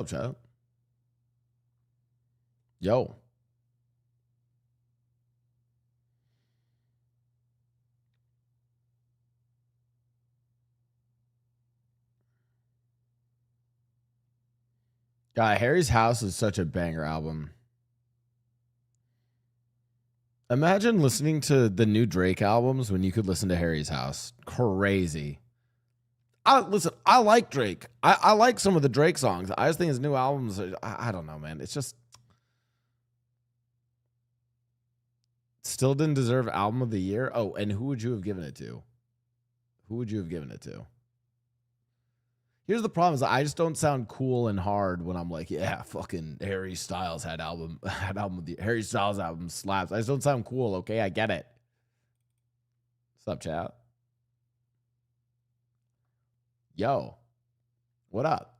What's up, chat? Yo. God, Harry's House is such a banger album. Imagine listening to the new Drake albums when you could listen to Harry's House. Crazy. Listen, I like Drake. I like some of the Drake songs. I just think his new albums, I don't know, man. It's just still didn't deserve album of the year. Oh, and who would you have given it to? Who would you have given it to? Here's the problem: is I just don't sound cool and hard when I'm like, yeah, fucking Harry Styles had album of the Harry Styles album slaps. I just don't sound cool. Okay, I get it. What's up, chat? Yo, what up?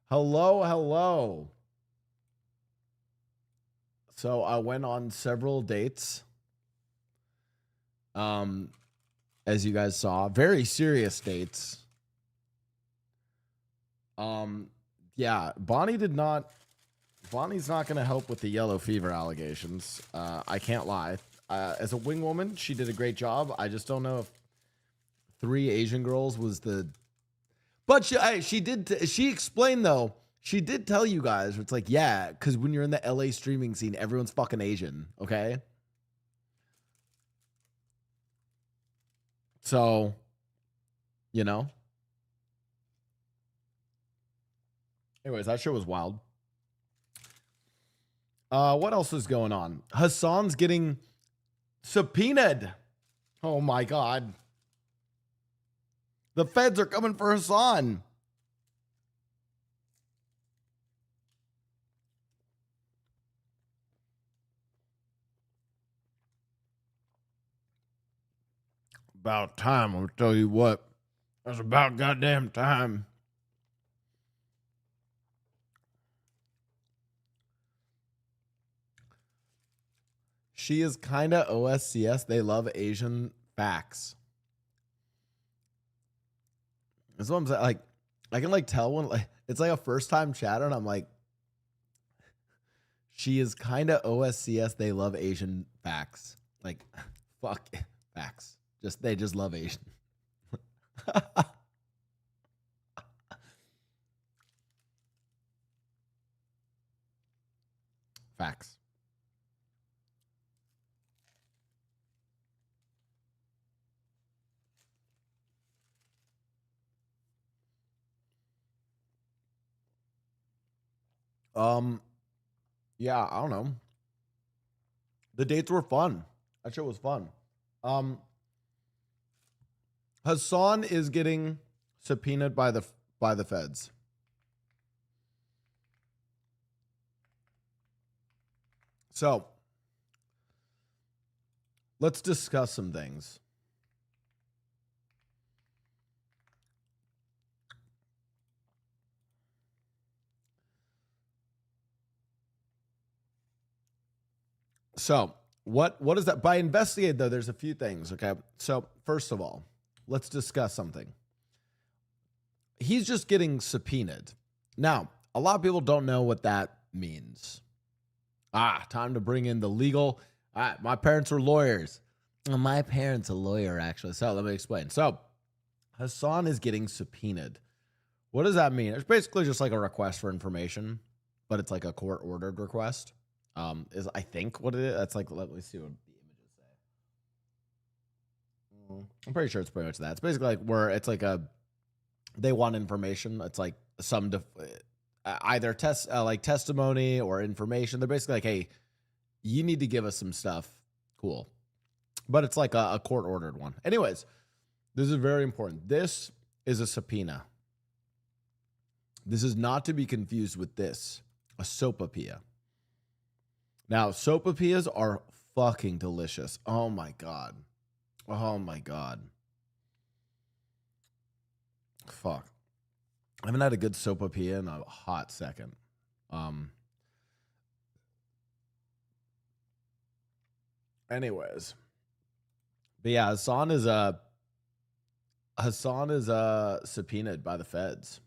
Hello, hello. So I went on several dates. As you guys saw, very serious dates. Yeah, Bonnie's not going to help with the yellow fever allegations. I can't lie. As a wing woman, she did a great job. I just don't know if 3 Asian girls was the... But she explained, though. She did tell you guys, it's like, yeah, because when you're in the LA streaming scene, everyone's fucking Asian, okay? So, you know. Anyways, that shit was wild. What else is going on? Hassan's getting subpoenaed. Oh my God. The feds are coming for Hassan. About time, I'll tell you what. That's about goddamn time. She is kind of OSCS. They love Asian facts. That's what I'm saying. Like, I can like tell when like it's like a first time chatter, and I'm like, she is kind of OSCS. They love Asian facts. Like, fuck facts. They just love Asian. Facts. Yeah, I don't know. The dates were fun. That shit was fun. Hassan is getting subpoenaed by the feds. So, let's discuss some things. So, what is that? By investigate, though, there's a few things, okay? So, first of all, let's discuss something. He's just getting subpoenaed. Now, a lot of people don't know what that means. Time to bring in the legal. My parents are lawyers. My parents a lawyer, actually. So let me explain. So Hassan is getting subpoenaed. What does that mean? It's basically just like a request for information, but it's like a court-ordered request. Is I think what it is. That's like, let me see what the images say. I'm pretty sure it's pretty much that. It's basically like where it's like they want information. It's like some either like testimony or information. They're basically like, hey, you need to give us some stuff. Cool. But it's like a court-ordered one. Anyways, this is very important. This is a subpoena. This is not to be confused with this, a sopapilla. Now, sopapillas are fucking delicious. Oh my God. Oh my God. Fuck. I haven't had a good sopapilla in a hot second. Anyways. But yeah, Hassan is subpoenaed by the feds.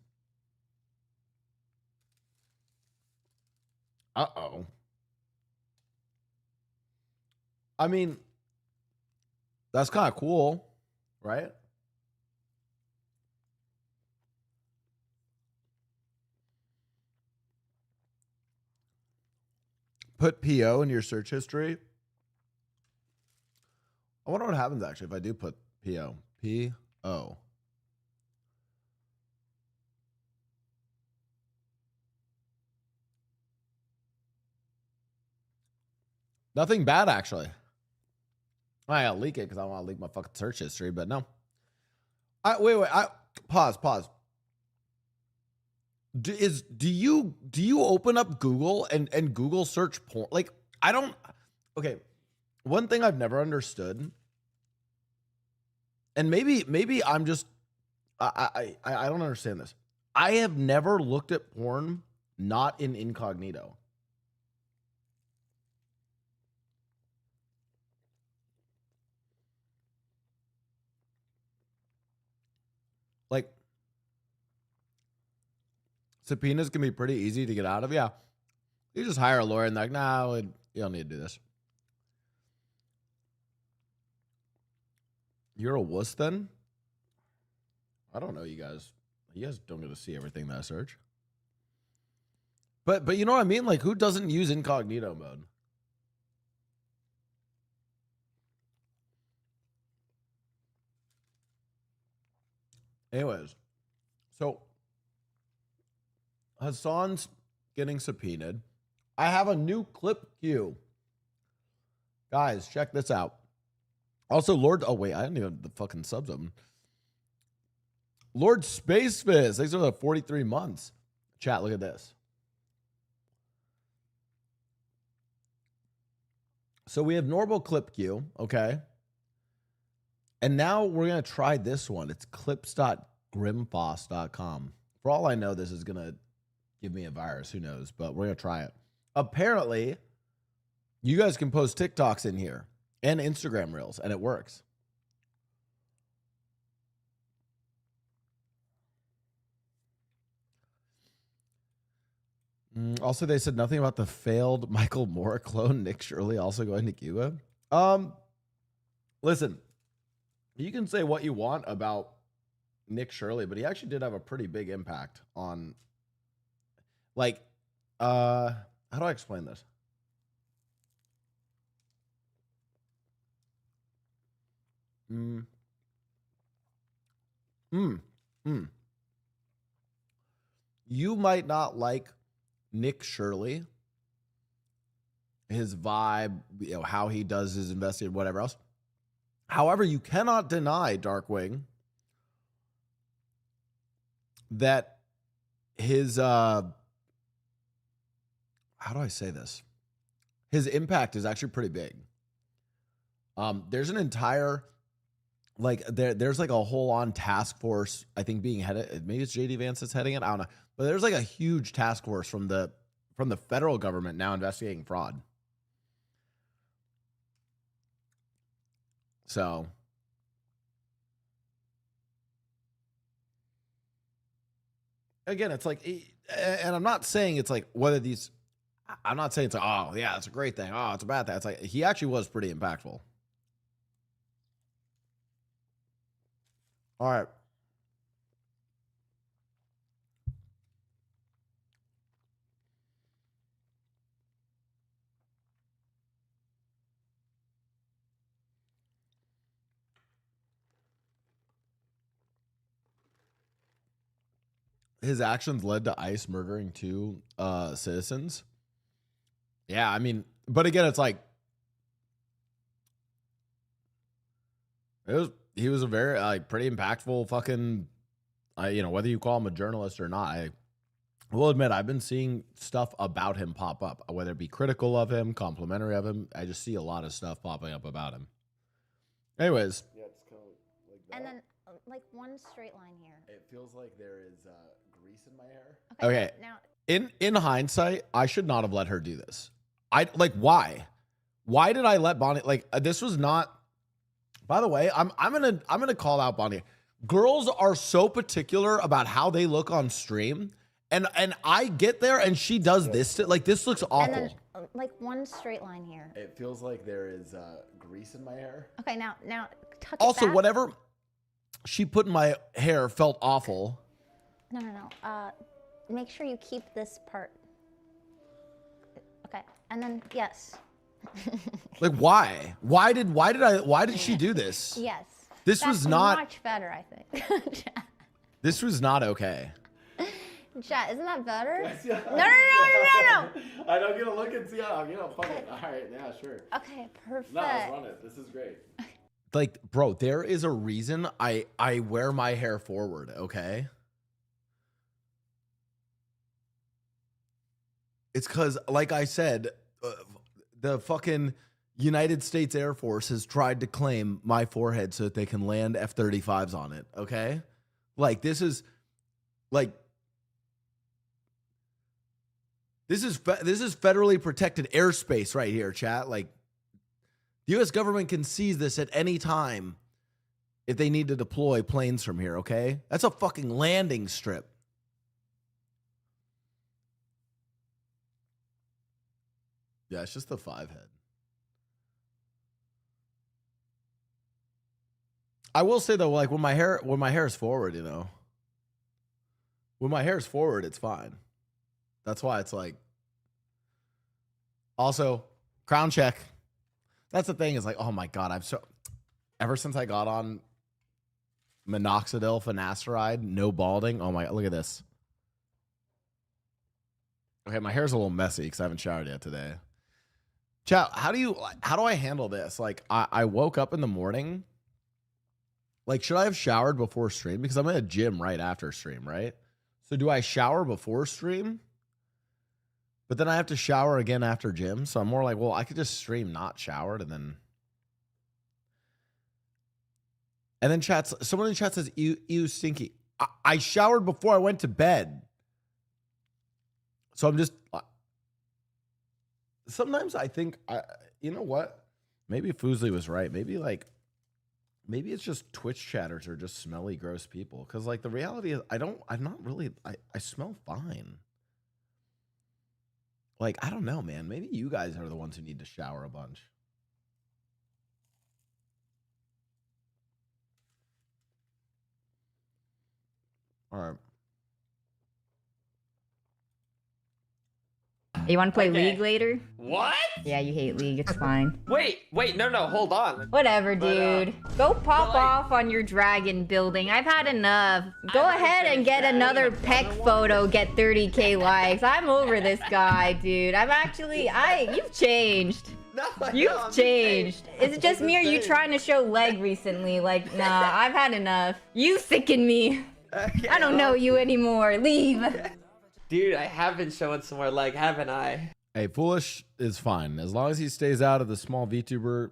Uh-oh. I mean, that's kind of cool, right? Put PO in your search history. I wonder what happens actually if I do put PO. PO. Nothing bad actually. I gotta leak it because I don't want to leak my fucking search history, but no. Wait. Pause. Do you open up Google and Google search porn? Like, I don't. Okay, one thing I've never understood, and maybe I'm just I don't understand this. I have never looked at porn not in incognito. Like, subpoenas can be pretty easy to get out of. Yeah, you just hire a lawyer and they're like, nah, you don't need to do this. You're a wuss then? I don't know, you guys. You guys don't get to see everything that I search. But you know what I mean? Like, who doesn't use incognito mode? Anyways, so Hassan's getting subpoenaed. I have a new clip queue. Guys, check this out. Also, Lord, oh wait, I didn't even have the fucking subs open. Lord Space Fizz, thanks for the 43 months. Chat, look at this. So we have normal clip queue, okay? And now we're going to try this one. It's clips.grimfoss.com. For all I know, this is going to give me a virus. Who knows? But we're going to try it. Apparently, you guys can post TikToks in here and Instagram Reels, and it works. Also, they said nothing about the failed Michael Moore clone, Nick Shirley, also going to Cuba. Listen, you can say what you want about Nick Shirley, but he actually did have a pretty big impact on, like, how do I explain this? You might not like Nick Shirley, his vibe, you know, how he does his investing, whatever else. However, you cannot deny, Darkwing, that his how do I say this? His impact is actually pretty big. There's an entire, like, there's like a whole on task force, I think, being headed. Maybe it's JD Vance that's heading it. I don't know. But there's like a huge task force from the federal government now investigating fraud. So again, it's like, and I'm not saying it's like whether these, I'm not saying it's like, oh yeah, it's a great thing. Oh, it's a bad thing. It's like, he actually was pretty impactful. All right. His actions led to ICE murdering 2 citizens. Yeah, I mean, but again, it's like, he was a very like pretty impactful fucking, you know, whether you call him a journalist or not. I will admit I've been seeing stuff about him pop up, whether it be critical of him, complimentary of him. I just see a lot of stuff popping up about him. Anyways, yeah, it's kind of like that. And then like one straight line here. It feels like there is grease in my hair. Okay. Now, in hindsight, I should not have let her do this. I like, why? Why did I let Bonnie, like, this was not, by the way, I'm gonna call out Bonnie. Girls are so particular about how they look on stream, And I get there and she does this to, like, this looks awful. And then like one straight line here. It feels like there is grease in my hair. Okay, now tuck it Also, back. whatever she put in my hair felt awful. No. Make sure you keep this part. Okay, and then yes. Like, why? Why did she do this? Yes. This was not much better, I think. This was not okay. Chat, isn't that better? Yeah. No. I don't get a look and see how, fuck it. All right, yeah, sure. Okay, perfect. No, let's run it. This is great. Like, bro, there is a reason I wear my hair forward, okay? It's because, like I said, the fucking United States Air Force has tried to claim my forehead so that they can land F-35s on it, okay? Like, this is federally protected airspace right here, chat. Like, the U.S. government can seize this at any time if they need to deploy planes from here, okay? That's a fucking landing strip. Yeah, it's just the 5 head. I will say though, like when my hair is forward, when my hair is forward, it's fine. That's why it's like. Also, crown check. That's the thing, is like, oh my God, ever since I got on minoxidil finasteride, no balding. Oh my, look at this. Okay, my hair's a little messy because I haven't showered yet today. Chat, how do I handle this? Like, I woke up in the morning. Like, should I have showered before stream? Because I'm in a gym right after stream, right? So do I shower before stream? But then I have to shower again after gym. So I'm more like, well, I could just stream not showered and then someone in chat says, ew, stinky. I showered before I went to bed. So I'm just, sometimes I think, you know what? Maybe Foosley was right. Maybe it's just Twitch chatters are just smelly, gross people. Because, like, the reality is, I smell fine. Like, I don't know, man. Maybe you guys are the ones who need to shower a bunch. All right. You want to play League later? What? Yeah, you hate League. It's fine. Wait, no, hold on. Whatever, dude. Go pop off on your dragon building. I've had enough. Go ahead and get another peck photo, get 30K likes. I'm over this guy, dude. You've changed. No, You've changed. Is it just me or you trying to show leg recently? Like, nah, I've had enough. You sicken me. I don't know you anymore. Leave. Dude, I have been showing some more leg, haven't I? Hey, Foolish is fine. As long as he stays out of the small VTuber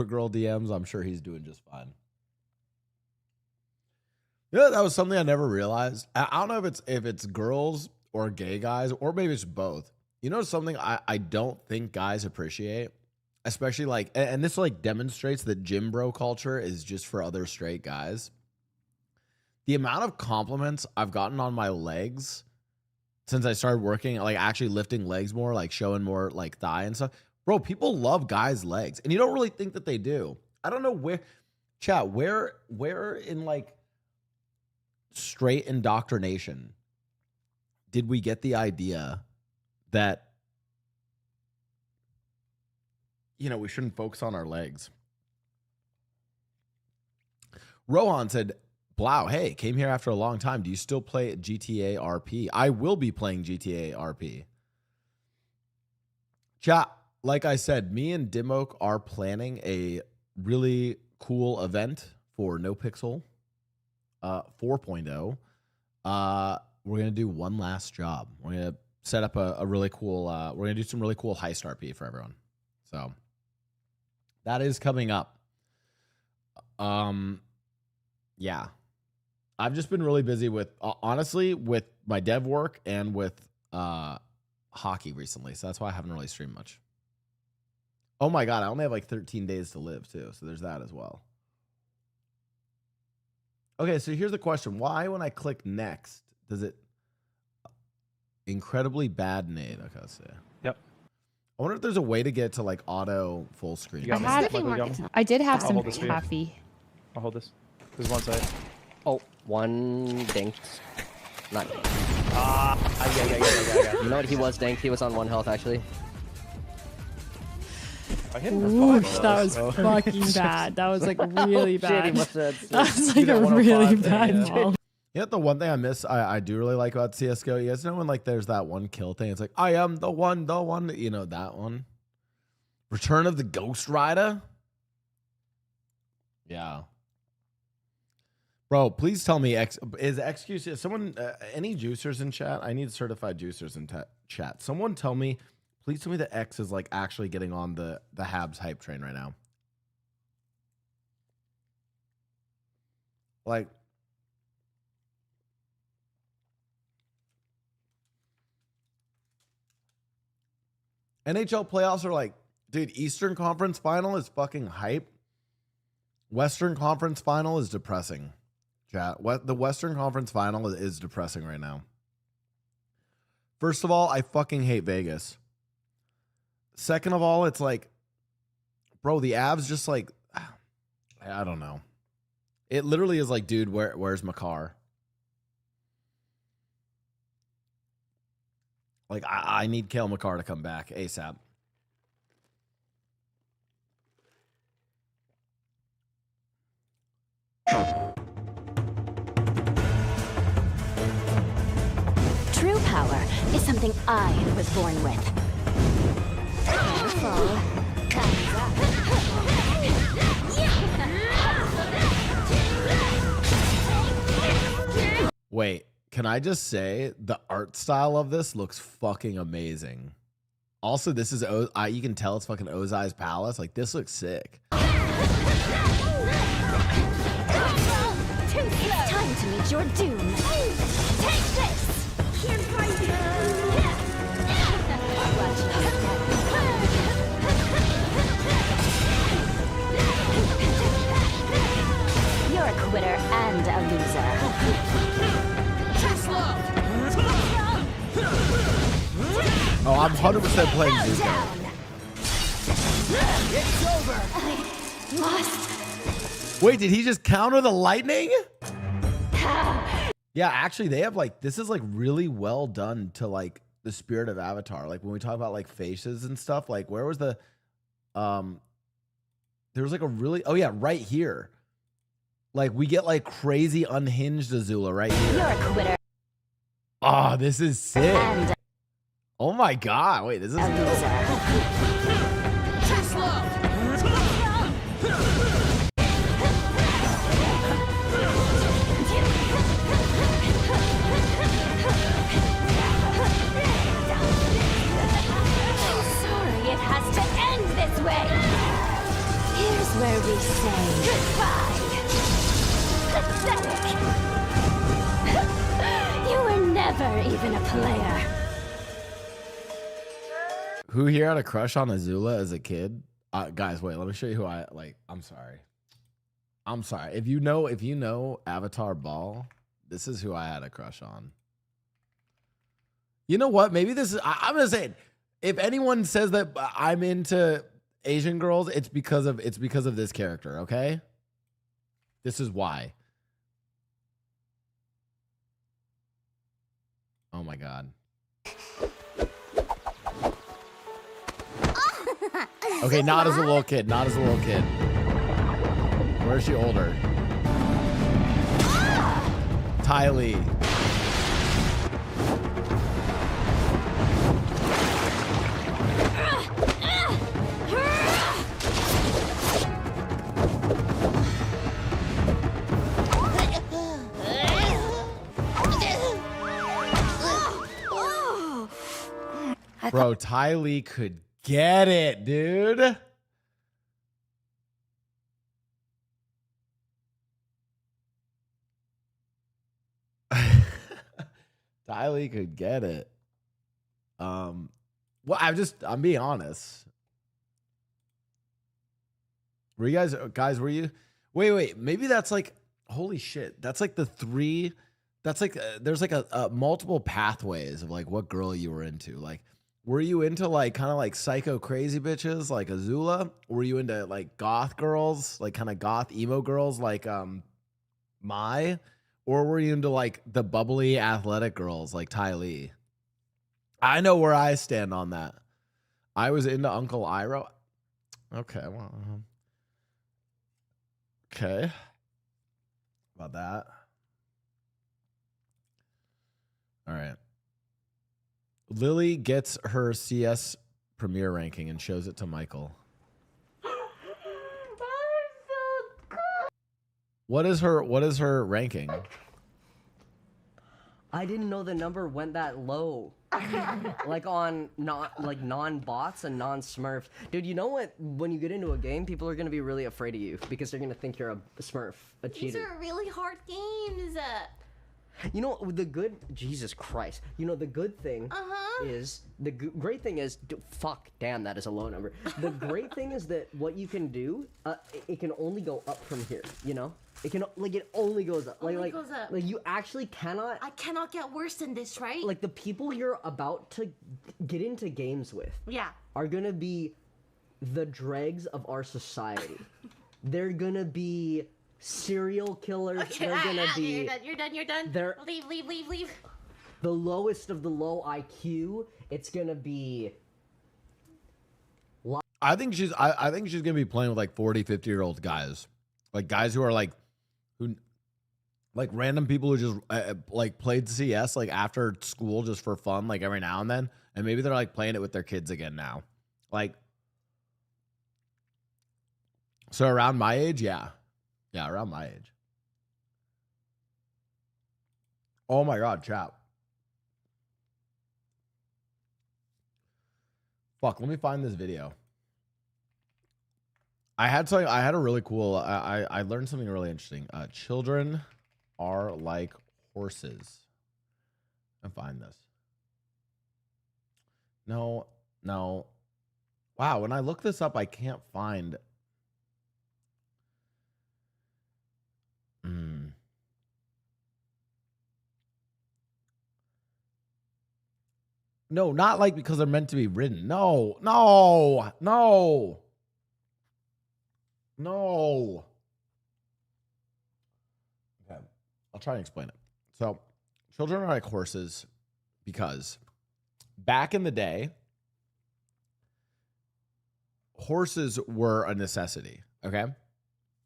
girl DMs, I'm sure he's doing just fine. Yeah, that was something I never realized. I don't know if it's girls or gay guys, or maybe it's both. You know something I don't think guys appreciate? Especially like, and this like demonstrates that gym bro culture is just for other straight guys. The amount of compliments I've gotten on my legs since I started working, like actually lifting legs more, like showing more like thigh and stuff. Bro, people love guys' legs. And you don't really think that they do. I don't know where in like straight indoctrination did we get the idea that, we shouldn't focus on our legs? Rohan said, Blau, hey, came here after a long time. Do you still play GTA RP? I will be playing GTA RP. Chat, like I said, me and Dimoke are planning a really cool event for NoPixel 4.0. We're going to do one last job. We're going to set up a really cool, we're going to do some really cool heist RP for everyone. So that is coming up. Yeah. I've just been really busy with, honestly, with my dev work and with hockey recently. So that's why I haven't really streamed much. Oh my God, I only have like 13 days to live too. So there's that as well. Okay, so here's the question. Why, when I click next, Does it? Incredibly bad nade. Okay, let's see. Yep. I wonder if there's a way to get to like auto full screen. You got me. Michael, you got me? I did have I'll some hold this for you. taffy. I'll hold this. There's one side. Oh, one dinked. Not dinked. Yeah. You know what? He was dinked. He was on 1 health, actually. I hit him for Ooh, 5. that was fucking bad. That was like really Shit, he bad. must have That was like You got a 105 really there, bad yeah. ball. You know, the one thing I miss, I do really like about CSGO, you guys know when like there's that one kill thing, it's like, I am the one, you know, that one. Return of the Ghost Rider? Yeah. Bro, please tell me, is XQC, someone, any juicers in chat? I need certified juicers in chat. Someone tell me, please tell me that X is like actually getting on the Habs hype train right now. Like, NHL playoffs are like, dude, Eastern Conference final is fucking hype. Western Conference final is depressing. Chat. The Western Conference final is depressing right now. First of all, I fucking hate Vegas. Second of all, it's like, bro, the Avs just like, I don't know. It literally is like, dude, where's my car? Like, I need Kale McCarr to come back ASAP. True power is something I was born with. Careful. Wait, can I just say the art style of this looks fucking amazing. Also, this is you can tell it's fucking Ozai's Palace. Like, this looks sick. It's time to meet your doom. Take this! You're a quitter and a loser. Oh, I'm 100% playing Zuko. It's over. Lost. Wait, did he just counter the lightning? Yeah, actually, they have like, this is like really well done to like the spirit of Avatar. Like when we talk about like faces and stuff, like where was the, there was like a really, oh yeah, right here. Like we get like crazy unhinged Azula right here. You're a quitter Oh, this is sick. and Oh my God. Wait, this is a loser. Sorry, it has to end this way. Here's where we say goodbye. Pathetic. You were never even a player. Who here had a crush on Azula as a kid? Guys, wait, let me show you who I like. I'm sorry. If you know Avatar Ball, this is who I had a crush on. You know what? Maybe this is, I'm gonna say it. If anyone says that I'm into Asian girls, it's because of this character, okay? This is why. Oh my God. Okay, not as a little kid. Not as a little kid. Where is she older? Ty Lee. Bro, Ty Lee could get it, dude. Ty Lee could get it. Well, I'm being honest. Were you guys, were you? Wait, maybe that's like, holy shit. That's like the 3 that's like there's like a multiple pathways of like what girl you were into. Like, were you into like kind of like psycho crazy bitches like Azula? Were you into like goth girls, like kind of goth emo girls like Mai? Or were you into like the bubbly athletic girls like Ty Lee? I know where I stand on that. I was into Uncle Iroh. Okay, well, okay. About that. All right. Lily gets her CS Premier ranking and shows it to Michael. What is her ranking? I didn't know the number went that low. Like on non-bots and non-smurfs. Dude, you know what? When you get into a game, people are gonna be really afraid of you because they're gonna think you're a smurf, a cheater. These are really hard games. You know the good, Jesus Christ. You know the good thing is great thing is fuck, damn, that is a low number. The great thing is that what you can do, it can only go up from here. You know, it can it only goes up. Like you actually cannot. I cannot get worse than this, right? Like the people you're about to get into games with, yeah, are gonna be the dregs of our society. They're gonna be serial killers. Okay, they're gonna be. You're done. They're leave. the lowest of the low IQ. It's gonna be. I think she's gonna be playing with like 40, 50-year-old guys, like guys who are like random people who just like played CS like after school just for fun, like every now and then, and maybe they're like playing it with their kids again now, like. So around my age, yeah, around my age. Oh my God, chat. Fuck, let me find this video. I had a really cool, I learned something really interesting. Children are like horses. And find this. No. Wow, when I look this up, I can't find. No, not like because they're meant to be ridden. No. Okay, I'll try and explain it. So, children are like horses because back in the day, horses were a necessity. Okay,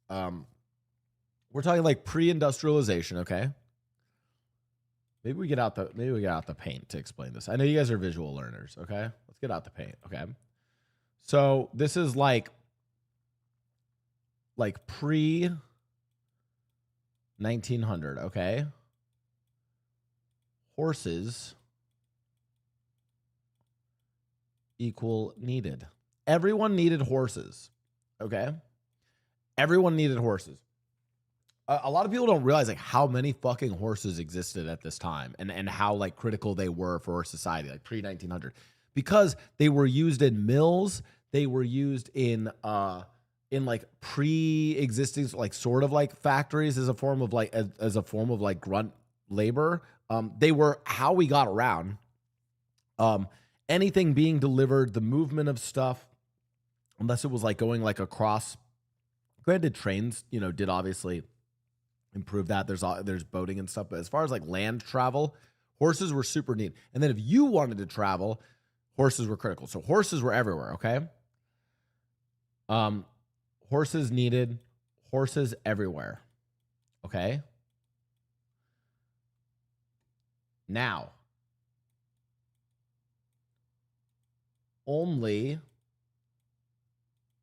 we're talking like pre-industrialization. Okay. Maybe we get out the paint to explain this. I know you guys are visual learners, okay? Let's get out the paint, okay? So this is like pre 1900, okay? Horses equal needed. Everyone needed horses, okay? Everyone needed horses. A lot of people don't realize like how many fucking horses existed at this time and how like critical they were for our society, like pre-1900, because they were used in mills. They were used in like pre-existing like sort of like factories as a form of like grunt labor. They were how we got around. Anything being delivered, the movement of stuff, unless it was like going like across. Granted, trains, did obviously improve that. There's boating and stuff, but as far as like land travel, horses were super neat. And then if you wanted to travel, horses were critical. So horses were everywhere, okay? Horses needed, horses everywhere. Okay? Now, only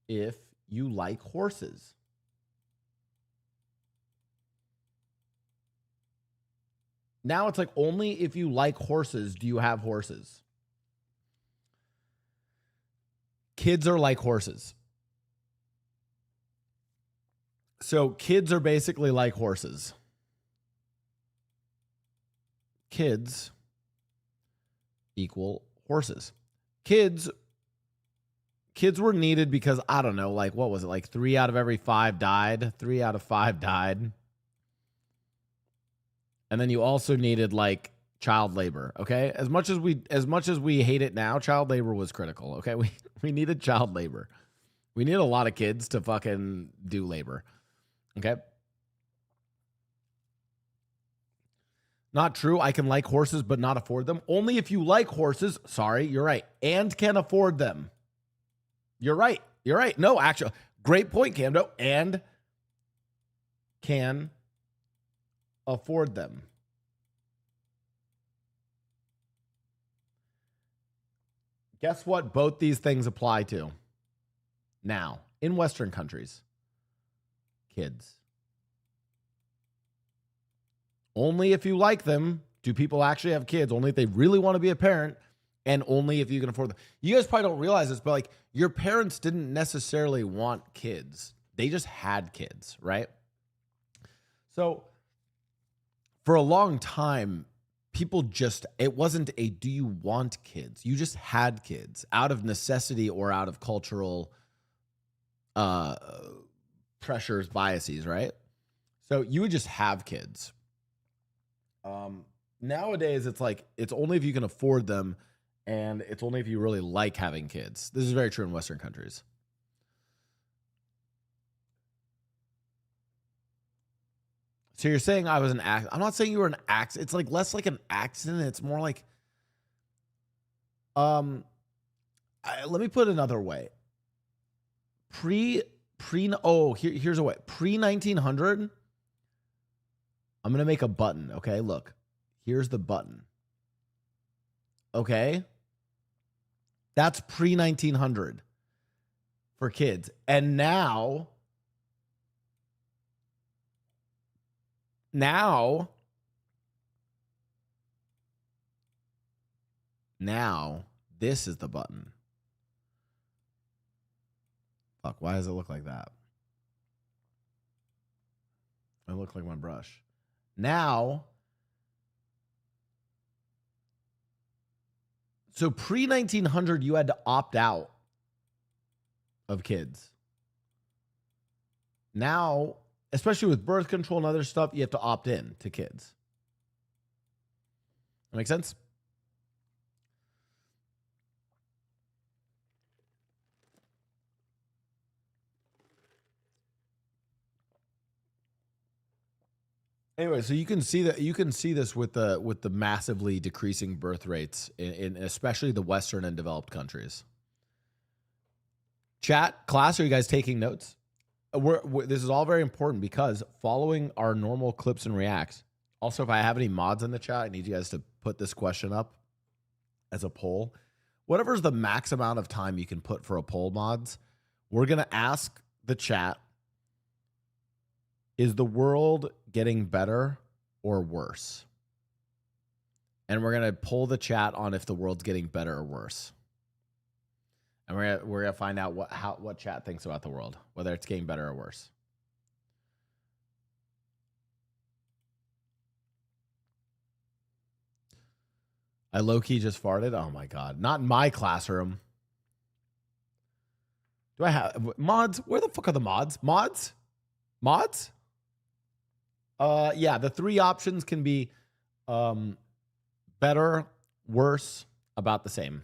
if you like horses. Now it's like only if you like horses do you have horses. Kids are like horses. So kids are basically like horses. Kids equal horses. Kids were needed because, I don't know, like what was it? Like 3 out of every 5 died. 3 out of 5 died. And then you also needed like child labor, okay? As much as we hate it now, child labor was critical, okay? We needed child labor. We need a lot of kids to fucking do labor. Okay? Not true. I can like horses but not afford them. Only if you like horses. Sorry, you're right. And can afford them. You're right. You're right. No, actually, great point, Camdo. And can afford them. Guess what both these things apply to? Now, in Western countries, kids. Only if you like them do people actually have kids. Only if they really want to be a parent, and only if you can afford them. You guys probably don't realize this, but like your parents didn't necessarily want kids. They just had kids, right? So for a long time, people just, it wasn't a do you want kids? You just had kids out of necessity or out of cultural pressures, biases, right? So you would just have kids. Nowadays, it's like, it's only if you can afford them, and it's only if you really like having kids. This is very true in Western countries. So you're saying I was an accident. I'm not saying you were an accident. It's like less like an accident. It's more like, let me put it another way. Here's a way. Pre-1900, I'm going to make a button, okay? Look, here's the button. Okay? That's pre-1900 for kids. And now this is the button. Fuck, why does it look like that? It looks like my brush. Now, so pre-1900, you had to opt out of kids. Now, especially with birth control and other stuff, you have to opt in to kids. That make sense? Anyway, so you can see that, you can see this with the massively decreasing birth rates in especially the Western and developed countries. Chat, class, are you guys taking notes? This is all very important because following our normal clips and reacts. Also, if I have any mods in the chat, I need you guys to put this question up as a poll. Whatever's the max amount of time you can put for a poll, mods, we're going to ask the chat, is the world getting better or worse? And we're going to poll the chat on if the world's getting better or worse. And we're gonna find out what chat thinks about the world, whether it's getting better or worse. I low-key just farted. Oh my god. Not in my classroom. Do I have mods? Where the fuck are the mods? Mods? Mods? Yeah, the three options can be better, worse, about the same.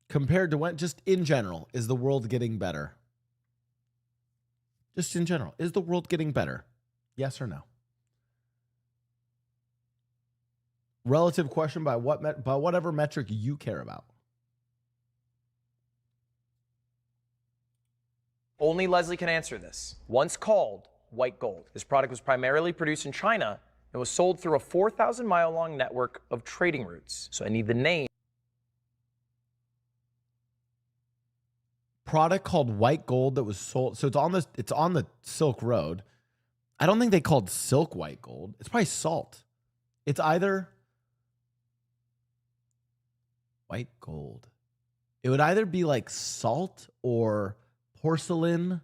Compared to when, just in general, is the world getting better? Just in general, is the world getting better? Yes or no? Relative question by whatever metric you care about. Only Leslie can answer this. Once called white gold. This product was primarily produced in China and was sold through a 4,000-mile-long network of trading routes. So I need the name. Product called white gold that was sold. So it's on the Silk Road. I don't think they called silk white gold. It's probably salt. It's either white gold. It would either be like salt or porcelain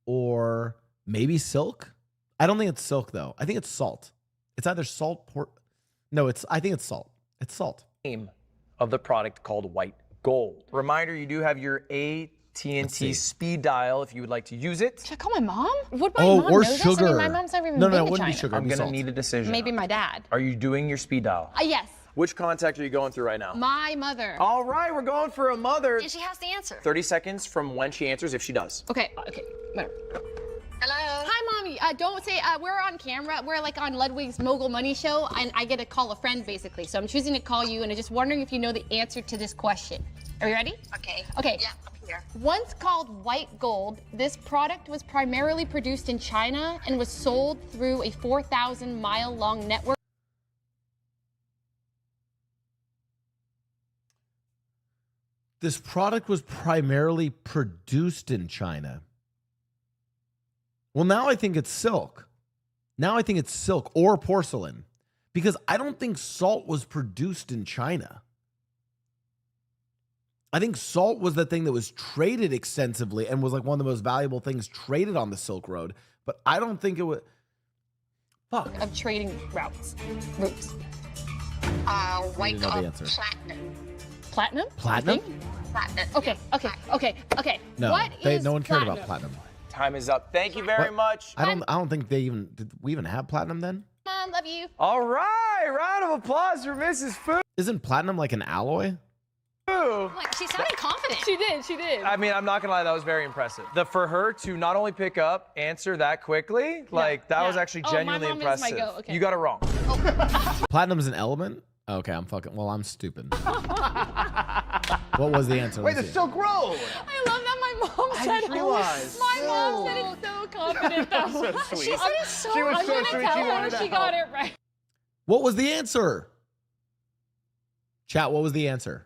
or maybe silk. I don't think it's silk though. I think it's salt. It's either salt, I think it's salt. It's salt. Name of the product called white gold. Reminder, you do have your AT&T speed dial if you would like to use it. Should I call my mom? Would my Oh, mom or know this? I sugar. mean, my mom's never even No, been no, it to wouldn't be China. sugar. I'm it'd be gonna salt. need a decision. Maybe my dad. Are you doing your speed dial? Yes. Which contact are you going through right now? My mother. All right, we're going for a mother. And she has the answer. 30 seconds from when she answers, if she does. Okay, whatever. Hello? Hi, Mommy. Don't say, we're on camera. We're like on Ludwig's Mogul Money Show, and I get to call a friend, basically. So I'm choosing to call you, and I'm just wondering if you know the answer to this question. Are you ready? Okay. Okay. Yeah, I'm here. Once called white gold, this product was primarily produced in China and was sold through a 4,000-mile-long network. This product was primarily produced in China. Well, now I think it's silk. Now I think it's silk or porcelain, because I don't think salt was produced in China. I think salt was the thing that was traded extensively and was like one of the most valuable things traded on the Silk Road. But I don't think it was. Fuck. Of trading routes. White didn't know the gold, answer. platinum. Platinum? Platinum? I think? Platinum. Okay. No, What is no one cared platinum? about platinum. Time is up. Thank you very What? much. I don't think they even did. We even have platinum then? Mom, love you. All right, round of applause for Mrs. Fu. Isn't platinum like an alloy? Like, she sounded confident. She did. I mean, I'm not gonna lie, that was very impressive. For her to not only pick up, answer that quickly, like that was actually Oh, my genuinely mom is my impressive. go, okay. You got it wrong. Platinum's an element? Okay, I'm fucking. Well, I'm stupid. What was the answer? Wait, Let's the see. Silk Road. I love that my mom I said just realized. My mom said it so confident though. So sweet. She said it so She was I'm so gonna sweet, tell she her wanted to she help. got it right. What was the answer? Chat, what was the answer?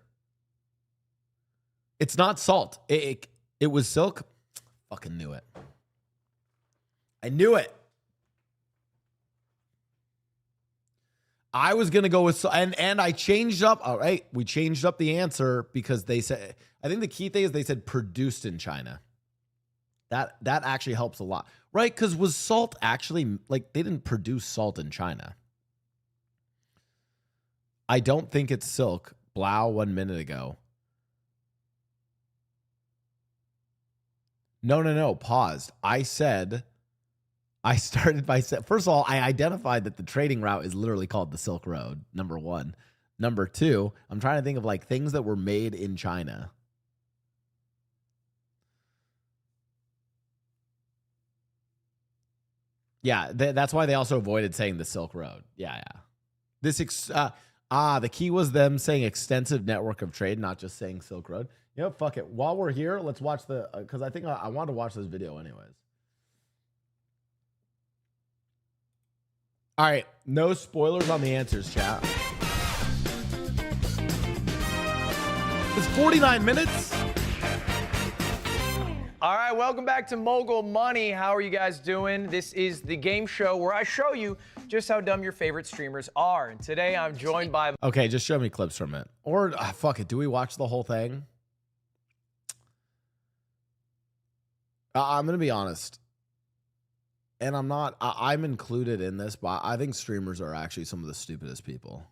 It's not salt. It was silk. Fucking knew it. I knew it. I was gonna go with and I changed up. All right, we changed up the answer because they said. I think the key thing is they said produced in China. That actually helps a lot, right? Because was salt actually like they didn't produce salt in China? I don't think it's silk. Blau 1 minute ago. No. Paused. I started by saying, first of all, I identified that the trading route is literally called the Silk Road, number one. Number two, I'm trying to think of like things that were made in China. Yeah, that's why they also avoided saying the Silk Road. Yeah. The key was them saying extensive network of trade, not just saying Silk Road. You know, fuck it. While we're here, let's watch the, because I think I wanted to watch this video anyways. All right, no spoilers on the answers, chat. It's 49 minutes. All right, welcome back to Mogul Money. How are you guys doing? This is the game show where I show you just how dumb your favorite streamers are. And today I'm joined by... Okay, just show me clips from it. Or, fuck it, do we watch the whole thing? I'm going to be honest. And I'm included in this, but I think streamers are actually some of the stupidest people.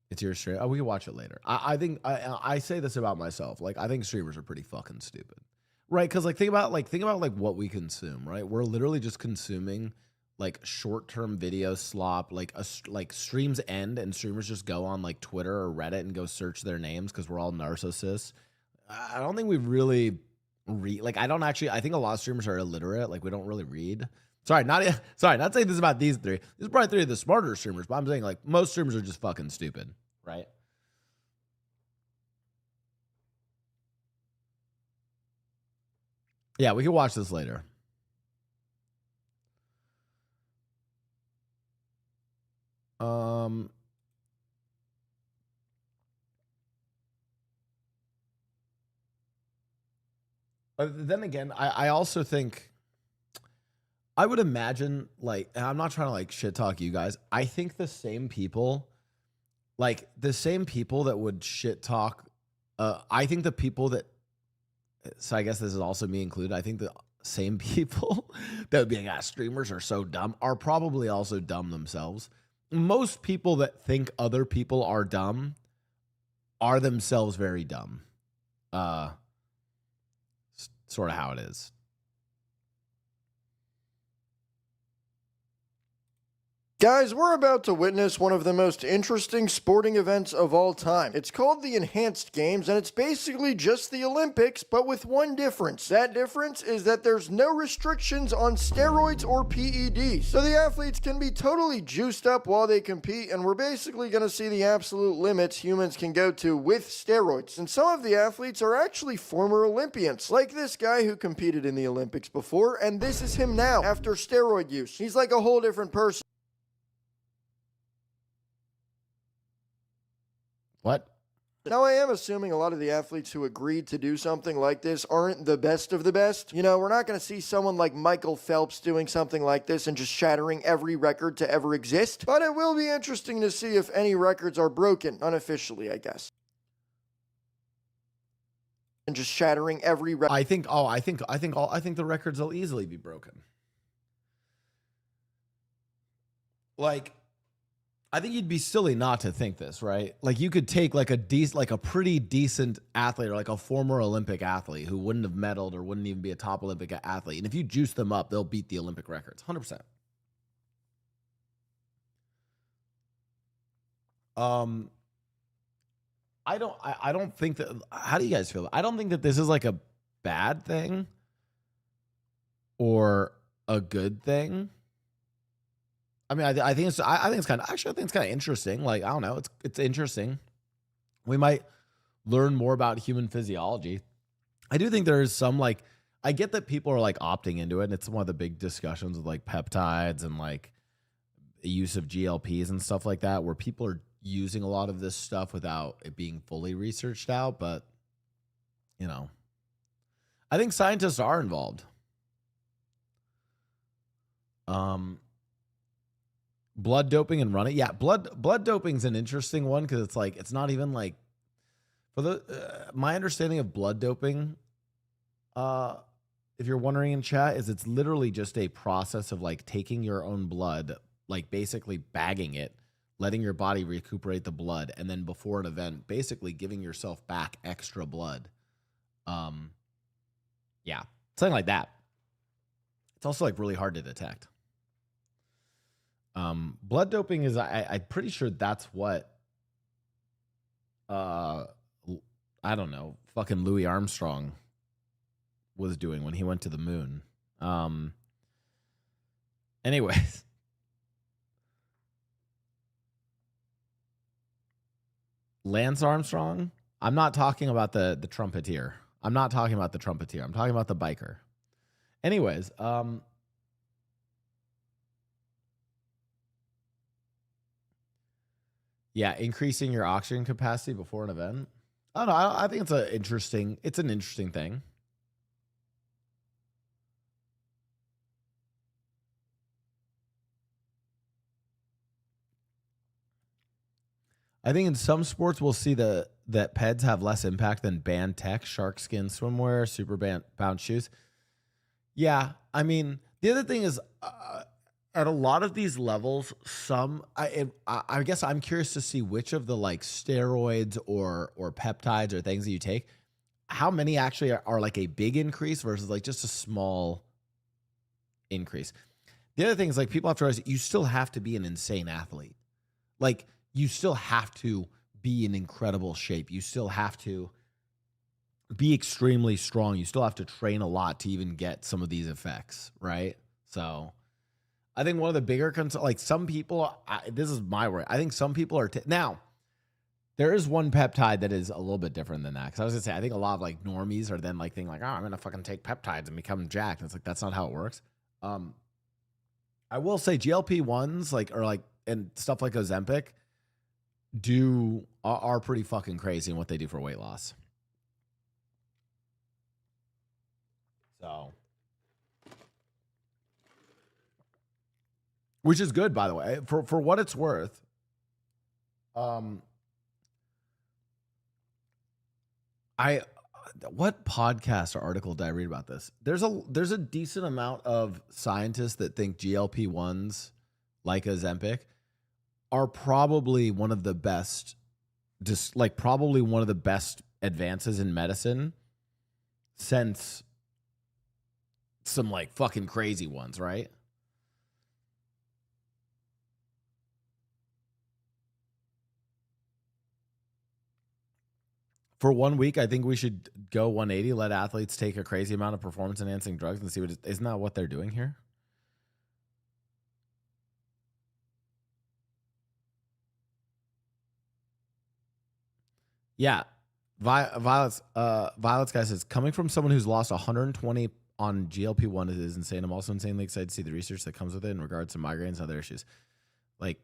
It's your stream. Oh, we can watch it later. I think I say this about myself. Like, I think streamers are pretty fucking stupid, right? Because think about what we consume, right? We're literally just consuming like short-term video slop. Like streams end and streamers just go on like Twitter or Reddit and go search their names because we're all narcissists. I don't think we really read. Like, I think a lot of streamers are illiterate. Like, we don't really read. Not saying this about these three. This is probably three of the smarter streamers, but I'm saying like most streamers are just fucking stupid, right? Yeah, we can watch this later. But then again, I also think, I would imagine, like, and I'm not trying to like shit talk you guys. I think the same people that would shit talk, I think the people that, so I guess this is also me included. I think the same people that would be like, streamers are so dumb are probably also dumb themselves. Most people that think other people are dumb are themselves very dumb. Sort of how it is. Guys, we're about to witness one of the most interesting sporting events of all time. It's called the Enhanced Games, and it's basically just the Olympics, but with one difference. That difference is that there's no restrictions on steroids or PEDs. So the athletes can be totally juiced up while they compete, and we're basically going to see the absolute limits humans can go to with steroids. And some of the athletes are actually former Olympians, like this guy who competed in the Olympics before, and this is him now after steroid use. He's like a whole different person. What? Now, I am assuming a lot of the athletes who agreed to do something like this aren't the best of the best. You know, we're not going to see someone like Michael Phelps doing something like this and just shattering every record to ever exist. But it will be interesting to see if any records are broken, unofficially, I guess. And just shattering every record. I think the records will easily be broken. Like, I think you'd be silly not to think this, right? Like, you could take like a pretty decent athlete or like a former Olympic athlete who wouldn't have medaled or wouldn't even be a top Olympic athlete, and if you juice them up, they'll beat the Olympic records, 100%. I don't think that. How do you guys feel? I don't think that this is like a bad thing or a good thing. I mean, I think it's kind of interesting. Like, I don't know, it's interesting. We might learn more about human physiology. I do think there is some, like, I get that people are like opting into it, and it's one of the big discussions with like peptides and like the use of GLPs and stuff like that, where people are using a lot of this stuff without it being fully researched out. But, you know, I think scientists are involved. Blood doping and running. Yeah, blood doping's an interesting one because it's like, it's not even like, for the my understanding of blood doping, if you're wondering in chat, is it's literally just a process of like taking your own blood, like basically bagging it, letting your body recuperate the blood, and then before an event, basically giving yourself back extra blood. Yeah, something like that. It's also like really hard to detect. Blood doping is, I'm pretty sure that's what, I don't know, fucking Louis Armstrong was doing when he went to the moon. Anyways. Lance Armstrong? I'm not talking about the trumpeter. I'm not talking about the trumpeter. I'm talking about the biker. Anyways, yeah, increasing your oxygen capacity before an event. I don't know. I think it's an interesting thing. I think in some sports we'll see that PEDs have less impact than banned tech, shark skin swimwear, super bound shoes. Yeah, I mean, the other thing is, at a lot of these levels, I guess I'm curious to see which of the like steroids or peptides or things that you take, how many actually are like a big increase versus like just a small increase. The other thing is, like, people have to realize you still have to be an insane athlete. Like, you still have to be in incredible shape. You still have to be extremely strong. You still have to train a lot to even get some of these effects, right? So I think one of the bigger concerns, like some people, this is my word, I think some people are, now, there is one peptide that is a little bit different than that. Because I was going to say, I think a lot of like normies are then like thinking like, oh, I'm going to fucking take peptides and become jacked. And it's like, that's not how it works. I will say GLP-1s, like, or like, and stuff like Ozempic are pretty fucking crazy in what they do for weight loss. So, which is good, by the way, for what it's worth. What podcast or article did I read about this? There's a decent amount of scientists that think GLP-1s, like Ozempic, are probably one of the best just like probably one of the best advances in medicine since some like fucking crazy ones, right? For 1 week, I think we should go 180, let athletes take a crazy amount of performance enhancing drugs and see what isn't that what they're doing here? Yeah. Violet's guy says, coming from someone who's lost 120 on GLP-1 is insane. I'm also insanely excited to see the research that comes with it in regards to migraines and other issues. Like,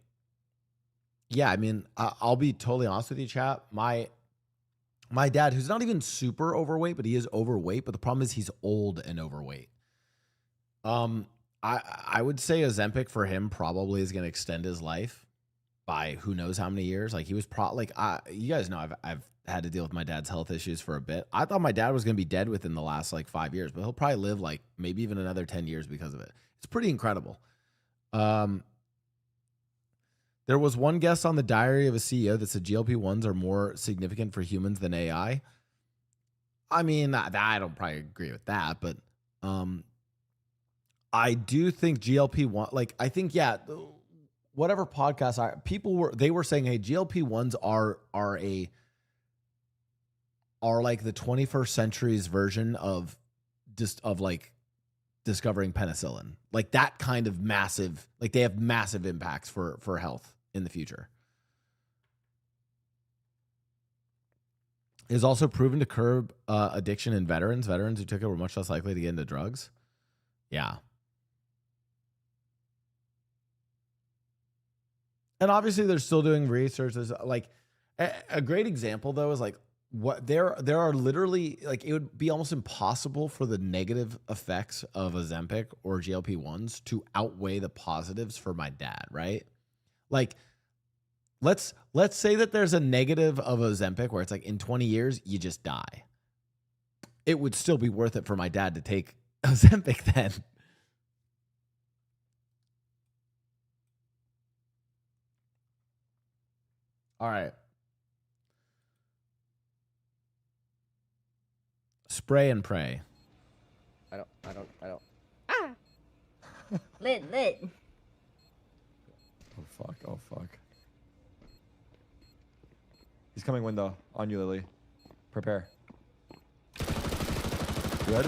yeah, I mean, I'll be totally honest with you, chat. My dad, who's not even super overweight, but he is overweight. But the problem is he's old and overweight. I would say Ozempic for him probably is going to extend his life by who knows how many years. Like he was you guys know I've had to deal with my dad's health issues for a bit. I thought my dad was going to be dead within the last like 5 years, but he'll probably live like maybe even another 10 years because of it. It's pretty incredible. There was one guest on the Diary of a CEO that said GLP-1s are more significant for humans than AI. I mean, I don't probably agree with that, but I do think GLP-1, like I think, yeah, whatever podcast they were saying, hey, GLP-1s are like the 21st century's version of like discovering penicillin. Like that kind of massive, like they have massive impacts for health in the future. It is also proven to curb addiction in veterans. Veterans who took it were much less likely to get into drugs. Yeah. And obviously they're still doing research. There's like a great example though is like what there are literally like it would be almost impossible for the negative effects of Ozempic or GLP-1s to outweigh the positives for my dad, right? Like let's say that there's a negative of Ozempic where it's like in 20 years you just die. It would still be worth it for my dad to take Ozempic then. All right. Spray and pray. I don't. Ah! Lit. Oh fuck. He's coming window on you, Lily. Prepare. Good.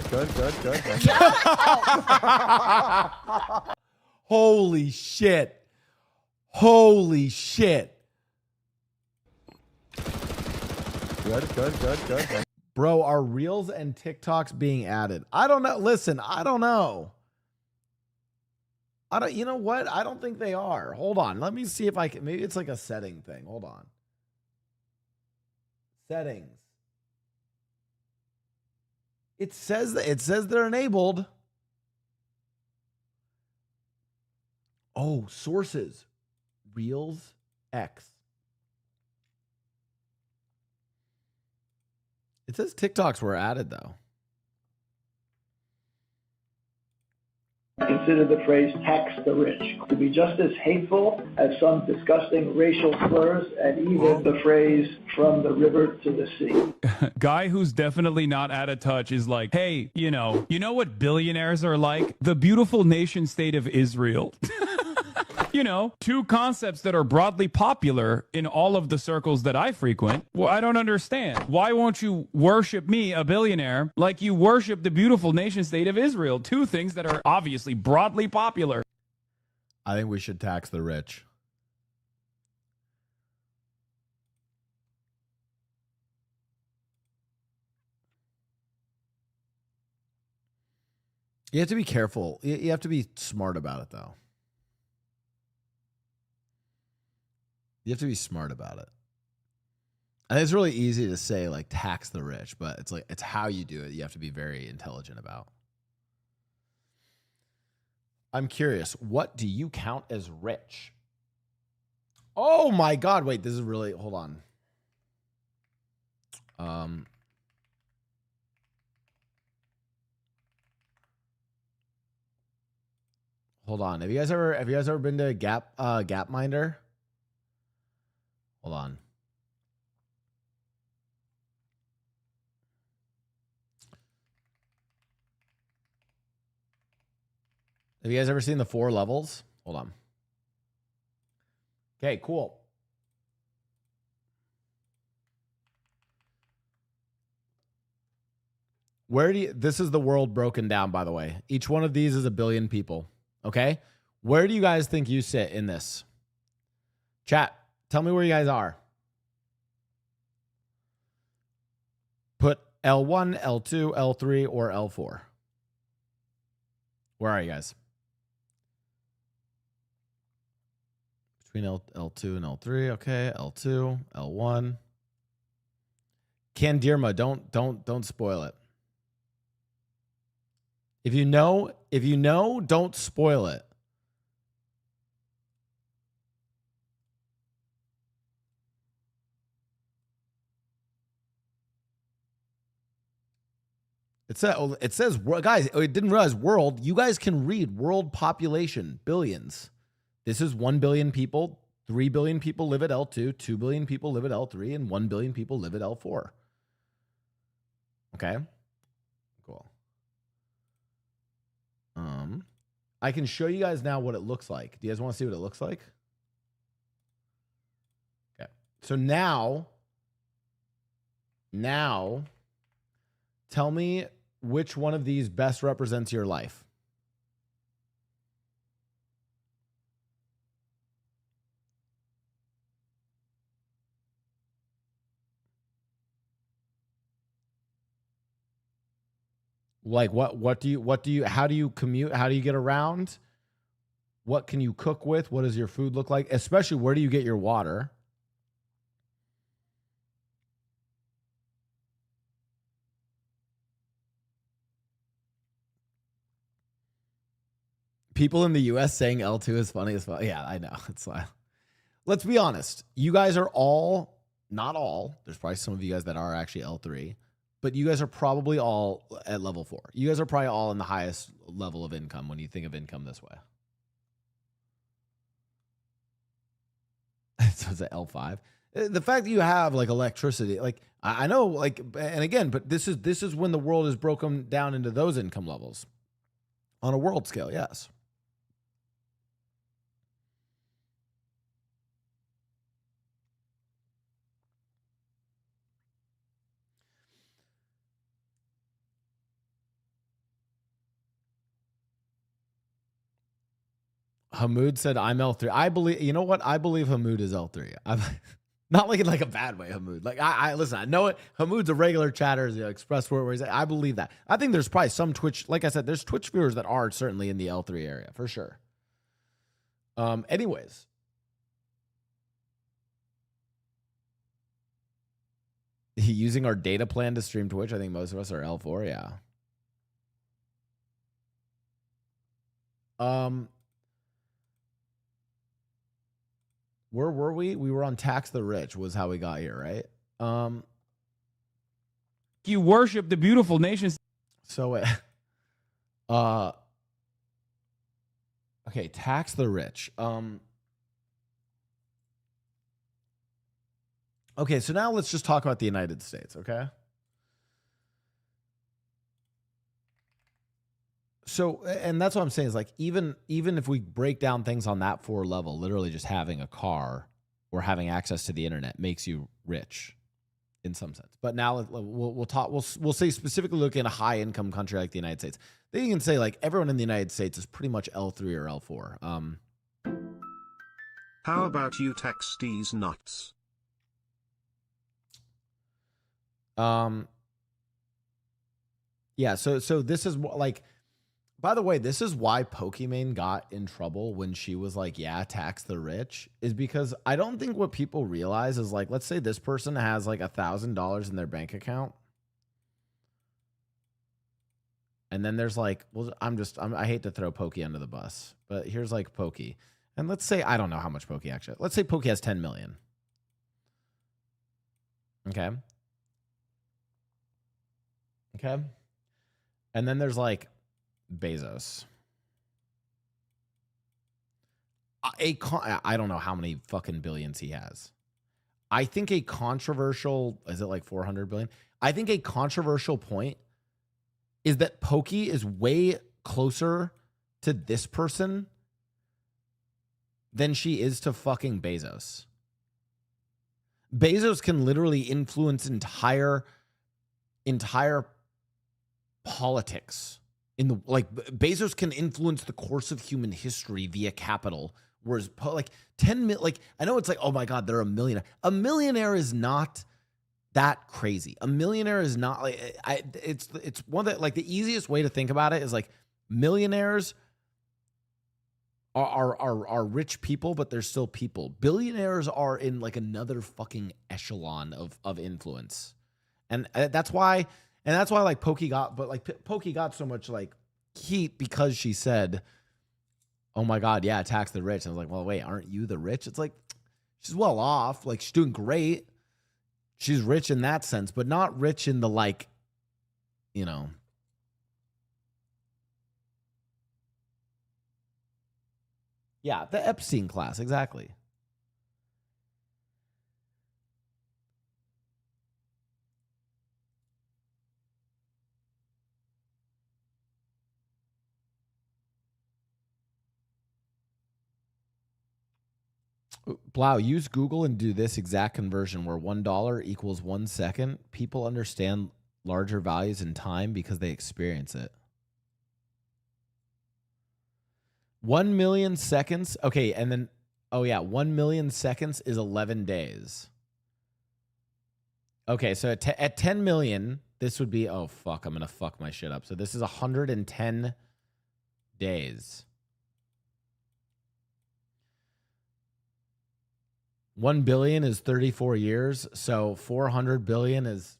Holy shit. Holy shit. Good. Bro, are Reels and TikToks being added? I don't know. Listen, I don't know. You know what? I don't think they are. Hold on. Let me see if I can. Maybe it's like a setting thing. Hold on. Settings. It says they're enabled. Oh, sources. Reels X. It says TikToks were added though. Consider the phrase tax the rich to be just as hateful as some disgusting racial slurs and even the phrase from the river to the sea. Guy who's definitely not out of touch is like, hey, you know what billionaires are like? The beautiful nation state of Israel. You know, two concepts that are broadly popular in all of the circles that I frequent. Well, I don't understand. Why won't you worship me, a billionaire, like you worship the beautiful nation state of Israel? Two things that are obviously broadly popular. I think we should tax the rich. You have to be careful. You have to be smart about it, though. You have to be smart about it. And it's really easy to say, like, tax the rich, but it's like, it's how you do it. You have to be very intelligent about. I'm curious, what do you count as rich? Oh my God. Wait, this is really, hold on. Hold on. Have you guys ever been to Gapminder? Hold on. Have you guys ever seen the 4 levels? Hold on. Okay, cool. Where do you, this is the world broken down, by the way. Each one of these is 1 billion people. Okay? Where do you guys think you sit in this? Chat, tell me where you guys are. Put L1, L2, L3, or L4. Where are you guys? Between L2 and L3. Okay, L2, L1. Candirma, don't spoil it. If you know, don't spoil it. It says, guys, I didn't realize world. You guys can read world population, billions. This is 1 billion people. 3 billion people live at L2. 2 billion people live at L3. And 1 billion people live at L4. Okay. Cool. I can show you guys now what it looks like. Do you guys want to see what it looks like? Okay. So now, tell me which one of these best represents your life. Like what do you how do you commute? How do you get around? What can you cook with? What does your food look like? Especially where do you get your water? People in the US saying L2 is funny as fuck. Yeah, I know. It's like, let's be honest. You guys are all, not all, there's probably some of you guys that are actually L3, but you guys are probably all at level 4. You guys are probably all in the highest level of income when you think of income this way. So it's at L5. The fact that you have like electricity, like I know, like, and again, but this is when the world is broken down into those income levels on a world scale. Yes. Hamoud said, I'm L3. I believe, you know what? I believe Hamoud is L3. I'm not like in like a bad way, Hamoud. Like, I listen, I know it. Hamoud's a regular chatter, you know, express where he's at. I believe that. I think there's probably some Twitch, like I said, there's Twitch viewers that are certainly in the L3 area for sure. Anyways. Using our data plan to stream Twitch, I think most of us are L4, yeah. Where were we? We were on Tax the Rich was how we got here, right? You worship the beautiful nations. So, okay, Tax the Rich. Okay, so now let's just talk about the United States, okay? So, and that's what I'm saying is like, even if we break down things on that 4 level, literally just having a car or having access to the internet makes you rich in some sense. But now we'll say specifically look in a high income country like the United States. Then you can say like everyone in the United States is pretty much L3 or L4. How about you tax these nuts? Yeah, so this is like, by the way, this is why Pokimane got in trouble when she was like, yeah, tax the rich, is because I don't think what people realize is like, let's say this person has like $1,000 in their bank account. And then there's like, well, I hate to throw Pokey under the bus, but here's like Pokey. And let's say, I don't know how much Pokey actually, let's say Pokey has 10 million. Okay. Okay. And then there's like Bezos. I don't know how many fucking billions he has. I think a controversial, is it like 400 billion? I think a controversial point is that Pokey is way closer to this person than she is to fucking Bezos. Bezos can literally influence entire politics. Bezos can influence the course of human history via capital. Whereas like 10 million, like I know it's like, oh my God, they're a millionaire. A millionaire is not that crazy. A millionaire is not like, it's one that like the easiest way to think about it is like millionaires are rich people, but they're still people. Billionaires are in like another fucking echelon of influence. And that's why like Pokey got so much like heat because she said, oh my God, yeah, tax the rich. And I was like, well, wait, aren't you the rich? It's like, she's well off. Like, she's doing great. She's rich in that sense, but not rich in the like, you know. Yeah, the Epstein class, exactly. Blau, use Google and do this exact conversion where $1 equals 1 second. People understand larger values in time because they experience it. 1 million seconds. Okay, and then, oh yeah, 1 million seconds is 11 days. Okay, so at 10 million, this would be, oh fuck, I'm going to fuck my shit up. So this is 110 days. 1 billion is 34 years, so 400 billion is...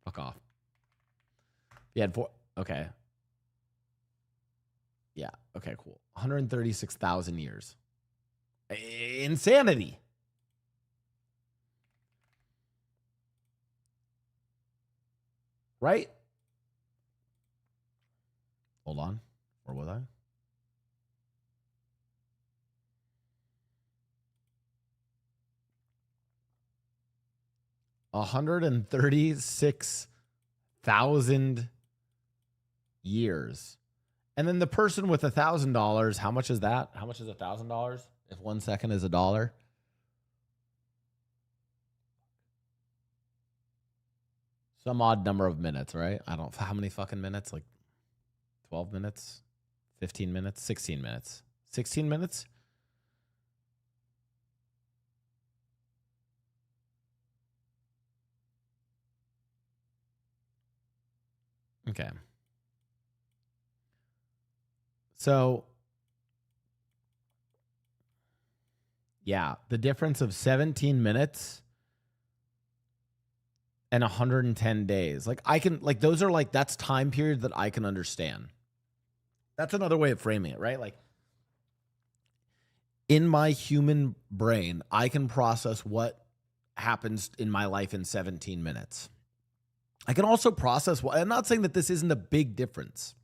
Fuck off. You had four... Okay. Yeah, okay, cool. 136,000 years. Insanity. Right? Hold on. Or was I? $136,000 years. And then the person with $1,000, how much is that? How much is $1,000? If 1 second is $1? Some odd number of minutes, right? I don't, how many fucking minutes? Like 12 minutes? 15 minutes? 16 minutes? 16 minutes? Okay. So, yeah, the difference of 17 minutes and 110 days. Like, I can, like, those are like, that's time period that I can understand. That's another way of framing it, right? Like, in my human brain, I can process what happens in my life in 17 minutes. I can also process what, I'm not saying that this isn't a big difference,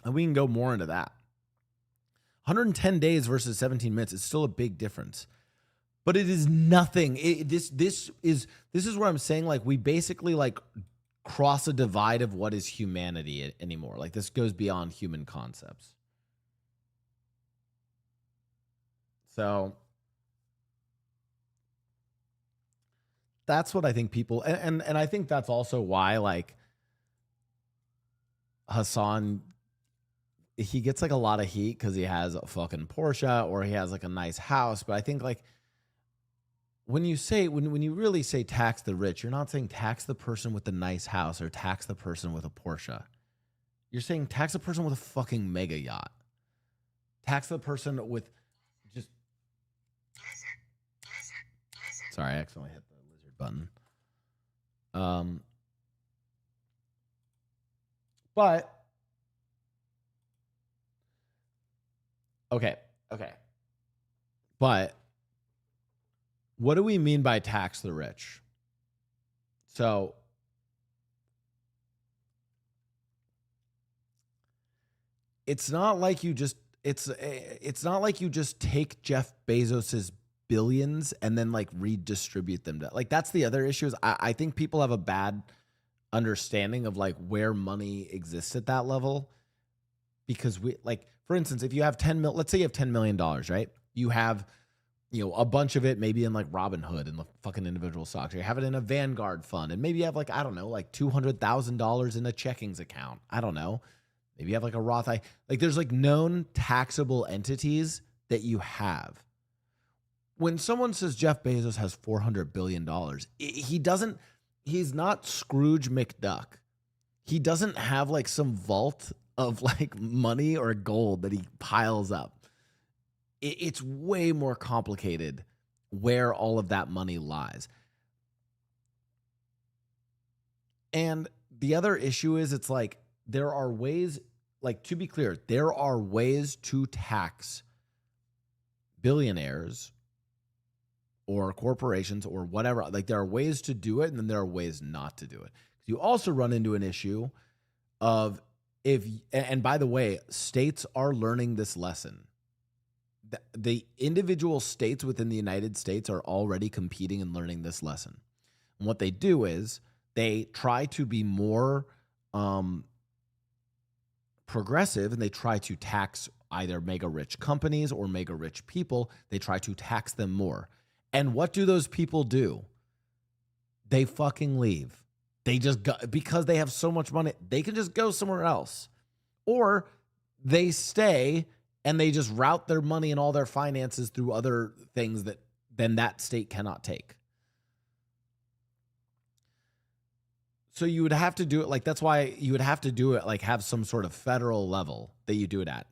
and we can go more into that. 110 days versus 17 minutes is still a big difference, but it is nothing. This is where I'm saying, like, we basically like cross a divide of what is humanity anymore. Like, this goes beyond human concepts. So that's what I think people, and I think that's also why, like, Hassan, he gets like a lot of heat because he has a fucking Porsche or he has like a nice house. But I think, like, when you say, when you really say tax the rich, you're not saying tax the person with the nice house or tax the person with a Porsche. You're saying tax the person with a fucking mega yacht. Tax the person with just... Sorry, I accidentally hit the lizard button. But okay. But what do we mean by tax the rich? So it's not like you just not like you just take Jeff Bezos's billions and then like redistribute them to, like, that's the other issue is I think people have a bad understanding of like where money exists at that level. Because we like, for instance, if you have let's say you have $10 million, right? You have, a bunch of it maybe in like Robinhood and the fucking individual stocks. You have it in a Vanguard fund, and maybe you have like, I don't know, like $200,000 in a checkings account. I don't know. Maybe you have like a Roth. Like there's like known taxable entities that you have. When someone says Jeff Bezos has $400 billion, he's not Scrooge McDuck. He doesn't have like some vault of like money or gold that he piles up. It's way more complicated where all of that money lies. And the other issue is it's like there are ways, like to be clear, there are ways to tax billionaires or corporations or whatever. Like there are ways to do it, and then there are ways not to do it. You also run into an issue of and by the way, states are learning this lesson. The individual states within the United States are already competing and learning this lesson. And what they do is they try to be more progressive, and they try to tax either mega rich companies or mega rich people. They try to tax them more. And what do those people do? They fucking leave. They just go, because they have so much money, they can just go somewhere else. Or they stay and they just route their money and all their finances through other things that then that state cannot take. So you would have to do it like, that's why you would have to do it like have some sort of federal level that you do it at.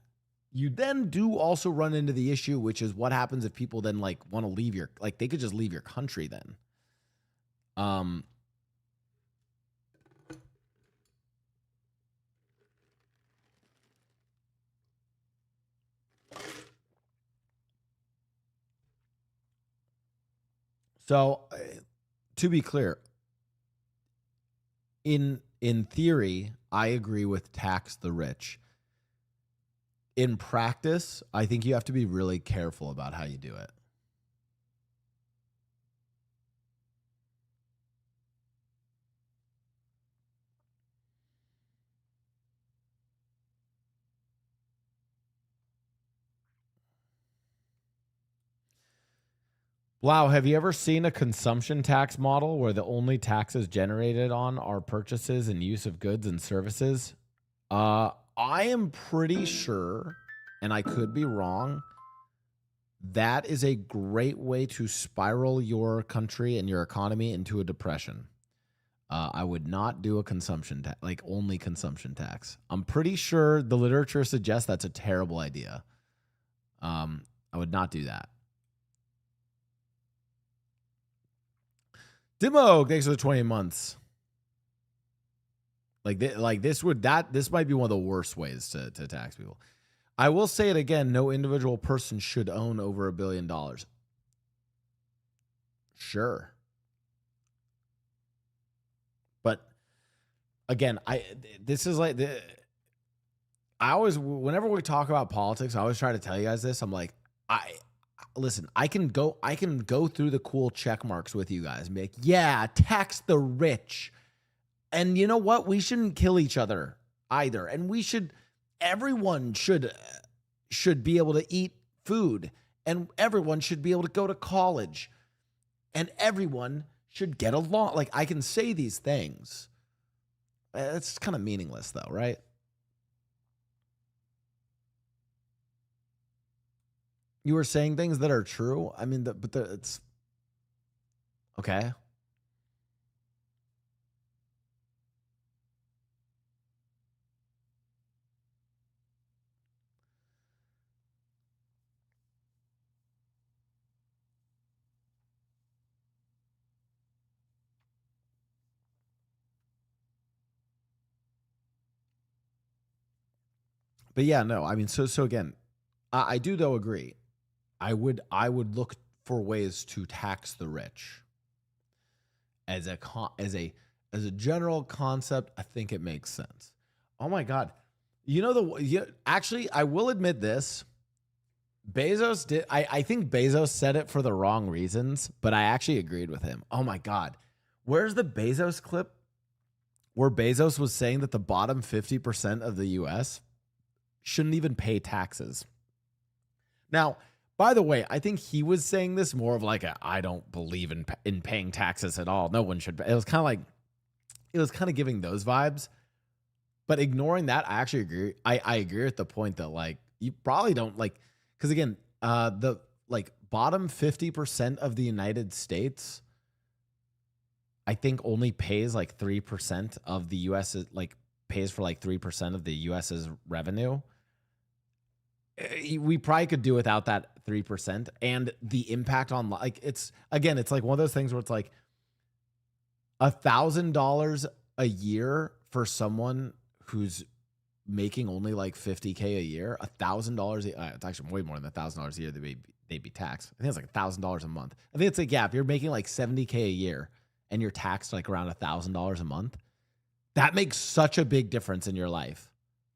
You then do also run into the issue, which is what happens if people then like want to leave like they could just leave your country then. So, to be clear, in theory, I agree with tax the rich. In practice, I think you have to be really careful about how you do it. Blau, have you ever seen a consumption tax model where the only taxes generated on are purchases and use of goods and services? I am pretty sure, and I could be wrong, that is a great way to spiral your country and your economy into a depression. I would not do a consumption tax, like only consumption tax. I'm pretty sure the literature suggests that's a terrible idea. I would not do that. Dimo, thanks for the 20 months. This might be one of the worst ways to tax people. I will say it again, no individual person should own over $1 billion. Sure. But again, whenever we talk about politics, I always try to tell you guys this. I'm like, listen, I can go through the cool check marks with you guys and be like, yeah, tax the rich. And you know what? We shouldn't kill each other either. And everyone should be able to eat food, and everyone should be able to go to college, and everyone should get along. Like, I can say these things. It's kind of meaningless though, right? You were saying things that are true. I mean, it's okay. But yeah, no, I mean, so again, I do though agree. I would look for ways to tax the rich. As a general concept, I think it makes sense. Oh my God, actually, I will admit this. Bezos did. I think Bezos said it for the wrong reasons, but I actually agreed with him. Oh my God, where's the Bezos clip where Bezos was saying that the bottom 50% of the US shouldn't even pay taxes. Now, by the way, I think he was saying this more of like I don't believe in paying taxes at all. No one should. It was kind of giving those vibes. But ignoring that, I actually agree. I agree with the point that like you probably don't like, because again, the like bottom 50% of the United States, I think only pays like 3% of the US, like pays for like 3% of the US's revenue. We probably could do without that 3%, and the impact on like it's like one of those things where it's like $1,000 a year for someone who's making only like $50K a year. $1,000, it's actually way more than $1,000 a year. They'd be taxed. I think it's like $1,000 a month. I think it's like, yeah, if you're making like $70K a year and you're taxed like around $1,000 a month, that makes such a big difference in your life,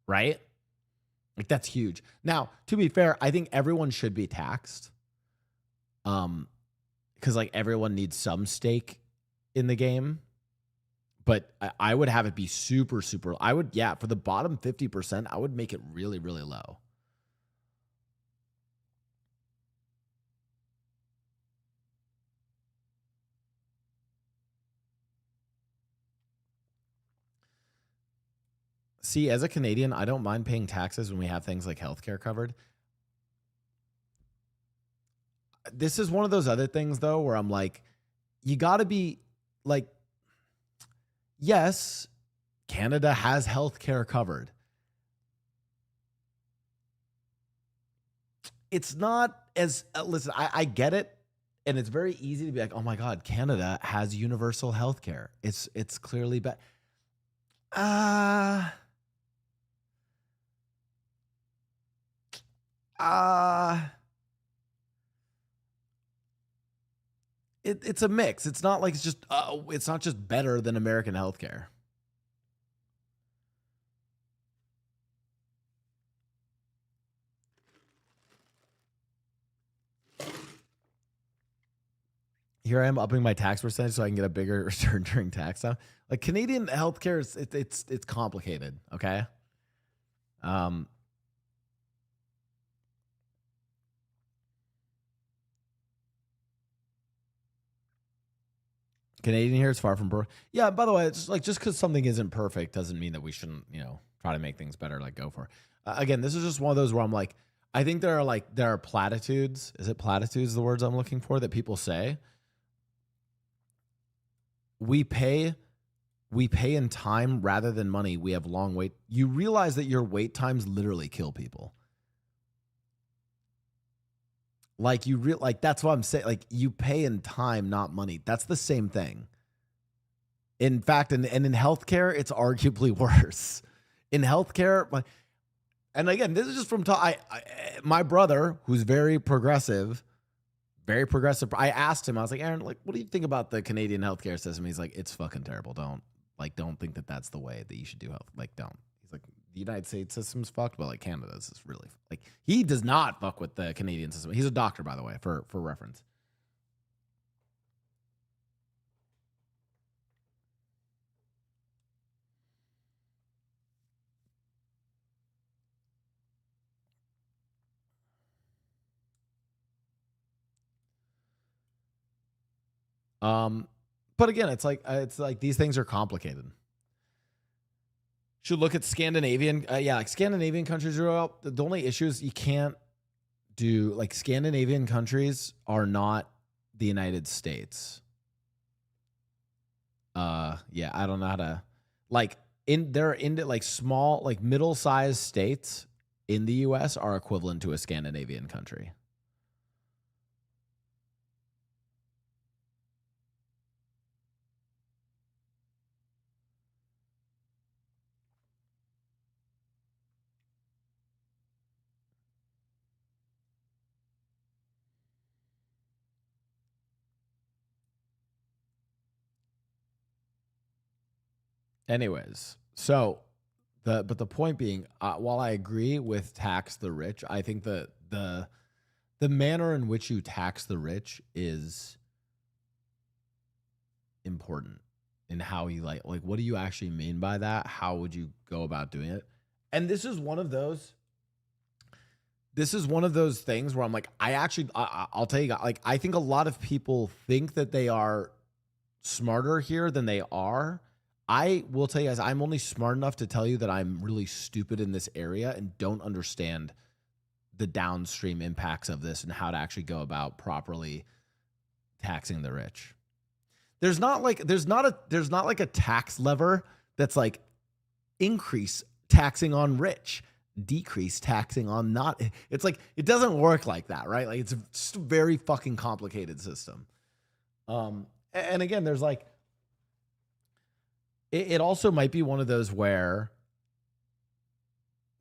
right? Like that's huge. Now, to be fair, I think everyone should be taxed. Because like everyone needs some stake in the game. But I would have it be super, super. I would, yeah, for the bottom 50%, I would make it really, really low. See, as a Canadian, I don't mind paying taxes when we have things like healthcare covered. This is one of those other things, though, where I'm like, you got to be like, yes, Canada has healthcare covered. It's not as, listen, I get it. And it's very easy to be like, oh my God, Canada has universal healthcare. It's clearly better. It's a mix. It's not like it's not just better than American healthcare. Here I am upping my tax percentage so I can get a bigger return during tax time. Like Canadian healthcare is it's complicated, okay? Canadian here is far from perfect. Yeah, by the way, it's like just because something isn't perfect doesn't mean that we shouldn't, try to make things better, like go for it. Again, this is just one of those where I'm like, I think there are platitudes. Is it platitudes the words I'm looking for that people say? We pay in time rather than money. We have long wait. You realize that your wait times literally kill people. Like that's what I'm saying. Like you pay in time, not money. That's the same thing. In fact, and in healthcare, it's arguably worse. In healthcare, and again, this is just from my brother, who's very progressive. I asked him, I was like, Aaron, like, what do you think about the Canadian healthcare system? He's like, it's fucking terrible. Don't think that that's the way that you should do health. Like, don't. He's like, the United States system's fucked, but like Canada's is really like he does not fuck with the Canadian system. He's a doctor, by the way, for reference. But again, it's like these things are complicated. Should look at Scandinavian, like Scandinavian countries are out. The only issue is you can't do like Scandinavian countries are not the United States. Yeah, I don't know how to they're into like small, like middle-sized states in the US are equivalent to a Scandinavian country. Anyways, so the point being, while I agree with tax the rich, I think the manner in which you tax the rich is important. in how you like what do you actually mean by that? How would you go about doing it? And this is one of those things where I'm like, I'll tell you, like, I think a lot of people think that they are smarter here than they are. I will tell you guys, I'm only smart enough to tell you that I'm really stupid in this area and don't understand the downstream impacts of this and how to actually go about properly taxing the rich. There's not like a tax lever that's like increase taxing on rich, decrease taxing on not. It's like, it doesn't work like that, right? Like, it's just a very fucking complicated system. And again, there's like, it also might be one of those where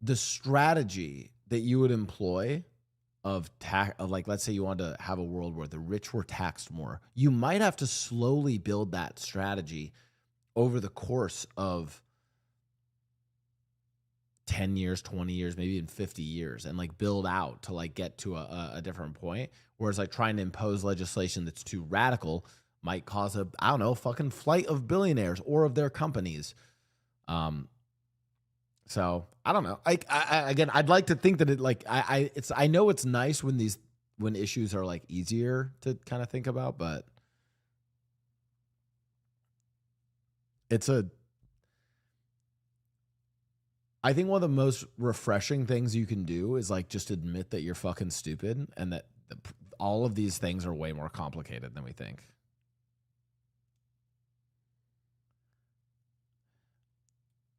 the strategy that you would employ of like, let's say you wanted to have a world where the rich were taxed more, you might have to slowly build that strategy over the course of 10 years, 20 years, maybe even 50 years, and like build out to like get to a different point. Whereas like trying to impose legislation that's too radical might cause fucking flight of billionaires or of their companies. So I don't know. Again, I'd like to think that it like, I know it's nice when issues are like easier to kind of think about, but I think one of the most refreshing things you can do is like just admit that you're fucking stupid and that all of these things are way more complicated than we think.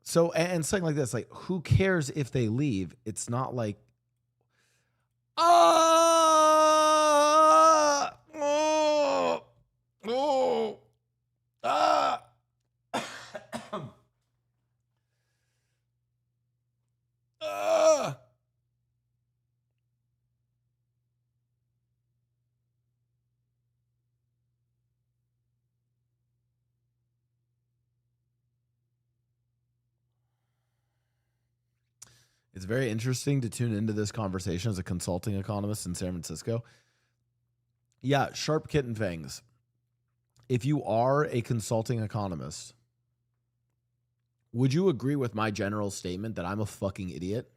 So, and something like this, like, who cares if they leave? It's not like, It's very interesting to tune into this conversation as a consulting economist in San Francisco. Yeah, sharp kitten fangs. If you are a consulting economist, would you agree with my general statement that I'm a fucking idiot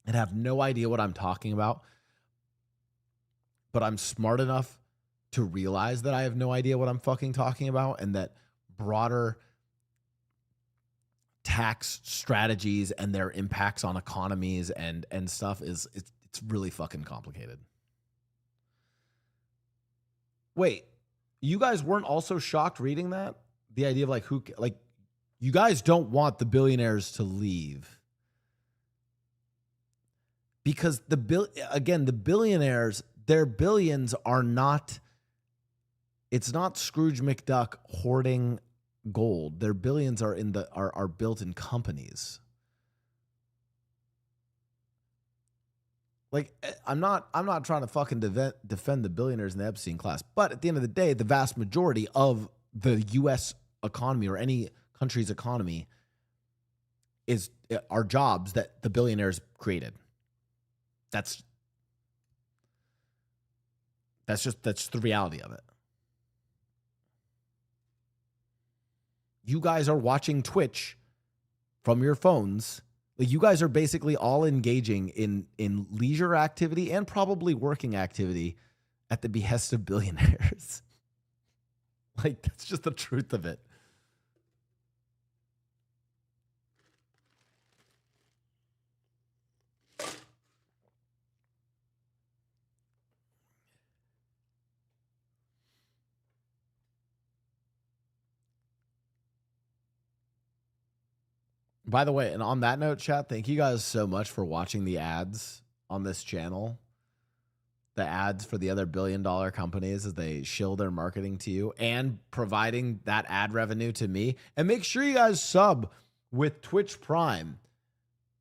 and have no idea what I'm talking about, but I'm smart enough to realize that I have no idea what I'm fucking talking about, and that broader tax strategies and their impacts on economies and stuff it's really fucking complicated. Wait, you guys weren't also shocked reading that? The idea of like you guys don't want the billionaires to leave because the billionaires, their billions are not, it's not Scrooge McDuck hoarding gold. Their billions are are built in companies. Like, I'm not trying to fucking defend the billionaires in the Epstein class, but at the end of the day, the vast majority of the U.S. economy or any country's economy are jobs that the billionaires created. That's the reality of it. You guys are watching Twitch from your phones. Like, you guys are basically all engaging in leisure activity and probably working activity at the behest of billionaires. Like, that's just the truth of it. By the way, and on that note, chat, thank you guys so much for watching the ads on this channel. The ads for the other billion-dollar companies as they shill their marketing to you and providing that ad revenue to me. And make sure you guys sub with Twitch Prime.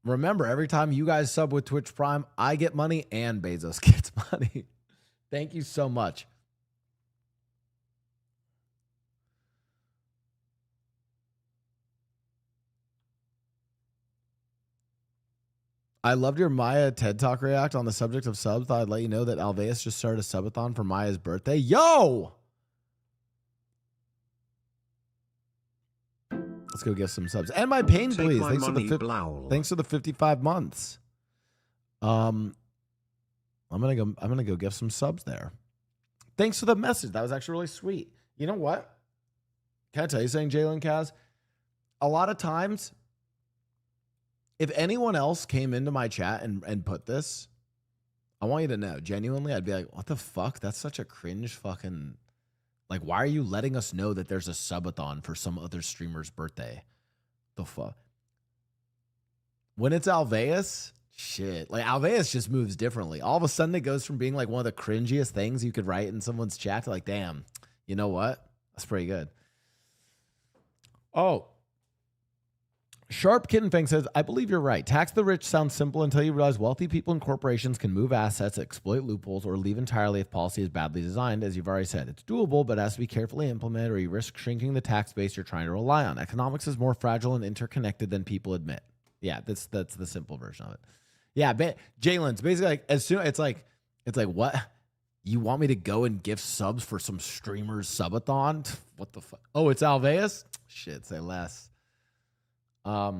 Remember, every time you guys sub with Twitch Prime, I get money and Bezos gets money. Thank you so much. I loved your Maya TED Talk react on the subject of subs. Thought I'd let you know that Alveus just started a subathon for Maya's birthday. Yo! Let's go get some subs. And my pain, Take please. my Thanks money, for the Blau. thanks for the 55 months. I'm gonna go give some subs there. Thanks for the message. That was actually really sweet. You know what? Can I tell you something, Jalen Kaz? A lot of times, if anyone else came into my chat and put this, I want you to know, genuinely, I'd be like, what the fuck? That's such a cringe fucking... Like, why are you letting us know that there's a subathon for some other streamer's birthday? The fuck? When it's Alveus, shit. Like, Alveus just moves differently. All of a sudden, it goes from being like one of the cringiest things you could write in someone's chat to like, damn, you know what? That's pretty good. Oh. Sharp Kitten Fang says, I believe you're right. Tax the rich sounds simple until you realize wealthy people and corporations can move assets, exploit loopholes, or leave entirely if policy is badly designed. As you've already said, it's doable, but it has to be carefully implemented or you risk shrinking the tax base you're trying to rely on. Economics is more fragile and interconnected than people admit. Yeah, that's the simple version of it. Yeah, Jalen's basically like, as soon it's like what? You want me to go and gift subs for some streamer's subathon? What the fuck? Oh, it's Alveus? Shit, say less. But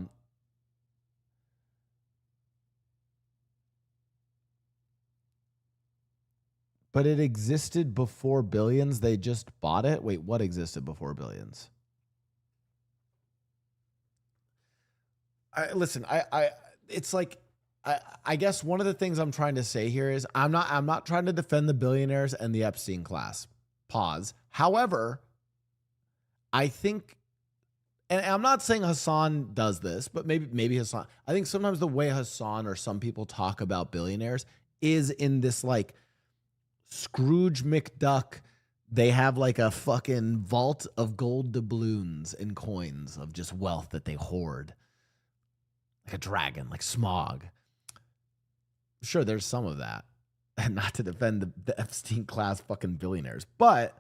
it existed before Billions. They just bought it. Wait, what existed before Billions? It's like, I guess one of the things I'm trying to say here is I'm not trying to defend the billionaires and the Epstein class. Pause. However, I think, and I'm not saying Hassan does this, but maybe Hassan. I think sometimes the way Hassan or some people talk about billionaires is in this like Scrooge McDuck. They have like a fucking vault of gold doubloons and coins of just wealth that they hoard. Like a dragon, like Smog. Sure, there's some of that. And not to defend the Epstein class fucking billionaires, but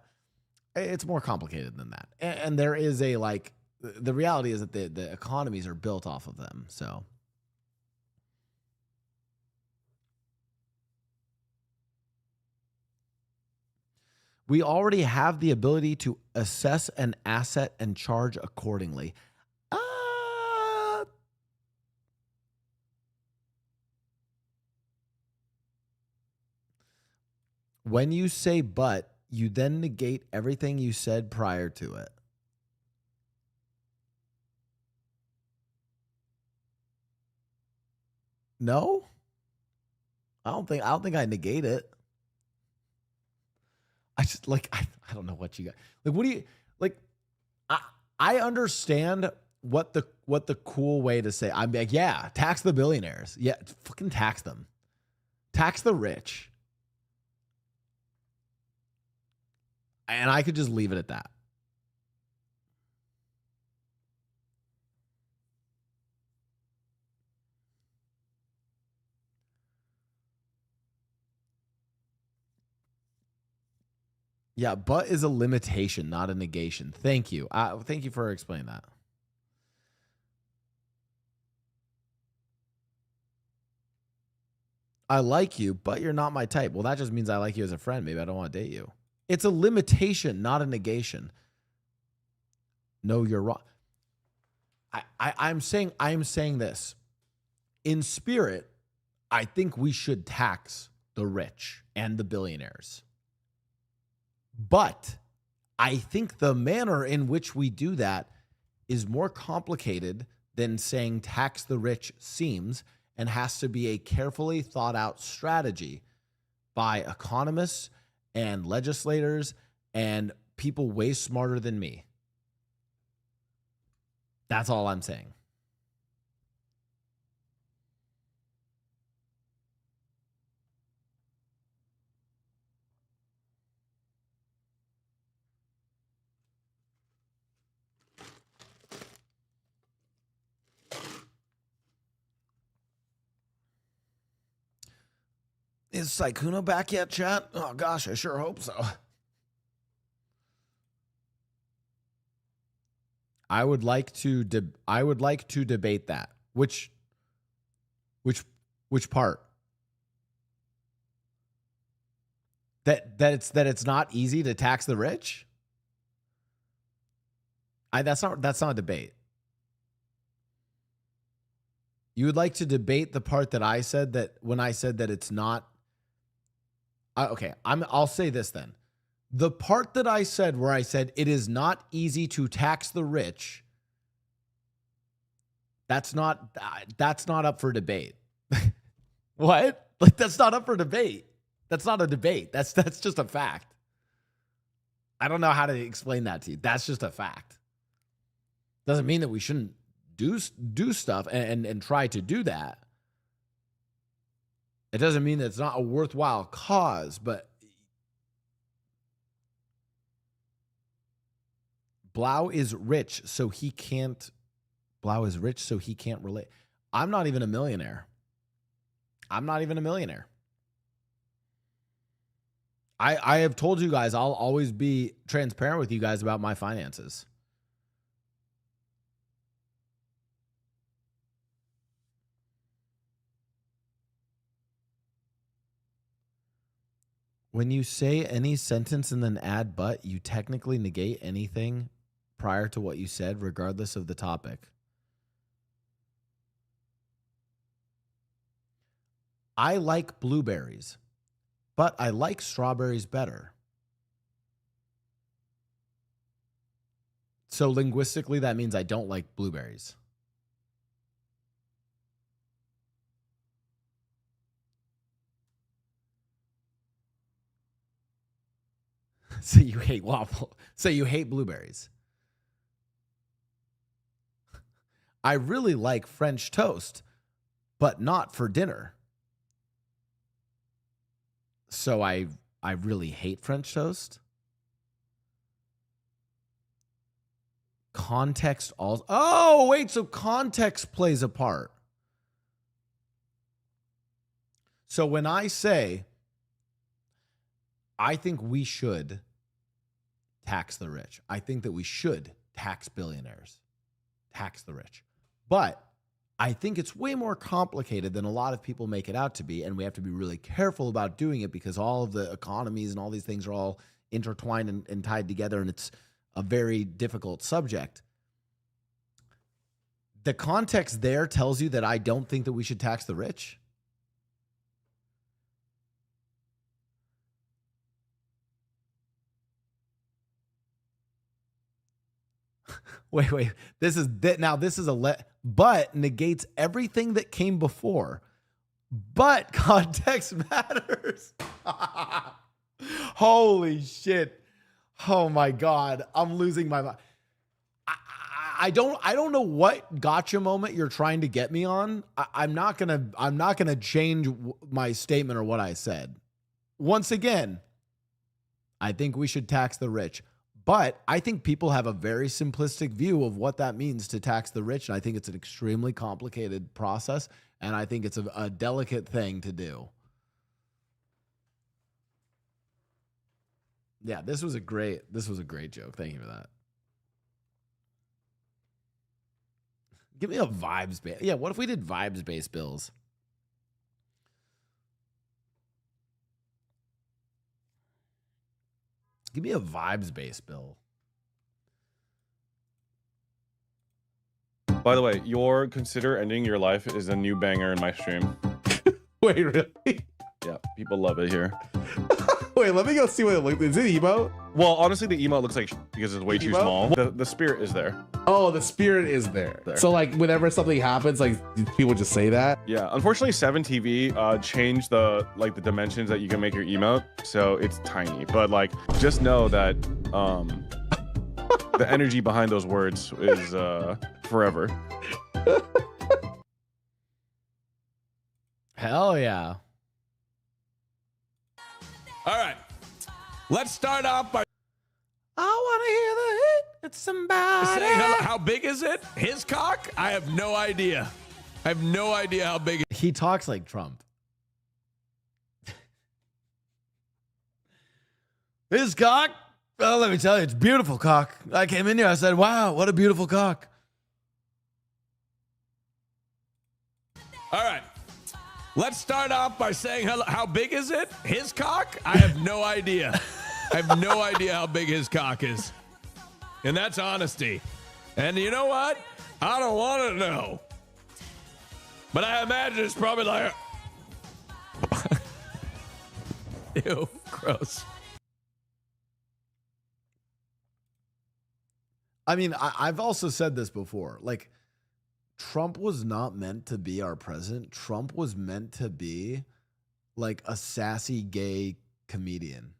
it's more complicated than that. And there is a like, the reality is that the economies are built off of them. So we already have the ability to assess an asset and charge accordingly. When you say but, you then negate everything you said prior to it. No? I don't think I negate it. I just like I don't know what you got. Like what do you like I understand what the cool way to say. I'm like, yeah, tax the billionaires. Yeah, fucking tax them. Tax the rich. And I could just leave it at that. Yeah, but is a limitation, not a negation. Thank you. Thank you for explaining that. I like you, but you're not my type. Well, that just means I like you as a friend. Maybe I don't want to date you. It's a limitation, not a negation. No, you're wrong. I'm saying this. In spirit, I think we should tax the rich and the billionaires. But I think the manner in which we do that is more complicated than saying tax the rich seems, and has to be a carefully thought out strategy by economists and legislators and people way smarter than me. That's all I'm saying. Is Sykkuno back yet, chat? Oh gosh, I sure hope so. I would like to debate that. Which part? That it's not easy to tax the rich? That's not a debate. You would like to debate the part that I said that when I said that it's not. Okay, I'll say this then. The part that I said where I said it is not easy to tax the rich, that's not up for debate. What? Like, that's not up for debate. That's not a debate. That's just a fact. I don't know how to explain that to you. That's just a fact. Doesn't mean that we shouldn't do stuff and try to do that. It doesn't mean that it's not a worthwhile cause, but Blau is rich, so he can't relate. I'm not even a millionaire. I have told you guys I'll always be transparent with you guys about my finances. When you say any sentence and then add but, you technically negate anything prior to what you said, regardless of the topic. I like blueberries, but I like strawberries better. So linguistically, that means I don't like blueberries. So you hate waffle. So you hate blueberries. I really like French toast, but not for dinner. So I really hate French toast. Context also. Oh, wait, so context plays a part. So when I say I think we should tax the rich, I think that we should tax billionaires, tax the rich. But I think it's way more complicated than a lot of people make it out to be, and we have to be really careful about doing it because all of the economies and all these things are all intertwined and tied together, and it's a very difficult subject. The context there tells you that I don't think that we should tax the rich. Wait. This is but negates everything that came before. But context matters. Holy shit. Oh my God. I'm losing my mind. I don't know what gotcha moment you're trying to get me on. I'm not gonna change my statement or what I said. Once again, I think we should tax the rich. But I think people have a very simplistic view of what that means to tax the rich. And I think it's an extremely complicated process. And I think it's a delicate thing to do. Yeah, this was a great joke. Thank you for that. Give me a vibes base. Yeah, what if we did vibes based bills? Give me a vibes-based bill. By the way, your Consider Ending Your Life is a new banger in my stream. Wait, really? Yeah, people love it here. Wait, let me go see what it looks like. Is it emote? Well, honestly, the emote looks like because it's way too small. The spirit is there. Oh, the spirit is there. So, like, whenever something happens, like, people just say that? Yeah, unfortunately, 7TV changed the dimensions that you can make your emote, so it's tiny. But, like, just know that the energy behind those words is forever. Hell yeah. All right, let's start off by I want to hear the hit. It's somebody. saying how big is it? His cock? I have no idea. I have no idea how big it is. He talks like Trump. His cock? Well, let me tell you, it's beautiful cock. I came in here, I said, wow, what a beautiful cock. All right. Let's start off by saying how big is it? His cock? I have no idea. I have no idea how big his cock is. And that's honesty. And you know what? I don't want to know. But I imagine it's probably like... Ew, gross. I mean, I've also said this before. Like, Trump was not meant to be our president. Trump was meant to be like a sassy gay comedian.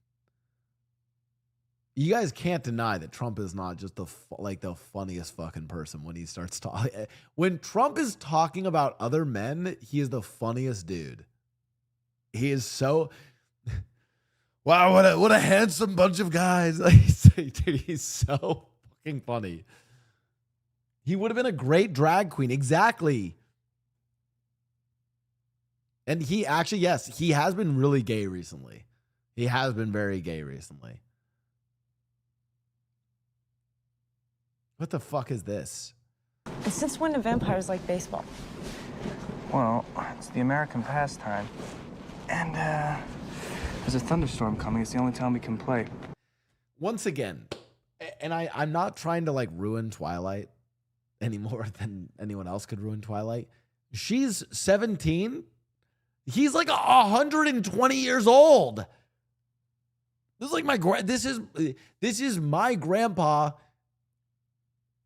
You guys can't deny that Trump is not just the funniest fucking person when he starts talking. When Trump is talking about other men, he is the funniest dude. He is so... Wow, what a handsome bunch of guys. Dude, he's so fucking funny. He would have been a great drag queen. Exactly. And he actually, yes, he has been really gay recently. He has been very gay recently. What the fuck is this? Since when do vampires like baseball? Well, it's the American pastime. And, there's a thunderstorm coming. It's the only time we can play. Once again, and I'm not trying to like ruin Twilight any more than anyone else could ruin Twilight. She's 17. He's like 120 years old. This is like this is my grandpa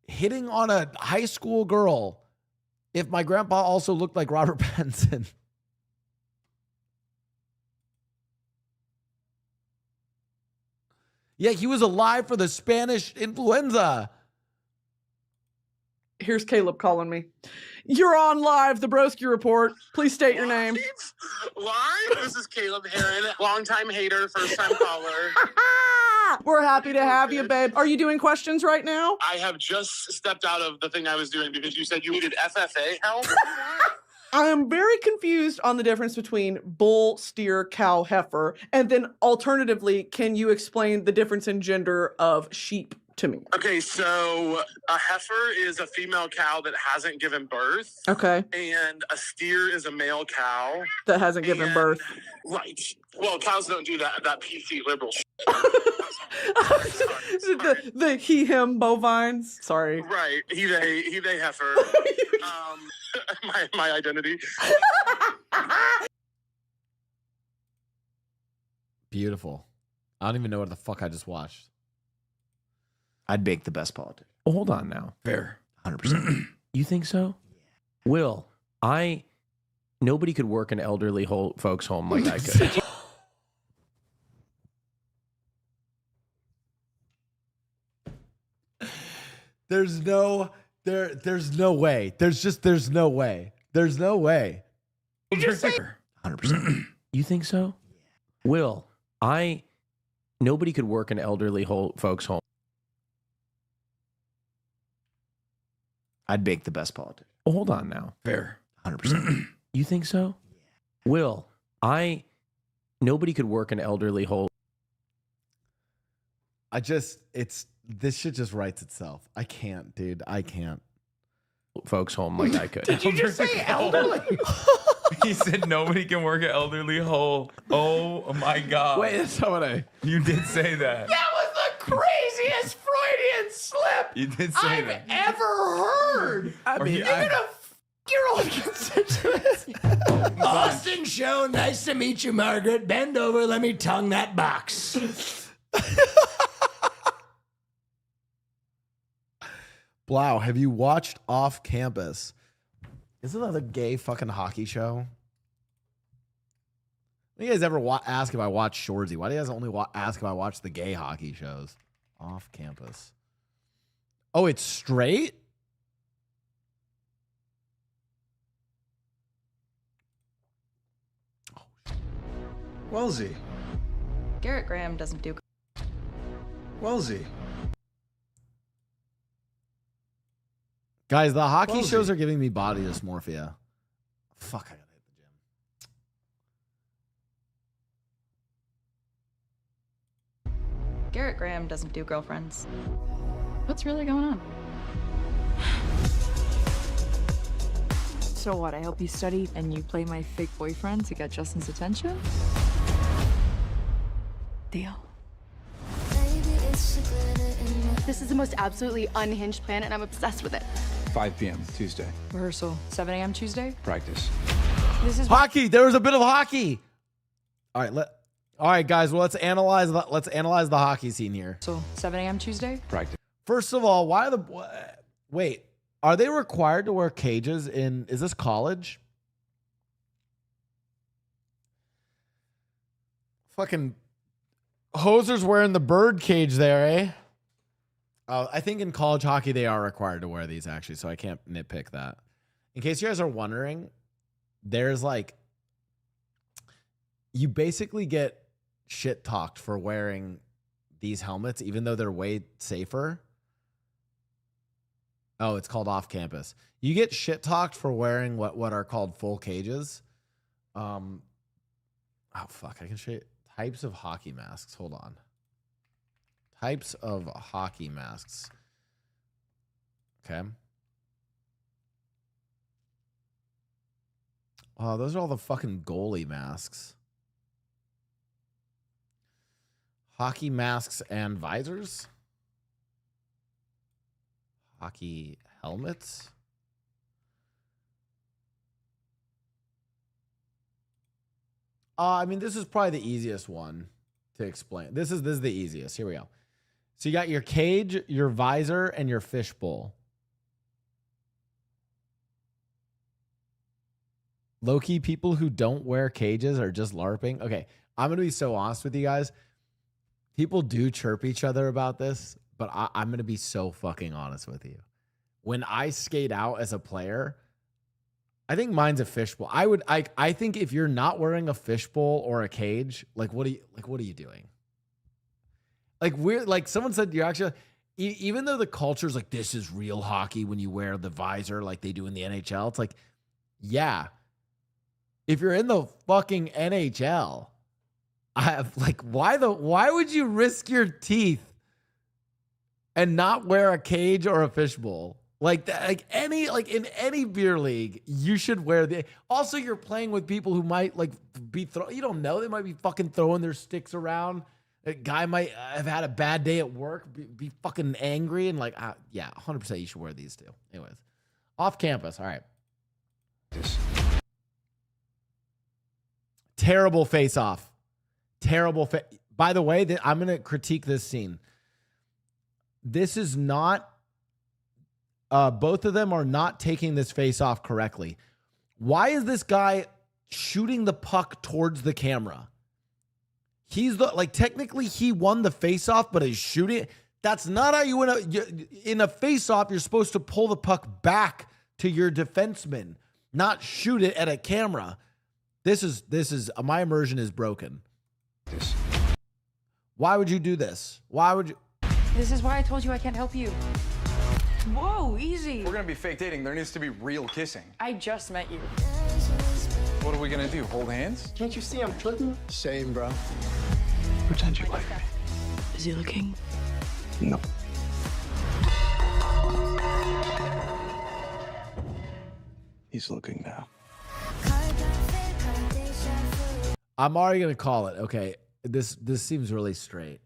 hitting on a high school girl. If my grandpa also looked like Robert Pattinson. Yeah, he was alive for the Spanish influenza. Here's Caleb calling me. You're on live, the Broski Report. Please state your name. Live? This is Caleb Heron, longtime hater, first-time caller. We're happy to have you, babe. Are you doing questions right now? I have just stepped out of the thing I was doing because you said you needed FFA help. I am very confused on the difference between bull, steer, cow, heifer, and then alternatively, can you explain the difference in gender of sheep to me? Okay, so a heifer is a female cow that hasn't given birth. Okay. And a steer is a male cow. That hasn't given birth. Right. Well, cows don't do that PC liberal shit. the he, him bovines. Sorry. Right. He, they heifer. My identity. Beautiful. I don't even know what the fuck I just watched. I'd bake the best politician. Well, hold on now. Fair. 100%. You think so? Yeah. Will, nobody could work an elderly folks home like I could. There's no way. There's no way. There's no way. 100%. You think so? Yeah. Will, nobody could work an elderly folks home. I'd bake the best politician. Well, hold on now. Fair. 100%. You think so? Yeah. Will, nobody could work an elderly this shit just writes itself. I can't, dude. I can't. Folks home like I could. Did you just say elderly? He said nobody can work an elderly hole. Oh my God. Wait, that's not what You did say that. That was the craziest Freudian slip You did say I've that. ever heard. I mean, you're gonna your old constituents. Austin Show, nice to meet you, Margaret. Bend over, let me tongue that box. Blau, have you watched Off Campus? Isn't that a gay fucking hockey show? Do you guys ever ask if I watch Shoresy? Why do you guys only ask if I watch the gay hockey shows? Off Campus. Oh, it's straight? Wellesley. Garrett Graham doesn't do. Wellesley. Guys, the hockey shows are giving me body dysmorphia. Fuck, I gotta hit the gym. Garrett Graham doesn't do girlfriends. What's really going on? So what? I help you study and you play my fake boyfriend to get Justin's attention? Deal. This is the most absolutely unhinged plan, and I'm obsessed with it. 5 p.m. Tuesday. Rehearsal, 7 a.m. Tuesday. Practice. This is Hockey. There was a bit of hockey. All right, guys. Well, let's analyze the hockey scene here. So 7 a.m. Tuesday. Practice. First of all, why are wait? Are they required to wear cages in? Is this college? Fucking hosers wearing the bird cage there, eh? I think in college hockey they are required to wear these actually, so I can't nitpick that. In case you guys are wondering, there's like, you basically get shit talked for wearing these helmets, even though they're way safer. Oh, it's called off campus. You get shit talked for wearing what are called full cages. Oh fuck, I can show you types of hockey masks. Hold on. Types of hockey masks. Okay. Oh, those are all the fucking goalie masks. Hockey masks and visors. Hockey helmets. I mean, this is probably the easiest one to explain. This is the easiest. Here we go. So you got your cage, your visor, and your fishbowl. Low-key people who don't wear cages are just LARPing. Okay, I'm going to be so honest with you guys. People do chirp each other about this, but I'm going to be so fucking honest with you. When I skate out as a player, I think mine's a fishbowl. I think if you're not wearing a fishbowl or a cage, what are you doing? Someone said you're actually, even though the culture's like, this is real hockey when you wear the visor like they do in the NHL, it's like, yeah. If you're in the fucking NHL, why would you risk your teeth and not wear a cage or a fishbowl? In any beer league, you should wear also you're playing with people who might you don't know, they might be fucking throwing their sticks around. A guy might have had a bad day at work, be fucking angry, and yeah, 100% you should wear these too. Anyways, off campus. All right. Terrible face off. By the way, I'm going to critique this scene. This is not, both of them are not taking this face off correctly. Why is this guy shooting the puck towards the camera? He's technically he won the face-off, but he's shooting. That's not how you win in a face-off. You're supposed to pull the puck back to your defenseman, not shoot it at a camera. This is my immersion is broken. Why would you do this? Why would you? This is why I told you I can't help you. Whoa, easy. We're gonna be fake dating. There needs to be real kissing. I just met you. What are we gonna do? Hold hands? Can't you see I'm flirting? Same, bro. Pretend you like me. Is he looking? No. He's looking now. I'm already gonna call it. Okay, this seems really straight.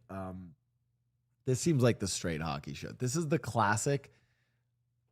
This seems like the straight hockey show. This is the classic.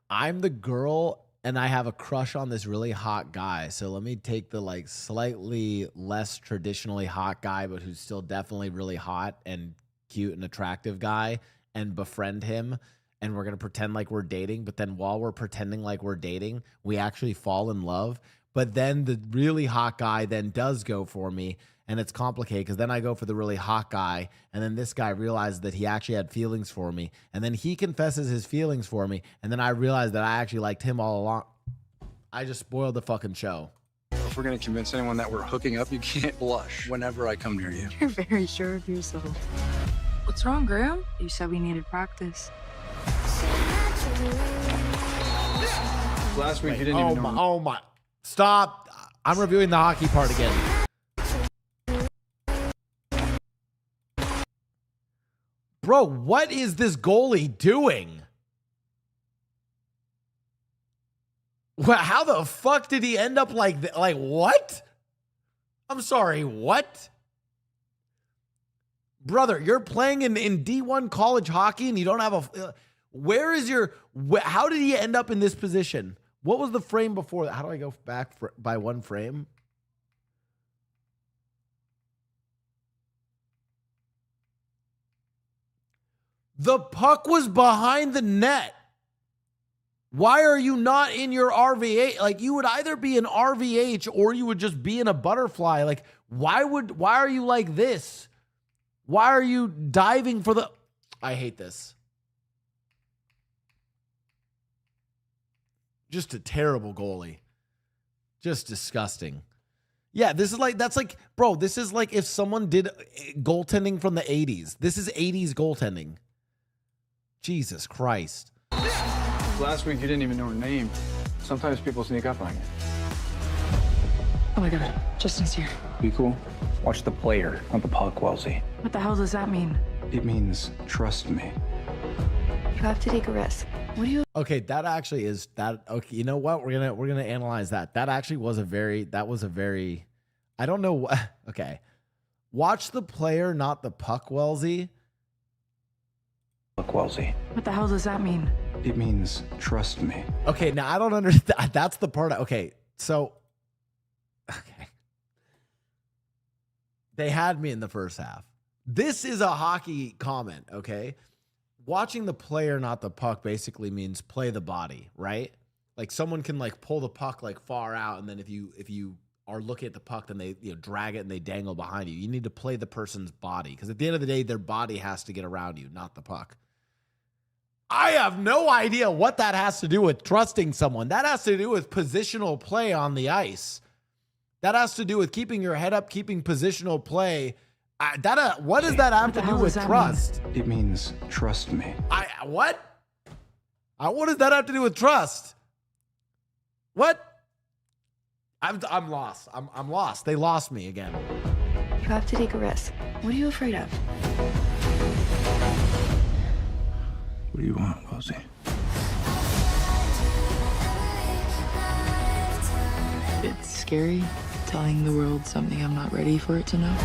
I'm the girl and I have a crush on this really hot guy. So let me take the slightly less traditionally hot guy, but who's still definitely really hot and cute and attractive guy and befriend him. And we're going to pretend like we're dating. But then while we're pretending like we're dating, we actually fall in love. But then the really hot guy then does go for me. And it's complicated because then I go for the really hot guy. And then this guy realizes that he actually had feelings for me. And then he confesses his feelings for me. And then I realize that I actually liked him all along. I just spoiled the fucking show. If we're gonna convince anyone that we're hooking up, you can't blush whenever I come near you. You're very sure of yourself. What's wrong, Graham? You said we needed practice. Last week you didn't even know. Oh my. Stop. I'm reviewing the hockey part again. Bro, what is this goalie doing? How the fuck did he end up like that? Like, what? I'm sorry, what? Brother, you're playing in D1 college hockey and you don't have a... Where is your? How did he end up in this position? What was the frame before that? How do I go back by one frame? The puck was behind the net. Why are you not in your RVH? Like, you would either be an RVH or you would just be in a butterfly. Like, why are you like this? Why are you diving for the... I hate this. Just a terrible goalie. Just disgusting. Yeah, this is like, that's like, bro, this is like if someone did goaltending from the 80s. This is 80s goaltending. Jesus Christ. Last week you didn't even know her name. Sometimes people sneak up on you. Oh my god, Justin's here. Be cool. Watch the player, not the puck, Wellesley. What the hell does that mean? It means trust me. You have to take a risk. What do you... Okay, that actually is that. Okay, you know what? We're gonna analyze that. That actually was a very. I don't know what. Okay, watch the player, not the puck, Wellesley. Puck, Wellesley. What the hell does that mean? It means trust me. Okay, now I don't understand. That's the part. Okay, so. Okay. They had me in the first half. This is a hockey comment, okay? Watching the player, not the puck, basically means play the body, right? Like someone can like pull the puck like far out, and then if you are looking at the puck, then they drag it and they dangle behind you. You need to play the person's body because at the end of the day, their body has to get around you, not the puck. I have no idea what that has to do with trusting someone. That has to do with positional play on the ice. That has to do with keeping your head up, keeping positional play. What does that have to do with trust? It means trust me. What? What does that have to do with trust? What? I'm lost. I'm lost. They lost me again. You have to take a risk. What are you afraid of? What do you want, Wellesley? It's scary telling the world something I'm not ready for it to know.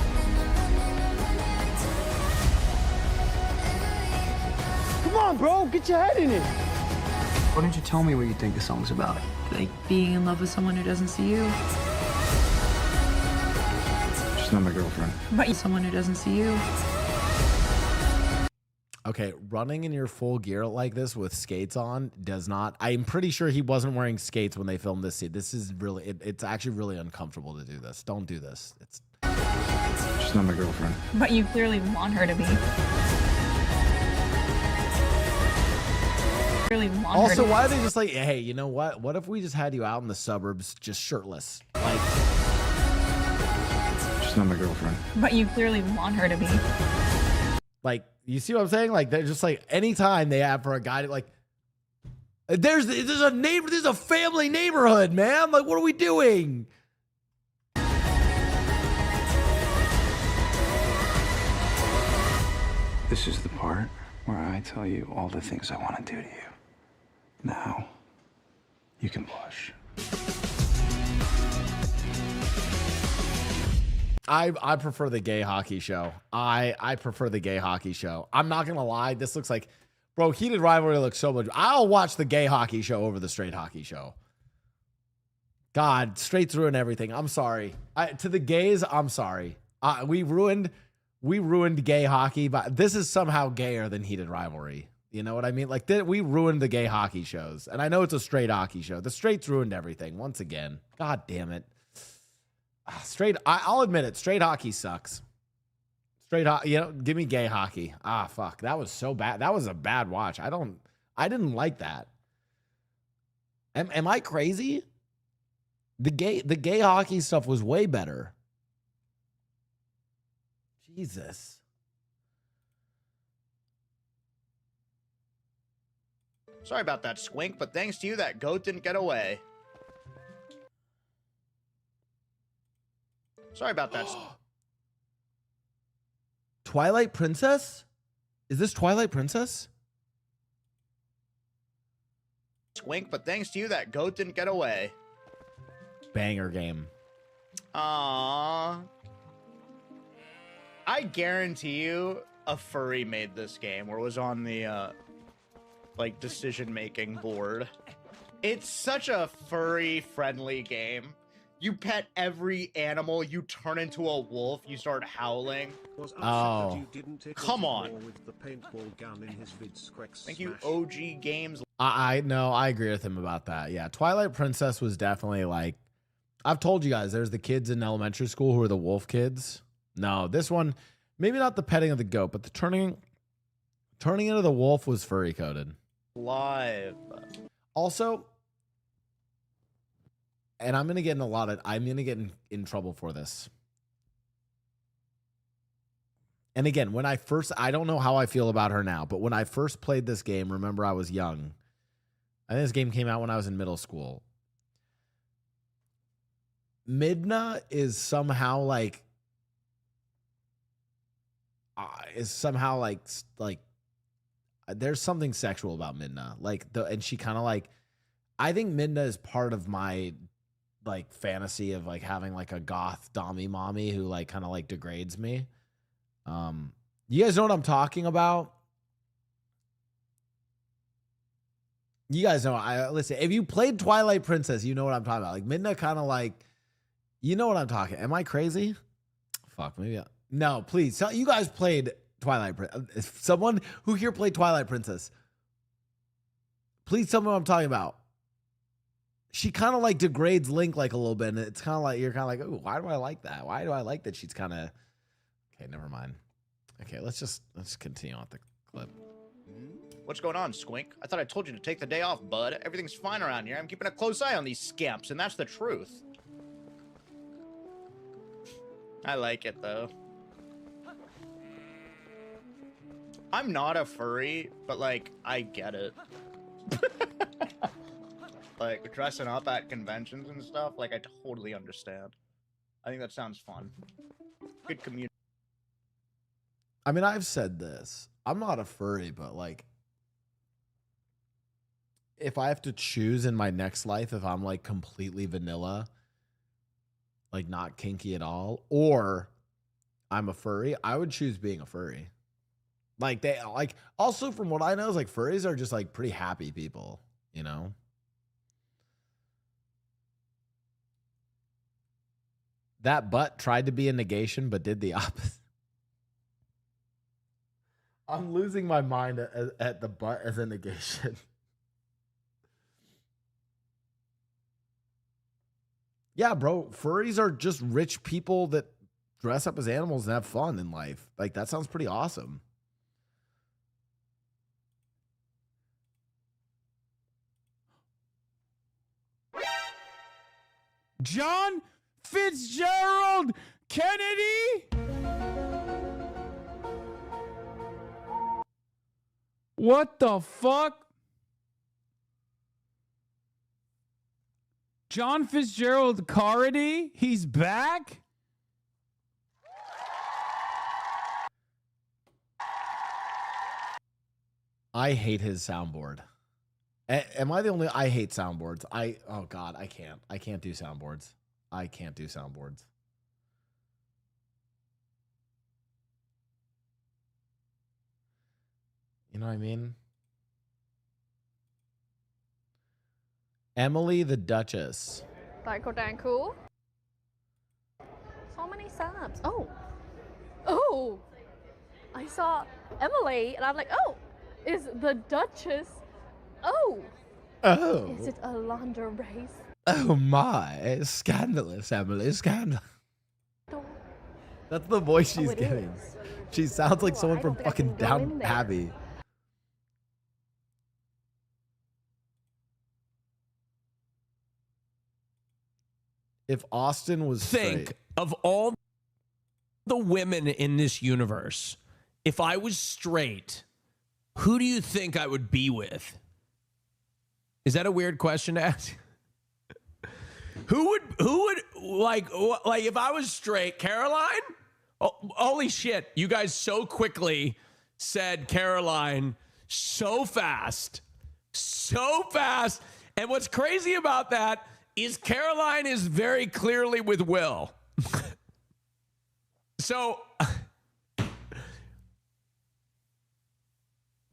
Come on, bro, get your head in it. Why don't you tell me what you think the song's about? Like being in love with someone who doesn't see you. She's not my girlfriend. But someone who doesn't see you. Okay, running in your full gear like this with skates on does not... I'm pretty sure he wasn't wearing skates when they filmed this scene. This is really... It's actually really uncomfortable to do this. Don't do this. She's not my girlfriend. But you clearly want her to be. Really want Also, her to why are they just like, hey, you know what? What if we just had you out in the suburbs just shirtless? Like... She's not my girlfriend. But you clearly want her to be. Like, you see what I'm saying? Like, they're just like, anytime they have for a guy to like, there's a family neighborhood, man. Like, what are we doing? This is the part where I tell you all the things I want to do to you. Now, you can blush. I prefer the gay hockey show. I prefer the gay hockey show. I'm not gonna lie. This looks like, bro, Heated Rivalry looks so much. I'll watch the gay hockey show over the straight hockey show. God, straights ruin everything. I'm sorry. To the gays, I'm sorry. We ruined gay hockey, but this is somehow gayer than Heated Rivalry. You know what I mean? Like, we ruined the gay hockey shows, and I know it's a straight hockey show. The straights ruined everything once again. God damn it. I'll admit it. Straight hockey sucks. Give me gay hockey. Fuck. That was so bad. That was a bad watch. I didn't like that. Am I crazy? The gay hockey stuff was way better. Jesus. Sorry about that, Squink, but thanks to you, that goat didn't get away. Sorry about that. Twilight Princess? Is this Twilight Princess? Squink, but thanks to you, that goat didn't get away. Banger game. Aww. I guarantee you a furry made this game or was on the like decision-making board. It's such a furry-friendly game. You pet every animal, you turn into a wolf, you start howling. Oh. Come on. Thank you, OG Games. I know, I agree with him about that. Yeah, Twilight Princess was definitely like, I've told you guys, there's the kids in elementary school who are the wolf kids. No, this one, maybe not the petting of the goat, but the turning into the wolf was furry coded. Live. Also, and I'm gonna get in trouble for this. And again, I don't know how I feel about her now, but when I first played this game, remember I was young. I think this game came out when I was in middle school. Midna is somehow like there's something sexual about Midna. And she kind of like, I think Midna is part of my like fantasy of like having like a goth dommy mommy who like kind of like degrades me. You guys know what I'm talking about? You guys know, listen, if you played Twilight Princess, you know what I'm talking about. Like Midna kind of like, you know what I'm talking. Am I crazy? Fuck, maybe. No, please. So you guys played Twilight Princess. Someone who here played Twilight Princess, please tell me what I'm talking about. She kind of like degrades Link like a little bit, and it's kind of like, you're kind of like, oh, why do I like that? Why do I like that she's kind of... Okay, never mind. Okay, let's continue on with the clip. What's going on, Squink? I thought I told you to take the day off, bud. Everything's fine around here. I'm keeping a close eye on these scamps, and that's the truth. I like it, though. I'm not a furry, but, like, I get it. Like, dressing up at conventions and stuff, like, I totally understand. I think that sounds fun. Good community. I mean, I've said this. I'm not a furry, but, like, if I have to choose in my next life, if I'm, like, completely vanilla, like, not kinky at all, or I'm a furry, I would choose being a furry. Like, they, like, also from what I know is, like, furries are just, like, pretty happy people, you know? That butt tried to be a negation, but did the opposite. I'm losing my mind at the butt as a negation. Yeah, bro. Furries are just rich people that dress up as animals and have fun in life. Like, that sounds pretty awesome. John Fitzgerald Kennedy? What the fuck? John Fitzgerald Kennedy? He's back? I hate his soundboard. Am I the only? I hate soundboards. Oh God, I can't do soundboards. I can't do soundboards. You know what I mean? Emily the Duchess. That go down cool. So many subs. Oh. I saw Emily and I'm like, oh, is the Duchess? Oh. Is it a London race? Oh my, scandalous, Emily, scandalous. That's the voice she's giving. She sounds like someone from fucking Downton Abbey. If Austin was Think straight. of all the women in this universe. If I was straight, who do you think I would be with? Is that a weird question to ask? Who would like if I was straight, Caroline? Oh, holy shit, you guys so quickly said Caroline so fast. And what's crazy about that is Caroline is very clearly with Will.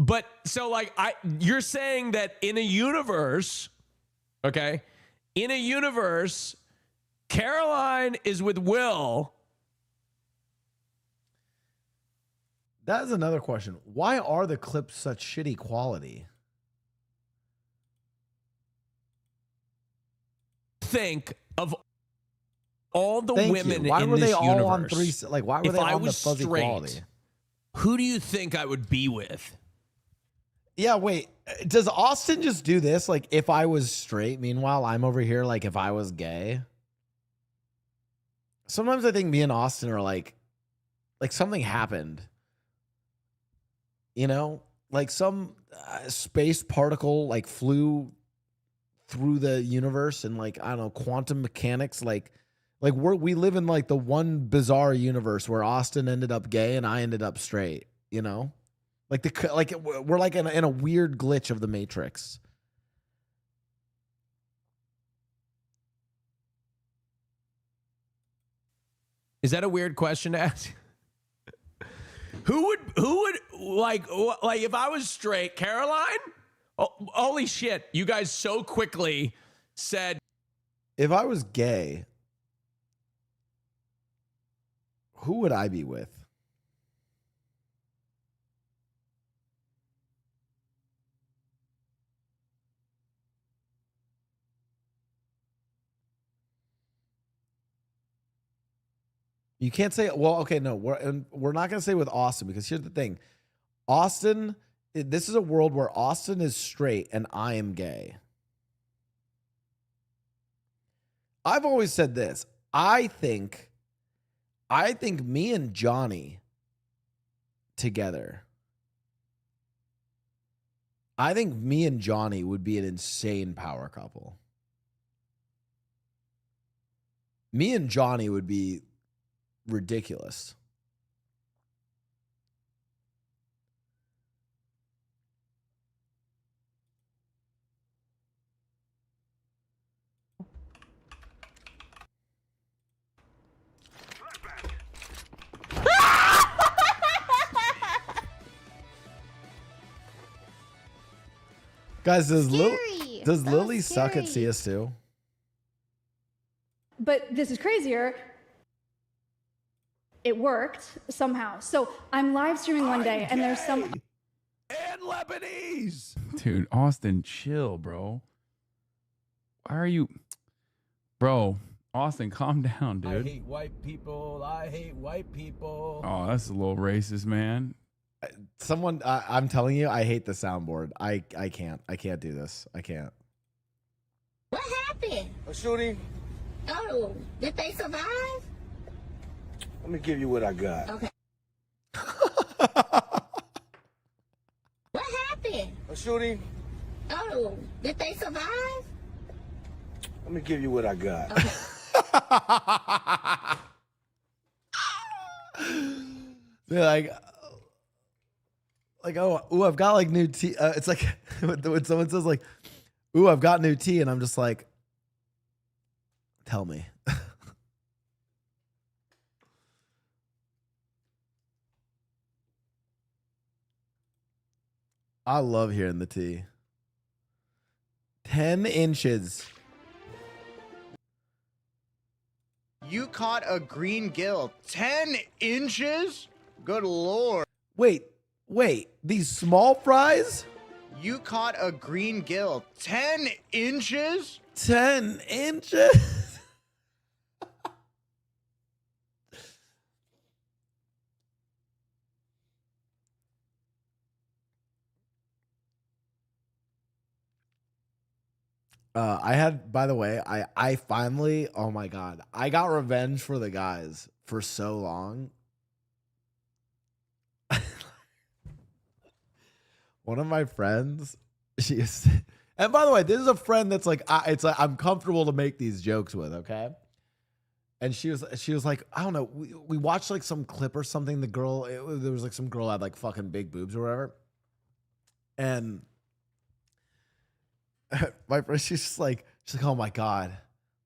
But so like you're saying that in a universe, okay, in a universe, Caroline is with Will. That is another question. Why are the clips such shitty quality? Think of all the Thank women you. Why in were this they all universe. on three? Like, why were if they I on the was fuzzy straight, quality? who do you think I would be with? Yeah, wait. Does Austin just do this? Like, if I was straight, meanwhile, I'm over here, like, if I was gay? Sometimes I think me and Austin are like something happened. You know? Like some space particle, like, flew through the universe and, like, I don't know, quantum mechanics, like we live in, like, the one bizarre universe where Austin ended up gay and I ended up straight, you know? We're like in a weird glitch of the Matrix. Is that a weird question to ask? Who would like if I was straight, Caroline? Oh, holy shit! You guys so quickly said. If I was gay, who would I be with? You can't say, well, okay, no, we're not going to say with Austin, because here's the thing. Austin, this is a world where Austin is straight and I am gay. I've always said this. I think me and Johnny together, I think me and Johnny would be an insane power couple. Me and Johnny would be ridiculous. Guys, does Lily suck at CS2? But this is crazier. It worked somehow. So I'm live streaming one day and there's some. And Lebanese. Dude, Austin, chill, bro. Why are you. Bro, Austin, calm down, dude. I hate white people. I hate white people. Oh, that's a little racist, man. Someone, I'm telling you, I hate the soundboard. I can't do this. I can't. What happened? A shooting. Oh, did they survive? Let me give you what I got. Okay. What happened? A shooting. Oh, did they survive? Let me give you what I got. They're like, oh, ooh, I've got like new tea. It's like when someone says like, ooh, I've got new tea, and I'm just like, tell me. I love hearing the tea. 10 inches. You caught a green gill. 10 inches? Good lord. Wait, these small fries? You caught a green gill. 10 inches? 10 inches? I had, by the way, I finally, oh my God, I got revenge for the guys for so long. One of my friends, she is, and by the way, this is a friend that's like, it's like, I'm comfortable to make these jokes with, okay? And she was like, I don't know, we watched like some clip or something. The girl, there was like some girl had like fucking big boobs or whatever. And my friend, she's like, oh my God.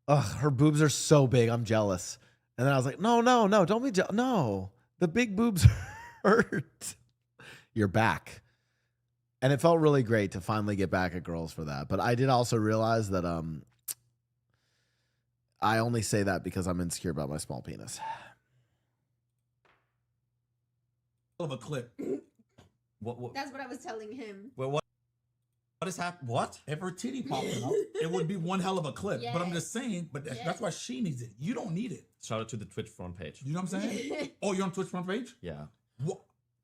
Ugh, her boobs are so big. I'm jealous. And then I was like, no, don't be jealous. No, the big boobs hurt. You're back. And it felt really great to finally get back at girls for that. But I did also realize that I only say that because I'm insecure about my small penis. Of a clip. What? That's what I was telling him. Well, what is happening? What? If her titty popping out, it would be one hell of a clip. But I'm just saying, but that's why she needs it. You don't need it. Shout out to the Twitch front page. You know what I'm saying? Oh, you're on Twitch front page? Yeah. What?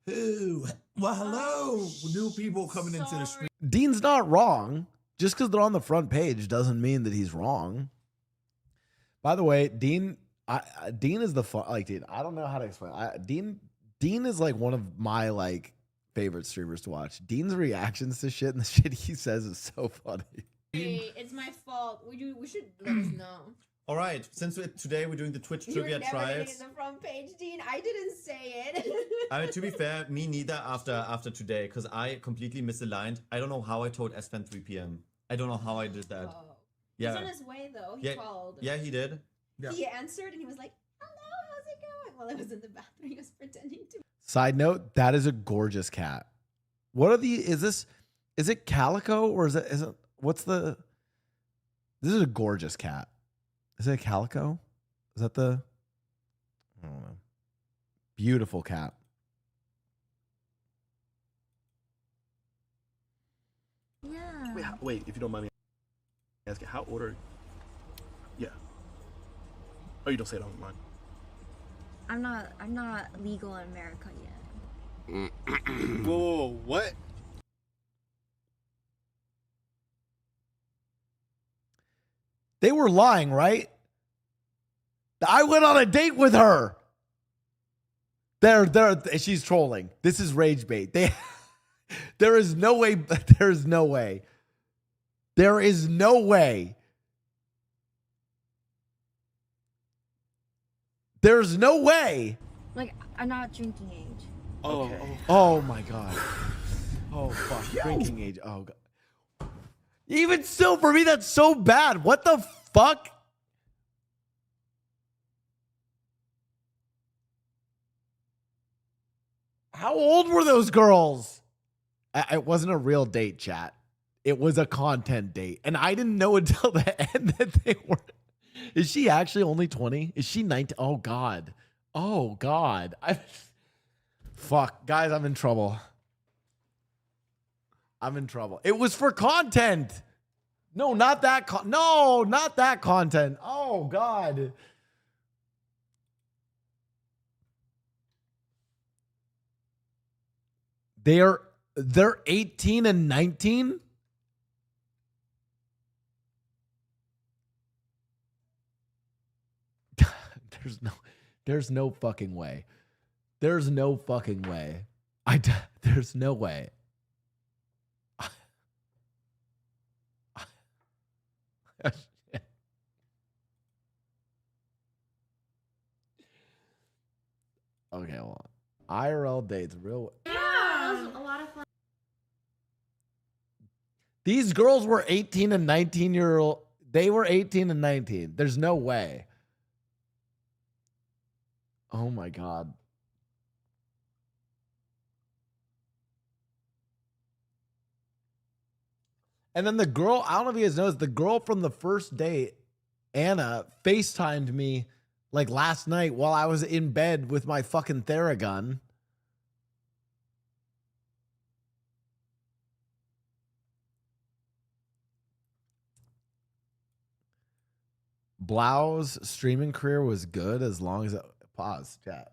Who? Well, hello. New people coming into the stream. Dean's not wrong. Just because they're on the front page doesn't mean that he's wrong. By the way, Dean is the fun. Like, Dean, I don't know how to explain. Dean is like one of my like favorite streamers to watch. Dean's reactions to shit and the shit he says is so funny. Hey, it's my fault. We should let us know. All right, since today we're doing the Twitch trivia trials. The front page, Dean. I didn't say it. I mean, to be fair, me neither after today, because I completely misaligned. I don't know how I told SFan 3 p.m. I don't know how I did that. Oh. Yeah. He's on his way though. He called. Yeah, he did. Yeah. He answered and he was like, "Hello, how's it going?" While I was in the bathroom, he was pretending to. Side note, that is a gorgeous cat. What are the, is it calico or is it, this is a gorgeous cat. Is it a calico? Is that I don't know. Beautiful cat. Yeah. Wait, if you don't mind me asking, how old are you? Yeah. Oh, you don't say it on mine. I'm not legal in America yet. Whoa, what? They were lying, right? I went on a date with her. She's trolling. This is rage bait. There is no way. There is no way. There is no way. There's no way. Like, I'm not drinking age. Oh, oh my God. Oh, fuck. Drinking age. Oh, God. Even still, for me, that's so bad. What the fuck? How old were those girls? It wasn't a real date, chat. It was a content date. And I didn't know until the end that they were. Is she actually only 20? Is she 19? Oh, God. Oh, God. Fuck. Guys, I'm in trouble. I'm in trouble. It was for content. No, not that. No, not that content. Oh, God. They're 18 and 19? There's no fucking way. There's no fucking way. There's no way. Okay, hold on. IRL dates, real. Yeah, it was a lot of fun. These girls were 18 and 19-year-old. They were 18 and 19. There's no way. Oh my God. And then the girl, I don't know if you guys noticed, the girl from the first date, Anna, FaceTimed me like last night while I was in bed with my fucking Theragun. Blau's streaming career was good as long as it... Pause, chat.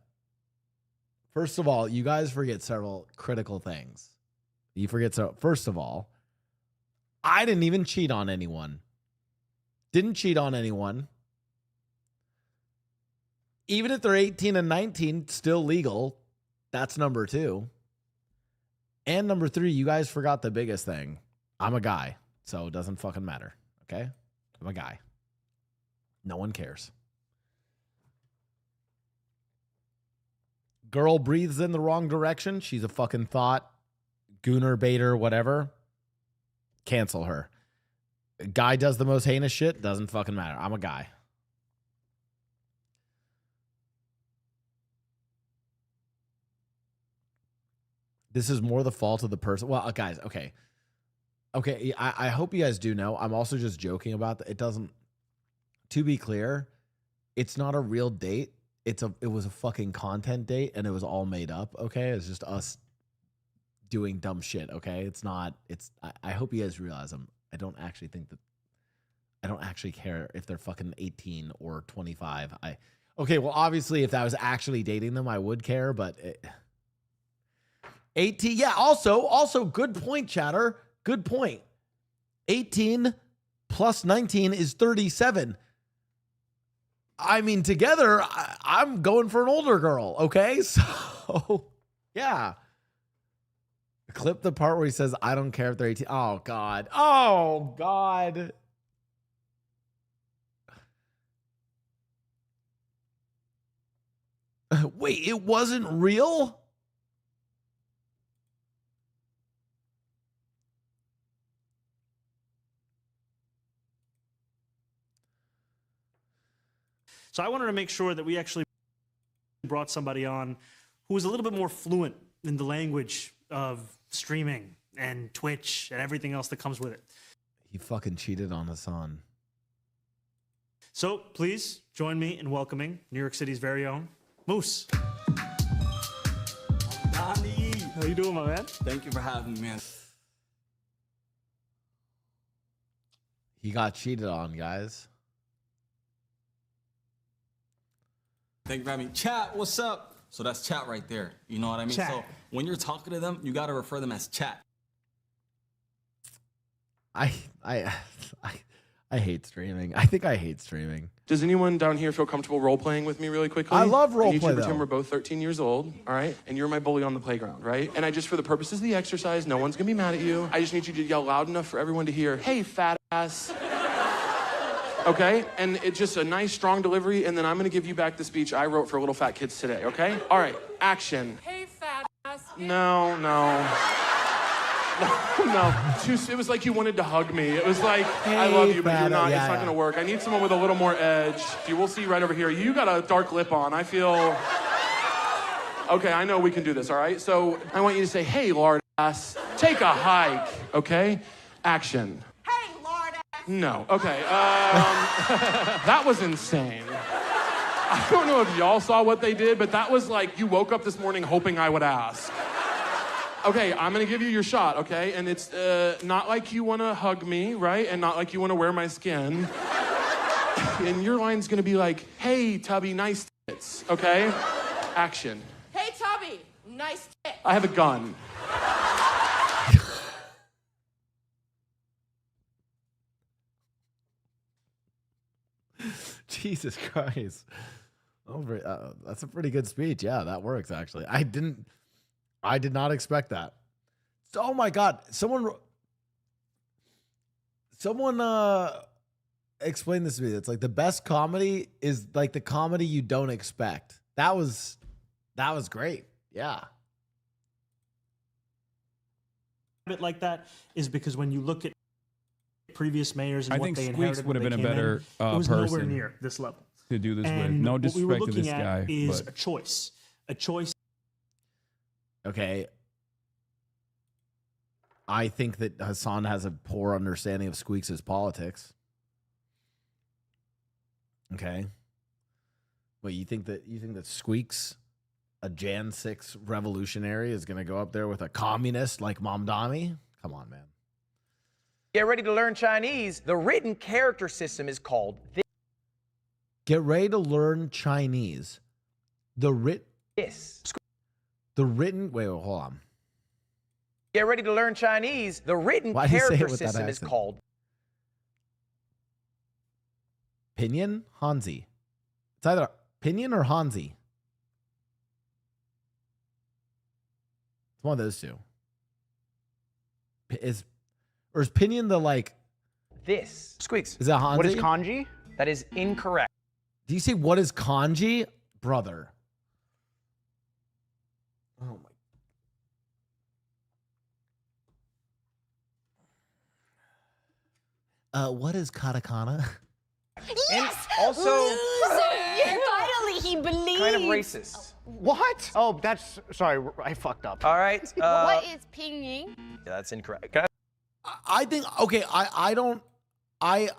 First of all, you guys forget several critical things. You forget so. First of all, I didn't even cheat on anyone. Didn't cheat on anyone. Even if they're 18 and 19, still legal. That's number 2. And number 3, you guys forgot the biggest thing. I'm a guy, so it doesn't fucking matter. Okay? I'm a guy. No one cares. Girl breathes in the wrong direction. She's a fucking thought. Gooner, baiter, whatever. Cancel her. Guy does the most heinous shit. Doesn't fucking matter. I'm a guy. this is more the fault of the person. Well, guys, okay. Okay, I hope you guys do know. I'm also just joking about that. It doesn't, to be clear, it's not a real date. It was a fucking content date and it was all made up, okay? It's just us doing dumb shit, okay? It's not, I hope you guys realize I don't actually care if they're fucking 18 or 25. Okay, well, obviously, if I was actually dating them, I would care, but 18, yeah, also, good point, chatter. Good point. 18 plus 19 is 37. I mean, together, I'm going for an older girl, okay? So, yeah. Clip the part where he says, I don't care if they're 18. Oh, God. Oh, God. Wait, it wasn't real? So I wanted to make sure that we actually brought somebody on who was a little bit more fluent in the language of streaming and Twitch and everything else that comes with it. He fucking cheated on Hassan. So please join me in welcoming New York City's very own Moose. Donnie. How you doing, my man? Thank you for having me, man. He got cheated on, guys. Thank you for having me. Chat, what's up? So that's chat right there. You know what I mean? Chat. So when you're talking to them, you got to refer them as chat. I hate streaming. I think I hate streaming. Does anyone down here feel comfortable role-playing with me really quickly? I love role I need play, you to pretend though. we're both 13 years old, all right? And you're my bully on the playground, right? And I just, for the purposes of the exercise, no one's gonna be mad at you. I just need you to yell loud enough for everyone to hear, hey, fat ass. Okay? And it's just a nice, strong delivery, and then I'm gonna give you back the speech I wrote for little fat kids today, okay? All right, action. Hey, fat ass. No. It was like you wanted to hug me. It was like, I love you, but you're not. It's not going to work. I need someone with a little more edge. You will see right over here. You got a dark lip on. I feel... Okay, I know we can do this, all right? So I want you to say, hey, lard ass, take a hike, okay? Action. Hey, lord ass. No. Okay. That was insane. I don't know if y'all saw what they did, but that was like you woke up this morning hoping I would ask. Okay, I'm gonna give you your shot, okay? And it's not like you wanna hug me, right? And not like you wanna wear my skin. And your line's gonna be like, hey, Tubby, nice tits, okay? Action. Hey, Tubby. Nice tits. I have a gun. Jesus Christ. That's a pretty good speech. Yeah, that works, actually. I did not expect that. Oh my God. Someone explain this to me. It's like the best comedy is like the comedy you don't expect. That was great. Yeah. Bit like that is because when you look at previous mayors and I what think they Squeaks inherited would have when been a they came better in, it was nowhere person near this level to do this with. and No what we were disrespect to looking this at guy, is but a choice. Okay. I think that Hassan has a poor understanding of Squeaks' politics. Okay. Wait, you think that Squeaks, a Jan 6 revolutionary, is going to go up there with a communist like Mamdani? Come on, man. Get ready to learn Chinese. The written character system is called this. Get ready to learn Chinese. The written. Wait, hold on. Get ready to learn Chinese. The written Why do you say it character with that system is accent? called Pinyin? Hanzi. It's either Pinyin or Hanzi. It's one of those two. Is Pinyin the like... this. Squeaks. Is that Hanzi? What is kanji? That is incorrect. Do you say what is kanji? Brother. Oh my. What is katakana? And also Finally, he believes. kind of racist. What? Oh, that's sorry. I fucked up. All right. What is pinging? Yeah, that's incorrect. Can I think okay. I don't. I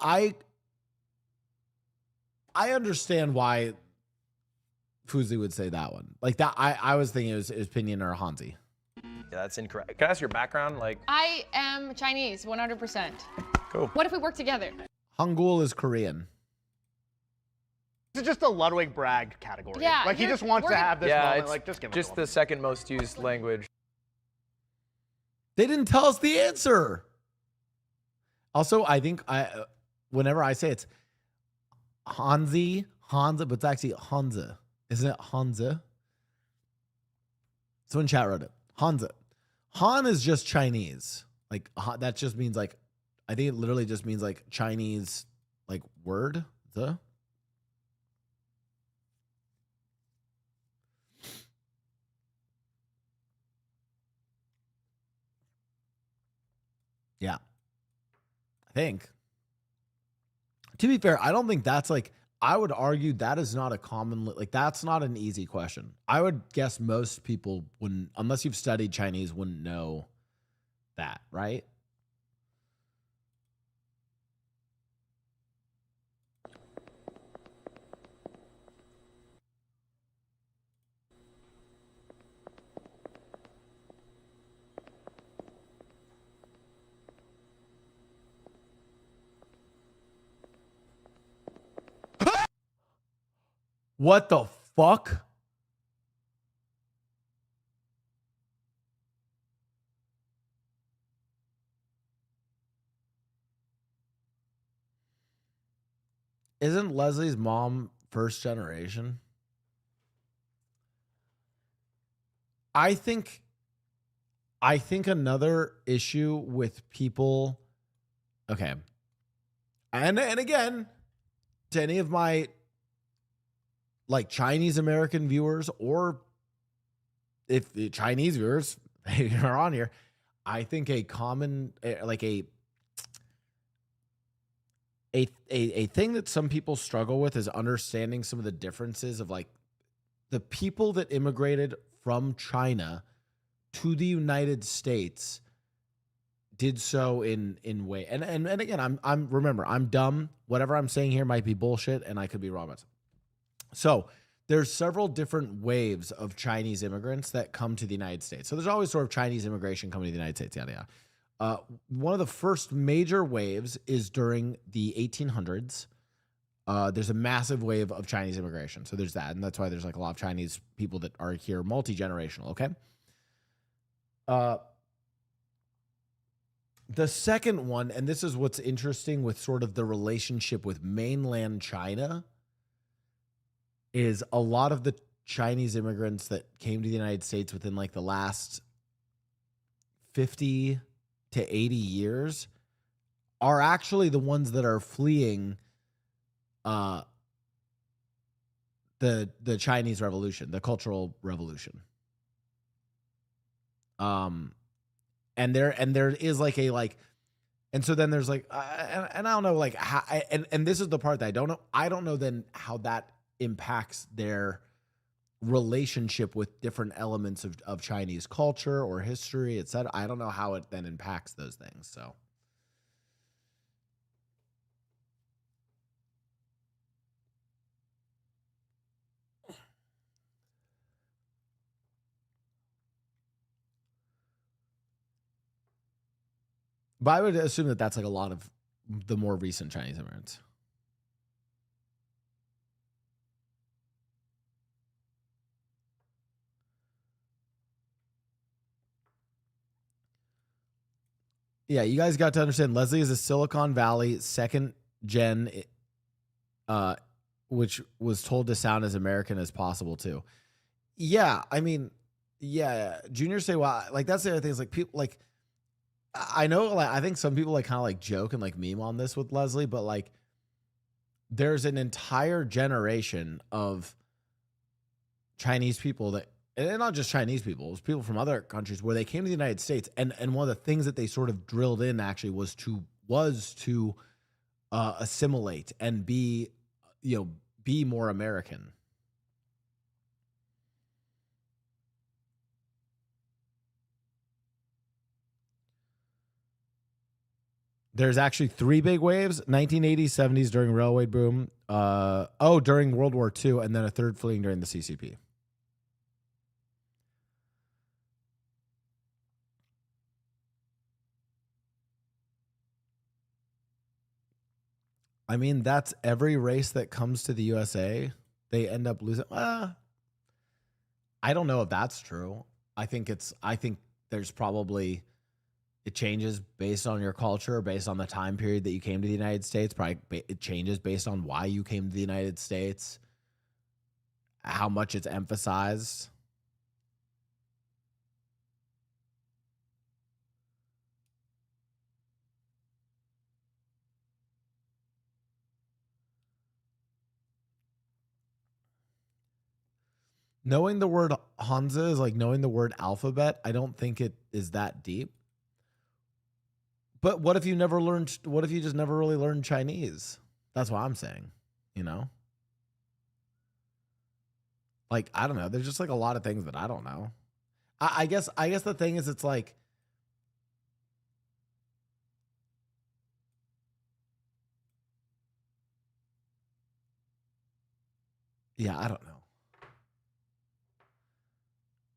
understand why Fuzi would say that one. Like that. I was thinking it was Pinyin or Hanzi. yeah, that's incorrect. Can I ask your background? Like, I am Chinese, 100%. cool. What if we work together? Hangul is Korean. This is just a Ludwig brag category. Yeah, like he just wants to have this yeah, moment. it's Like just give it. just the second most used language. They didn't tell us the answer. Also, I think whenever I say it's Hanzi, but it's actually Hanze. Isn't it Hanze? Someone in chat wrote it. Hanze. Han is just Chinese. Like that just means like, I think it literally just means like Chinese like word. The. Yeah. I think. To be fair, I don't think that's like, I would argue that is not a common, like that's not an easy question. I would guess most people wouldn't, unless you've studied Chinese, wouldn't know that, right? What the fuck? Isn't Leslie's mom first generation? I think another issue with people, okay. And again, to any of my like Chinese American viewers, or if the Chinese viewers are on here, I think a common, like a thing that some people struggle with is understanding some of the differences of like the people that immigrated from China to the United States did so in way. And again, I'm dumb. Whatever I'm saying here might be bullshit and I could be wrong about it. So there's several different waves of Chinese immigrants that come to the United States. So there's always sort of Chinese immigration coming to the United States, yada, yada. One of the first major waves is during the 1800s. There's a massive wave of Chinese immigration. So there's that. And that's why there's like a lot of Chinese people that are here multi-generational, okay? The second one, and this is what's interesting with sort of the relationship with mainland China, is a lot of the Chinese immigrants that came to the United States within like the last 50 to 80 years are actually the ones that are fleeing the Chinese Revolution, the Cultural Revolution. And there is like a like, and so then there's like, and I don't know like how, and this is the part that I don't know. I don't know then how that impacts their relationship with different elements of Chinese culture or history, etc. I don't know how it then impacts those things. So. But I would assume that that's like a lot of the more recent Chinese immigrants. Yeah, you guys got to understand Leslie is a Silicon Valley second gen, which was told to sound as American as possible too. Yeah, I mean, yeah, juniors say, well, like that's the other thing is like people like, I know, like, I think some people like kind of like joke and like meme on this with Leslie, but like there's an entire generation of Chinese people that, and not just Chinese people, it was people from other countries where they came to the United States. And one of the things that they sort of drilled in actually was to assimilate and be be more American. There's actually 3 big waves: 1980s, 70s during railway boom. During World War II, and then a third fleeing during the CCP. I mean, that's every race that comes to the USA. They end up losing. I don't know if that's true. I think there's probably, it changes based on your culture, based on the time period that you came to the United States. Probably it changes based on why you came to the United States, how much it's emphasized. Knowing the word Hansa is like knowing the word alphabet. I don't think it is that deep. But what if you just never really learned Chinese? That's what I'm saying, Like, I don't know. There's just like a lot of things that I don't know. I guess the thing is, it's like, yeah, I don't know.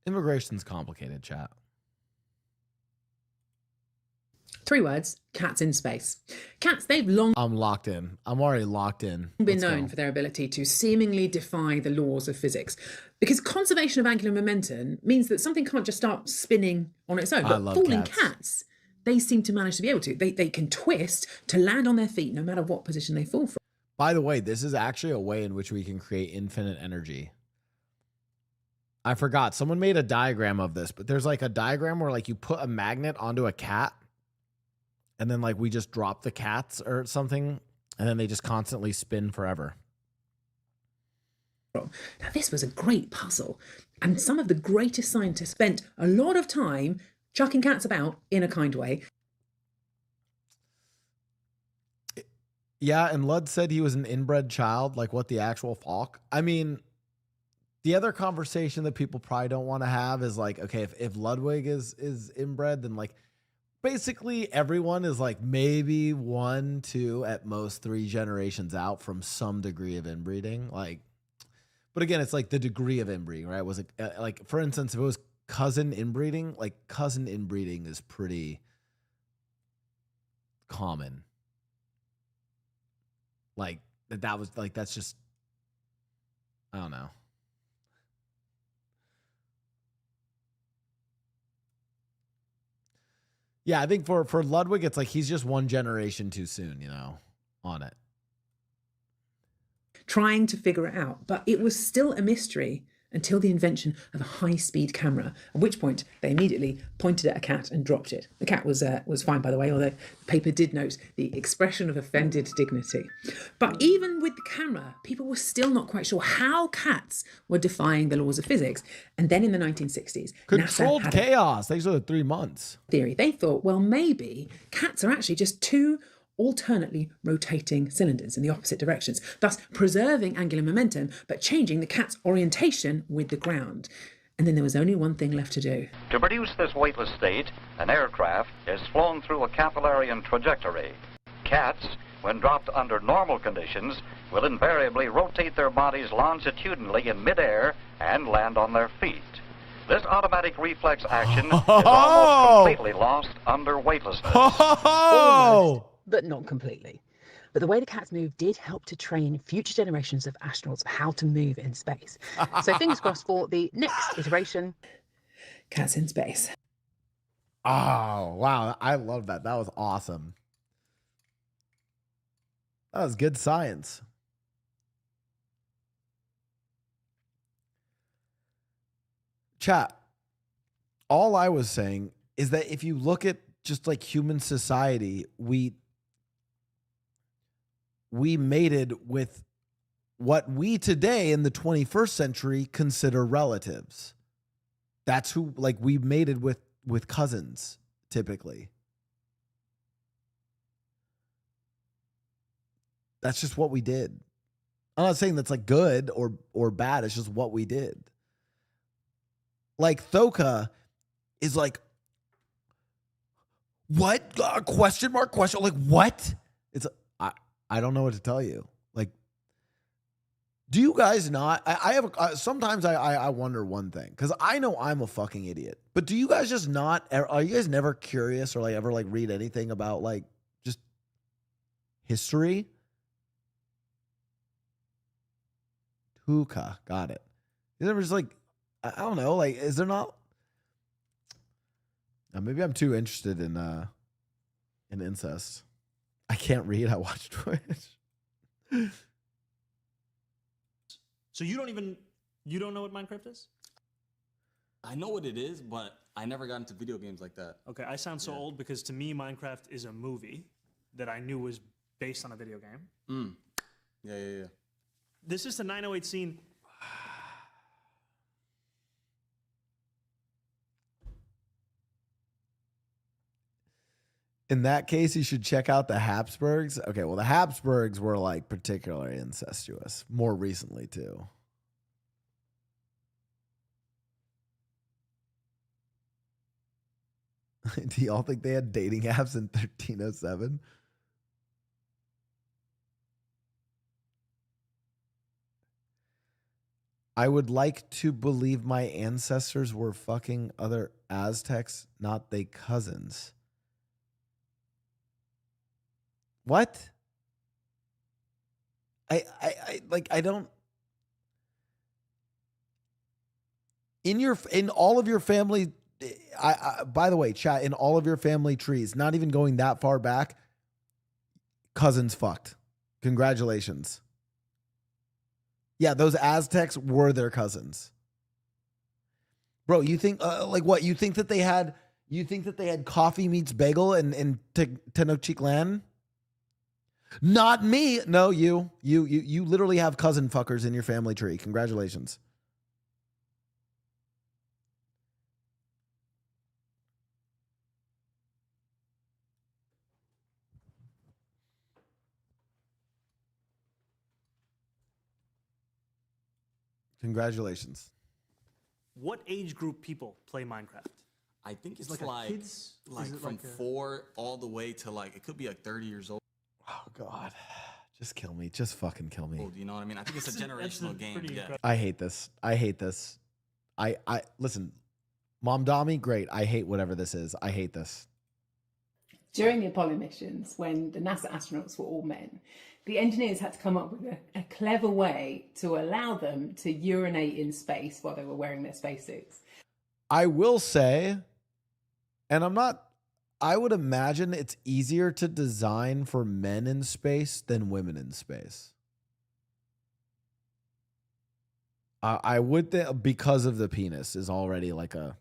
Immigration's complicated, chat. 3 words: cats in space. Cats, they've long I'm locked in. I'm already locked in. been known for their ability to seemingly defy the laws of physics, because conservation of angular momentum means that something can't just start spinning on its own. I But love falling cats. cats, they seem to manage to be able to. They can twist to land on their feet no matter what position they fall from. By the way, this is actually a way in which we can create infinite energy. I forgot. Someone made a diagram of this, but there's like a diagram where like you put a magnet onto a cat, and then like we just drop the cats or something, and then they just constantly spin forever. Now, this was a great puzzle, and some of the greatest scientists spent a lot of time chucking cats about in a kind way. Yeah, and Lud said he was an inbred child, like what the actual fuck? I mean, the other conversation that people probably don't want to have is like, okay, if Ludwig is inbred, then like basically everyone is like maybe 1, 2, at most 3 generations out from some degree of inbreeding. Like, but again, it's like the degree of inbreeding, right? Was it like, for instance, if it was cousin inbreeding, like cousin inbreeding is pretty common. Like that was like, that's just, I don't know. Yeah, I think for Ludwig, it's like he's just 1 generation too soon, on it. Trying to figure it out, but it was still a mystery until the invention of a high-speed camera, at which point they immediately pointed at a cat and dropped it. The cat was fine, by the way, although the paper did note the expression of offended dignity. But even with the camera, people were still not quite sure how cats were defying the laws of physics. And then in the 1960s, Controlled NASA had chaos. Thanks for the 3 months. theory. They thought, well, maybe cats are actually just 2 alternately rotating cylinders in the opposite directions, thus preserving angular momentum, but changing the cat's orientation with the ground. And then there was only one thing left to do. To produce this weightless state, an aircraft is flown through a Capillarian trajectory. Cats, when dropped under normal conditions, will invariably rotate their bodies longitudinally in midair and land on their feet. This automatic reflex action is almost completely lost under weightlessness. Almost, but not completely. But the way the cats move did help to train future generations of astronauts of how to move in space. So fingers crossed for the next iteration. Cats in space. Oh, wow. I love that. That was awesome. That was good science. Chat, all I was saying is that if you look at just like human society, we mated with what we today in the 21st century consider relatives. That's who, like, we mated with cousins typically. That's just what we did. I'm not saying that's like good or bad. It's just what we did. Like Thoka is like, what? Question mark? Question? Like what? It's I don't know what to tell you. Like, do you guys not? I have sometimes I wonder one thing, because I know I'm a fucking idiot. But do you guys just not? Are you guys never curious or like ever like read anything about like just history? Hookah, got it. You ever just like, I don't know, like, is there not? Maybe I'm too interested in incest. I can't read. I watch Twitch. So you don't know what Minecraft is? I know what it is, but I never got into video games like that. Okay, I sound so old because to me, Minecraft is a movie that I knew was based on a video game. Yeah. This is the 908 scene. In that case, you should check out the Habsburgs. Okay, well, the Habsburgs were like particularly incestuous more recently too. Do y'all think they had dating apps in 1307? I would like to believe my ancestors were fucking other Aztecs, not they cousins. What? I don't. In all of your family, by the way, chat, in all of your family trees, not even going that far back, cousins fucked. Congratulations. Yeah, those Aztecs were their cousins. Bro, you think like what? You think that they had coffee meets bagel in Tenochtitlan? Not me. No, you literally have cousin fuckers in your family tree. Congratulations. Congratulations. What age group people play Minecraft? I think it's like like kids? like Is it from like a- 4 all the way to like it could be like 30 years old. Oh God, just kill me. Just fucking kill me. You know what I mean? I think it's a generational game. Yeah. I hate this. I hate this. I listen, Mom Dami, great. I hate whatever this is. I hate this. During the Apollo missions, when the NASA astronauts were all men, the engineers had to come up with a clever way to allow them to urinate in space while they were wearing their spacesuits. I will say, and I would imagine it's easier to design for men in space than women in space. I would think because of the penis is already like a.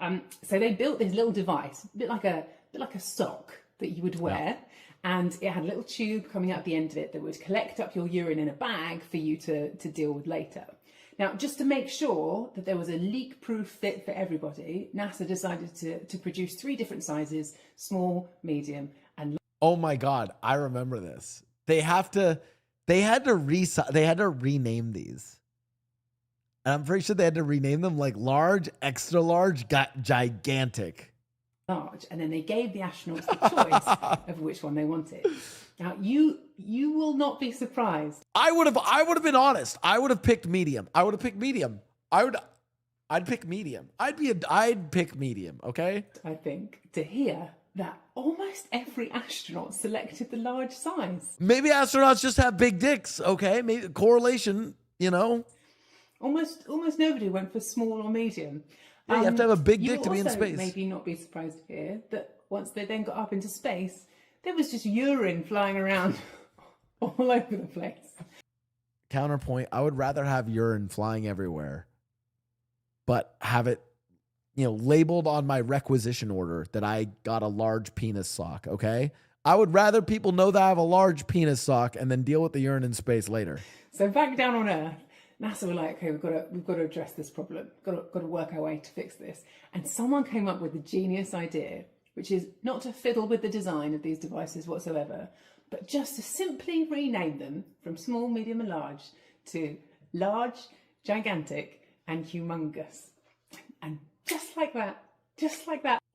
So they built this little device, a bit like a sock that you would wear, and it had a little tube coming out the end of it that would collect up your urine in a bag for you to deal with later. Now, just to make sure that there was a leak-proof fit for everybody, NASA decided to produce 3 different sizes: small, medium, and large. Oh my God, I remember this. They had to rename these. And I'm pretty sure they had to rename them like large, extra large, gigantic. And then they gave the astronauts the choice of which one they wanted. Now, you will not be surprised. I would have been honest. I would have picked medium. I'd pick medium. I'd pick medium, okay? I think to hear that almost every astronaut selected the large size. Maybe astronauts just have big dicks, okay? Maybe correlation, you know? Almost nobody went for small or medium. Yeah, you have to have a big dick to be in also space. Maybe not be surprised to hear that once they then got up into space, there was just urine flying around all over the place. Counterpoint, I would rather have urine flying everywhere, but have it, labeled on my requisition order that I got a large penis sock, okay? I would rather people know that I have a large penis sock and then deal with the urine in space later. So back down on Earth, NASA were like, okay, we've got to address this problem. Got to work our way to fix this. And someone came up with a genius idea, which is not to fiddle with the design of these devices whatsoever, but just to simply rename them from small, medium, and large to large, gigantic, and humongous. And just like that,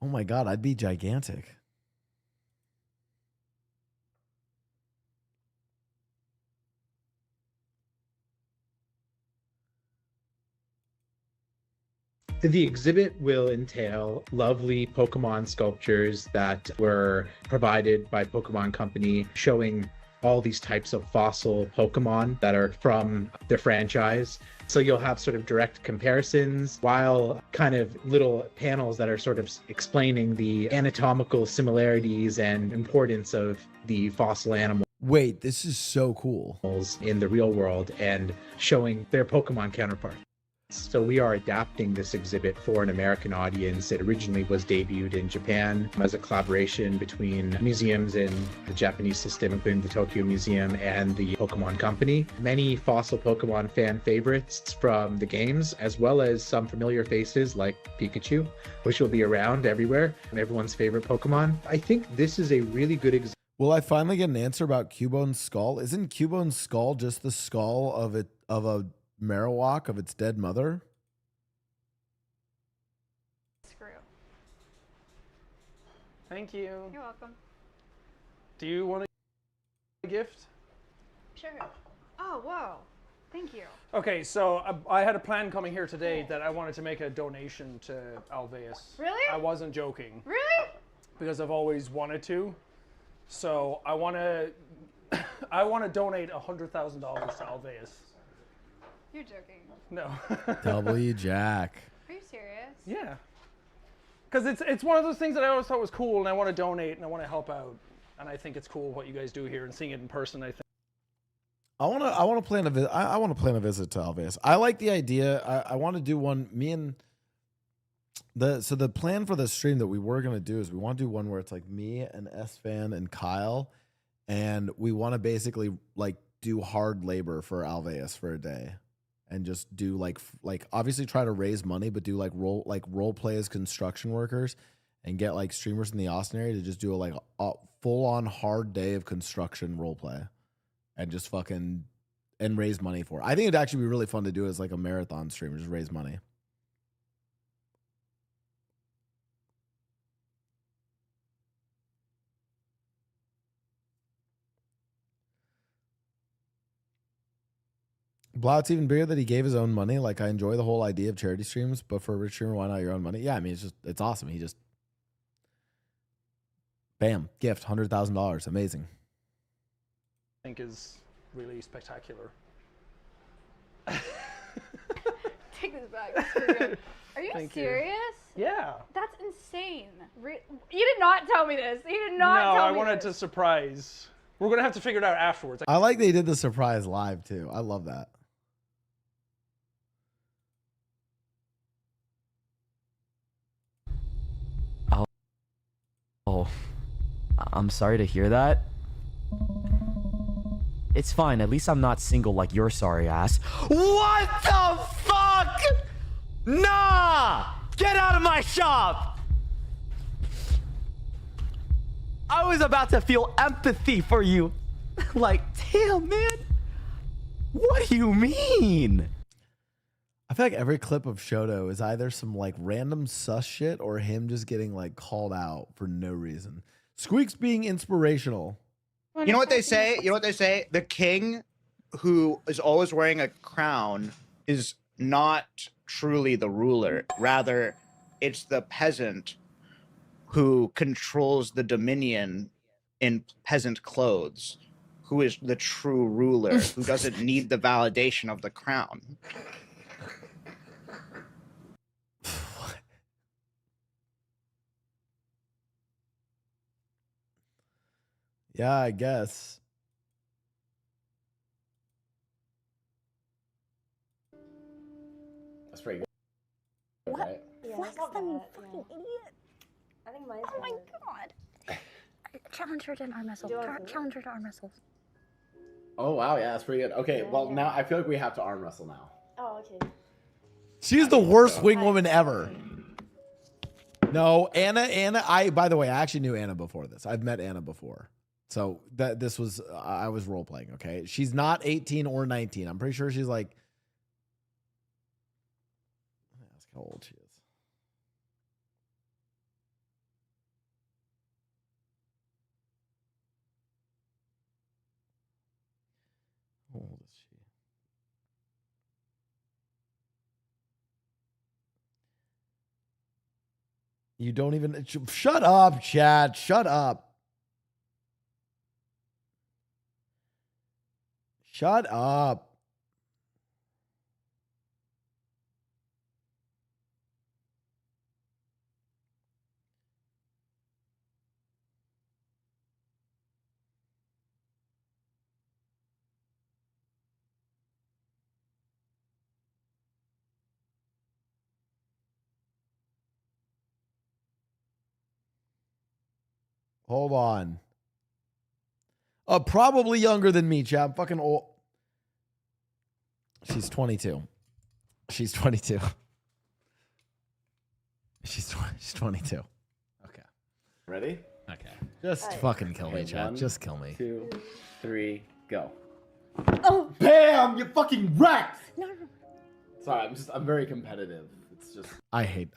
Oh my God, I'd be gigantic. The exhibit will entail lovely Pokemon sculptures that were provided by Pokemon Company, showing all these types of fossil Pokemon that are from the franchise. So you'll have sort of direct comparisons, while kind of little panels that are sort of explaining the anatomical similarities and importance of the fossil animals. Wait, this is so cool. In the real world and showing their Pokemon counterparts. So we are adapting this exhibit for an American audience. It originally was debuted in Japan as a collaboration between museums in the Japanese system, including the Tokyo Museum and the Pokemon Company. Many fossil Pokemon fan favorites from the games, as well as some familiar faces like Pikachu, which will be around everywhere. Everyone's favorite Pokemon. I think this is a really good example. Will I finally get an answer about Cubone's skull? Isn't Cubone's skull just the skull of a Marowak of its dead mother? Screw. Thank you. You're welcome. Do you want a gift? Sure. Oh, whoa. Thank you. Okay, so I had a plan coming here today that I wanted to make a donation to Alveus. Really? I wasn't joking. Really? Because I've always wanted to. So I want to donate $100,000 to Alveus. You're joking. No. W Jack. Are you serious? Yeah. Because it's one of those things that I always thought was cool, and I want to donate and I want to help out, and I think it's cool what you guys do here, and seeing it in person, I think. I want to plan a visit. I want to plan a visit to Alveus. I like the idea. I want to do one. So the plan for the stream that we were gonna do is we want to do one where it's like me and S-Fan and Kyle, and we want to basically like do hard labor for Alveus for a day. And just do like obviously try to raise money, but do like role play as construction workers, and get like streamers in the Austin area to just do a full on hard day of construction role play, and just fucking and raise money for it. I think it'd actually be really fun to do as like a marathon stream, just raise money. Blau, it's even bigger that he gave his own money. Like, I enjoy the whole idea of charity streams, but for a rich streamer, why not your own money? Yeah, I mean, it's awesome. He just, bam, gift, $100,000. Amazing. I think is really spectacular. Take this back. Are you Thank you. serious? Yeah. That's insane. You did not tell me this. You did not tell me No, I wanted this. to surprise. We're going to have to figure it out afterwards. I like they did the surprise live, too. I love that. Oh, I'm sorry to hear that. It's fine. At least I'm not single like your sorry ass. What the fuck? Nah! Get out of my shop! I was about to feel empathy for you. Like, damn, man. What do you mean? I feel like every clip of Shoto is either some like random sus shit or him just getting like called out for no reason. Squeak's being inspirational. You know what they say? You know what they say? The king who is always wearing a crown is not truly the ruler. Rather, it's the peasant who controls the dominion in peasant clothes, who is the true ruler, who doesn't need the validation of the crown. Yeah, I guess. That's pretty good. What? Right? Yeah, Flex them, you fucking idiot. I think mine's Oh my god. Challenge her to an arm wrestle. Challenge her to arm wrestle. Oh, wow. Yeah, that's pretty good. Okay, well, now I feel like we have to arm wrestle now. Oh, okay. She's the worst wing woman ever. No, Anna, by the way, I actually knew Anna before this. I've met Anna before. So that this was I was role playing. Okay, she's not 18 or 19. I'm pretty sure she's like. Ask how old she is. How old is she? You don't even shut up, Chad. Shut up. Shut up. Hold on. Probably younger than me, Chad. I'm fucking old. She's 22. She's 22. She's 22. Okay. Ready? Okay. Just fucking kill me, Okay, Chad. 1, Just kill me. 2, 3, go. Oh. Bam! You fucking wrecked! No. Sorry, I'm very competitive. It's just. I hate.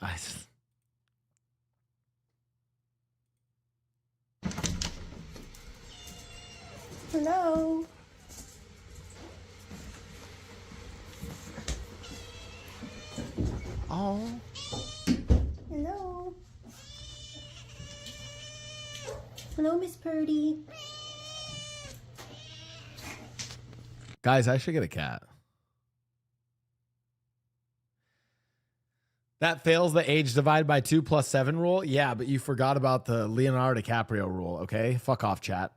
Hello. Oh. Hello. Hello, Miss Purdy. Guys, I should get a cat. That fails the age divide by 2 + 7 rule. Yeah, but you forgot about the Leonardo DiCaprio rule. Okay, fuck off, chat.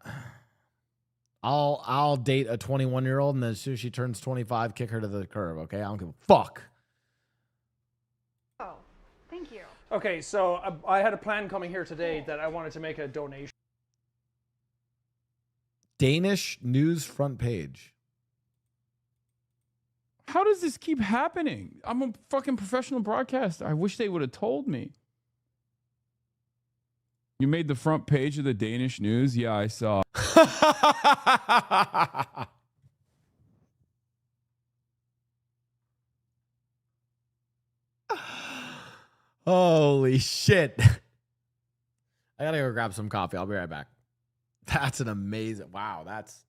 I'll date a 21-year-old, and then as soon as she turns 25, kick her to the curb. Okay, I don't give a fuck. Oh, thank you. Okay, so I had a plan coming here today that I wanted to make a donation. Danish news front page. How does this keep happening? I'm a fucking professional broadcaster. I wish they would have told me. You made the front page of the Danish news? Yeah, I saw. Holy shit. I gotta go grab some coffee. I'll be right back. That's an amazing. Wow, that's.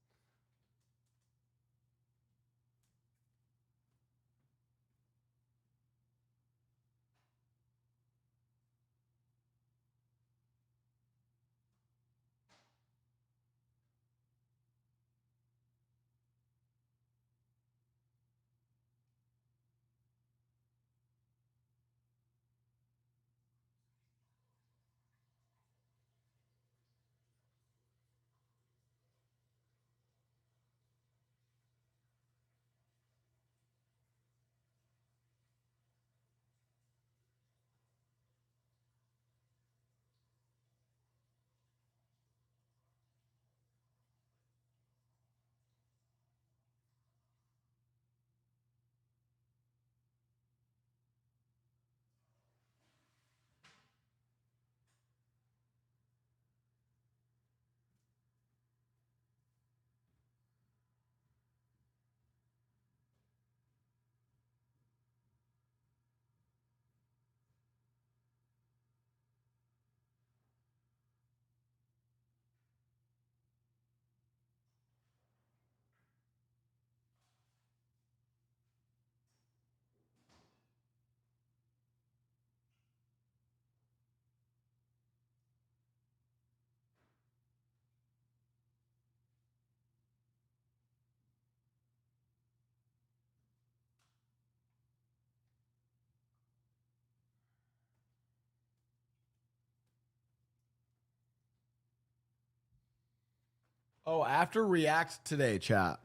Oh, after React today, chat,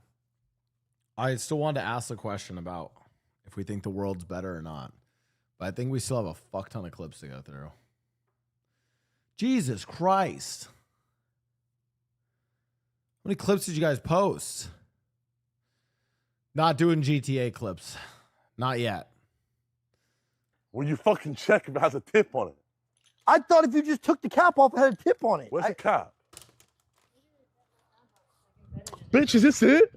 I still wanted to ask the question about if we think the world's better or not. But I think we still have a fuck ton of clips to go through. Jesus Christ. How many clips did you guys post? Not doing GTA clips. Not yet. Will you fucking check if it has a tip on it? I thought if you just took the cap off, it had a tip on it. Where's the cap? Bitch, is this it?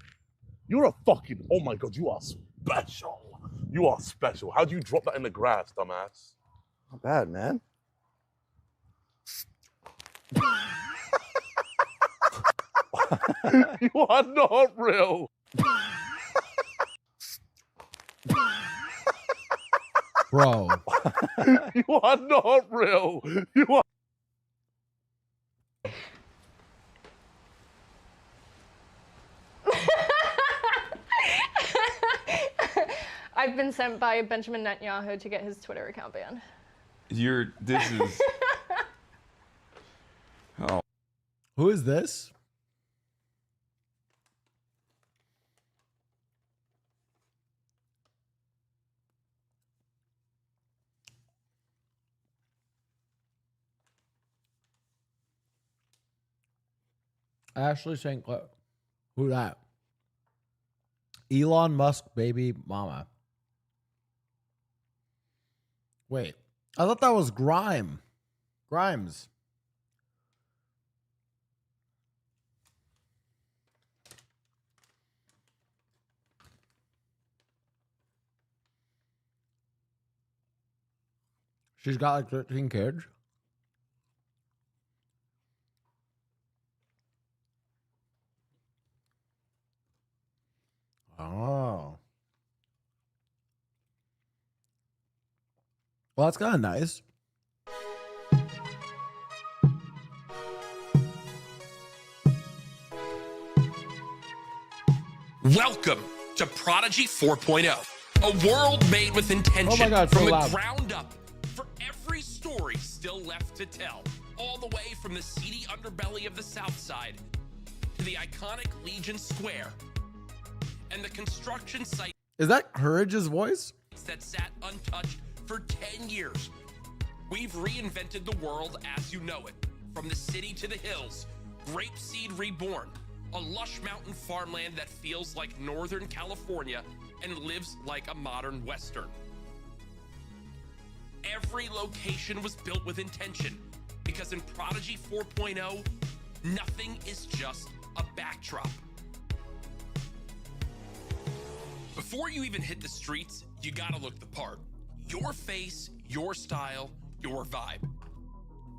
You're a fucking, oh my God, you are special. You are special. How'd you drop that in the grass, dumbass? Not bad, man. You are not real. Bro. You are not real. You are. I've been sent by Benjamin Netanyahu to get his Twitter account banned. This is. Oh. Who is this? Ashley St. Clair. Who that? Elon Musk baby mama. Wait, I thought that was Grimes. She's got like 13 kids. Oh. Well, that's kind of nice. Welcome to Prodigy 4.0, a world made with intention. Oh my God, so from the loud. ground up, for every story still left to tell, all the way from the seedy underbelly of the South Side to the iconic Legion Square and the construction site. Is that Courage's voice? That sat untouched for 10 years. We've reinvented the world as you know it, from the city to the hills, grapeseed reborn, a lush mountain farmland that feels like Northern California and lives like a modern Western. Every location was built with intention, because in Prodigy 4.0, nothing is just a backdrop. Before you even hit the streets, you gotta look the part. Your face, your style, your vibe.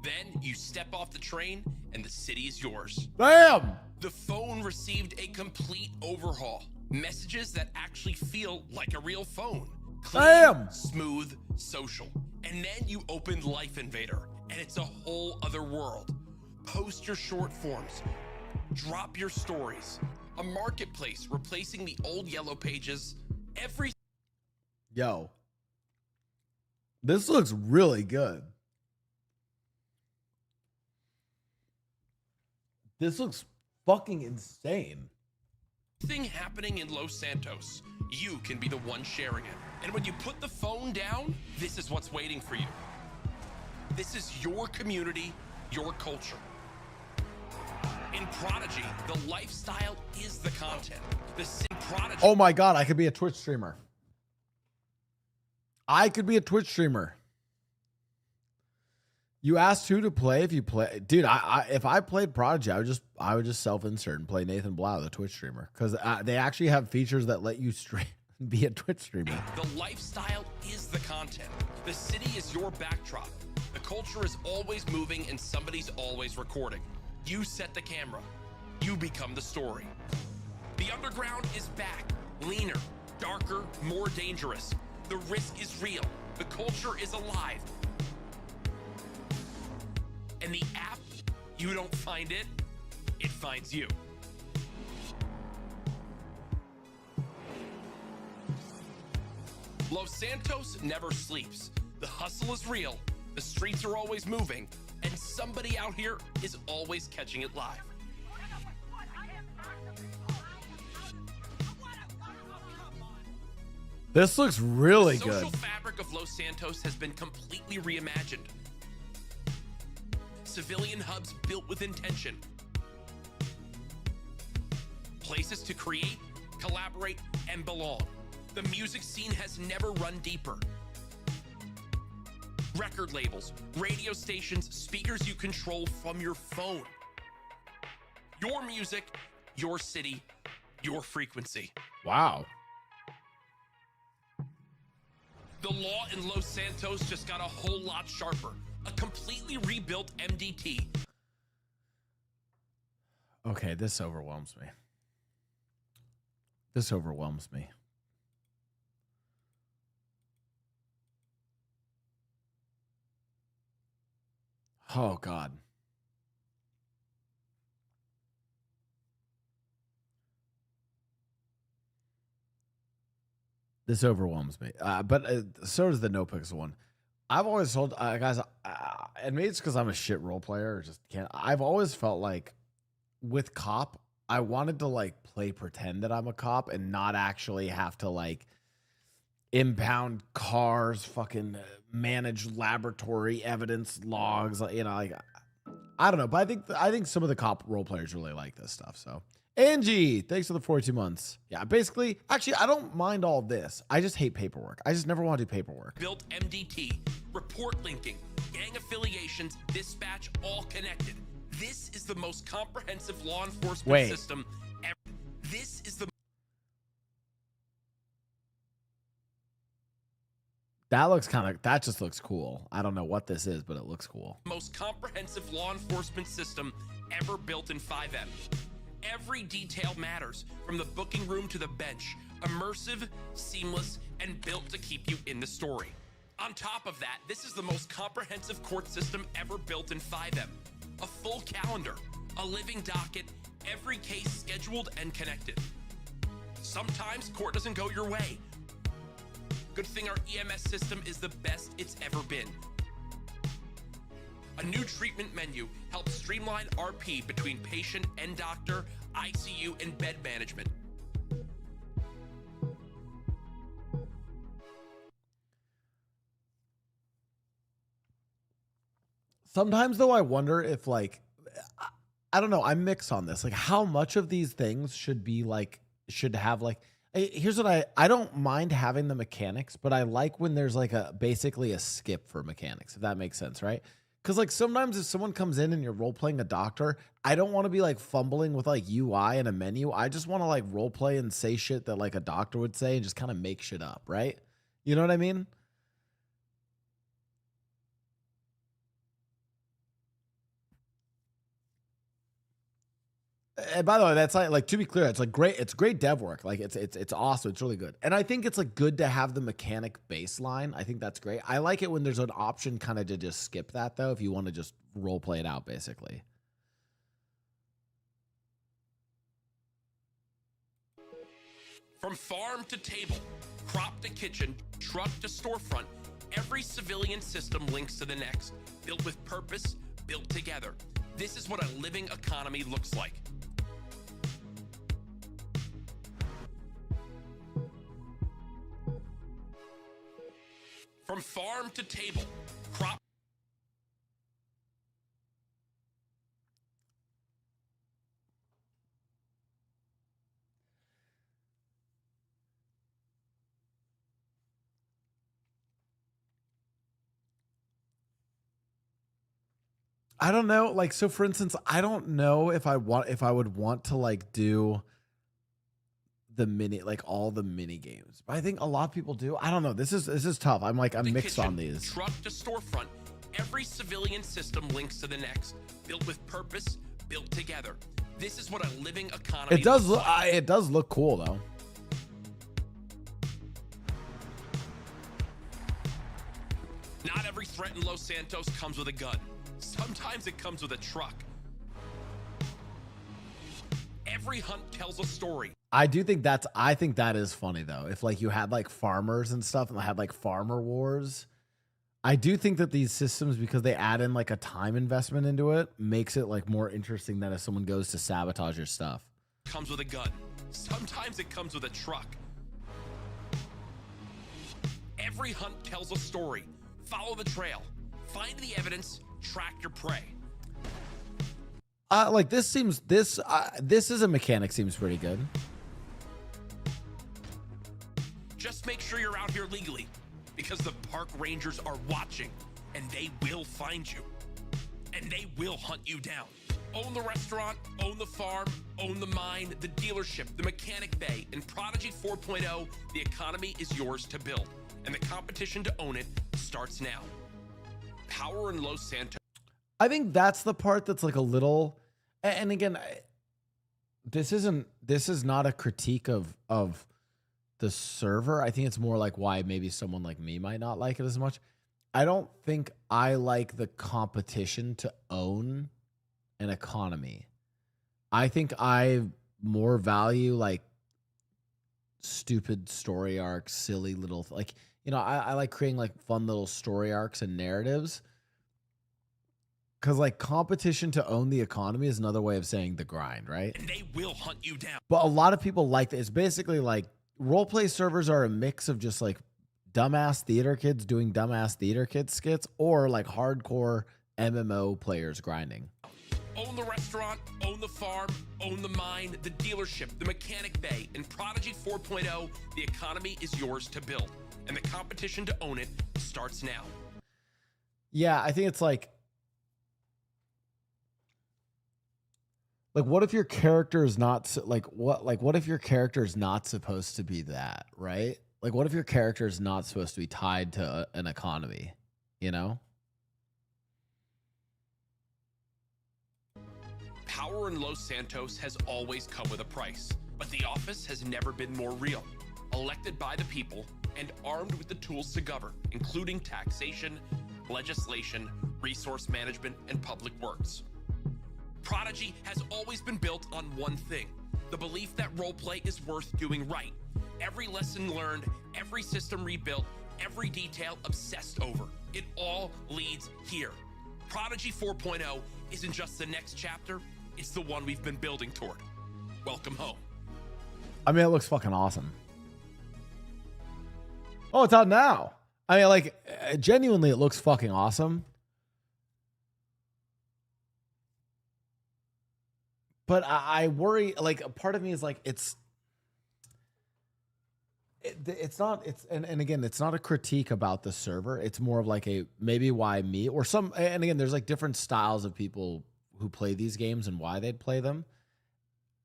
Then you step off the train and the city is yours. Damn! The phone received a complete overhaul. Messages that actually feel like a real phone. Clean, Damn! smooth, social. And then you opened Life Invader, and it's a whole other world. Post your short forms. Drop your stories. A marketplace replacing the old yellow pages. Every Yo. This looks really good. This looks fucking insane. thing happening in Los Santos, you can be the one sharing it. And when you put the phone down, this is what's waiting for you. This is your community, your culture. In Prodigy, the lifestyle is the content. Prodigy. Oh my God, I could be a Twitch streamer. I could be a Twitch streamer. You asked who to play if you play, dude. If I played Prodigy, I would just self-insert and play Nathan Blau, the Twitch streamer, because they actually have features that let you be a Twitch streamer. The lifestyle is the content. The city is your backdrop. The culture is always moving and somebody's always recording. You set the camera. You become the story. The underground is back, leaner, darker, more dangerous. The risk is real. The culture is alive. And the app, you don't find it, it finds you. Los Santos never sleeps. The hustle is real, the streets are always moving, and somebody out here is always catching it live. This looks really The good. social fabric of Los Santos has been completely reimagined. Civilian hubs built with intention. Places to create, collaborate, and belong. The music scene has never run deeper. Record labels, radio stations, speakers you control from your phone. Your music, your city, your frequency. Wow. The law in Los Santos just got a whole lot sharper. A completely rebuilt MDT. Okay, this overwhelms me. This overwhelms me. Oh, God. This overwhelms me. But so does the No Pixel one. I've always told guys, and maybe it's because I'm a shit role player, or just can't. I've always felt like with cop, I wanted to like play pretend that I'm a cop and not actually have to like impound cars, fucking manage laboratory evidence logs, you know, like I don't know, but I think some of the cop role players really like this stuff. So Angie, thanks for the 42 months. Yeah, basically, actually, I don't mind all this. I just hate paperwork. I just never want to do paperwork. Built MDT, report linking, gang affiliations, dispatch, all connected. This is the most comprehensive law enforcement system ever. This is the That just looks cool. I don't know what this is, but it looks cool. most comprehensive law enforcement system ever built in 5M. Every detail matters, from the booking room to the bench. Immersive, seamless, and built to keep you in the story. On top of that, this is the most comprehensive court system ever built in 5M. A full calendar, a living docket, every case scheduled and connected. Sometimes court doesn't go your way. Good thing our EMS system is the best it's ever been. A new treatment menu helps streamline RP between patient and doctor, ICU, and bed management. Sometimes though, I wonder if like, I don't know, I'm mixed on this. Like how much of these things should be like, should have like, here's what I don't mind having the mechanics, but I like when there's like basically a skip for mechanics, if that makes sense, right? Because like sometimes if someone comes in and you're role playing a doctor, I don't want to be like fumbling with like UI and a menu. I just want to like role play and say shit that like a doctor would say and just kind of make shit up, right? You know what I mean? And by the way, that's like to be clear, it's like great. It's great dev work. Like it's awesome. It's really good. And I think it's like good to have the mechanic baseline. I think that's great. I like it when there's an option kind of to just skip that though, if you want to just role play it out basically. From farm to table, crop to kitchen, truck to storefront, every civilian system links to the next. Built with purpose, built together. This is what a living economy looks like. From farm to table, crop. I don't know. Like, so for instance, I don't know if I would want to like do the like all the mini games, but I think a lot of people do. I don't know. This is tough. I'm mixed on these. Truck to storefront, every civilian system links to the next. Built with purpose, built together. This is what a living economy. It does look. It does look cool though. Not every threat in Los Santos comes with a gun. Sometimes it comes with a truck. Every hunt tells a story. I think that is funny though. If like you had like farmers and stuff and had like farmer wars, I do think that these systems, because they add in like a time investment into it, makes it like more interesting than if someone goes to sabotage your stuff. Comes with a gun. Sometimes it comes with a truck. Every hunt tells a story. Follow the trail. Find the evidence. Track your prey. Like this is a mechanic seems pretty good. Just make sure you're out here legally, because the park rangers are watching, and they will find you, and they will hunt you down. Own the restaurant, own the farm, own the mine, the dealership, the mechanic bay. In Prodigy 4.0, the economy is yours to build, and the competition to own it starts now. Power in Los Santos. I think that's the part that's like a little, and again, this is not a critique of the server. I think it's more like why maybe someone like me might not like it as much. I don't think I like the competition to own an economy. I think I more value like stupid story arcs, silly little, like, you know, I like creating like fun little story arcs and narratives. Cause like competition to own the economy is another way of saying the grind, right? And they will hunt you down. But a lot of people like that. It's basically like roleplay servers are a mix of just like dumbass theater kids doing dumbass theater kids skits or like hardcore MMO players grinding. Own the restaurant, own the farm, own the mine, the dealership, the mechanic bay. In Prodigy 4.0, the economy is yours to build, and the competition to own it starts now. Yeah, I think it's like what if your character is not what if your character is not supposed to be that, right? Like what if your character is not supposed to be tied to an economy, you know? Power in Los Santos has always come with a price, but the office has never been more real. Elected by the people and armed with the tools to govern, including taxation, legislation, resource management, and public works. Prodigy has always been built on one thing: the belief that roleplay is worth doing right. Every lesson learned, every system rebuilt, every detail obsessed over. It all leads here. Prodigy 4.0 isn't just the next chapter, it's the one we've been building toward. Welcome home. I mean, it looks fucking awesome. Oh, it's out now. I mean, like, genuinely, it looks fucking awesome. But I worry, like, a part of me is like, it's not, and again, it's not a critique about the server. It's more of like a, maybe why me or some, and again, there's like different styles of people who play these games and why they'd play them.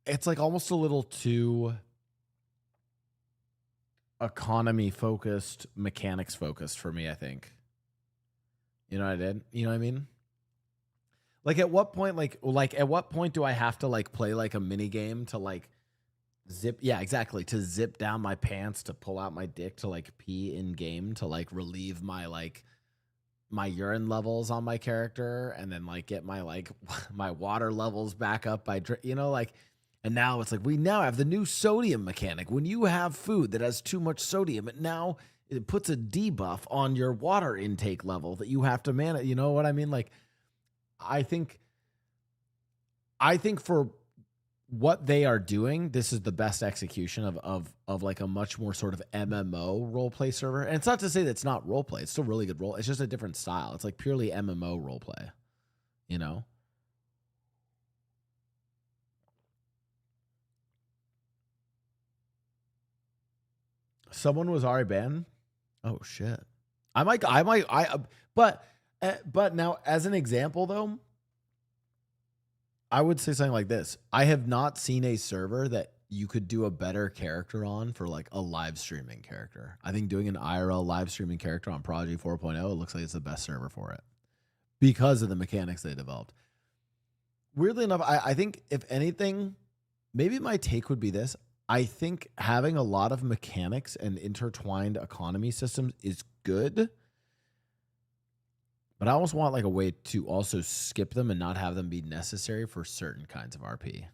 It's like almost a little too economy focused, mechanics focused for me, I think. You know what I did? You know what I mean? Like at what point, at what point do I have to like play like a mini game to like zip? Yeah, exactly. To zip down my pants, to pull out my dick, to like pee in game, to like relieve my like my urine levels on my character, and then like get my like my water levels back up by, you know, like, and now it's like we now have the new sodium mechanic. When you have food that has too much sodium, it puts a debuff on your water intake level that you have to manage. You know what I mean? Like, I think for what they are doing, this is the best execution of like a much more sort of MMO roleplay server. And it's not to say that it's not roleplay. It's still really good role. It's just a different style. It's like purely MMO roleplay, you know? Someone was already banned. Oh shit. But now, as an example, though, I would say something like this. I have not seen a server that you could do a better character on for like a live streaming character. I think doing an IRL live streaming character on Prodigy 4.0, it looks like it's the best server for it because of the mechanics they developed. Weirdly enough, I think if anything, maybe my take would be this. I think having a lot of mechanics and intertwined economy systems is good. But I almost want like a way to also skip them and not have them be necessary for certain kinds of RP.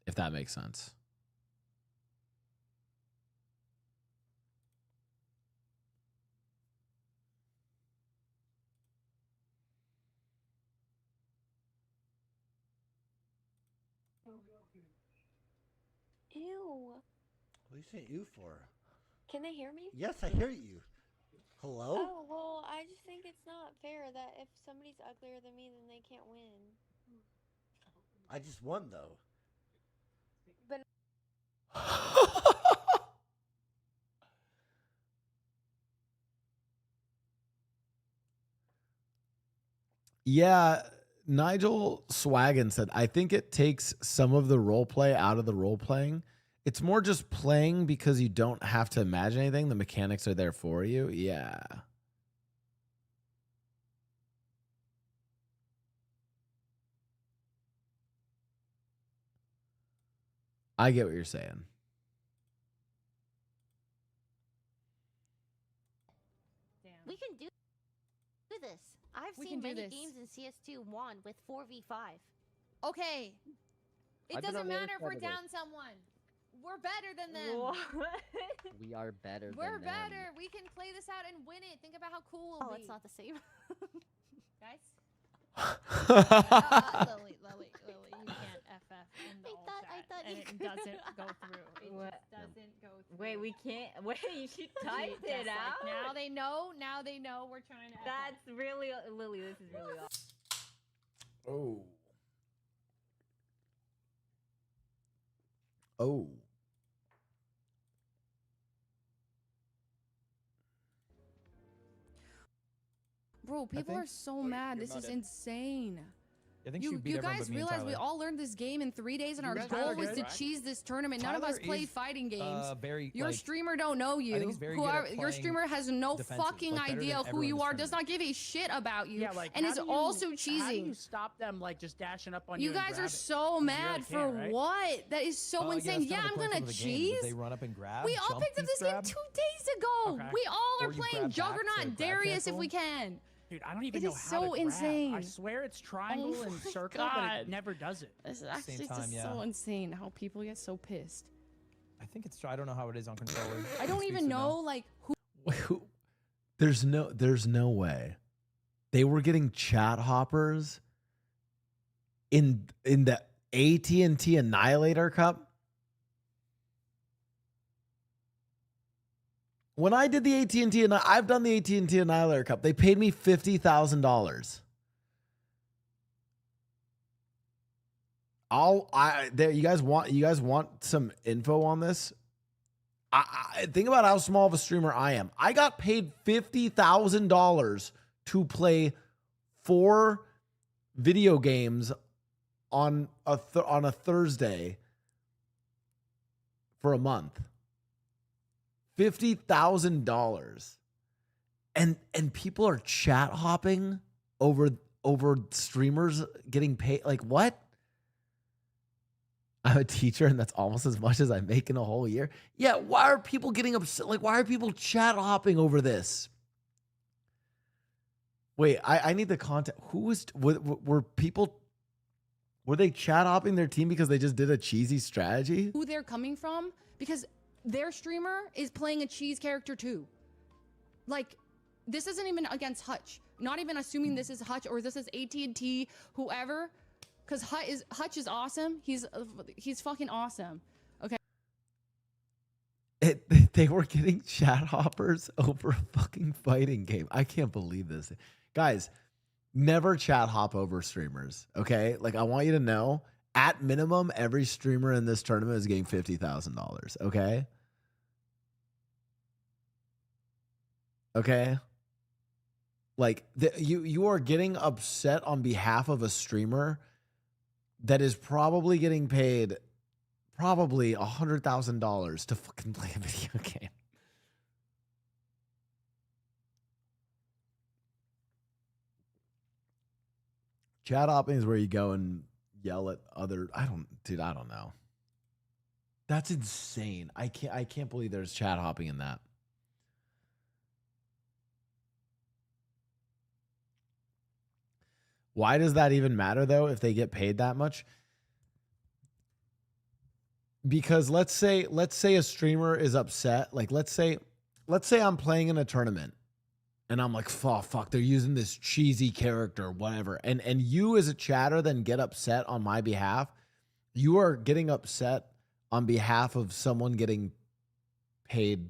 If that makes sense. Ew. What are you saying ew for? Can they hear me? Yes, I hear you. Hello? Oh, well, I just think it's not fair that if somebody's uglier than me, then they can't win. I just won, though. But Yeah, Nigel Swaggin said, I think it takes some of the role play out of the role playing. It's more just playing because you don't have to imagine anything. The mechanics are there for you. Yeah. I get what you're saying. We can do this. I've We seen can do many this. games in CS2 won with 4v5. Okay. It I've been doesn't on the other matter if side we're of it. down someone. We're better than them. We are better We're than them. better. We can play this out and win it. Think about how cool we'll Oh, be. it's not the same. Guys? Lily, you can't FF in the old chat, and it doesn't go through. It just doesn't go through. Wait, we can't. Wait, she typed Just it like, out. now they know. Now they know we're trying to. That's really Lily. This is really awesome. Oh. Oh. Bro, people are so mad. This is insane. I think she beat You everyone guys but me and realize we Tyler. all learned this game in 3 days, and our guys goal are was good, to right? cheese this tournament. None of us Tyler play is, fighting games. very, Your like, streamer don't know you. I think he's very good at Whoever, your playing streamer has no defensive, fucking like, better idea than who everyone in you this are. Does not give a shit about you. Yeah, like, and how is do you- also How do cheesing. you stop them like just dashing up on you? You and guys are grabbing? so You mad really for can't, right? what? That is so insane. Yeah, I'm gonna cheese. They run up and grab. We all jump, picked up this beast game grab. 2 days ago. Okay. We all Or are you playing grab back, Juggernaut like, grab Darius if cancel. we can. Dude, I don't even It know is how so to grab. insane. I swear it's triangle Oh and my circle, but God. it never does it. This is actually Same time, just yeah. so insane how people get so pissed. I think it's. I don't know how it is on controller. I don't even know like who. There's no way. They were getting chat hoppers in the AT&T Annihilator Cup. When I did the AT&T, and I've done the AT&T Annihilator Cup, they paid me $50,000. You guys want some info on this? I think about how small of a streamer I am. I got paid $50,000 to play 4 video games on a Thursday for a month. $50,000, and people are chat hopping over streamers getting paid. Like, what? I'm a teacher, and that's almost as much as I make in a whole year. Yeah, why are people getting upset? Like, why are people chat hopping over this? Wait, I need the content. Were people? Were they chat hopping their team because they just did a cheesy strategy? Who they're coming from because their streamer is playing a cheese character too. Like, this isn't even against Hutch. Not even assuming this is Hutch or this is AT&T, whoever, because Hutch is awesome. He's fucking awesome. Okay. They were getting chat hoppers over a fucking fighting game. I can't believe this. Guys, never chat hop over streamers, okay? Like, I want you to know, at minimum, every streamer in this tournament is getting $50,000, okay? Okay? Like, you are getting upset on behalf of a streamer that is probably getting paid probably $100,000 to fucking play a video game. Chat hopping is where you go and yell at other. I don't know. That's insane. I can't believe there's chat hopping in that. Why does that even matter though if they get paid that much? Because let's say a streamer is upset. Like let's say I'm playing in a tournament and I'm like, fuck, they're using this cheesy character, whatever. And you as a chatter then get upset on my behalf. You are getting upset on behalf of someone getting paid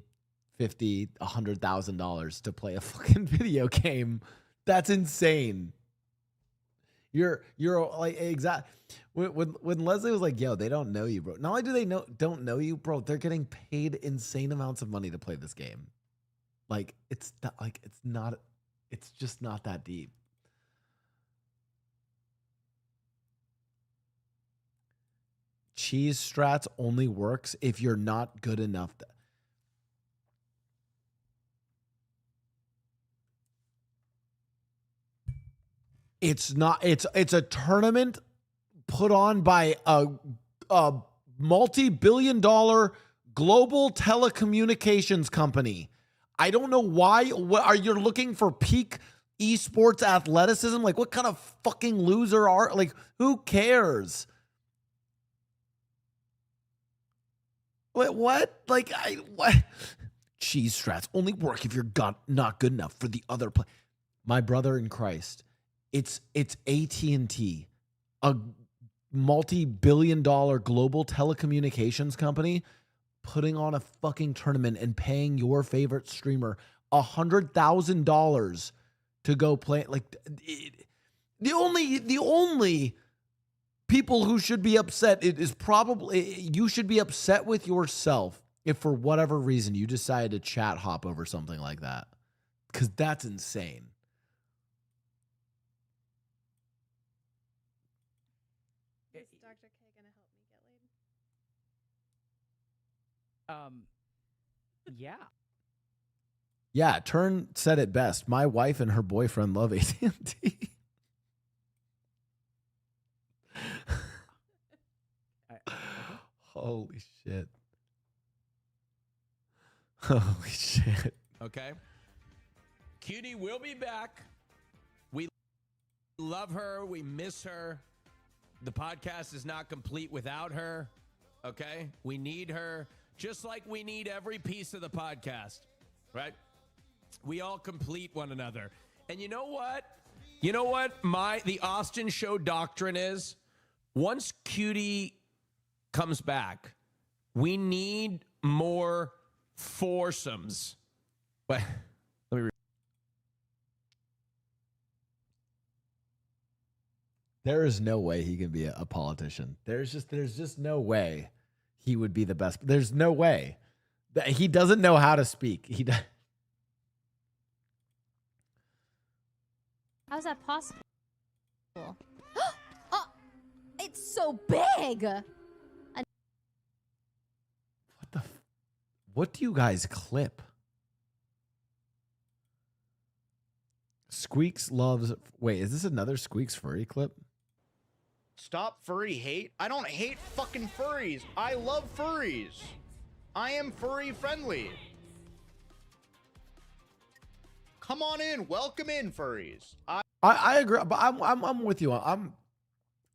$50,000, $100,000 to play a fucking video game. That's insane. You're like exact when Leslie was like, yo, they don't know you, bro. Not only do they don't know you, bro, they're getting paid insane amounts of money to play this game. Like it's just not that deep. cheese strats only works if you're not good enough. It's not. It's a tournament put on by a multi-billion-dollar global telecommunications company. I don't know why. What are you looking for? Peak esports athleticism? Like, what kind of fucking loser are? Like, who cares? What? Like, what? Cheese strats only work if you're not good enough for the other play. My brother in Christ. It's AT&T, a multi-billion-dollar global telecommunications company, putting on a fucking tournament and paying your favorite streamer $100,000 to go play. Like, the only people who should be upset, it is probably, you should be upset with yourself if for whatever reason you decided to chat hop over something like that, because that's insane. Is Dr. K gonna help me get laid? Yeah. Yeah, Turn said it best. My wife and her boyfriend love AT&T. Holy shit. Holy shit. Okay. Cutie will be back. We love her. We miss her. The podcast is not complete without her. Okay. We need her just like we need every piece of the podcast, right? We all complete one another. And you know what? You know what the Austin Show doctrine is? Once Cutie comes back, we need more foursomes. But let me There is no way he can be a politician. There's just no way he would be the best. There's no way. He doesn't know how to speak. How's that possible? Oh, it's so big. What do you guys clip? Squeaks loves. Wait, is this another Squeaks furry clip? Stop furry hate. I don't hate fucking furries. I love furries. I am furry friendly. Come on in. Welcome in, furries. I agree, but I'm with you. I'm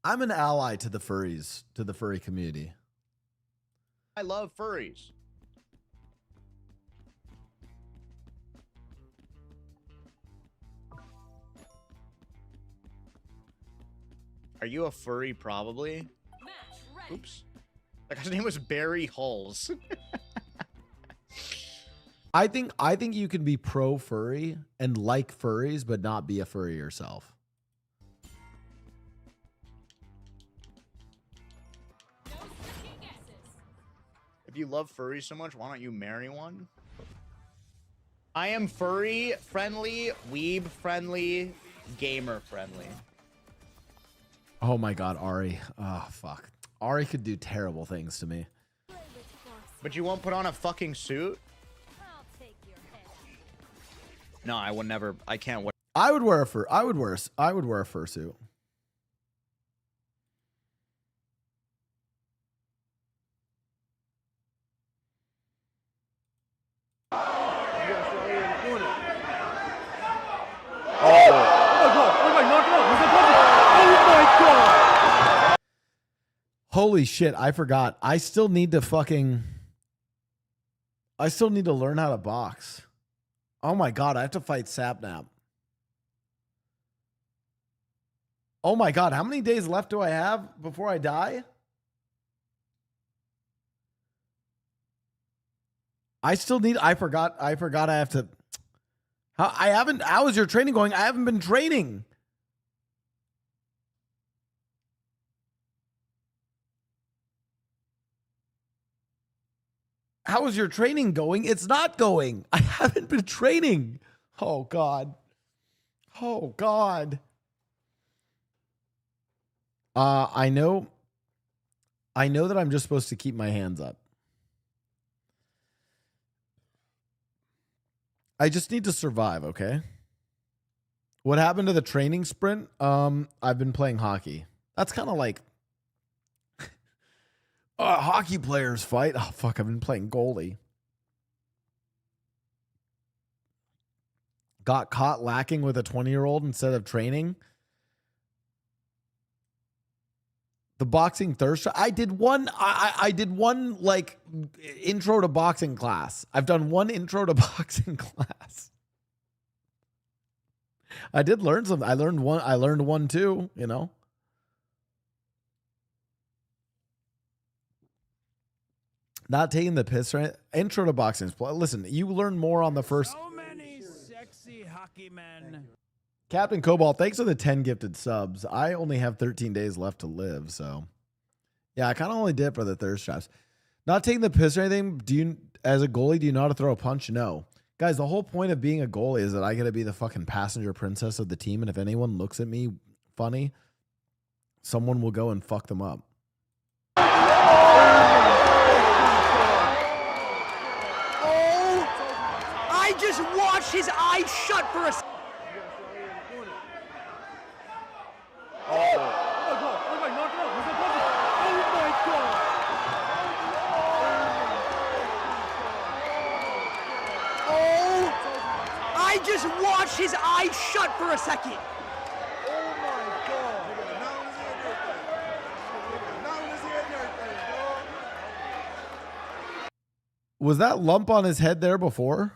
an ally to the furries, to the furry community. I love furries. Are you a furry? Probably. Oops. That guy's name was Barry Hulls. I think you can be pro furry and like furries, but not be a furry yourself. If you love furries so much, why don't you marry one? I am furry friendly, weeb friendly, gamer friendly. Oh my God, Ari. Oh, fuck. Ari could do terrible things to me. But you won't put on a fucking suit? No, I would never. I can't wear. I would wear a fursuit. Holy shit, I forgot. I still need to learn how to box. Oh my God, I have to fight Sapnap. Oh my God, how many days left do I have before I die? I forgot I have to. How is your training going? I haven't been training. How is your training going? It's not going. I haven't been training. Oh God. Oh God. I know I know that I'm just supposed to keep my hands up. I just need to survive, okay? What happened to the training sprint? I've been playing hockey. That's kind of like hockey players fight. Oh, fuck, I've been playing goalie. Got caught lacking with a 20-year-old instead of training. The boxing thirst trap. I did one. I did one like intro to boxing class. I've done one intro to boxing class. I did learn some. I learned one too. You know. Not taking the piss, right? Intro to boxing. Listen, you learn more on the first. So many sexy hockey men. Captain Cobalt, thanks for the 10 gifted subs. I only have 13 days left to live, so yeah, I kind of only did it for the thirst traps. Not taking the piss or anything. Do you, as a goalie, do you know how to throw a punch? No. Guys, the whole point of being a goalie is that I got to be the fucking passenger princess of the team, and if anyone looks at me funny, someone will go and fuck them up. Oh, I just watched his eyes shut for a second. I just watched his eyes shut for a second. Was that lump on his head there before?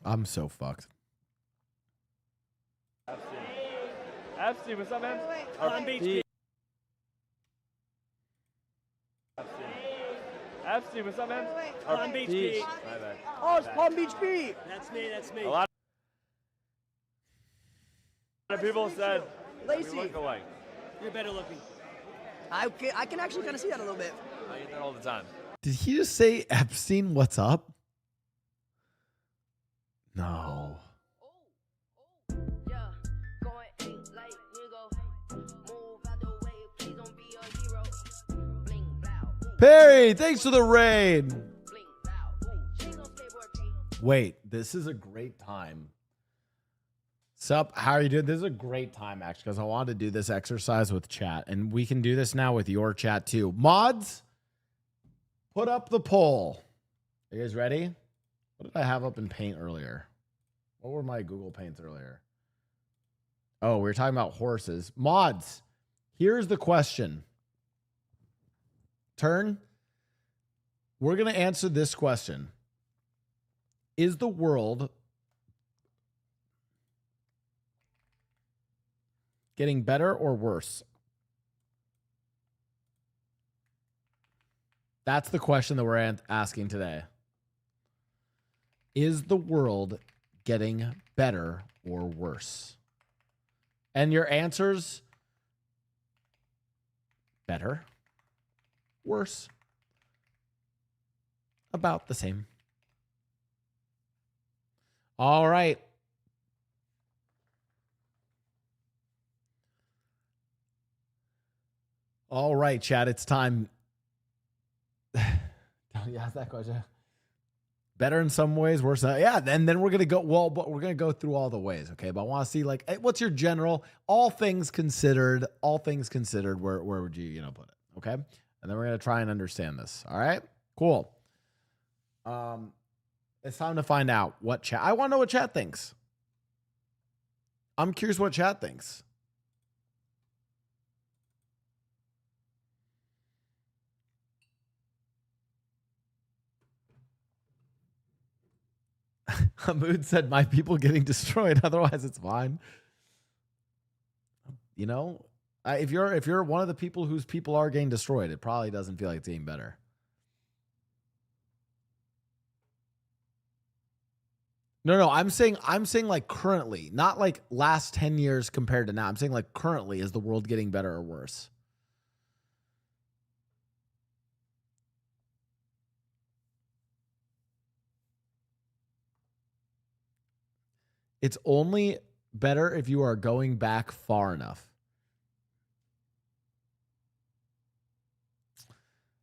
I'm so fucked. FC, what's up, man? Palm Beach Beach. FC, what's up, man? Palm Beach Beach. My bad. Oh, it's Palm Beach Beach. That's me. That's me. A lot of people said Lacey. we look alike. You're better looking. I can actually kind of see that a little bit. I get that all the time. Did he just say Epstein, what's up? No. Perry, thanks for the raid. Wait, this is a great time. Sup, how are you doing? This is a great time, actually, because I wanted to do this exercise with chat, and we can do this now with your chat, too. Mods, put up the poll. Are you guys ready? What did I have up in Paint earlier? What were my Google Paints earlier? Oh, we were talking about horses. Mods, here's the question. Turn. We're going to answer this question. Is the world getting better or worse? That's the question that we're asking today. Is the world getting better or worse? And your answers: better, worse, about the same. All right. All right, chat, it's time. Don't you ask that question? Better in some ways, worse. Yeah, then we're going to go, well, but we're going to go through all the ways, okay? But I want to see, like, what's your general, all things considered, where would you put it, okay? And then we're going to try and understand this, all right? Cool. It's time to find out what chat, I want to know what chat thinks. I'm curious what chat thinks. Hamoud said, my people getting destroyed. Otherwise, it's fine. You know, if you're one of the people whose people are getting destroyed, it probably doesn't feel like it's getting better. No, I'm saying like currently, not like last 10 years compared to now. I'm saying like currently, is the world getting better or worse? It's only better if you are going back far enough.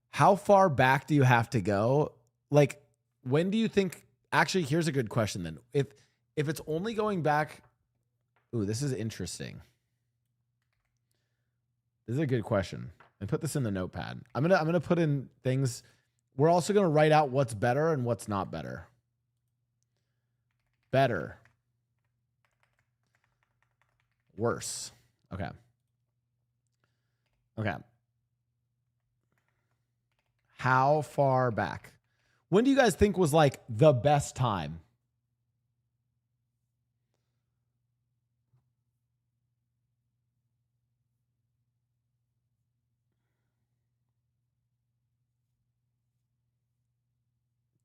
How far back do you have to go? Like, when do you think, actually, here's a good question then. If it's only going back, ooh, this is interesting. This is a good question. And put this in the notepad. I'm gonna put in things. We're also gonna write out what's better and what's not better. Better. Worse. Okay. Okay. How far back? When do you guys think was like the best time?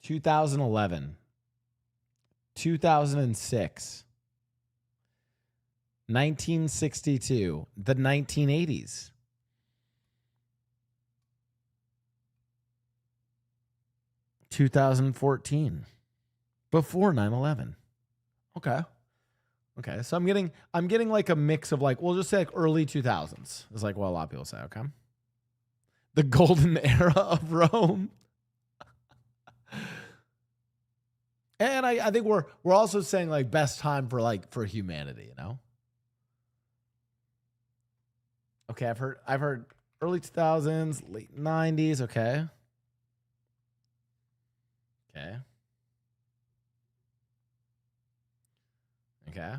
(2011), 2006, 1962, the 1980s. (2014), before 9/11. Okay. Okay. So I'm getting like a mix of like, we'll just say like early 2000s. It's like what a lot of people say, okay? The golden era of Rome. And I think we're also saying like best time for humanity, you know? Okay, I've heard early 2000s, late 90s, okay. Okay. Okay.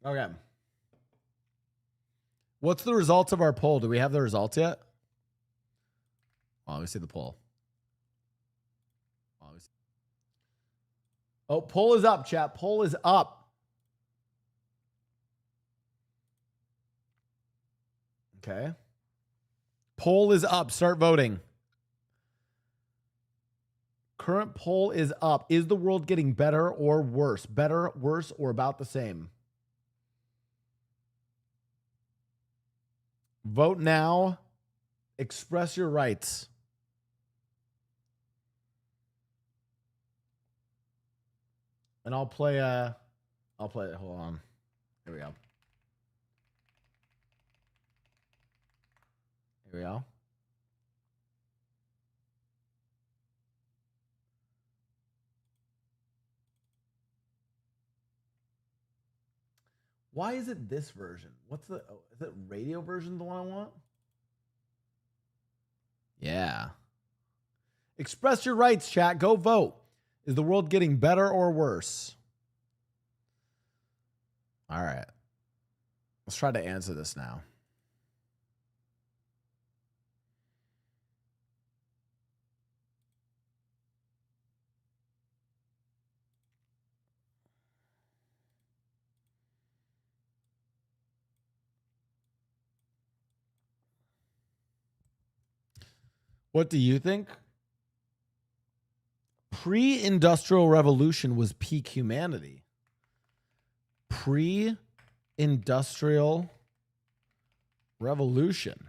Okay. What's the results of our poll? Do we have the results yet? Oh, let me see the poll. Oh, poll is up, chat. Poll is up. Okay. Poll is up. Start voting. Current poll is up. Is the world getting better or worse? Better, worse, or about the same? Vote now. Express your rights. And I'll play it. Hold on. Here we go. Here we go. Why is it this version? What's the, is it radio version the one I want? Yeah. Express your rights, chat. Go vote. Is the world getting better or worse? All right. Let's try to answer this now. What do you think? Pre-industrial revolution was peak humanity. Pre-industrial revolution.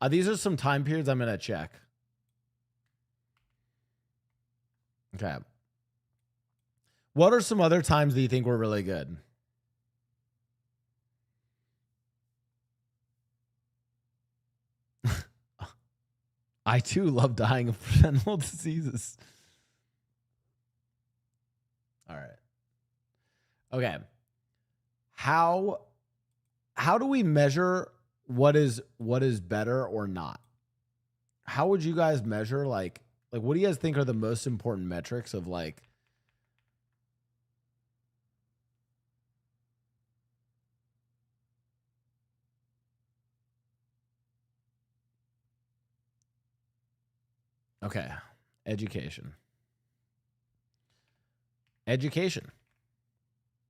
These are some time periods I'm going to check. Okay. What are some other times that you think were really good? I too love dying of preventable diseases. All right. Okay. How do we measure what is better or not? How would you guys measure like what do you guys think are the most important metrics of like okay, education.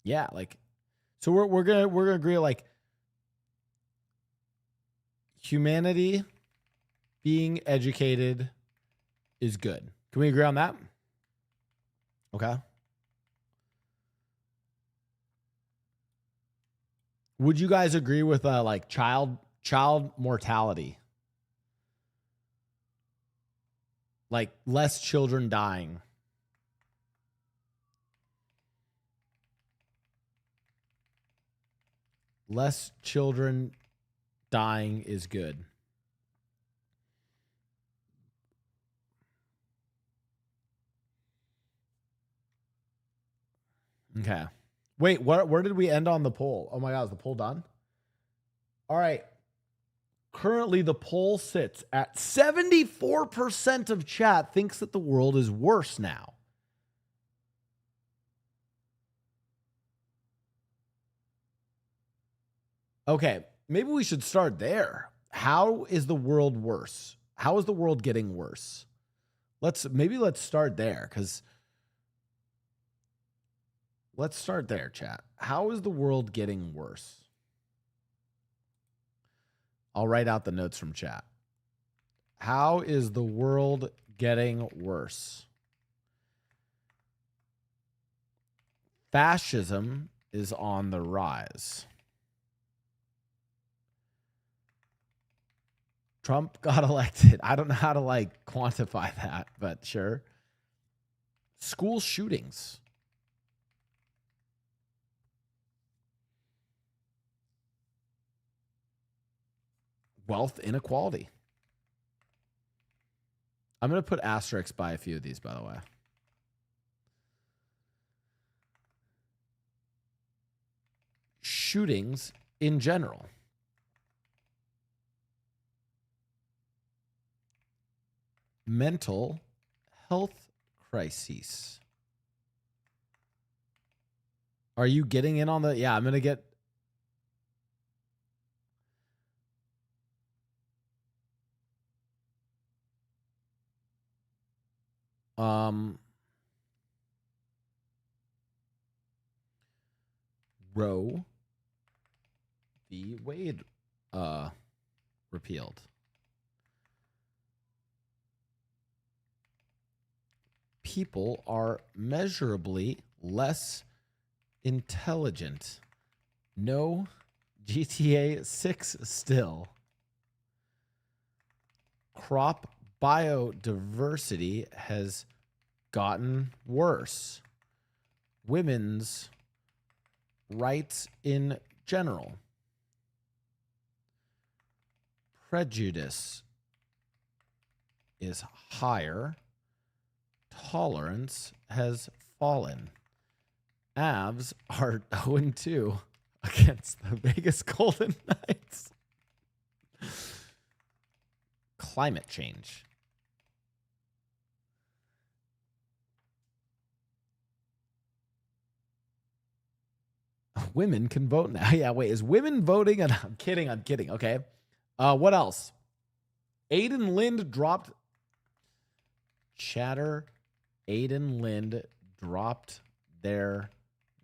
Yeah, like so we're gonna agree like humanity being educated is good. Can we agree on that? Okay. Would you guys agree with like child mortality? Like less children dying. Less children dying is good. Okay. Wait, where did we end on the poll? Oh my God, is the poll done? All right. Currently, the poll sits at 74% of chat thinks that the world is worse now. Okay, maybe we should start there. How is the world worse? How is the world getting worse? Let's start there, because let's start there, chat. How is the world getting worse? I'll write out the notes from chat. How is the world getting worse? Fascism is on the rise. Trump got elected. I don't know how to quantify that, but sure. School shootings. Wealth inequality. I'm going to put asterisks by a few of these, by the way. Shootings in general. Mental health crises. Are you getting in on the... Yeah, I'm going to get... Roe v. Wade repealed. People are measurably less intelligent. No GTA 6 still. Crop biodiversity has gotten worse. Women's rights in general. Prejudice is higher. Tolerance has fallen. Avs are 0-2 against the Vegas Golden Knights. Climate change. Women can vote now. Yeah, wait, is women voting? And I'm kidding. Okay. What else? Aiden Lind dropped chatter. Aiden Lind dropped their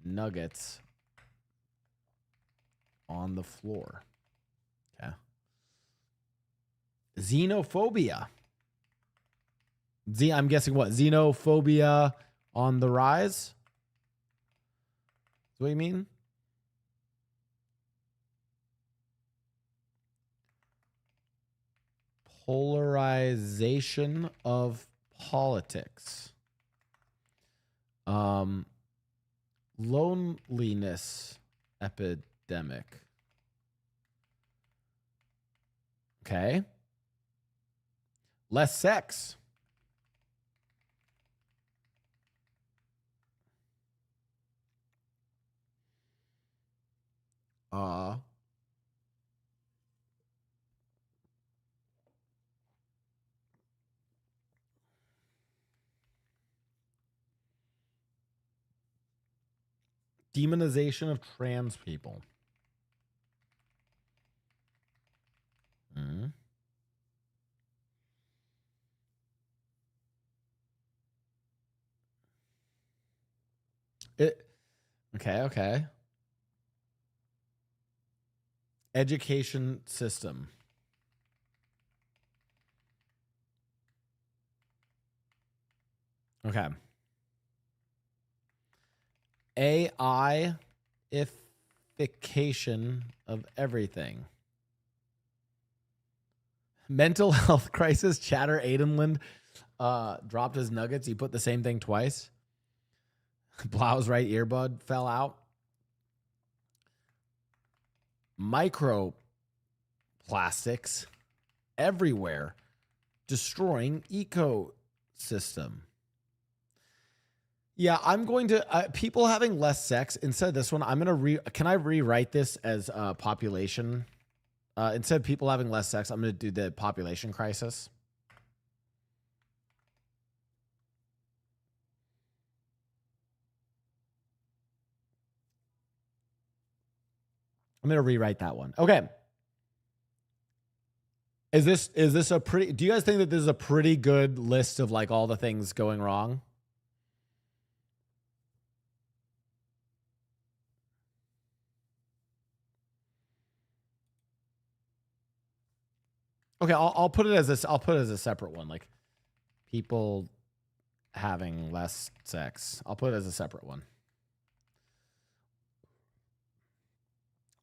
nuggets on the floor. Okay. Xenophobia. I'm guessing what? Xenophobia on the rise? Is what you mean? Polarization of politics. Loneliness epidemic. Okay. Less sex. Demonization of trans people. Okay. Education system. Okay. AI-ification of everything. Mental health crisis, chatter, Aidenland. dropped his nuggets. He put the same thing twice. Blau's right earbud fell out. Microplastics everywhere, destroying ecosystem. Yeah, I'm going to people having less sex. Instead of this one, I'm gonna can I rewrite this as population? Instead of people having less sex, I'm gonna do the population crisis. I'm gonna rewrite that one. Okay. Is this a pretty? Do you guys think that this is a pretty good list of like all the things going wrong? Okay, I'll put it as this. I'll put it as a separate one, like people having less sex. I'll put it as a separate one.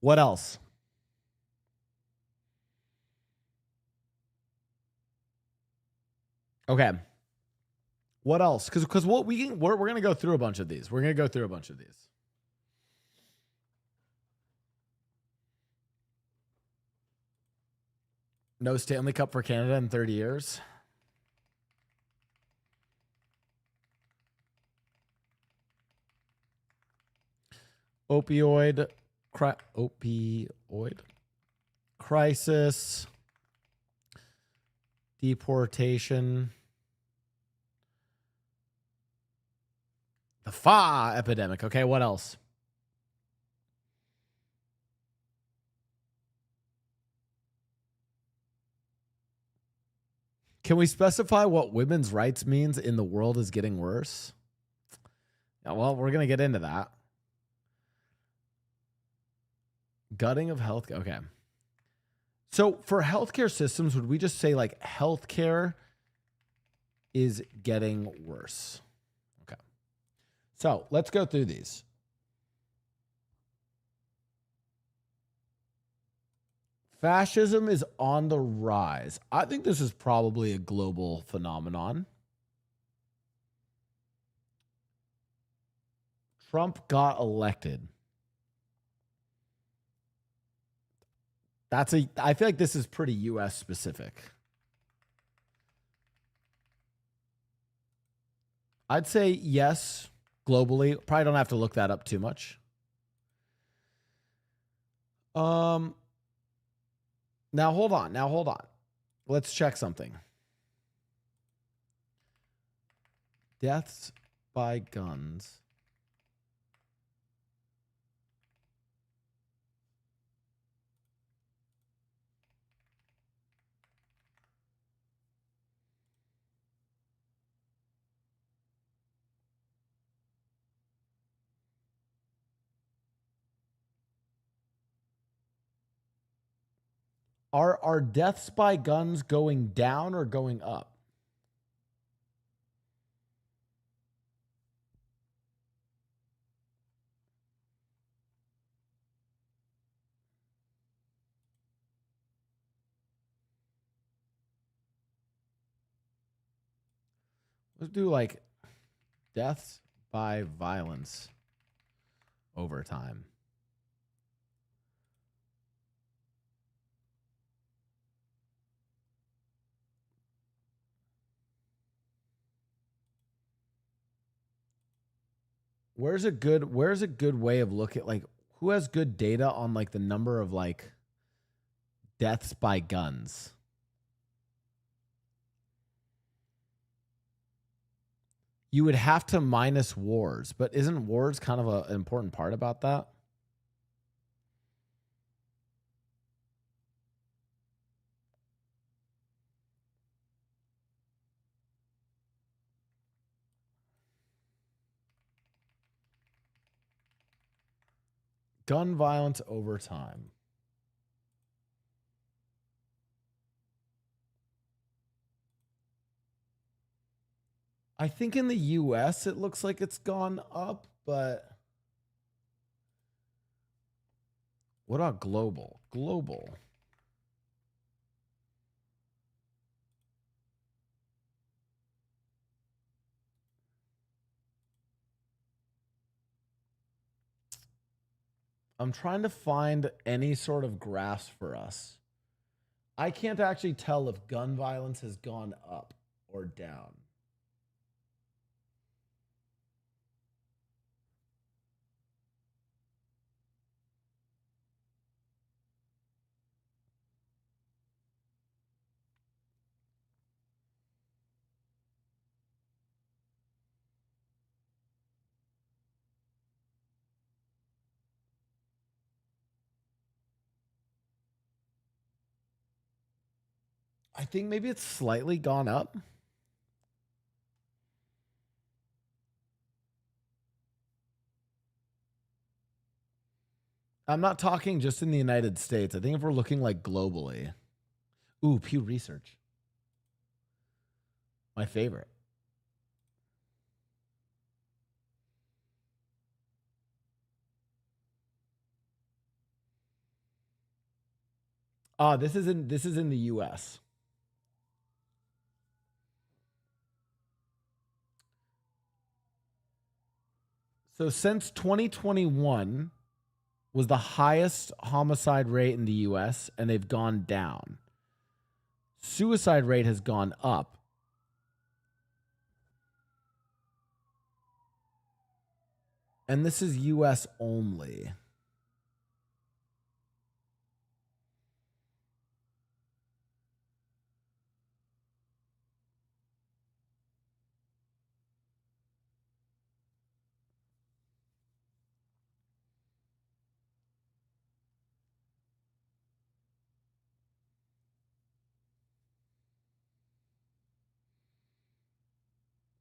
What else? Okay. What else? Because what we're gonna go through a bunch of these. We're gonna go through a bunch of these. No Stanley Cup for Canada in 30 years. Opioid crisis. Deportation. The FA epidemic. Okay, what else? Can we specify what women's rights means in the world is getting worse? Yeah, well, we're going to get into that. Gutting of health. Okay. So for healthcare systems, would we just say like healthcare is getting worse? Okay. So let's go through these. Fascism is on the rise. I think this is probably a global phenomenon. Trump got elected. I feel like this is pretty US specific. I'd say yes, globally. Probably don't have to look that up too much. Now hold on. Let's check something. Deaths by guns. Are deaths by guns going down or going up? Let's do like deaths by violence over time. Where's a good way of looking, like who has good data on like the number of like deaths by guns? You would have to minus wars, but isn't wars kind of an important part about that? Gun violence over time. I think in the US it looks like it's gone up, but what about global? Global. I'm trying to find any sort of grasp for us. I can't actually tell if gun violence has gone up or down. I think maybe it's slightly gone up. I'm not talking just in the United States. I think if we're looking like globally. Ooh, Pew Research. My favorite. This is in the US. So since 2021 was the highest homicide rate in the US, and they've gone down. Suicide rate has gone up. And this is US only.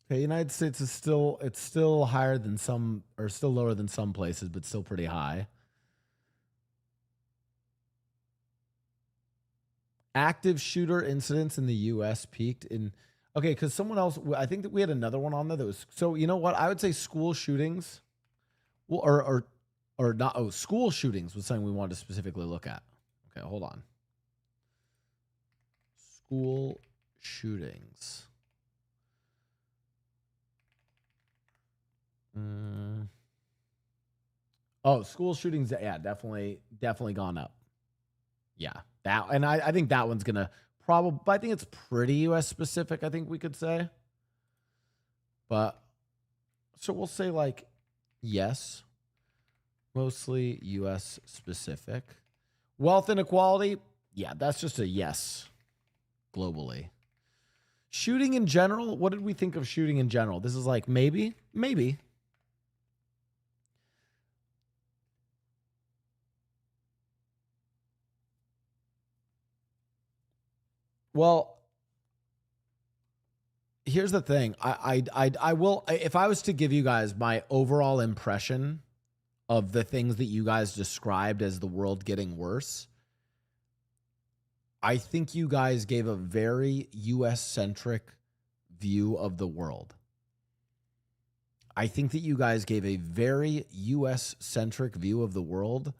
Okay, United States is still higher than some, or still lower than some places, but still pretty high. Active shooter incidents in the US peaked in, okay, because someone else, I think that we had another one on there that was, so you know what? I would say school shootings, well, or not, oh, school shootings was something we wanted to specifically look at. Okay, hold on. School shootings. Oh, school shootings, yeah, definitely gone up. Yeah, that, and I think that one's gonna probably, I think it's pretty US specific, I think we could say. But so we'll say like yes, mostly US specific. Wealth inequality, yeah, that's just a yes globally. Shooting in general, what did we think of shooting in general? This is like maybe. Well, here's the thing. I will, if I was to give you guys my overall impression of the things that you guys described as the world getting worse, I think you guys gave a very US centric view of the world. I think that you guys gave a very US centric view of the world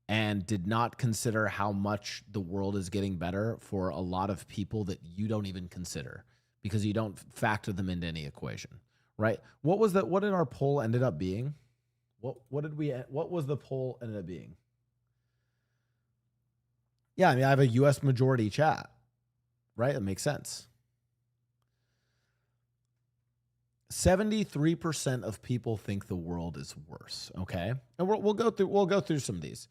and did not consider how much the world is getting better for a lot of people that you don't even consider because you don't factor them into any equation, right? What was that? What did our poll ended up being? What was the poll ended up being? Yeah, I mean, I have a US majority chat, right? That makes sense. 73% of people think the world is worse. Okay, and we'll go through some of these.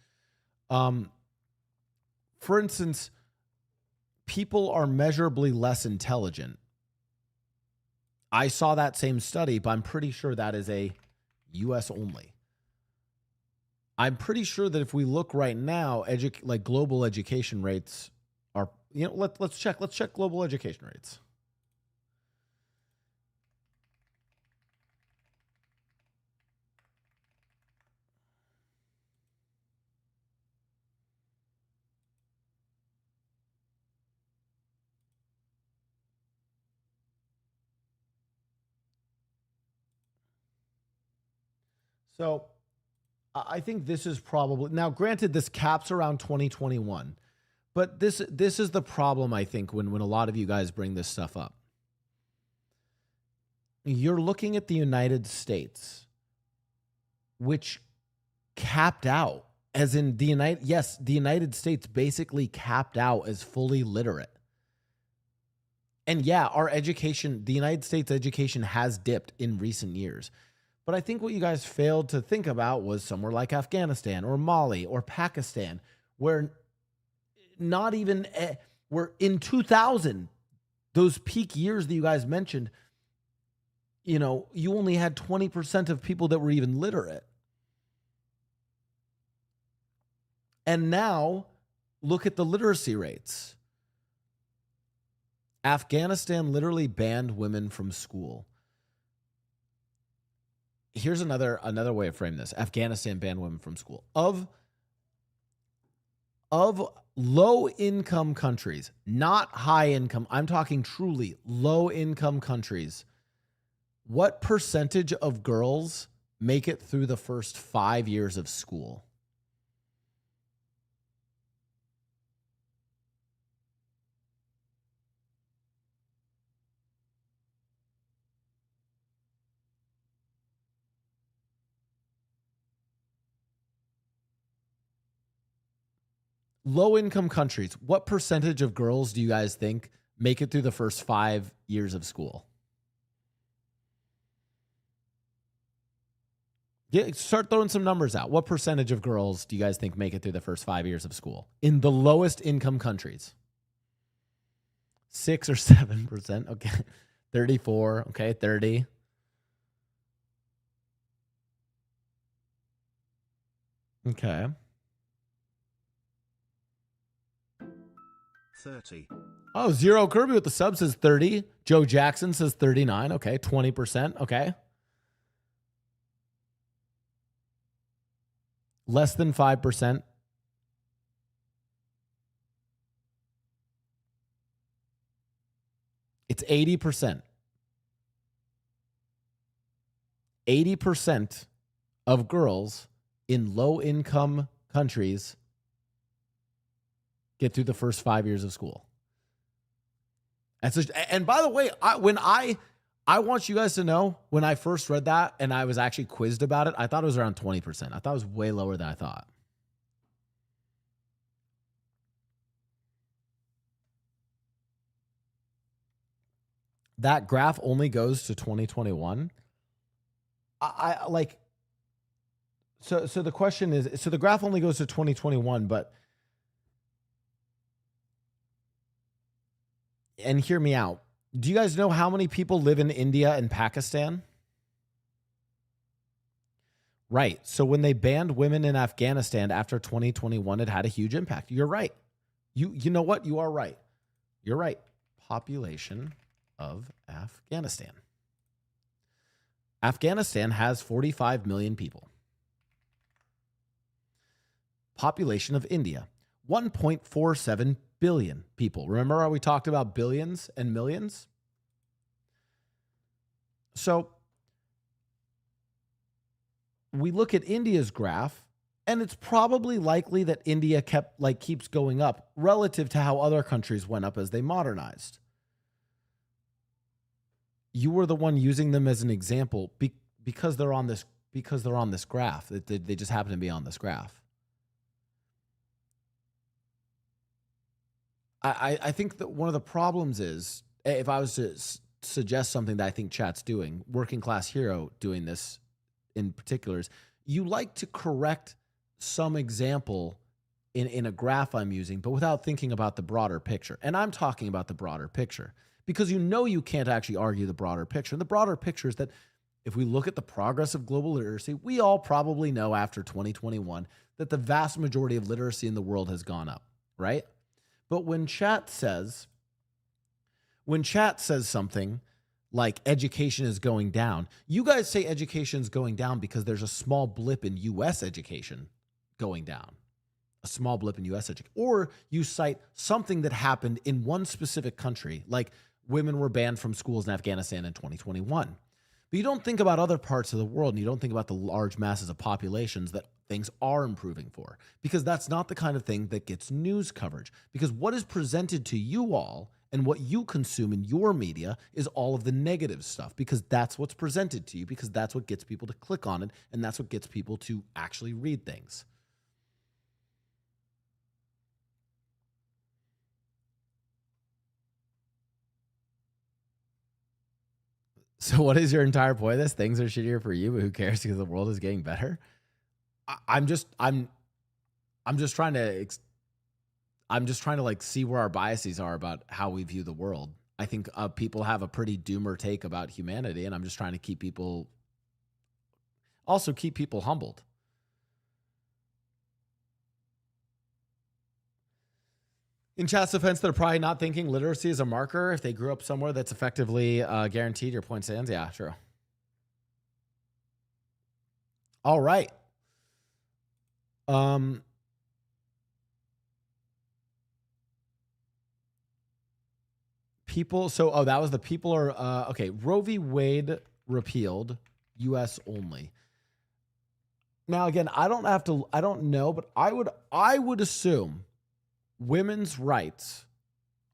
For instance, people are measurably less intelligent. I saw that same study, but I'm pretty sure that is a US only. I'm pretty sure that if we look right now, like global education rates are, you know, let's check global education rates. So I think this is probably, now granted this caps around 2021, but this is the problem, I think, when a lot of you guys bring this stuff up. You're looking at the United States, which capped out, as in the United States basically capped out as fully literate. And yeah, our education, the United States education has dipped in recent years. But I think what you guys failed to think about was somewhere like Afghanistan or Mali or Pakistan, where not even, where in 2000, those peak years that you guys mentioned, you know, you only had 20% of people that were even literate. And now look at the literacy rates. Afghanistan literally banned women from school. Here's another way to frame this. Afghanistan banned women from school. Of low-income countries, not high-income, I'm talking truly low-income countries, what percentage of girls make it through the first 5 years of school? Low-income countries, what percentage of girls do you guys think make it through the first 5 years of school? Start throwing some numbers out. What percentage of girls do you guys think make it through the first 5 years of school in the lowest income countries? 6 or 7%. Okay. 34. Okay. 30. Okay. 30. Oh, Zero Kirby with the sub says 30. Joe Jackson says 39. Okay. 20%. Okay. Less than 5%. It's 80%. 80% of girls in low-income countries get through the first 5 years of school. And by the way, I want you guys to know, when I first read that and I was actually quizzed about it, I thought it was around 20%. I thought it was way lower than I thought. That graph only goes to 2021. I like, so the question is, so the graph only goes to 2021, but, and hear me out. Do you guys know how many people live in India and Pakistan? Right. So when they banned women in Afghanistan after 2021, it had a huge impact. You're right. You know what? You are right. You're right. Population of Afghanistan. Afghanistan has 45 million people. Population of India, 1.47 billion people. Remember how we talked about billions and millions? So we look at India's graph, and it's probably likely that India keeps going up relative to how other countries went up as they modernized. You were the one using them as an example because they're on this graph. They just happen to be on this graph. I think that one of the problems is, if I was to suggest something that I think chat's doing, Working Class Hero doing this in particular, is you like to correct some example in a graph I'm using, but without thinking about the broader picture. And I'm talking about the broader picture because you can't actually argue the broader picture. And the broader picture is that if we look at the progress of global literacy, we all probably know after 2021 that the vast majority of literacy in the world has gone up, right? But when chat says something like education is going down, you guys say education is going down because there's a small blip in U.S. education going down. A small blip in U.S. education. Or you cite something that happened in one specific country, like women were banned from schools in Afghanistan in 2021. But you don't think about other parts of the world, and you don't think about the large masses of populations that things are improving for, because that's not the kind of thing that gets news coverage. Because what is presented to you all And what you consume in your media is all of the negative stuff, because that's what's presented to you, because that's what gets people to click on it, and that's what gets people to actually read things. So what is your entire point of this? Things are shittier for you, but who cares, because the world is getting better? I'm just trying to like see where our biases are about how we view the world. I think people have a pretty doomer take about humanity, and I'm just trying to keep people humbled. In chat's defense, they're probably not thinking literacy is a marker. If they grew up somewhere that's effectively guaranteed, your point stands. Yeah, true. All right. People, so, that was the people are, okay, Roe v. Wade repealed, U.S. only. Now, again, I don't know, but I would assume women's rights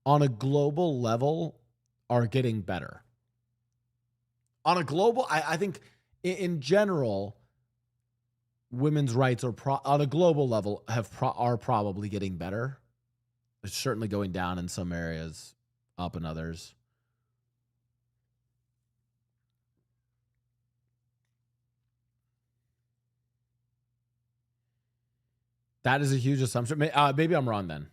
on a global level are getting better. On a global, I think in general, women's rights are on a global level are probably getting better. It's certainly going down in some areas, up in others. That is a huge assumption. Maybe I'm wrong then.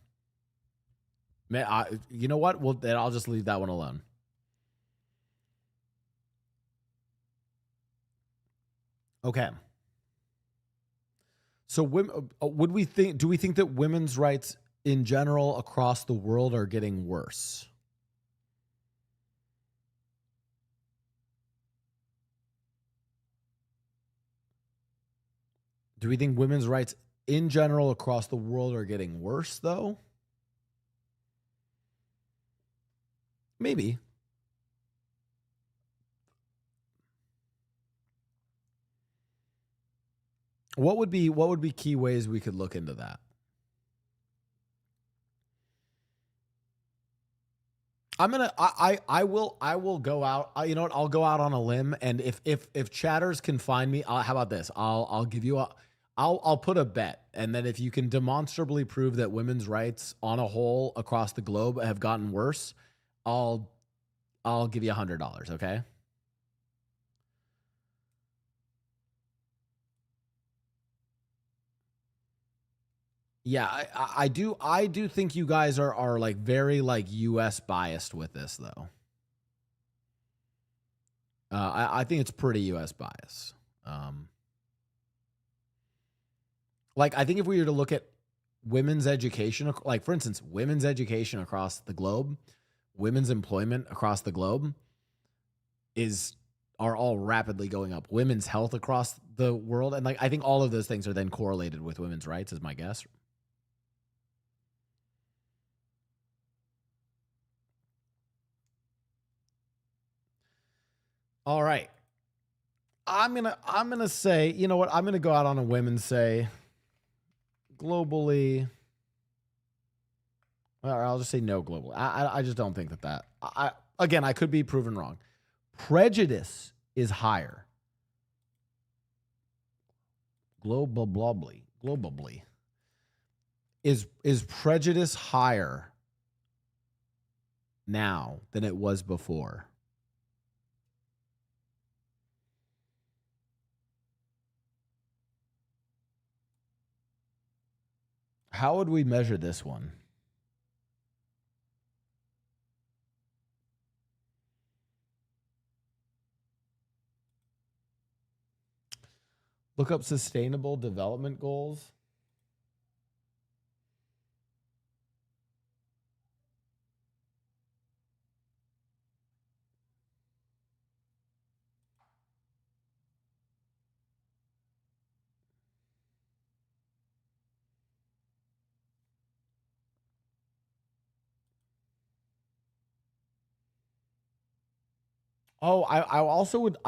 You know what? Well, then I'll just leave that one alone. Okay. So, do we think that women's rights in general across the world are getting worse? Do we think women's rights in general across the world are getting worse, though? Maybe. What would be key ways we could look into that? I will go out. You know what? I'll go out on a limb, and if chatters can find me, how about this? I'll give you I'll put a bet, and then if you can demonstrably prove that women's rights on a whole across the globe have gotten worse, I'll give you $100. Okay. Yeah, I do think you guys are like very like US biased with this though. I think it's pretty US bias. Like I think if we were to look at women's education, like for instance, women's education across the globe, women's employment across the globe are all rapidly going up. Women's health across the world, and like I think all of those things are then correlated with women's rights, is my guess. All right. I'm gonna say, you know what? I'm gonna go out on a whim and say globally. Or I'll just say no globally. I just don't think that. Again, I could be proven wrong. Prejudice is higher. Globally. Is prejudice higher now than it was before? How would we measure this one? Look up sustainable development goals. Oh, I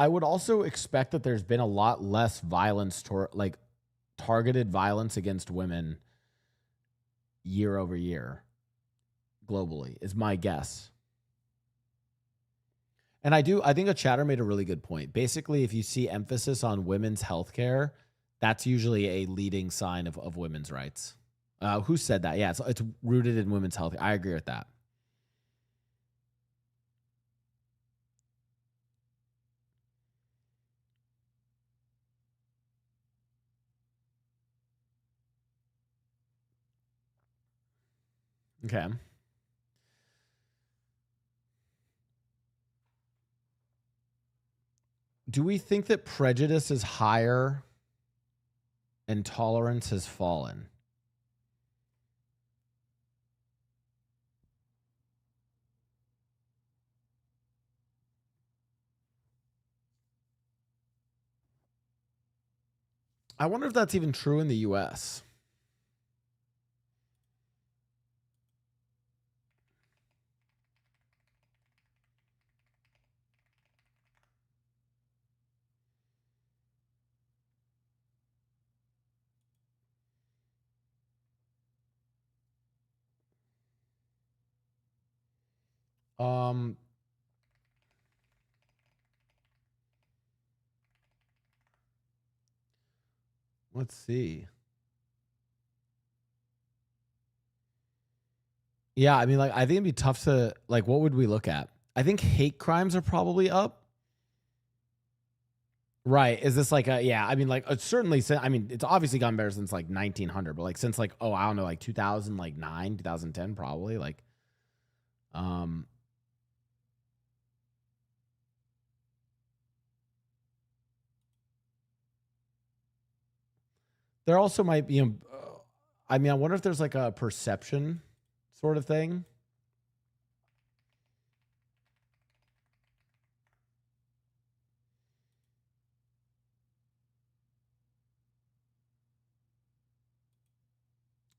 would also expect that there's been a lot less violence like targeted violence against women year over year. globally, is my guess. And I think a chatter made a really good point. Basically, if you see emphasis on women's healthcare, that's usually a leading sign of women's rights. Who said that? Yeah, it's rooted in women's health. I agree with that. Okay. Do we think that prejudice is higher and tolerance has fallen? I wonder if that's even true in the US. Let's see. Yeah, I mean, like, I think it'd be tough to, like, what would we look at? I think hate crimes are probably up. Right. Is this like a, yeah, I mean, like, it's certainly, I mean, it's obviously gotten better since like 1900, but like since like, oh, I don't know, like 2009, 2010, probably like, there also might be, I mean, I wonder if there's like a perception sort of thing.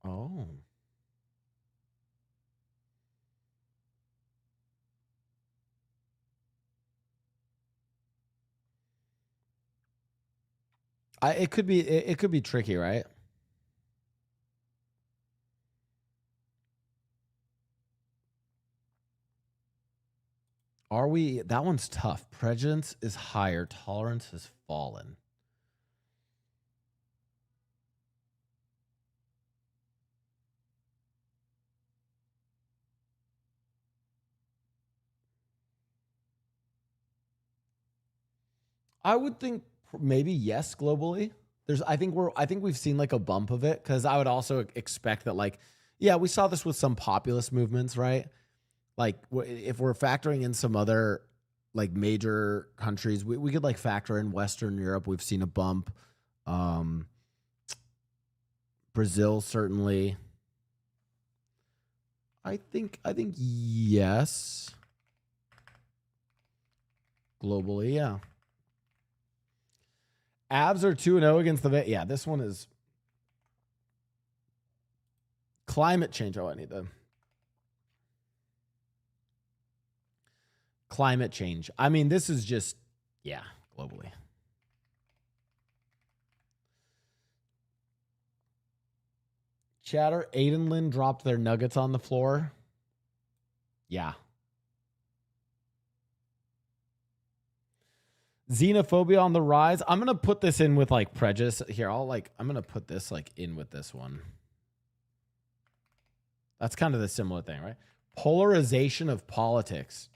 Oh. It could be tricky, right? Are we, that one's tough. Prejudice is higher, tolerance has fallen. I would think maybe yes, globally. I think we've seen like a bump of it, because I would also expect that, like, yeah, we saw this with some populist movements, right? Like, if we're factoring in some other like major countries, we could like factor in Western Europe. We've seen a bump. Brazil, certainly. I think yes. Globally, yeah. Abs are 2-0 against the... Yeah, this one is... Climate change. Oh, I need to... Climate change. I mean, this is just... Yeah, globally. Chatter, Aiden Lynn dropped their nuggets on the floor. Yeah. Xenophobia on the rise. I'm going to put this in with like prejudice here. I'm going to put this like in with this one. That's kind of the similar thing, right? Polarization of politics.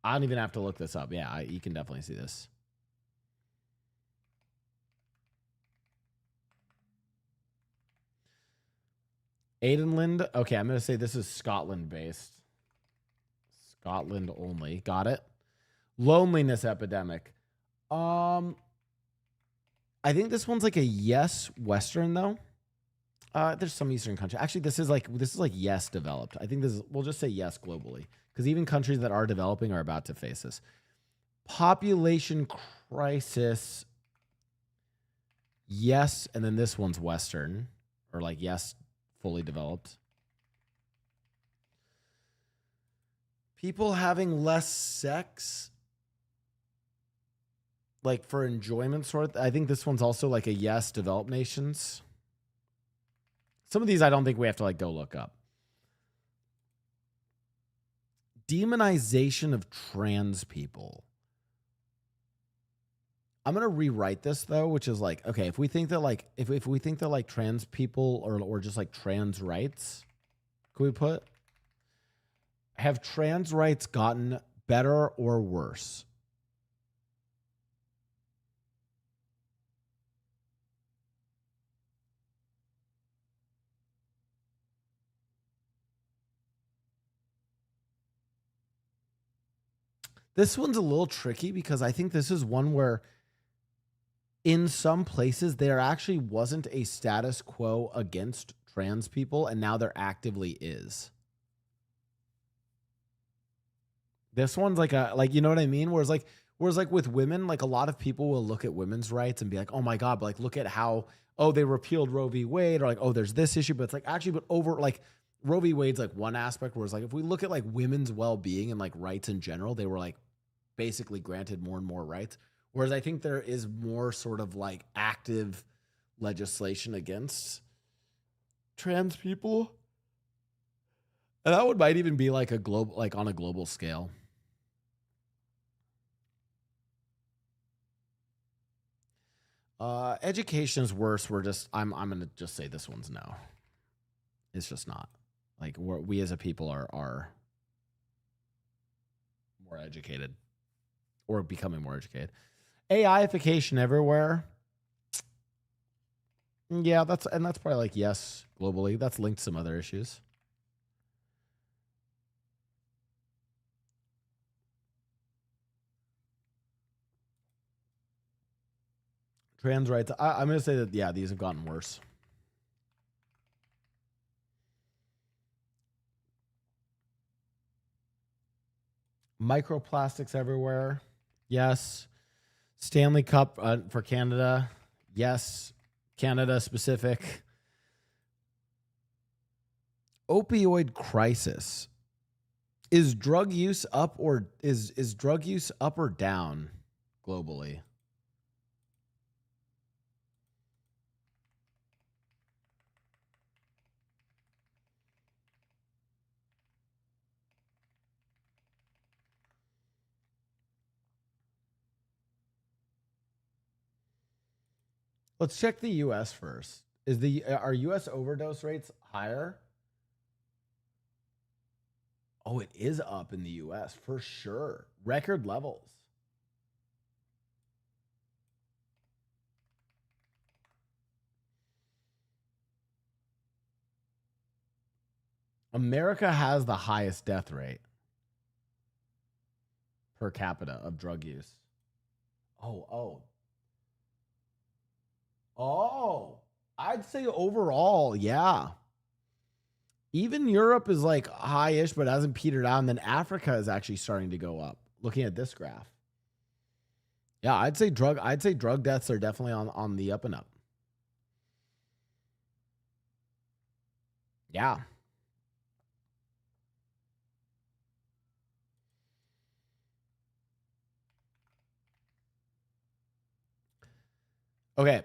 I don't even have to look this up. Yeah, you can definitely see this. Aiden Lind. Okay, I'm going to say this is Scotland based. Scotland only. Got it. Loneliness epidemic. I think this one's like a yes Western though. There's some Eastern country. Actually, this is like yes developed. I think we'll just say yes globally, because even countries that are developing are about to face this. Population crisis. Yes, and then this one's Western, or like yes, fully developed. People having less sex, like for enjoyment sort. I think this one's also like a yes, developed nations. Some of these I don't think we have to like go look up. Demonization of trans people. I'm gonna rewrite this though, which is like, okay, if we think that like if we think that like trans people or just like trans rights, could we put, have trans rights gotten better or worse? This one's a little tricky because I think this is one where in some places there actually wasn't a status quo against trans people, and now there actively is. This one's like you know what I mean? Whereas like with women, like a lot of people will look at women's rights and be like, oh my God, but like look at how, oh, they repealed Roe v. Wade, or like, oh, there's this issue, but it's like actually, but over like Roe v. Wade's like one aspect, whereas like if we look at like women's well-being and like rights in general, they were like basically granted more and more rights. Whereas I think there is more sort of like active legislation against trans people. And that one might even be like a global, like on a global scale. Education is worse. I'm gonna just say this one's no. It's just not. Like we as a people are more educated, or becoming more educated. AIification everywhere. Yeah, that's probably like yes globally. That's linked to some other issues. Trans rights. I'm going to say that, yeah, these have gotten worse. Microplastics everywhere. Yes. Stanley Cup for Canada. Yes. Canada specific. Opioid crisis. Is drug use up or is drug use up or down globally? Let's check the US first. Are US overdose rates higher? Oh, it is up in the US for sure. Record levels. America has the highest death rate per capita of drug use. Oh, I'd say overall, yeah. Even Europe is like high-ish, but hasn't petered out. And then Africa is actually starting to go up. Looking at this graph. Yeah, I'd say drug deaths are definitely on the up and up. Yeah. Okay.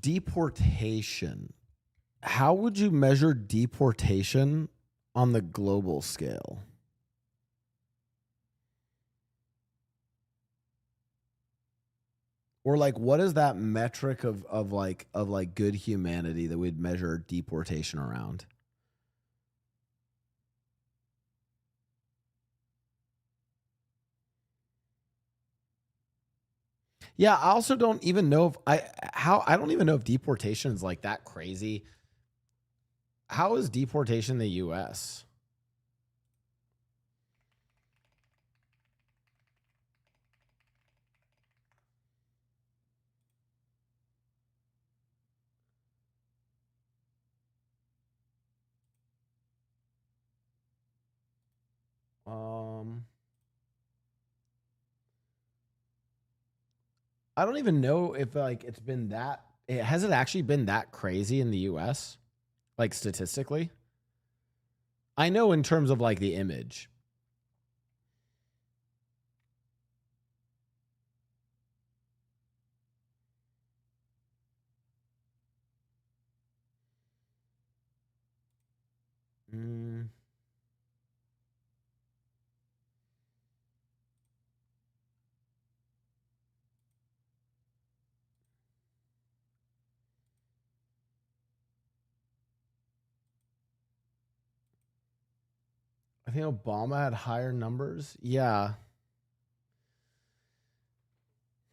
Deportation. How would you measure deportation on the global scale? Or like, what is that metric of good humanity that we'd measure deportation around? Yeah, I also don't even know if I don't even know if deportation is like that crazy. How is deportation in the US? I don't even know if like it's been that. Has it actually been that crazy in the US? Like statistically? I know in terms of like the image. Mm. I think Obama had higher numbers. Yeah.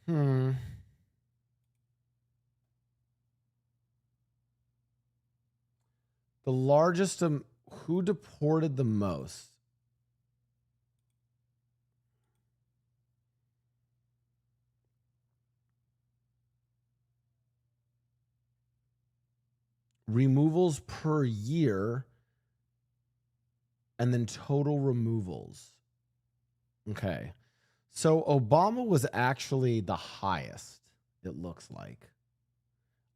Hmm. The largest, who deported the most? Removals per year and then total removals. Okay. So Obama was actually the highest, it looks like.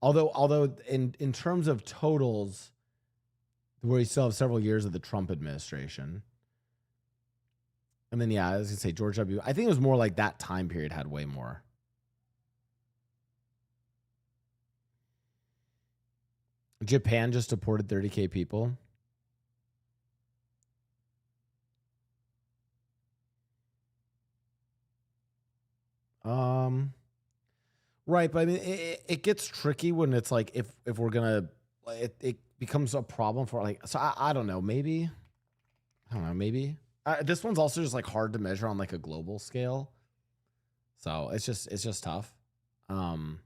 Although in terms of totals, where you still have several years of the Trump administration. And then, yeah, I was going to say George W. I think it was more like that time period had way more. Japan just deported 30K people. Right, but I mean, it gets tricky when it's like if we're gonna, it becomes a problem for like. So I don't know, maybe, I don't know, maybe this one's also just like hard to measure on like a global scale. So it's just tough. Now,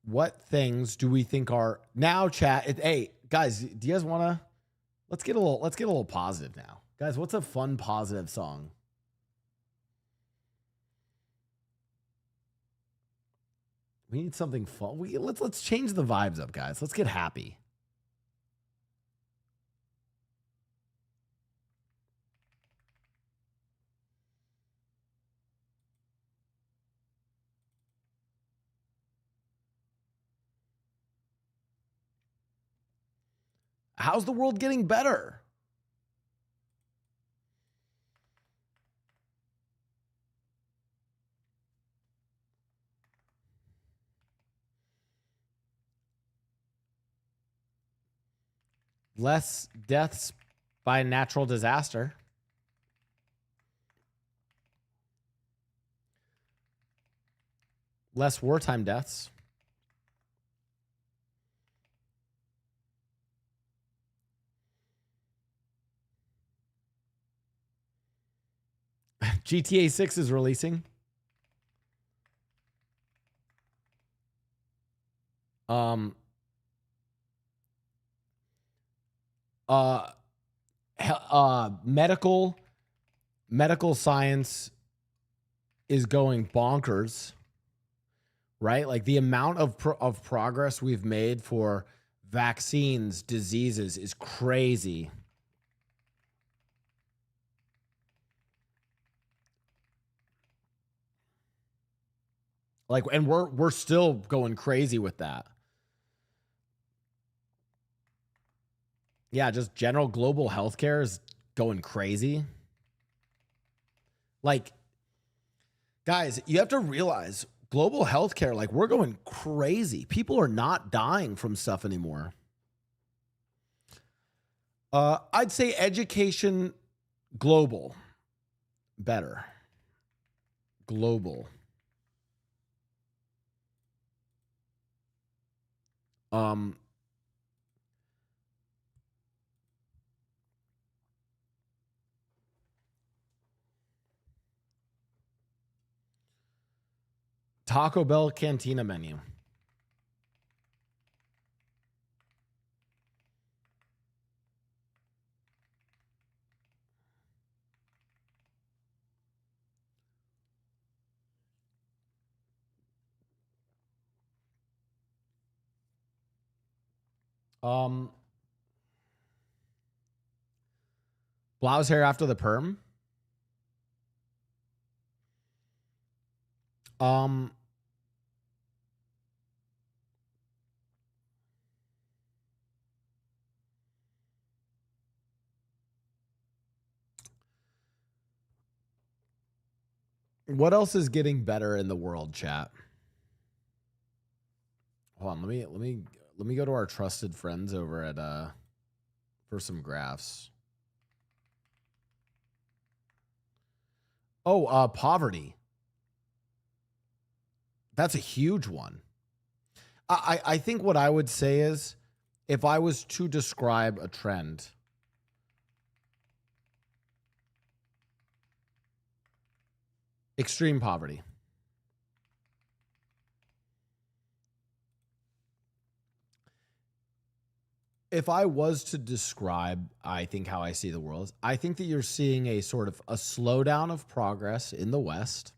what things do we think are now? Chat. Hey guys, do you guys want to? Let's get a little positive now. Guys, what's a fun, positive song? We need something fun. Let's change the vibes up, guys. Let's get happy. How's the world getting better? Less deaths by natural disaster. Less wartime deaths. GTA 6 is releasing. Medical science is going bonkers, right? Like the amount of progress we've made for vaccines, diseases is crazy. Like, and we're still going crazy with that. Yeah, just general global healthcare is going crazy. Like, guys, you have to realize global healthcare, like, we're going crazy. People are not dying from stuff anymore. I'd say education, global, better. Global. Taco Bell Cantina menu. Blau's hair after the perm. What else is getting better in the world, chat? on. Let me go to our trusted friends over at for some graphs. Oh, poverty. That's a huge one. I think what I would say is, if I was to describe a trend, extreme poverty. If I was to describe, I think, how I see the world, I think that you're seeing a sort of a slowdown of progress in the West,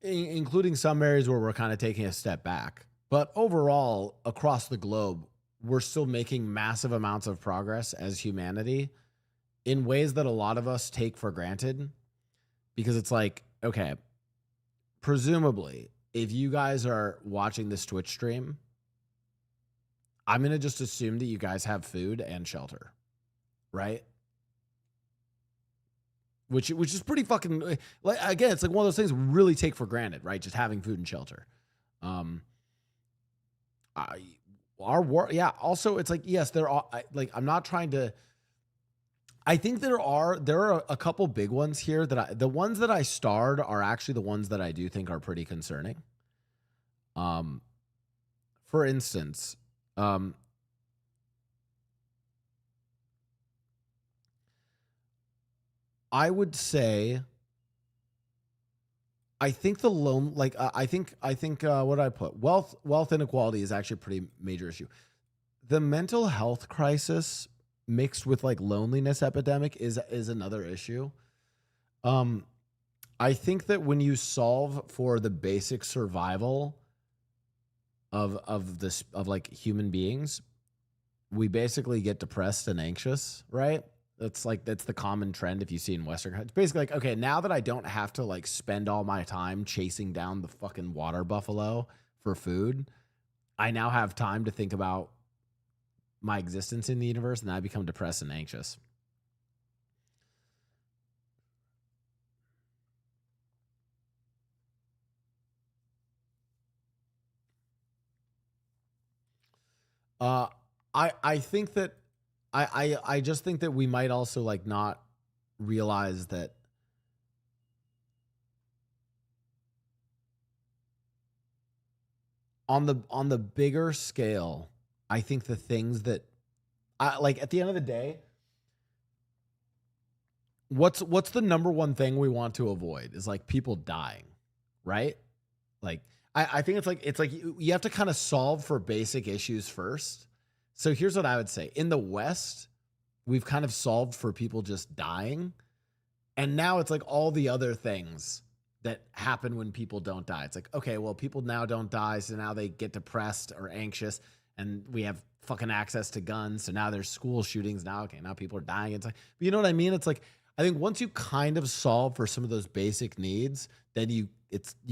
including some areas where we're kind of taking a step back. But overall, across the globe, we're still making massive amounts of progress as humanity in ways that a lot of us take for granted. Because it's like, okay, presumably, if you guys are watching this Twitch stream, I'm going to just assume that you guys have food and shelter, right? Which is pretty fucking, like, again, it's like one of those things we really take for granted, right? Just having food and shelter. Our work, yeah. Also, it's like, yes, there are, like, I'm not trying to, I think there are a couple big ones here that the ones that I starred are actually the ones that I do think are pretty concerning. For instance, I would say, I think the loan, like, I think what did I put? Wealth inequality is actually a pretty major issue. The mental health crisis mixed with like loneliness epidemic is another issue. I think that when you solve for the basic survival of like human beings, we basically get depressed and anxious, right? That's the common trend if you see in Western. It's basically like, okay, now that I don't have to like spend all my time chasing down the fucking water buffalo for food, I now have time to think about my existence in the universe, and I become depressed and anxious. I think that I just think that we might also like not realize that on the bigger scale, I think the things that like at the end of the day, what's the number one thing we want to avoid is like people dying, right? Like I think it's like you have to kind of solve for basic issues first. So here's what I would say. In the West, we've kind of solved for people just dying. And now it's like all the other things that happen when people don't die. It's like, okay, well, people now don't die, so now they get depressed or anxious, and we have fucking access to guns. So now there's school shootings. Now, okay, now people are dying. It's like, but you know what I mean? It's like, I think once you kind of solve for some of those basic needs, then you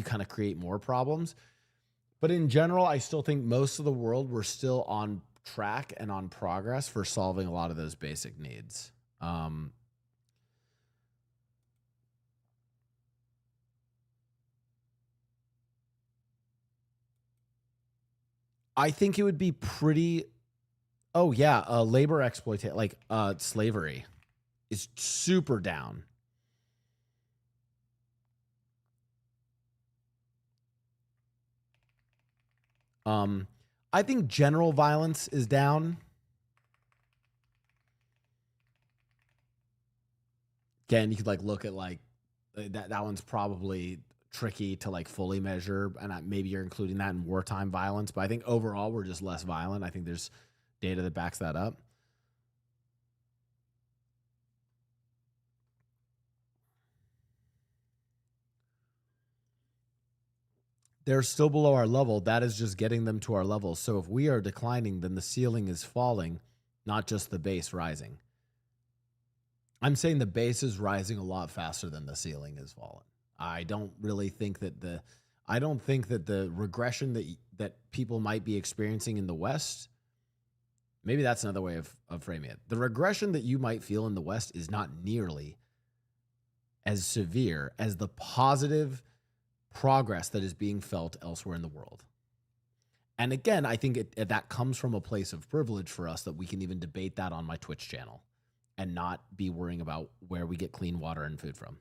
kind of create more problems. But in general, I still think most of the world, we're still on track and on progress for solving a lot of those basic needs. I think it would be pretty, labor exploitation, like slavery is super down. I think general violence is down. Again, you could like look at like that one's probably tricky to like fully measure, and maybe you're including that in wartime violence, but I think overall we're just less violent. I think there's data that backs that up. They're still below our level. That is just getting them to our level. So if we are declining, then the ceiling is falling, not just the base rising. I'm saying the base is rising a lot faster than the ceiling is falling. I don't really think that the regression that people might be experiencing in the West, maybe that's another way of framing it. The regression that you might feel in the West is not nearly as severe as the positive progress that is being felt elsewhere in the world. And again, I think that comes from a place of privilege for us that we can even debate that on my Twitch channel and not be worrying about where we get clean water and food from.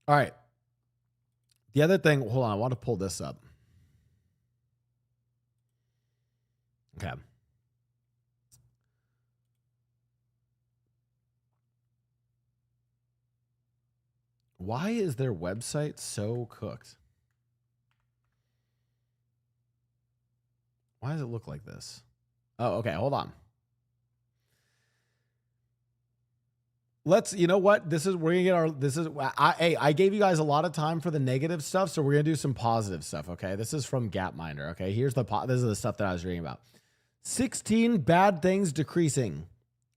All right. The other thing, hold on, I want to pull this up. Okay. Why is their website so cooked? Why does it look like this? Oh, okay, hold on. Let's, you know what? We're gonna get I gave you guys a lot of time for the negative stuff, so we're gonna do some positive stuff, okay? This is from Gapminder, okay? This is the stuff that I was reading about. 16 bad things decreasing.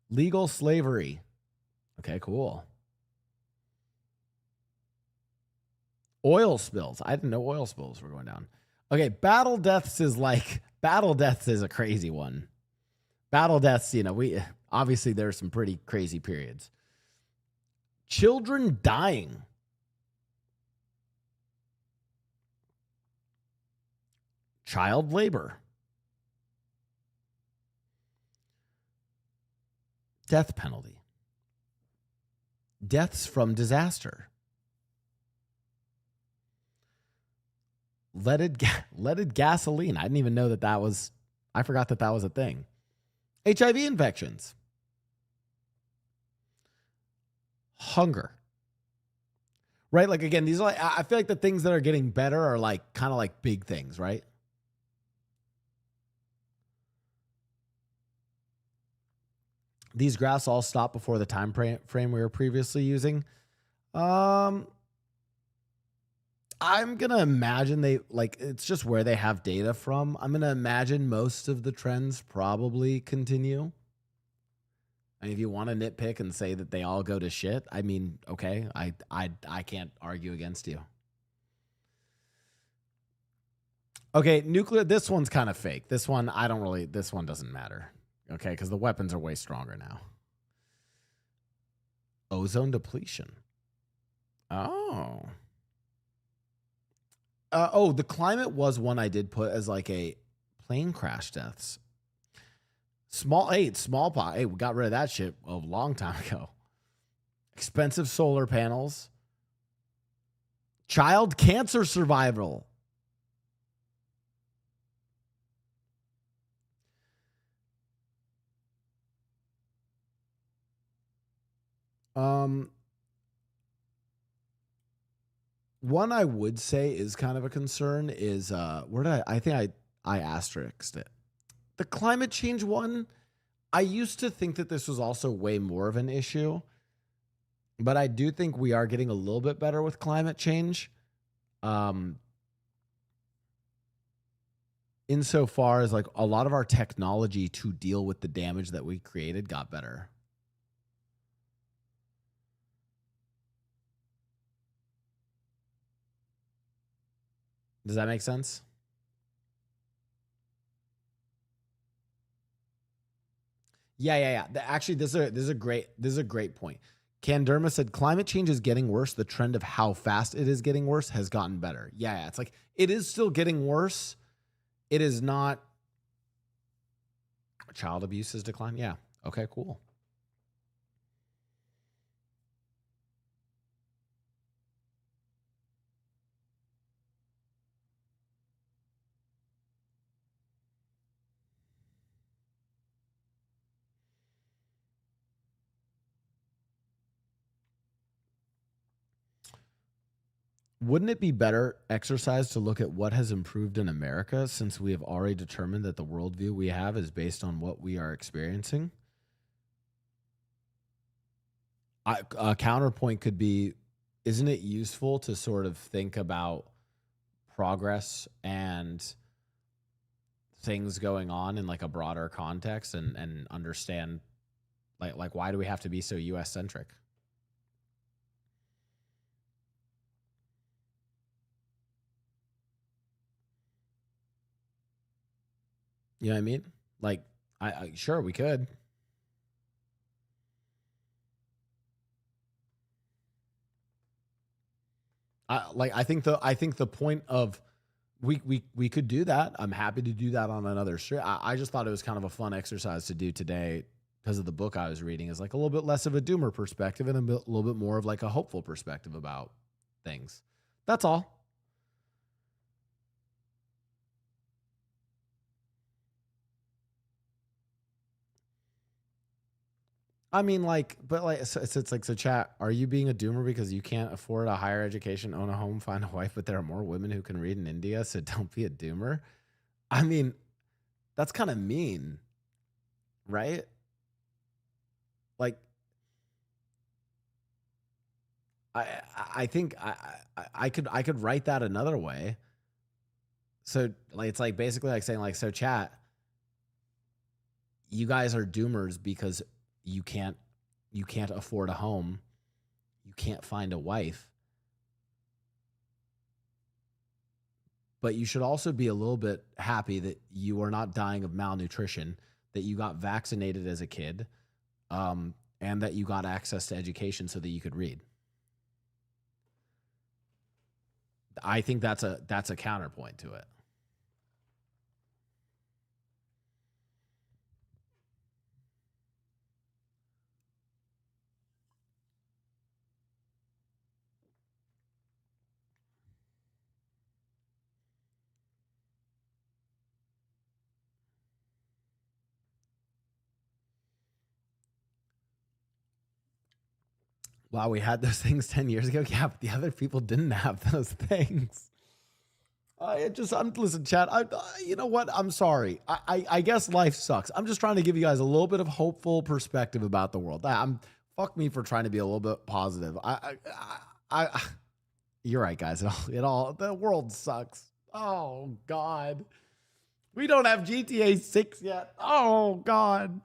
Legal slavery. Okay, cool. Oil spills. I didn't know oil spills were going down. Okay, battle deaths is a crazy one. Battle deaths, obviously there's some pretty crazy periods. Children dying. Child labor. Death penalty. Deaths from disaster. Leaded gasoline. I didn't even know that was, I forgot that was a thing. HIV infections. Hunger. Right? Like, again, these are I feel like the things that are getting better are kind of like big things, right? These graphs all stop before the time frame we were previously using. I'm going to imagine it's just where they have data from. I'm going to imagine most of the trends probably continue. And if you want to nitpick and say that they all go to shit, I mean, okay, I can't argue against you. Okay, nuclear, this one's kind of fake. This one doesn't matter. Okay, because the weapons are way stronger now. Ozone depletion. Oh. The climate was one I did put as a plane crash deaths. Smallpox. Hey, we got rid of that shit a long time ago. Expensive solar panels. Child cancer survival. One I would say is kind of a concern is I think I asterisked it. The climate change one, I used to think that this was also way more of an issue, but I do think we are getting a little bit better with climate change. Insofar as a lot of our technology to deal with the damage that we created got better. Does that make sense? Yeah. Actually, this is a great point. Canderma said climate change is getting worse. The trend of how fast it is getting worse has gotten better. Yeah. It's it is still getting worse. It is not. Child abuse has declined. Yeah. Okay, cool. Wouldn't it be better exercise to look at what has improved in America since we have already determined that the worldview we have is based on what we are experiencing? A counterpoint could be, isn't it useful to sort of think about progress and things going on in a broader context and understand why do we have to be so US centric? You know what I mean? Sure, we could. I think the point of we could do that. I'm happy to do that on another stream. I just thought it was kind of a fun exercise to do today because of the book I was reading, is like a little bit less of a doomer perspective and a little bit more of like a hopeful perspective about things. That's all. I mean, like, but like, so it's like, so chat, are you being a doomer because you can't afford a higher education, own a home, find a wife, but there are more women who can read in India, so don't be a doomer? I mean, that's kind of mean, right? Like, I think I could write that another way. So like, it's like basically like saying like, so chat, you guys are doomers because you can't afford a home, you can't find a wife, but you should also be a little bit happy that you are not dying of malnutrition, that you got vaccinated as a kid, and that you got access to education so that you could read. I think that's a counterpoint to it. Wow, we had those things 10 years ago. Yeah, but the other people didn't have those things. Listen, chat. You know what? I'm sorry. I guess life sucks. I'm just trying to give you guys a little bit of hopeful perspective about the world. Fuck me for trying to be a little bit positive. You're right, guys. The world sucks. Oh God, we don't have GTA 6 yet. Oh God.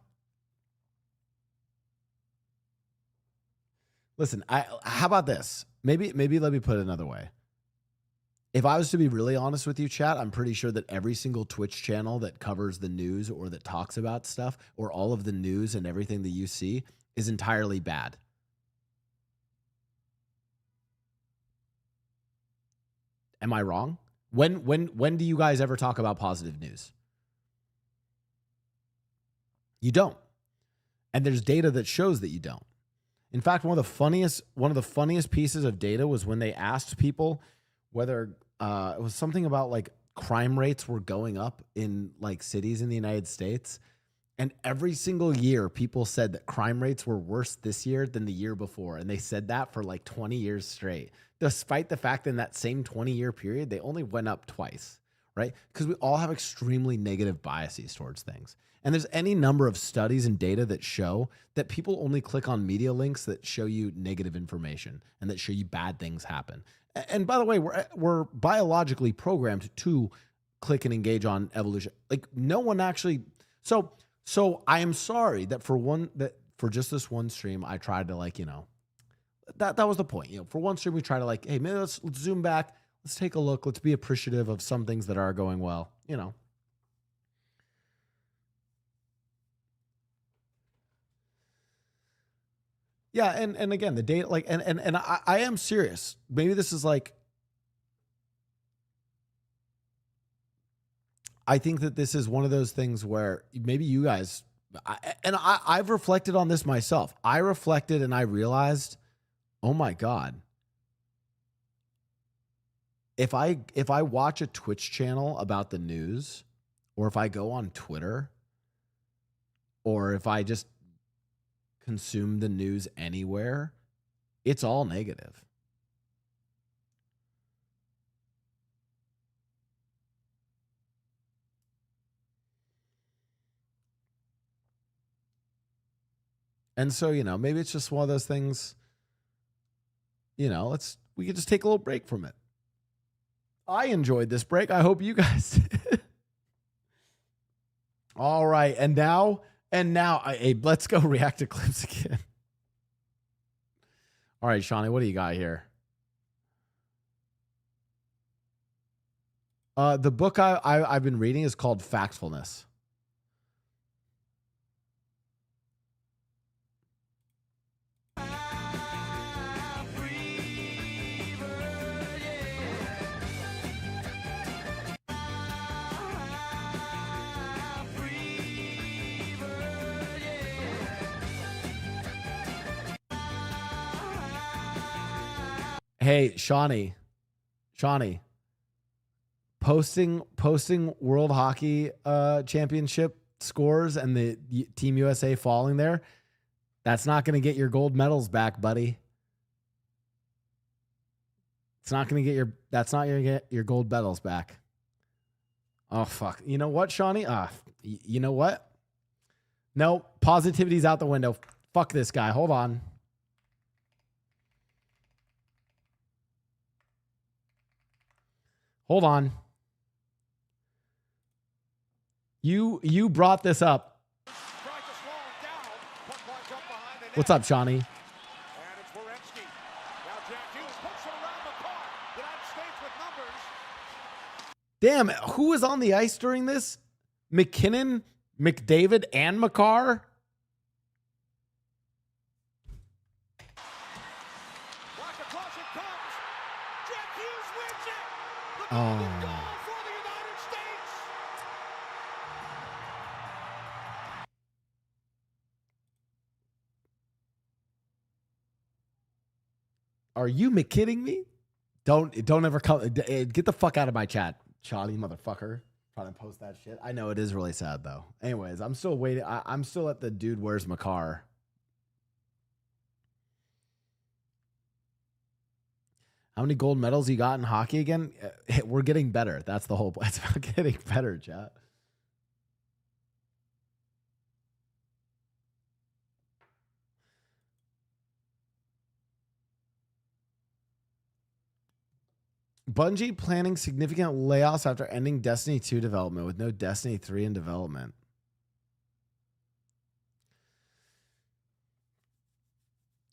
Listen, how about this? Maybe let me put it another way. If I was to be really honest with you, chat, I'm pretty sure that every single Twitch channel that covers the news or that talks about stuff, or all of the news and everything that you see, is entirely bad. Am I wrong? When do you guys ever talk about positive news? You don't. And there's data that shows that you don't. In fact, one of the funniest pieces of data was when they asked people whether it was something about like crime rates were going up in like cities in the United States. And every single year, people said that crime rates were worse this year than the year before. And they said that for like 20 years straight, despite the fact that in that same 20-year period, they only went up twice, right? Because we all have extremely negative biases towards things. And there's any number of studies and data that show that people only click on media links that show you negative information and that show you bad things happen. And by the way, we're biologically programmed to click and engage on evolution. Like no one actually. So I am sorry that for just this one stream, I tried to like, that was the point. For one stream, we try to like, hey, maybe let's zoom back. Let's take a look. Let's be appreciative of some things that are going well, Yeah, and again, the data, like, and I am serious. Maybe this is like, I think that this is one of those things where maybe you guys, I've reflected on this myself. I reflected and I realized, oh my God, if I watch a Twitch channel about the news, or if I go on Twitter, or if I just consume the news anywhere, it's all negative. And so, maybe it's just one of those things, we could just take a little break from it. I enjoyed this break. I hope you guys did. All right. And now, hey, let's go react to clips again. All right, Shawnee, what do you got here? The book I've been reading is called Factfulness. Hey, Shawnee, posting World Hockey Championship scores and the Team USA falling there, that's not going to get your gold medals back, buddy. It's not going to get that's not going to get your gold medals back. Oh, fuck. You know what, Shawnee? You know what? No, positivity's out the window. Fuck this guy. Hold on. Hold on. You brought this up. What's up, Shawnee? Damn, who was on the ice during this? McKinnon, McDavid, and McCarr? Oh. Are you kidding me? Don't ever come. Get the fuck out of my chat, Charlie, motherfucker. Trying to post that shit. I know it is really sad though. Anyways, I'm still waiting. I'm still at the dude. Where's McCarr? How many gold medals you got in hockey again? We're getting better. That's the whole point. It's about getting better, chat. Bungie planning significant layoffs after ending Destiny 2 development with no Destiny 3 in development.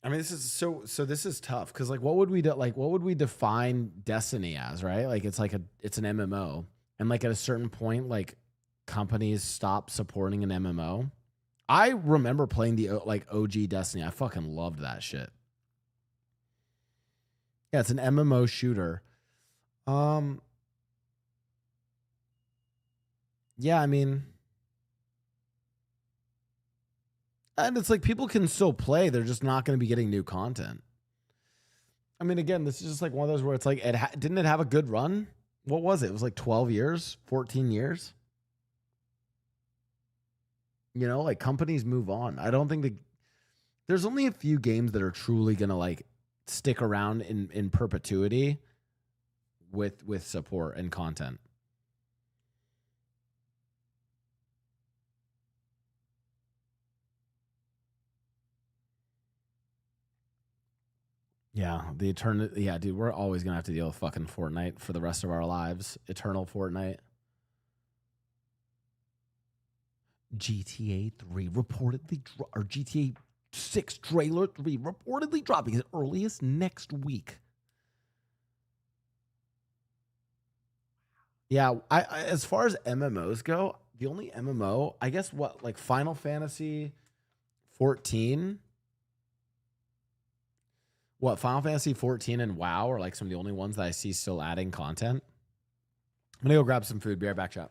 I mean, this is tough because like, what would we do? Like, what would we define Destiny as, right? Like, it's an MMO, and like at a certain point, like companies stop supporting an MMO. I remember playing the like OG Destiny. I fucking loved that shit. Yeah, it's an MMO shooter. Yeah, I mean, and it's like people can still play. They're just not going to be getting new content. I mean, again, this is just like one of those where it's like, didn't it have a good run? What was it? It was like 12 years, 14 years. You know, like companies move on. I don't think there's only a few games that are truly going to like stick around in perpetuity with support and content. Yeah, the eternal. Yeah, dude, we're always gonna have to deal with fucking Fortnite for the rest of our lives. Eternal Fortnite. GTA 3 reportedly, or GTA 6 trailer 3 reportedly dropping as early as next week. Yeah, I as far as MMOs go, the only MMO, I guess, what like Final Fantasy 14. What, Final Fantasy 14 and WoW are like some of the only ones that I see still adding content. I'm gonna go grab some food. Be right back, chat.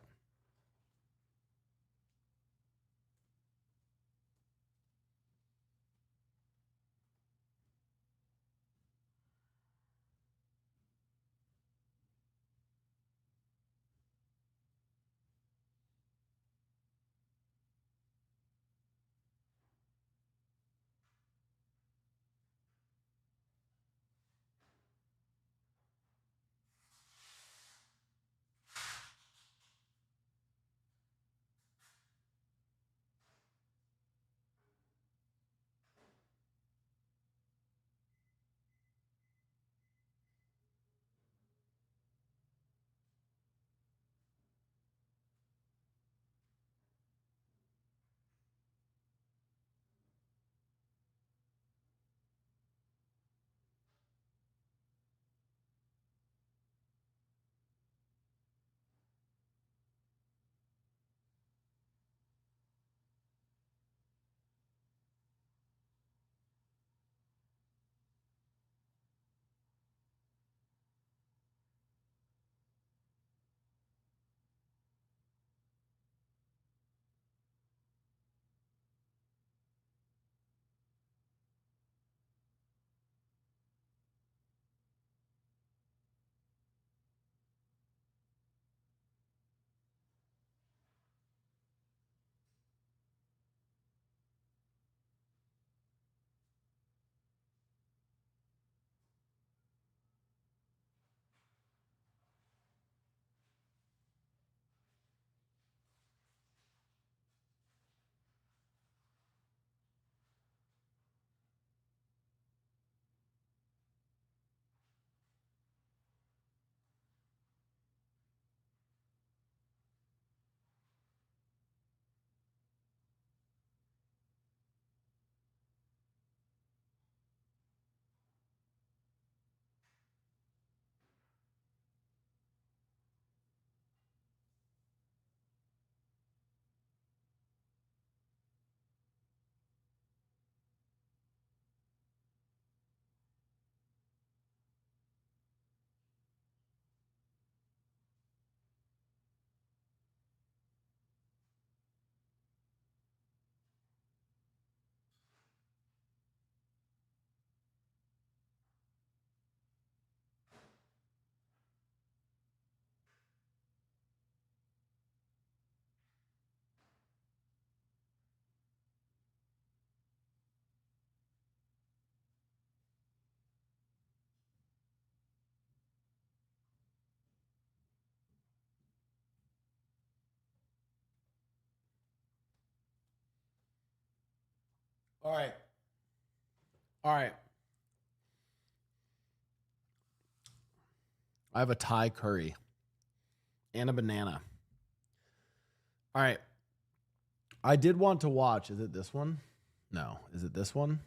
All right. All right. I have a Thai curry and a banana. All right. I did want to watch. Is it this one? No. Is it this one?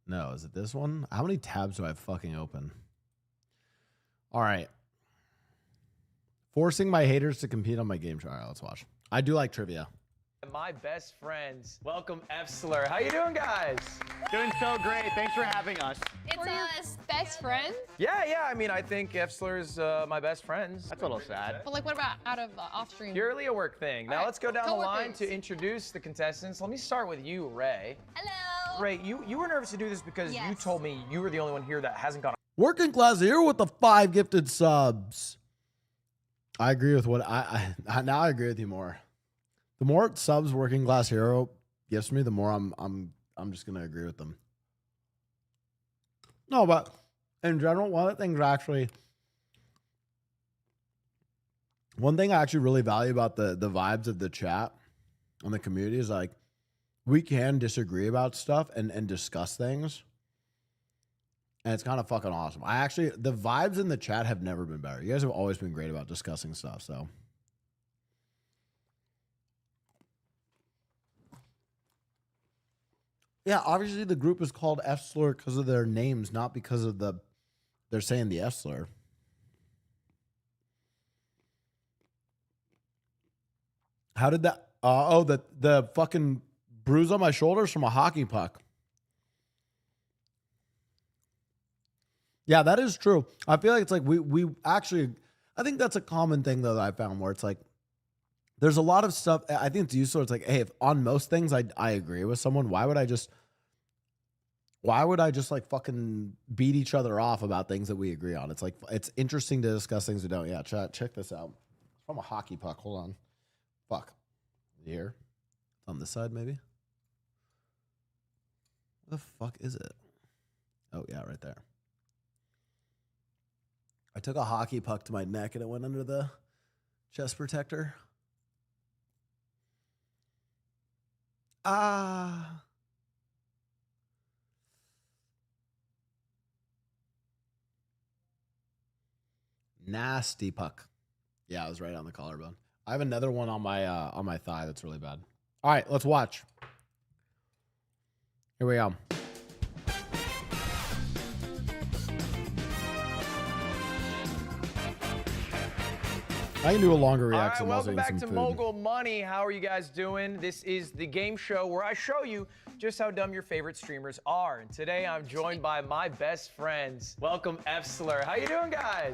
No. Is it this one? How many tabs do I have fucking open? All right. Forcing my haters to compete on my game show. All right, let's watch. I do like trivia. My best friends. Welcome, Efsler. How you doing, guys? Doing so great. Thanks for having us. It's us best friends. Yeah. I mean, I think Efsler's my best friends. That's a little sad. But like, what about out of off stream? Purely a work thing. Now let's go down the line coworkers. to introduce the contestants. Let me start with you, Ray. Hello. Ray, you were nervous to do this because you told me you were the only one here that hasn't gone. Working class hero with the 5 gifted subs. I agree with what I now I agree with you more. The more subs working class hero gives me, the more I'm just gonna agree with them. No, but in general, one thing I actually really value about the vibes of the chat and the community is like we can disagree about stuff and discuss things. And it's kind of fucking awesome. The vibes in the chat have never been better. You guys have always been great about discussing stuff, so. Yeah, obviously the group is called F slur because of their names, not because of they're saying the F slur. How did that, the fucking bruise on my shoulders from a hockey puck. Yeah, that is true. I feel like it's like we actually, I think that's a common thing though that I found where it's like, there's a lot of stuff. I think it's useful. It's like, hey, if on most things I agree with someone, why would I just like fucking beat each other off about things that we agree on? It's like, it's interesting to discuss things we don't. Yeah, chat, check this out. It's from a hockey puck. Hold on. Fuck. Here. It's on this side, maybe. Where the fuck is it? Oh, yeah, right there. I took a hockey puck to my neck and it went under the chest protector. Nasty puck. Yeah, I was right on the collarbone. I have another one on my thigh that's really bad. All right, let's watch. Here we go. I can do a longer reaction. All right, welcome back to Mogul Money. How are you guys doing? This is the game show where I show you just how dumb your favorite streamers are. And today I'm joined by my best friends. Welcome, Efsler. How you doing, guys?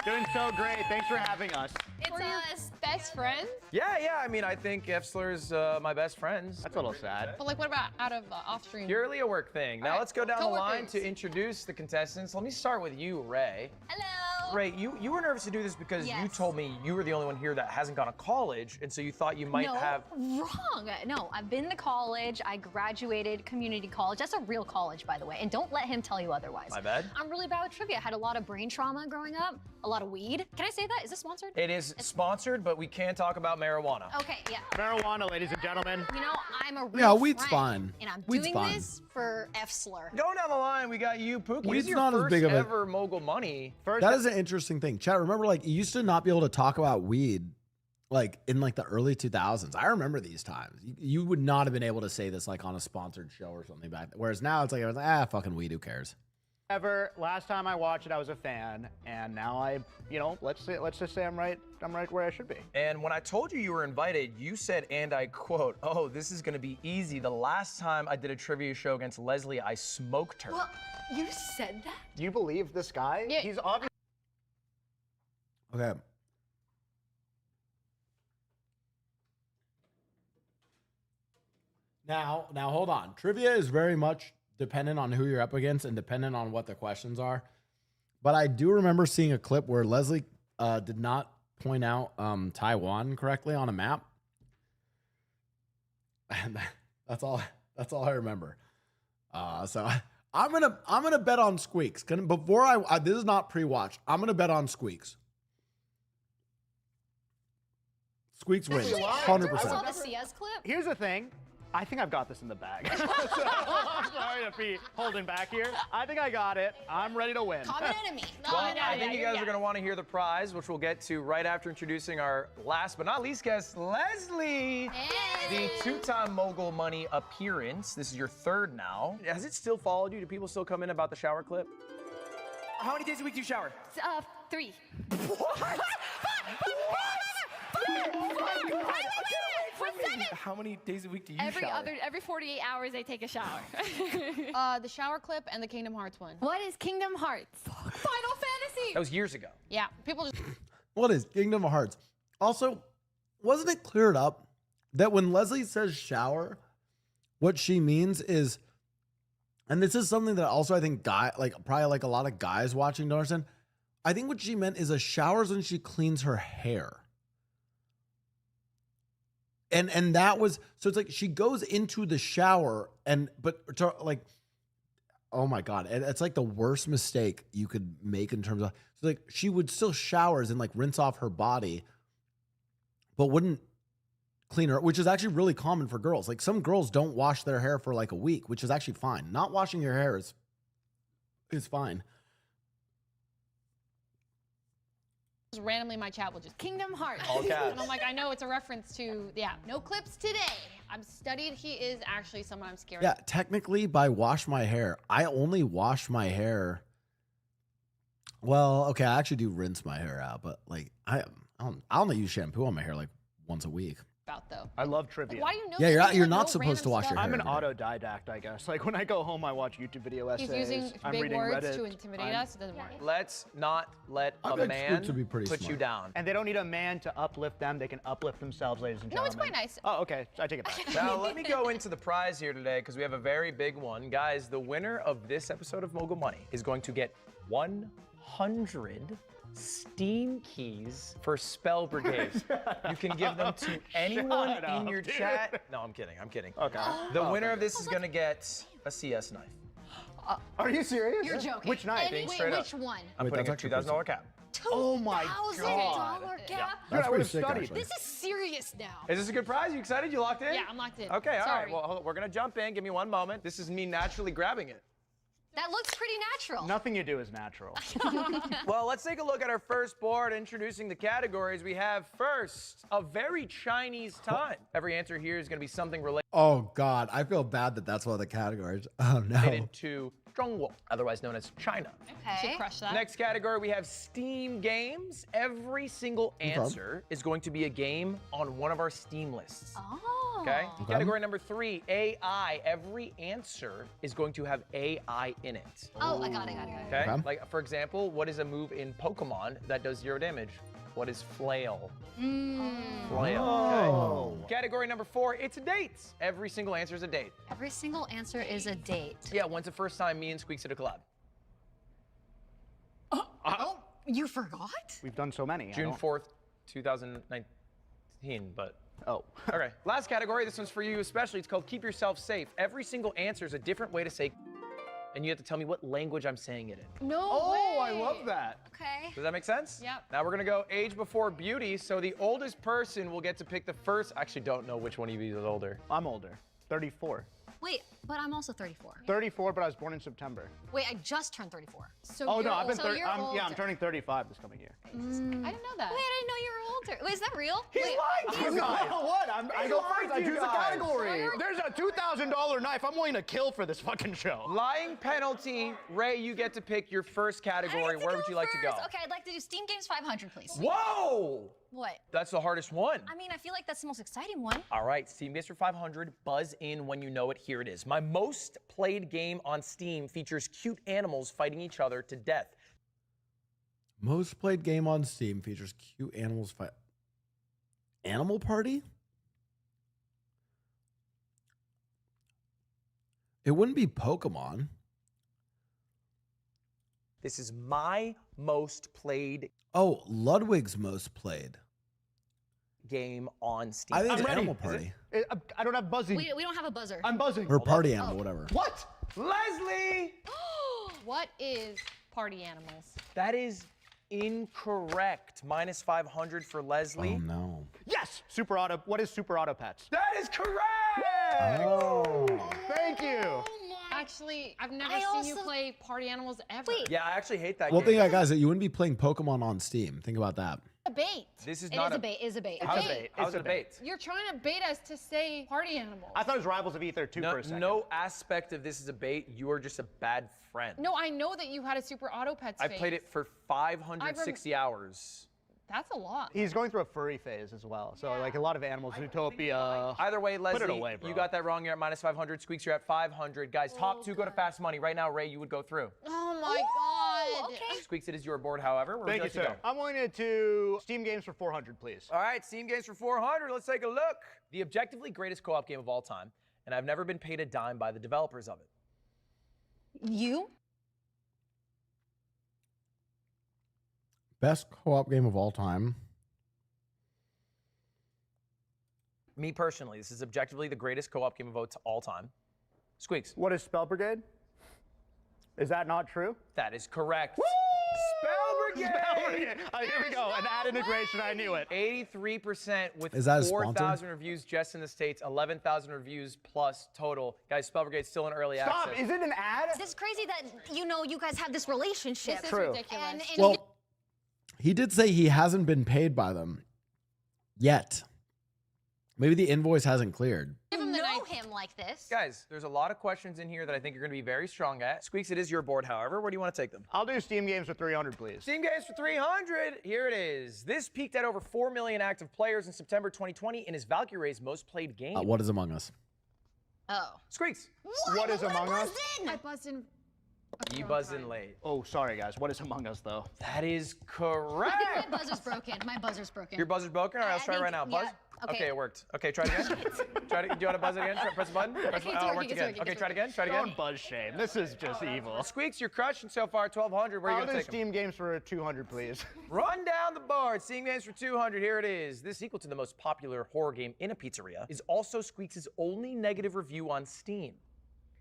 Doing so great. Thanks for having us. It's us best friends. Yeah. I mean, I think Efsler's my best friends. That's a little sad. But like, what about out of off stream? Purely a work thing. Now let's go down the line to introduce the contestants. Let me start with you, Ray. Hello. Ray, you were nervous to do this because you told me you were the only one here that hasn't gone to college, and so you thought you might have. Wrong. No, I've been to college. I graduated community college. That's a real college, by the way. And don't let him tell you otherwise. My bad. I'm really bad with trivia. I had a lot of brain trauma growing up, a lot of weed. Can I say that? Is this sponsored? It is sponsored, but we can't talk about marijuana. Okay, yeah. Marijuana, ladies and gentlemen. You know, I'm a real weed's friend, fine. And I'm Weed's doing fine. this for F-slur. Going down the line, we got you, Pookie. Weed's This is your not as first big of a- ever Mogul Money. That is an interesting thing. Chat, remember, like, you used to not be able to talk about weed, like, in, like, the early 2000s. I remember these times. You would not have been able to say this, like, on a sponsored show or something back then. Whereas now, it's like, I was like, fucking weed, who cares? Last time I watched it, I was a fan, and now let's just say I'm right where I should be. And when I told you were invited, you said, and I quote, "Oh, this is gonna be easy. The last time I did a trivia show against Leslie, I smoked her." Well, you said that? Do you believe this guy? Yeah. He's obviously. Okay. Now, hold on. Trivia is very much dependent on who you're up against and dependent on what the questions are. But I do remember seeing a clip where Leslie did not point out Taiwan correctly on a map. And that's all I remember. So I'm gonna bet on Squeaks. Before this is not pre-watch. I'm gonna bet on Squeaks. Squeaks wins, 100%. I saw the CS clip. Here's the thing. I think I've got this in the bag. So, I'm sorry to be holding back here. I think I got it. I'm ready to win. Common enemy. Well, I think you guys are going to want to hear the prize, which we'll get to right after introducing our last but not least guest, Leslie. The two-time Mogul Money appearance. This is your third now. Has it still followed you? Do people still come in about the shower clip? How many days a week do you shower? 3. How many days a week do you shower? Every 48 hours I take a shower. The shower clip and the Kingdom Hearts one. What is Kingdom Hearts? Final Fantasy. That was years ago. Yeah, people just. What is Kingdom Hearts? Also, wasn't it cleared up that when Leslie says shower, what she means is, and this is something that also I think probably like a lot of guys watching don't understand. I think what she meant is a shower's when she cleans her hair. And that was, so it's like she goes into the shower like, oh my God, it's like the worst mistake you could make in terms of, so like she would still showers and like rinse off her body, but wouldn't clean her, which is actually really common for girls. Like some girls don't wash their hair for like a week, which is actually fine. Not washing your hair is fine. Randomly, my chat will just Kingdom Hearts. All caps. And I'm like, I know it's a reference to, no clips today. I'm studied. He is actually someone I'm scared Yeah, of. technically by wash my hair, I only wash my hair. Well, okay, I actually do rinse my hair out, but like I only use shampoo on my hair like once a week. Though. I love trivia. Why do you know? Yeah, you're not supposed to wash your hair. I'm an every day. autodidact, I guess. Like when I go home, I watch YouTube video essays. He's using I'm big reading words Reddit. to intimidate us. It doesn't work. Let's not let I a bet man Squid to be pretty put you smart. down. And they don't need a man to uplift them. They can uplift themselves, ladies and No, gentlemen. it's quite nice. Oh, okay. I take it back. Now, let me go into the prize here today because we have a very big one. Guys, the winner of this episode of Mogul Money is going to get 100 Steam keys for Spell Brigade. You can give them to anyone Shut in up, your dude. chat. No, I'm kidding. Okay. The Oh, winner of this is going to get a CS knife. Are you serious? You're joking. Which knife? Being Wait, straight up. which one? I'm Wait, putting a that's actually $2,000 cap. Oh my $2,000 God. cap? Dude, That's I would pretty have sick, studied. actually. This is serious now. Is this a good prize? You excited? You locked in? Yeah, I'm locked in. Okay, all right. Sorry. Well, hold on. We're going to jump in. Give me one moment. This is me naturally grabbing it. That looks pretty natural. Nothing you do is natural. Well, let's take a look at our first board. Introducing the categories, we have first, a very Chinese time. Every answer here is going to be something related Oh God, I feel bad that that's one of the categories. Oh no. to Zhongguo, otherwise known as China. Okay. Should crush that. Next category, we have Steam games. Every single answer is going to be a game on one of our Steam lists. Oh. Okay? Category number 3, AI. Every answer is going to have AI in it. Oh, I got it. Okay? Like, for example, what is a move in Pokemon that does 0 damage? What is Flail? Flail. Oh. Okay. Category number 4, it's a date. Every single answer is a date. Every single answer is a date. Yeah, when's the first time me and Squeaks did a collab? Oh, you forgot? We've done so many. June 4th, 2019, but... Oh. Okay, last category, this one's for you especially. It's called Keep Yourself Safe. Every single answer is a different way to say, and you have to tell me what language I'm saying it in. No way. I love that. Okay. Does that make sense? Yep. Now we're gonna go age before beauty, so the oldest person will get to pick the first. I actually don't know which one of you is older. I'm older. 34. Wait, but I'm also 34. 34, but I was born in September. Wait, I just turned 34. So Oh you're no, I've been so 30. you're I'm older. turning 35 this coming year. I didn't know that. Wait, I didn't know you were older. Wait, is that real? He's Wait, lying to you guys. What? I go first. I to you choose a guys. category. There's a $2,000 knife I'm willing to kill for this fucking show. Lying penalty. Ray, you get to pick your first category. Where would you like to go? Okay, I'd like to do Steam Games 500, please. Whoa! What? That's the hardest one. I mean, I feel like that's the most exciting one. All right, Steam Games for 500. Buzz in when you know it. Here it is. My most played game on Steam features cute animals fighting each other to death. Most played game on Steam features cute animals fight. Animal Party? It wouldn't be Pokemon. This is my most played Oh, Ludwig's most played. game on Steam. I think it's I'm ready. Animal Party. I don't have buzzing. We don't have a buzzer. I'm buzzing. Or Party Animal, whatever. What? Leslie! What is party animals? That is incorrect. Minus 500 for Leslie. Oh no. Yes! Super Auto. What is Super Auto Pets? That is correct! correct. Oh, thank you. Actually, I've never seen you play Party Animals ever. Yeah, I actually hate that Well, game. think about, guys, that you wouldn't be playing Pokemon on Steam. Think about that. A bait. This is It not is a bait. Is a bait. How's a bait? How's it a bait? You're trying to bait us to say Party Animals. I thought it was Rivals of Ether 2 No, for a second. no aspect of this is a bait. You are just a bad friend. No, I know that you had a Super Auto Pets I phase. played it for 560 hours. That's a lot. He's going through a furry phase as well. So like a lot of animals, Zootopia. Either way, Leslie, Put it away, bro. you got that wrong. You're at minus 500. Squeaks, you're at 500. Guys, top two go to fast money. Right now, Ray, you would go through. Oh my God. Okay. Squeaks, it is your board, however. Where would Thank you, like to sir. go? I'm going to Steam games for 400, please. All right, Steam games for 400. Let's take a look. The objectively greatest co-op game of all time, and I've never been paid a dime by the developers of it. You? Best co-op game of all time. Me personally, this is objectively the greatest co-op game of all time. Squeaks. What is Spell Brigade? Is that not true? That is correct. Woo! Spell Brigade! Spell Brigade. Here we go. An ad integration. I knew it. 83% with Is that a sponsor? 4,000 reviews just in the States, 11,000 reviews plus total. Guys, Spell Brigade's still in early Stop! access. Is it an ad? This is crazy that you guys have this relationship. This is True. ridiculous. And Well, he did say he hasn't been paid by them yet. Maybe the invoice hasn't cleared. you know him like this. Guys, there's a lot of questions in here that I think you're going to be very strong at. Squeaks, it is your board, however. Where do you want to take them? I'll do Steam games for 300, please. Steam games for 300. Here it is. This peaked at over 4 million active players in September 2020 and is Valkyrie's most played game. What is Among Us? Oh. Squeaks. What is Among Us? I buzzed in. You buzzed in late. Oh, sorry, guys. What is Among Us, though? That is correct. My buzzer's broken. My buzzer's broken. Your buzzer's broken? All right, let's try it right now. Buzz? yeah, okay. It worked. Okay, try it again. Do you want to buzz it again? Press the button. Press Okay, the, it's oh, it working, worked it's again. working, Okay, it's try it again. Try it again. Don't buzz shame. This is just evil. Squeaks, you're crushing so far. 1,200. Where are you I'll going do to take them? Steam games for 200, please. Run down the board. Steam games for 200. Here it is. This sequel to the most popular horror game in a pizzeria is also Squeaks' only negative review on Steam.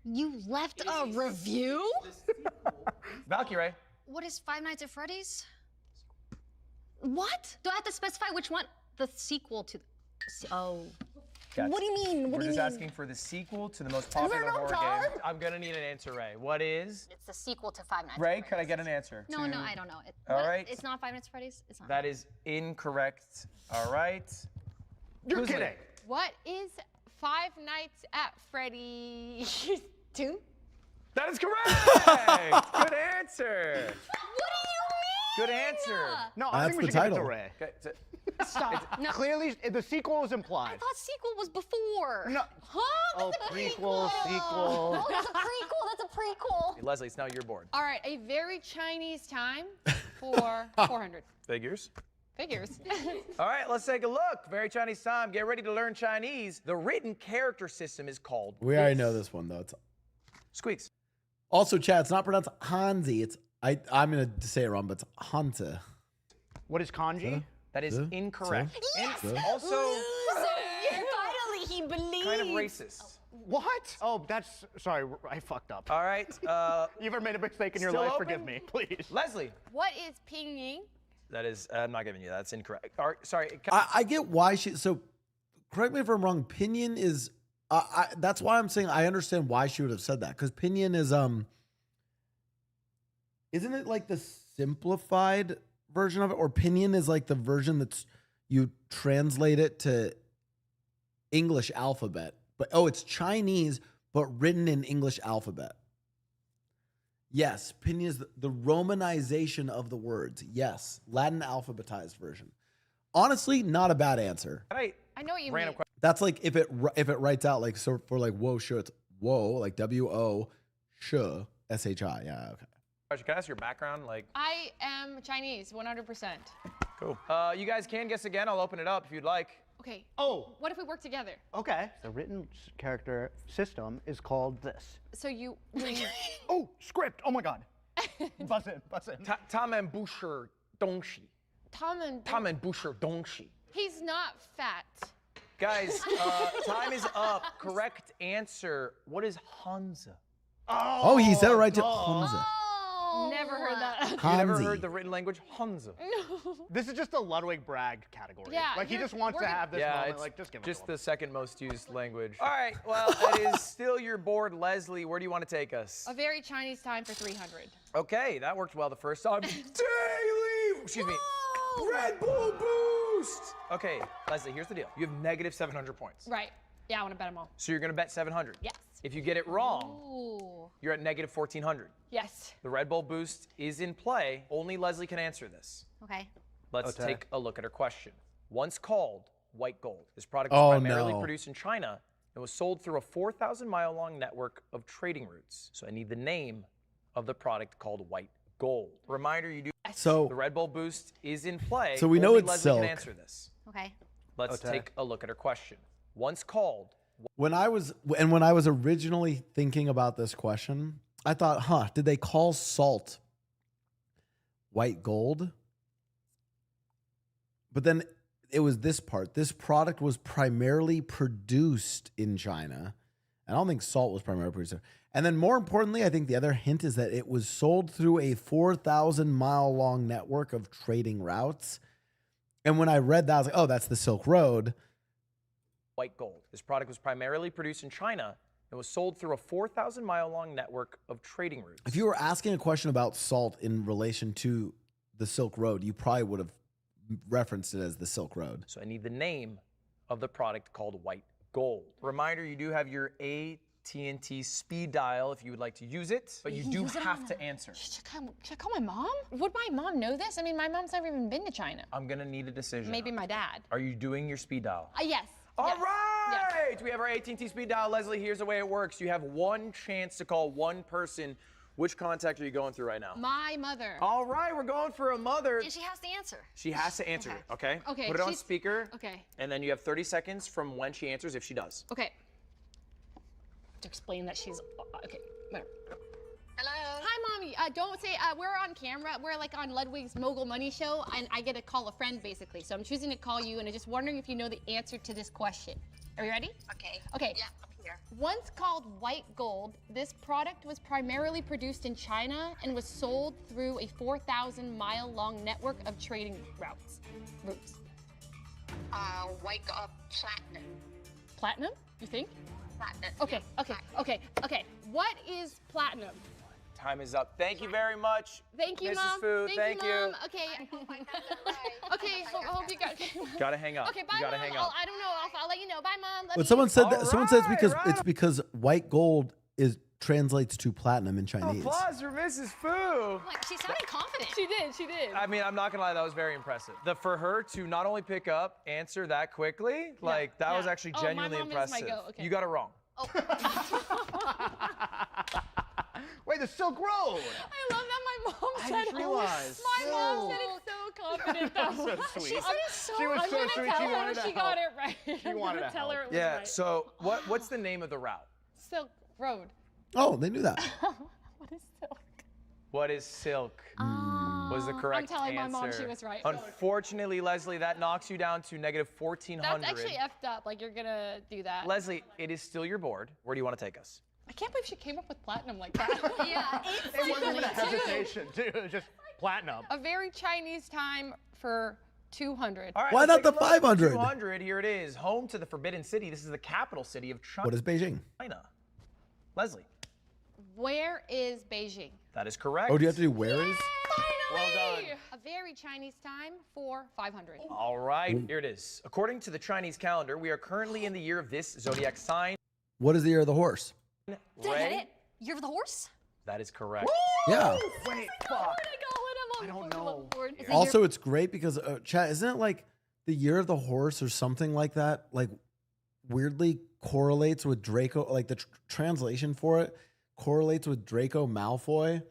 You left a review? Valkyrie. What is Five Nights at Freddy's? What? Do I have to specify which one? The sequel to. Oh. Gotcha. What do you mean? What We're do you just mean? asking for the sequel to the most popular horror game. I'm going to need an answer, Ray. What is? It's the sequel to Five Nights at Ray, Freddy's. could I get an answer? No, no, I don't know. All right. It's not Five Nights at Freddy's? It's not. That is incorrect. All right. You're Who's kidding. late? What is Five Nights at Freddy's 2? That is correct. Good answer. What do you mean? Good answer. No, I That's think we the should give it to title. Ray. Okay, Stop. No. Clearly, the sequel was I implied. thought sequel was before. No. Huh? Oh, That's a prequel, sequel. Oh, that's a prequel. That's a prequel. Leslie, it's now your board. All right, a very Chinese time for 400 Figures. figures. All right, let's take a look. Very Chinese time. Get ready to learn Chinese. The written character system is called. We already know this one, though. It's Squeaks. also, Chad, it's not pronounced Hanzi. It's I'm gonna say it wrong, but it's Hanzi. What is kanji? That is incorrect. Yes! And also Finally, he believes. kind of racist. What? Oh, that's sorry. I fucked up. All right. You ever made a mistake in your Still life? open? Forgive me, please. Leslie. What is pinyin? That is, I'm not giving you that. That's incorrect. All right, sorry. I get why she. So, correct me if I'm wrong. Pinyin is. That's why I'm saying I understand why she would have said that, because pinyin is Isn't it like the simplified version of it, or pinyin is like the version that's you translate it to English alphabet, but it's Chinese but written in English alphabet. Yes, pinyin is the romanization of the words. Yes, Latin alphabetized version. Honestly, not a bad answer. I know what you mean. That's like if it writes out like, so for like whoa shu, it's whoa like W-O shu S-H-I. Yeah, okay. Can I ask your background? Like, I am Chinese, 100%. cool. You guys can guess again. I'll open it up if you'd like. Okay. Oh. What if we work together? Okay. The written character system is called this. So you. Oh, script. Oh my God. Buzz in. Buzz in. 他们不是东西。他们不是东西。 He's not fat. Guys, time is up. Correct answer. What is Hansa? Oh, he said it right to Hansa. Never heard that. You never Hanzi. heard the written language Hanzi? No. This is just a Ludwig brag category. Yeah, like he just wants we're to gonna- have this Yeah, moment. it's Like just give it just to him. the second most used language. All right, well, it is still your board, Leslie. Where do you want to take us? A very Chinese time for 300. Okay, that worked well the first time. Daily! Excuse me. Red Bull Boost! Okay, Leslie, here's the deal. You have negative 700 points. Right. Yeah, I want to bet them all. So you're going to bet 700. Yes. If you get it wrong, Ooh. you're at negative 1400. Yes. The Red Bull Boost is in play. Only Leslie can answer this. Okay. Let's Okay. take a look at her question. Once called white gold, this product Oh, was primarily no. produced in China and was sold through a 4,000-mile-long network of trading routes. So I need the name of the product called white gold. Reminder, you do. So- the Red Bull Boost is in play. So we know Only it's Leslie silk. can answer this. Okay. Let's Okay. take a look at her question. Once called. When I was originally thinking about this question, I thought, did they call salt white gold? But then it was this part. This product was primarily produced in China. I don't think salt was primarily produced there. And then more importantly, I think the other hint is that it was sold through a 4,000-mile long network of trading routes. And when I read that, I was like, oh, that's the Silk Road. White gold. This product was primarily produced in China and was sold through a 4,000-mile-long network of trading routes. If you were asking a question about salt in relation to the Silk Road, you probably would have referenced it as the Silk Road. So I need the name of the product called white gold. Reminder, you do have your AT&T speed dial if you would like to use it, but you do have to answer. Should I call my mom? Would my mom know this? I mean, my mom's never even been to China. I'm gonna need a decision. Maybe my dad. Are you doing your speed dial? Yes. All yes. right, we have our AT&T speed dial. Leslie, here's the way it works. You have one chance to call one person. Which contact are you going through right now? My mother. All right, we're going for a mother. And she has to answer. She has to answer it, okay? Okay, Put it on she's- speaker. Okay. And then you have 30 seconds from when she answers if she does. Okay. To explain that she's okay. Whatever. Hello. Hi, mommy. Don't say we're on camera. We're like on Ludwig's Mogul Money Show, and I get to call a friend basically. So I'm choosing to call you, and I'm just wondering if you know the answer to this question. Are you ready? Okay. Okay. Yeah, I'm here. Once called white gold, this product was primarily produced in China and was sold through a 4,000-mile-long network of trading routes. White platinum. Platinum? You think? Platinum. Okay. Okay. What is platinum? Time is up. Thank you very much. Thank you, Mrs. Mom. Fu. Thank you, Mom. Okay. Okay. I hope you got. Gotta hang up. Okay, bye, you gotta Mom. hang up. I don't know. I'll let you know. Bye, Mom. Love But you. someone said that. Someone says because right. it's because white gold translates to platinum in Chinese. Applause for Mrs. Fu. Like, she sounded confident. She did. I mean, I'm not gonna lie, that was very impressive. For her to not only pick up, answer that quickly, like that was actually Oh, my genuinely mom is my impressive. go. Okay. You got it wrong. Wait, the Silk Road. I love that my mom I said just realized. My mom said it so confident though. So sweet. She said it so. She was I'm so gonna sweet, tell she her wanted to she got help. it right. She wanted to tell her help. it was Yeah. right. So what's the name of the route? Silk Road. Oh, they knew that. What is silk? What is silk? Was the correct I'm telling answer. my mom she was right. Unfortunately, Leslie, that knocks you down to negative 1,400. That's actually effed up. Like you're gonna do that. Leslie, it is still your board. Where do you want to take us? I can't believe she came up with platinum like that. Yeah, It wasn't even a hesitation, too. It was just platinum. A very Chinese time for 200. All right, Why let's not take a the look at 500? 200. Here it is. Home to the Forbidden City. This is the capital city of China. What is Beijing? Leslie. Where is Beijing? That is correct. Oh, do you have to do where is? Finally! Well done. A very Chinese time for 500. All right, here it is. According to the Chinese calendar, we are currently in the year of this zodiac sign. What is the year of the horse? Did I get it? Year of the horse? That is correct. Yeah. Wait, fuck. I don't know. Also, it's great because chat, isn't it like the year of the horse or something like that? Like weirdly correlates with Draco. Like the translation for it correlates with Draco Malfoy,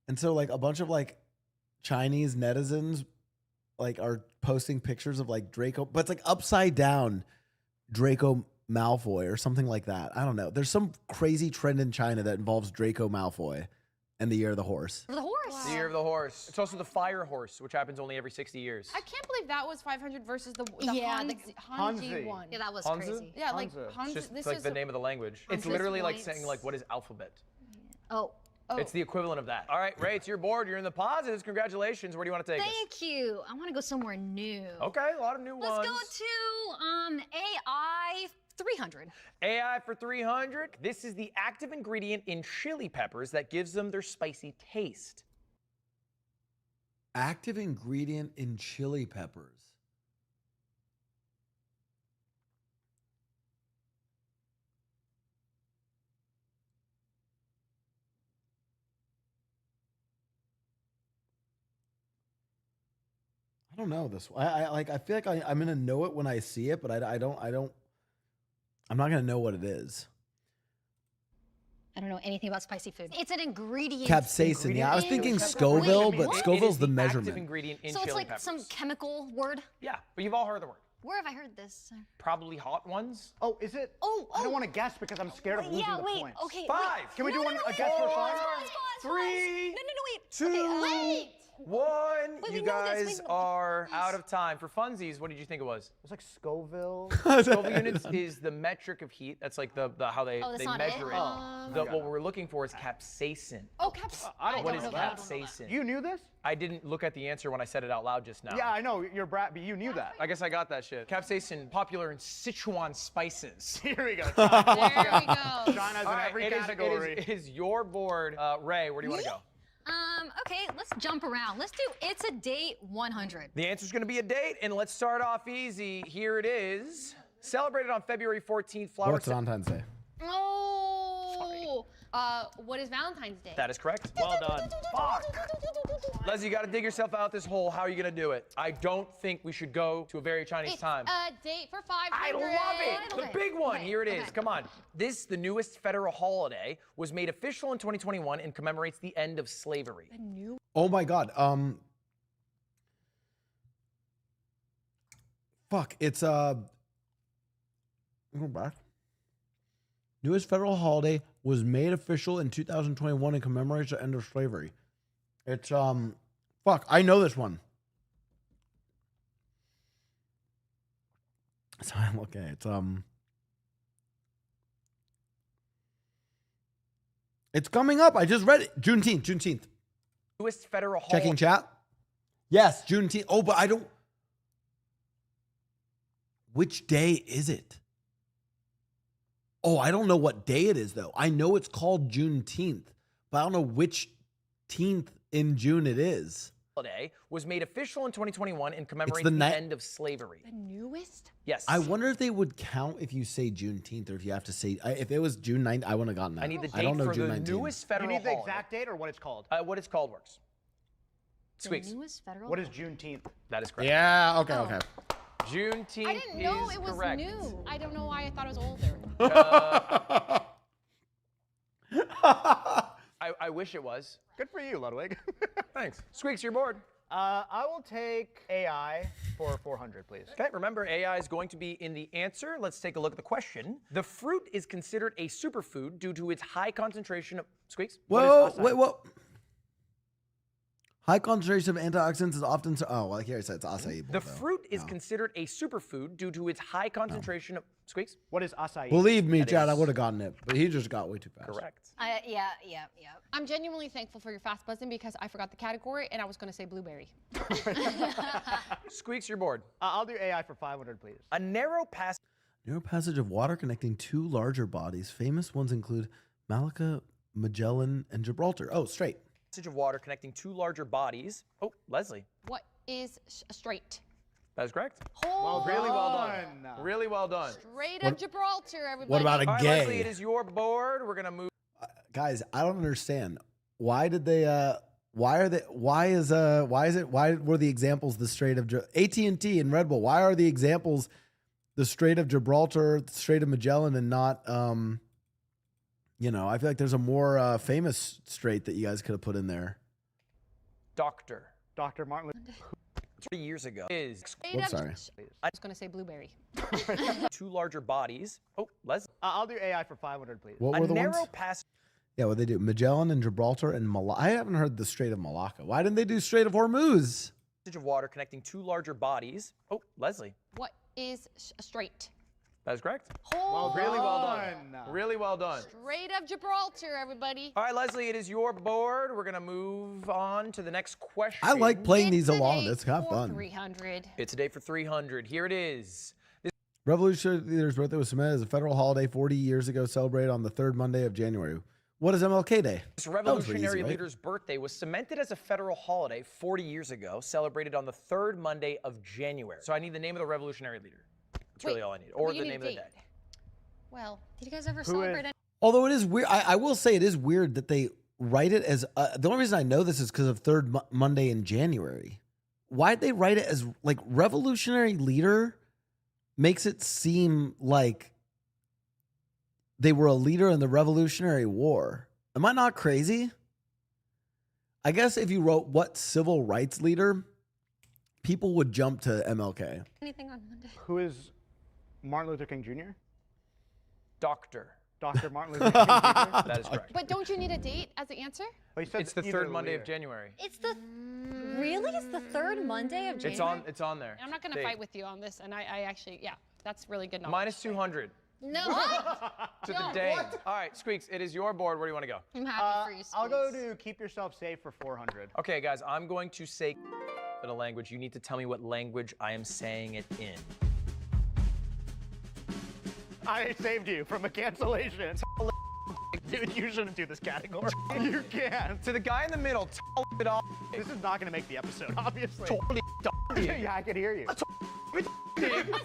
and so like a bunch of like Chinese netizens like are posting pictures of like Draco, but it's like upside down Draco Malfoy or something like that. I don't know. There's some crazy trend in China that involves Draco Malfoy and the year of the horse. For the horse. The year of the horse. It's also the fire horse, which happens only every 60 years. I can't believe that was 500 versus the Yeah, Hanji one. Yeah, that was Hanzi? crazy. Yeah, like Hanzi. Hanzi. It's just this like is the name of the language. It's Hanzi's literally like points. saying like, what is alphabet? Oh, Oh. It's the equivalent of that. All right, Ray, it's your board. You're in the positives. Congratulations. Where do you want to take us? Thank you. I want to go somewhere new. Okay, a lot of new ones. Let's go to AI 300. AI for 300. This is the active ingredient in chili peppers that gives them their spicy taste. Active ingredient in chili peppers. I don't know this. I feel like I'm gonna know it when I see it, but I don't. I'm not gonna know what it is. I don't know anything about spicy food. It's an ingredient. Capsaicin. Yeah, I was thinking Scoville, but Scoville's the measurement. Active ingredient in So chili it's like peppers. some chemical word. Yeah, but you've all heard the word. Where have I heard this? Probably hot ones. Oh, is it? Oh, I don't want to guess because I'm scared of losing yeah, the wait. points. Okay, Five. wait. Can we No, do no, one no, a wait. guess for Pause, five? pause, Three, No, wait. two, Okay, wait. one. Wait, we You know this. guys Wait, are out of time. For funsies, what did you think it was? It's like Scoville. Scoville units is the metric of heat. That's like the how they Oh, that's they not measure it? it. What we're looking for is capsaicin. Oh, caps. What is don't know that. capsaicin? You knew this? I didn't look at the answer when I said it out loud just now. Yeah, I know. You're brat, but you knew that. I guess I got that shit. Capsaicin, popular in Sichuan spices. Here we go. There we go. China's in All right, every it is- category. It is your board. Ray, where do you want to go? Okay, let's jump around. Let's do It's a Date 100. The answer's going to be a date, and let's start off easy. Here it is. Celebrated on February 14th. What's Valentine's Day? Oh. What is Valentine's Day? That is correct. Well done. Fuck. Leslie, you got to dig yourself out this hole. How are you going to do it? I don't think we should go to a very Chinese It's time. a date for 500. I love it. The big one. Here it is. Okay. Come on. This, the newest federal holiday, was made official in 2021 and commemorates the end of slavery. A new. Oh my God. Fuck. It's I'm going back. Newest federal holiday was made official in 2021 and commemorates the end of slavery. It's fuck. I know this one. It's okay. It's coming up. I just read it. Juneteenth. Newest federal holiday. Checking chat. Yes, Juneteenth. Oh, but I don't. Which day is it? Oh, I don't know what day it is, though. I know it's called Juneteenth, but I don't know which teenth in June it is. Holiday was made official in 2021 and commemorates the the ni- end of slavery. The newest? Yes. I wonder if they would count if you say Juneteenth or if you have to say, if it was June 9th, I wouldn't have gotten that. I need the I don't date know for June the 19th. newest federal You need the holiday. exact date or what it's called? What it's called works. The Squeaks. newest federal. What is Juneteenth? That is correct. Yeah, okay. Juneteenth I didn't know is it was correct. new. I don't know why I thought it was older. I wish it was. Good for you, Ludwig. Thanks. Squeaks, you're bored. I will take AI for 400, please. Okay, remember AI is going to be in the answer. Let's take a look at the question. The fruit is considered a superfood due to its high concentration of Squeaks. Whoa, wait, what? High concentration of antioxidants is often. Oh, well, here I said it's acai bowl. The fruit is considered a superfood due to its high concentration of Squeaks. What is acai? Believe me, That Chad, I is would have gotten it, but he just got way too fast. Correct. Yeah. I'm genuinely thankful for your fast buzzing because I forgot the category and I was going to say blueberry. Squeaks, you're bored. I'll do AI for 500, please. A narrow passage. Narrow passage of water connecting two larger bodies. Famous ones include Malacca, Magellan, and Gibraltar. Oh, straight. Of water connecting two larger bodies. Oh, Leslie. What is a straight? That is correct. Oh, Really well done. Really well done. Straight of Gibraltar, everybody. What about a All right, gay? Leslie, it is your board. We're gonna move. Guys, I don't understand. Why did they? Why were the examples the Strait of AT&T and Red Bull? Why are the examples the Strait of Gibraltar, the Strait of Magellan, and not I feel like there's a more famous strait that you guys could have put in there. Dr. Martin Luther. 3 years ago is. Whoops, sorry. I was going to say blueberry. Two larger bodies. Oh, Leslie. I'll do AI for 500, please. What were the narrow ones? passage. Yeah, what they do? Magellan and Gibraltar and Malacca. I haven't heard the Strait of Malacca. Why didn't they do Strait of Hormuz? Of water connecting two larger bodies. Oh, Leslie. What is a straight? That is correct. Well Really well done. Really well done. Straight up Gibraltar, everybody. All right, Leslie, it is your board. We're going to move on to the next question. I like playing these along. It's kind of fun. 300. It's a day for 300. Here it is. Revolutionary Leader's birthday was cemented as a federal holiday 40 years ago, celebrated on the third Monday of January. What is MLK Day? This That was pretty revolutionary easy, right? leader's birthday was cemented as a federal holiday 40 years ago, celebrated on the third Monday of January. So I need the name of the revolutionary leader. That's really all I need. Or the name of the day. Well, did you guys ever celebrate any? Although it is weird, I will say it is weird that they write it as the only reason I know this is because of third Monday in January. Why'd they write it as like revolutionary leader? Makes it seem like they were a leader in the Revolutionary War. Am I not crazy? I guess if you wrote what civil rights leader, people would jump to MLK. Anything on Monday? Who is Martin Luther King Jr.? Dr. Martin Luther King Jr.? That is correct. But don't you need a date as the answer? It's the third Monday of January. It's the really? It's the third Monday of January. It's on there. I'm not going to fight with you on this, and I actually, yeah, that's really good knowledge. Minus 200. No. To the day. All right, Squeaks, it is your board. Where do you want to go? I'm happy for you, I'll go to keep yourself safe for 400. Okay, guys, I'm going to say in a language. You need to tell me what language I am saying it in. I saved you from a cancellation. Dude, you shouldn't do this category. You can't. To the guy in the middle, it off. This is not going to make the episode, obviously. Totally. Yeah, I can hear you.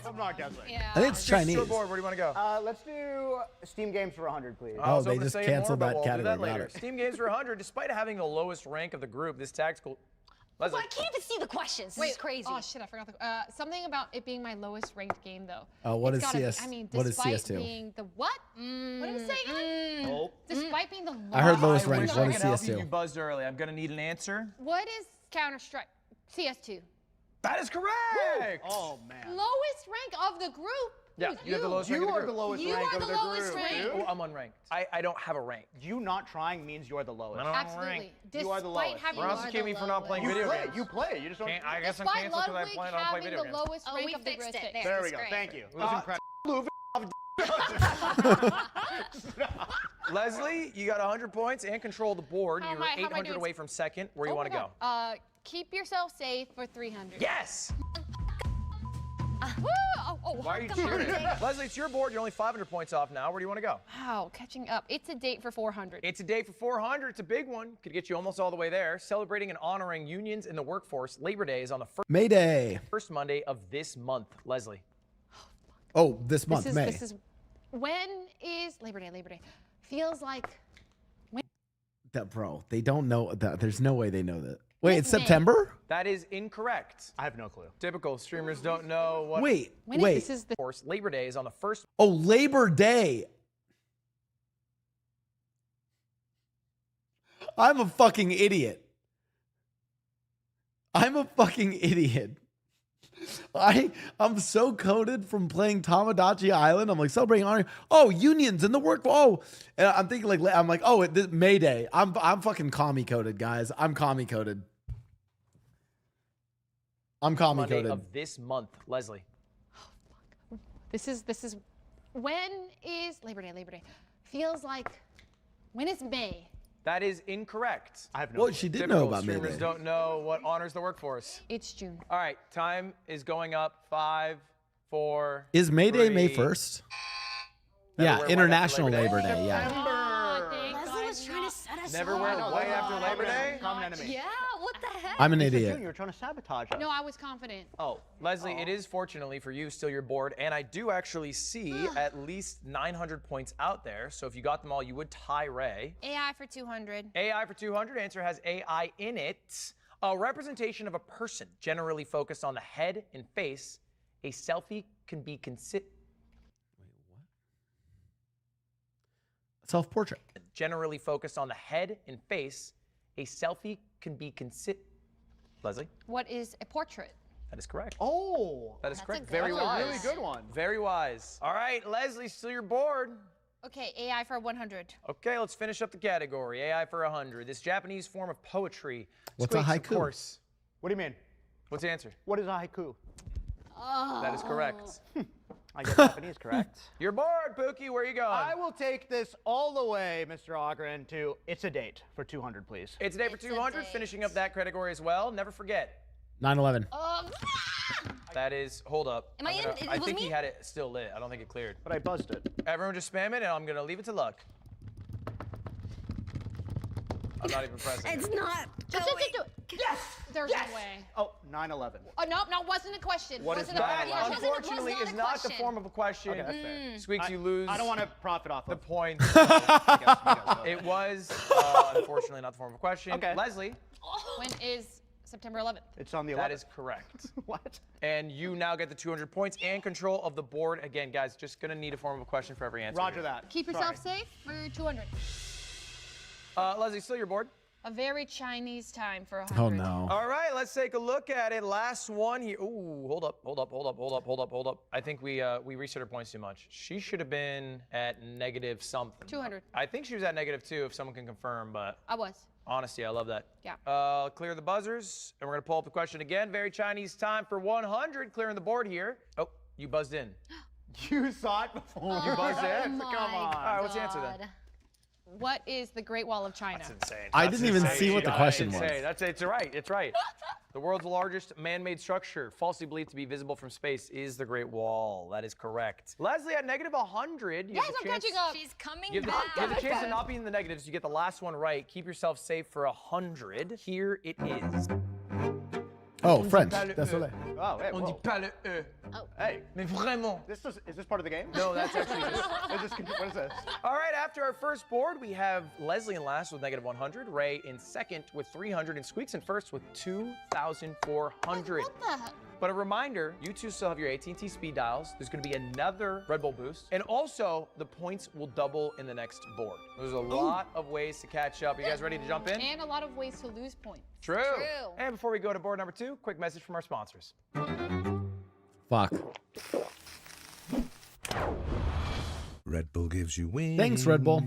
I'm not guessing. Yeah. I think it's Chinese. Your board. Where do you want to go? Let's do Steam Games for 100, please. I was they hoping to just say canceled more, that but we'll do category. that Got later. it. Steam Games for 100, despite having the lowest rank of the group, this tactical. Leslie. Well, I can't even see the questions. This is crazy. Oh shit, I forgot the something about it being my lowest ranked game though. What It's is gotta be- CS? I mean, What is despite CS2? being the what? What did it say again? Despite being the lowest. I heard lowest I rank. wish What I is could help you. CS2? You buzzed early. I'm going to need an answer. What is Counter Strike? CS2. That is correct. Oh, man. Lowest rank of the group. Yeah, you have the lowest rank You of the are group. the lowest You rank are of the the lowest group, rank. dude. Oh, I'm unranked. I don't have a rank. You not trying means you're the lowest. I don't have a Absolutely. rank. You are the lowest. Having Prosecute me for not playing You video play, games. you play. You just don't. I guess I'm Despite canceled because I Ludwig don't play having video the games. lowest Oh, rank we of the fixed group. it. There we That's go. great. Thank you. Leslie, you got 100 points and control the board. How You're am I 800 doing? away from second. Where do you Oh want to my go? God. Keep yourself safe for 300. Yes! Woo! Oh, Why are you come on. cheering? Leslie, it's your board. You're only 500 points off now. Where do you want to go? Wow, catching up. It's a date for 400. It's a day for 400. It's a big one. Could get you almost all the way there. Celebrating and honoring unions in the workforce. Labor Day is on the Mayday. first Monday of this month. Leslie. Oh, this month, May. This is when is Labor Day? Labor Day feels like That, bro, they don't know that. There's no way they know that. Wait, it's May. September? That is incorrect. I have no clue. Typical streamers don't know what. Wait, when is wait. this is the Of course, Labor Day is on the first. Oh, Labor Day. I'm a fucking idiot. I'm a fucking idiot. I'm so coded from playing Tamagotchi Island. I'm like celebrating honor. Oh, unions in the work. Oh, and I'm thinking like oh, May Day. I'm fucking commie coded, guys. I'm commie coded. I'm commie Monday coded. of this month. Leslie. this is when is Labor Day? Labor Day feels like when is May? That is incorrect. I have no Well, clue. she did Typical know about May streamers Day. don't know what honors the workforce. It's June. All right, time is going up. 5, 4. Is May Day May 3. 1st? Never Yeah, wear white International after Labor Labor Day. Yeah. Leslie was trying to set us Never up. wear white after Labor Day? Common enemy. Yeah, what the heck? I'm an You said idiot. June, you were trying to sabotage us. No, I was confident. Oh, Leslie, it is fortunately for you still your board, and I do actually see at least 900 points out there. So if you got them all, you would tie Ray. AI for 200. AI for 200. Answer has AI in it. A representation of a person, generally focused on the head and face. A selfie can be considered. Self-portrait. Generally focused on the head and face. A selfie can be considered. Leslie? What is a portrait? That is correct. Oh, That is That's correct. a Very good that's wise. a really good one. Very wise. All right, Leslie, still your board. Okay, AI for 100. Okay, let's finish up the category. AI for 100. This Japanese form of poetry. What's a Squeaks, haiku? Of course. What do you mean? What's the answer? What is a haiku? Oh. That is correct. I get Japanese correct. You're bored, Pookie. Where are you going? I will take this all the way, Mr. Ogren, to It's a Date for 200, please. It's a date for 200, finishing up that category as well. Never forget. 9/11. That is, hold up. Am I in? I Was think me? he had it still lit. I don't think it cleared. But I buzzed it. Everyone just spam it, and I'm going to leave it to luck. I'm not even pressing. It's not. Just do it. Yes. There's no way. Oh, 9/11. Oh no, wasn't a question. What is wasn't that? A, yeah, Unfortunately, was is not the form of a question. Okay, that's fair. Squeaks, you lose. I don't want to profit off the of point. it. It was, unfortunately, not the form of a question. Okay. Leslie. When is September 11th? It's on the 11th. That is correct. What? And you now get the 200 points and control of the board. Again, guys, just going to need a form of a question for every answer. Roger here. that. Keep yourself safe for 200. Leslie, still your board? A very Chinese time for 100. Oh no. All right, let's take a look at it. Last one here. Ooh, hold up. I think we reset her points too much. She should have been at negative something. 200. I think she was at -2 if someone can confirm, but I was. honesty, I love that. Yeah. Clear the buzzers, and we're gonna pull up the question again. Very Chinese time for 100. Clearing the board here. Oh, you buzzed in. You saw it before. You buzzed in? my Come on. All right, what's the answer then? What is the Great Wall of China? That's insane. I didn't even insane. see what the question was. It's right. It's right. The world's largest man-made structure, falsely believed to be visible from space, is the Great Wall. That is correct. Leslie at -100. Yes, I'm catching up. She's coming You back. have the chance to not be in the negatives. You get the last one right. Keep yourself safe for 100. Here it is. Oh, French. Désolé. Oh, hey, On whoa. dit pas le E. Hey, Mais vraiment. is this part of the game? No, that's actually just. What is this? All right, after our first board, we have Leslie in last with -100, Ray in second with 300, and Squeaks in first with 2,400. What the heck? But a reminder, you two still have your AT&T speed dials. There's going to be another Red Bull boost. And also, the points will double in the next board. There's a lot of ways to catch up. You guys ready to jump in? And a lot of ways to lose points. True. And before we go to board number 2, quick message from our sponsors. Fuck. Red Bull gives you wings. Thanks, Red Bull.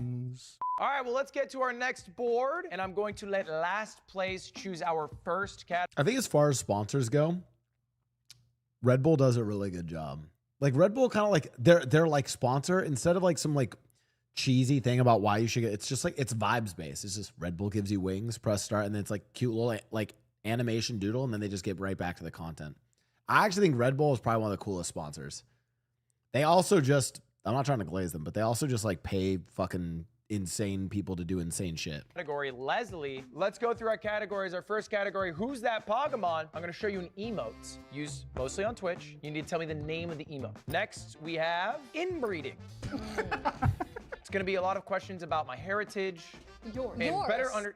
All right, well, let's get to our next board. And I'm going to let last place choose our first cat. I think as far as sponsors go, Red Bull does a really good job. Like Red Bull kind of like they're like sponsor instead of like some like cheesy thing about why you should get. It's just like it's vibes based. It's just Red Bull gives you wings, press start, and then it's like cute little like animation doodle, and then they just get right back to the content. I actually think Red Bull is probably one of the coolest sponsors. They also just, I'm not trying to glaze them, but they also just like pay fucking insane people to do insane shit. Category Leslie. Let's go through our categories. Our first category, who's that Pokemon? I'm going to show you an emote used mostly on Twitch. You need to tell me the name of the emote. Next, we have inbreeding. It's going to be a lot of questions about my heritage. Yours. And better under.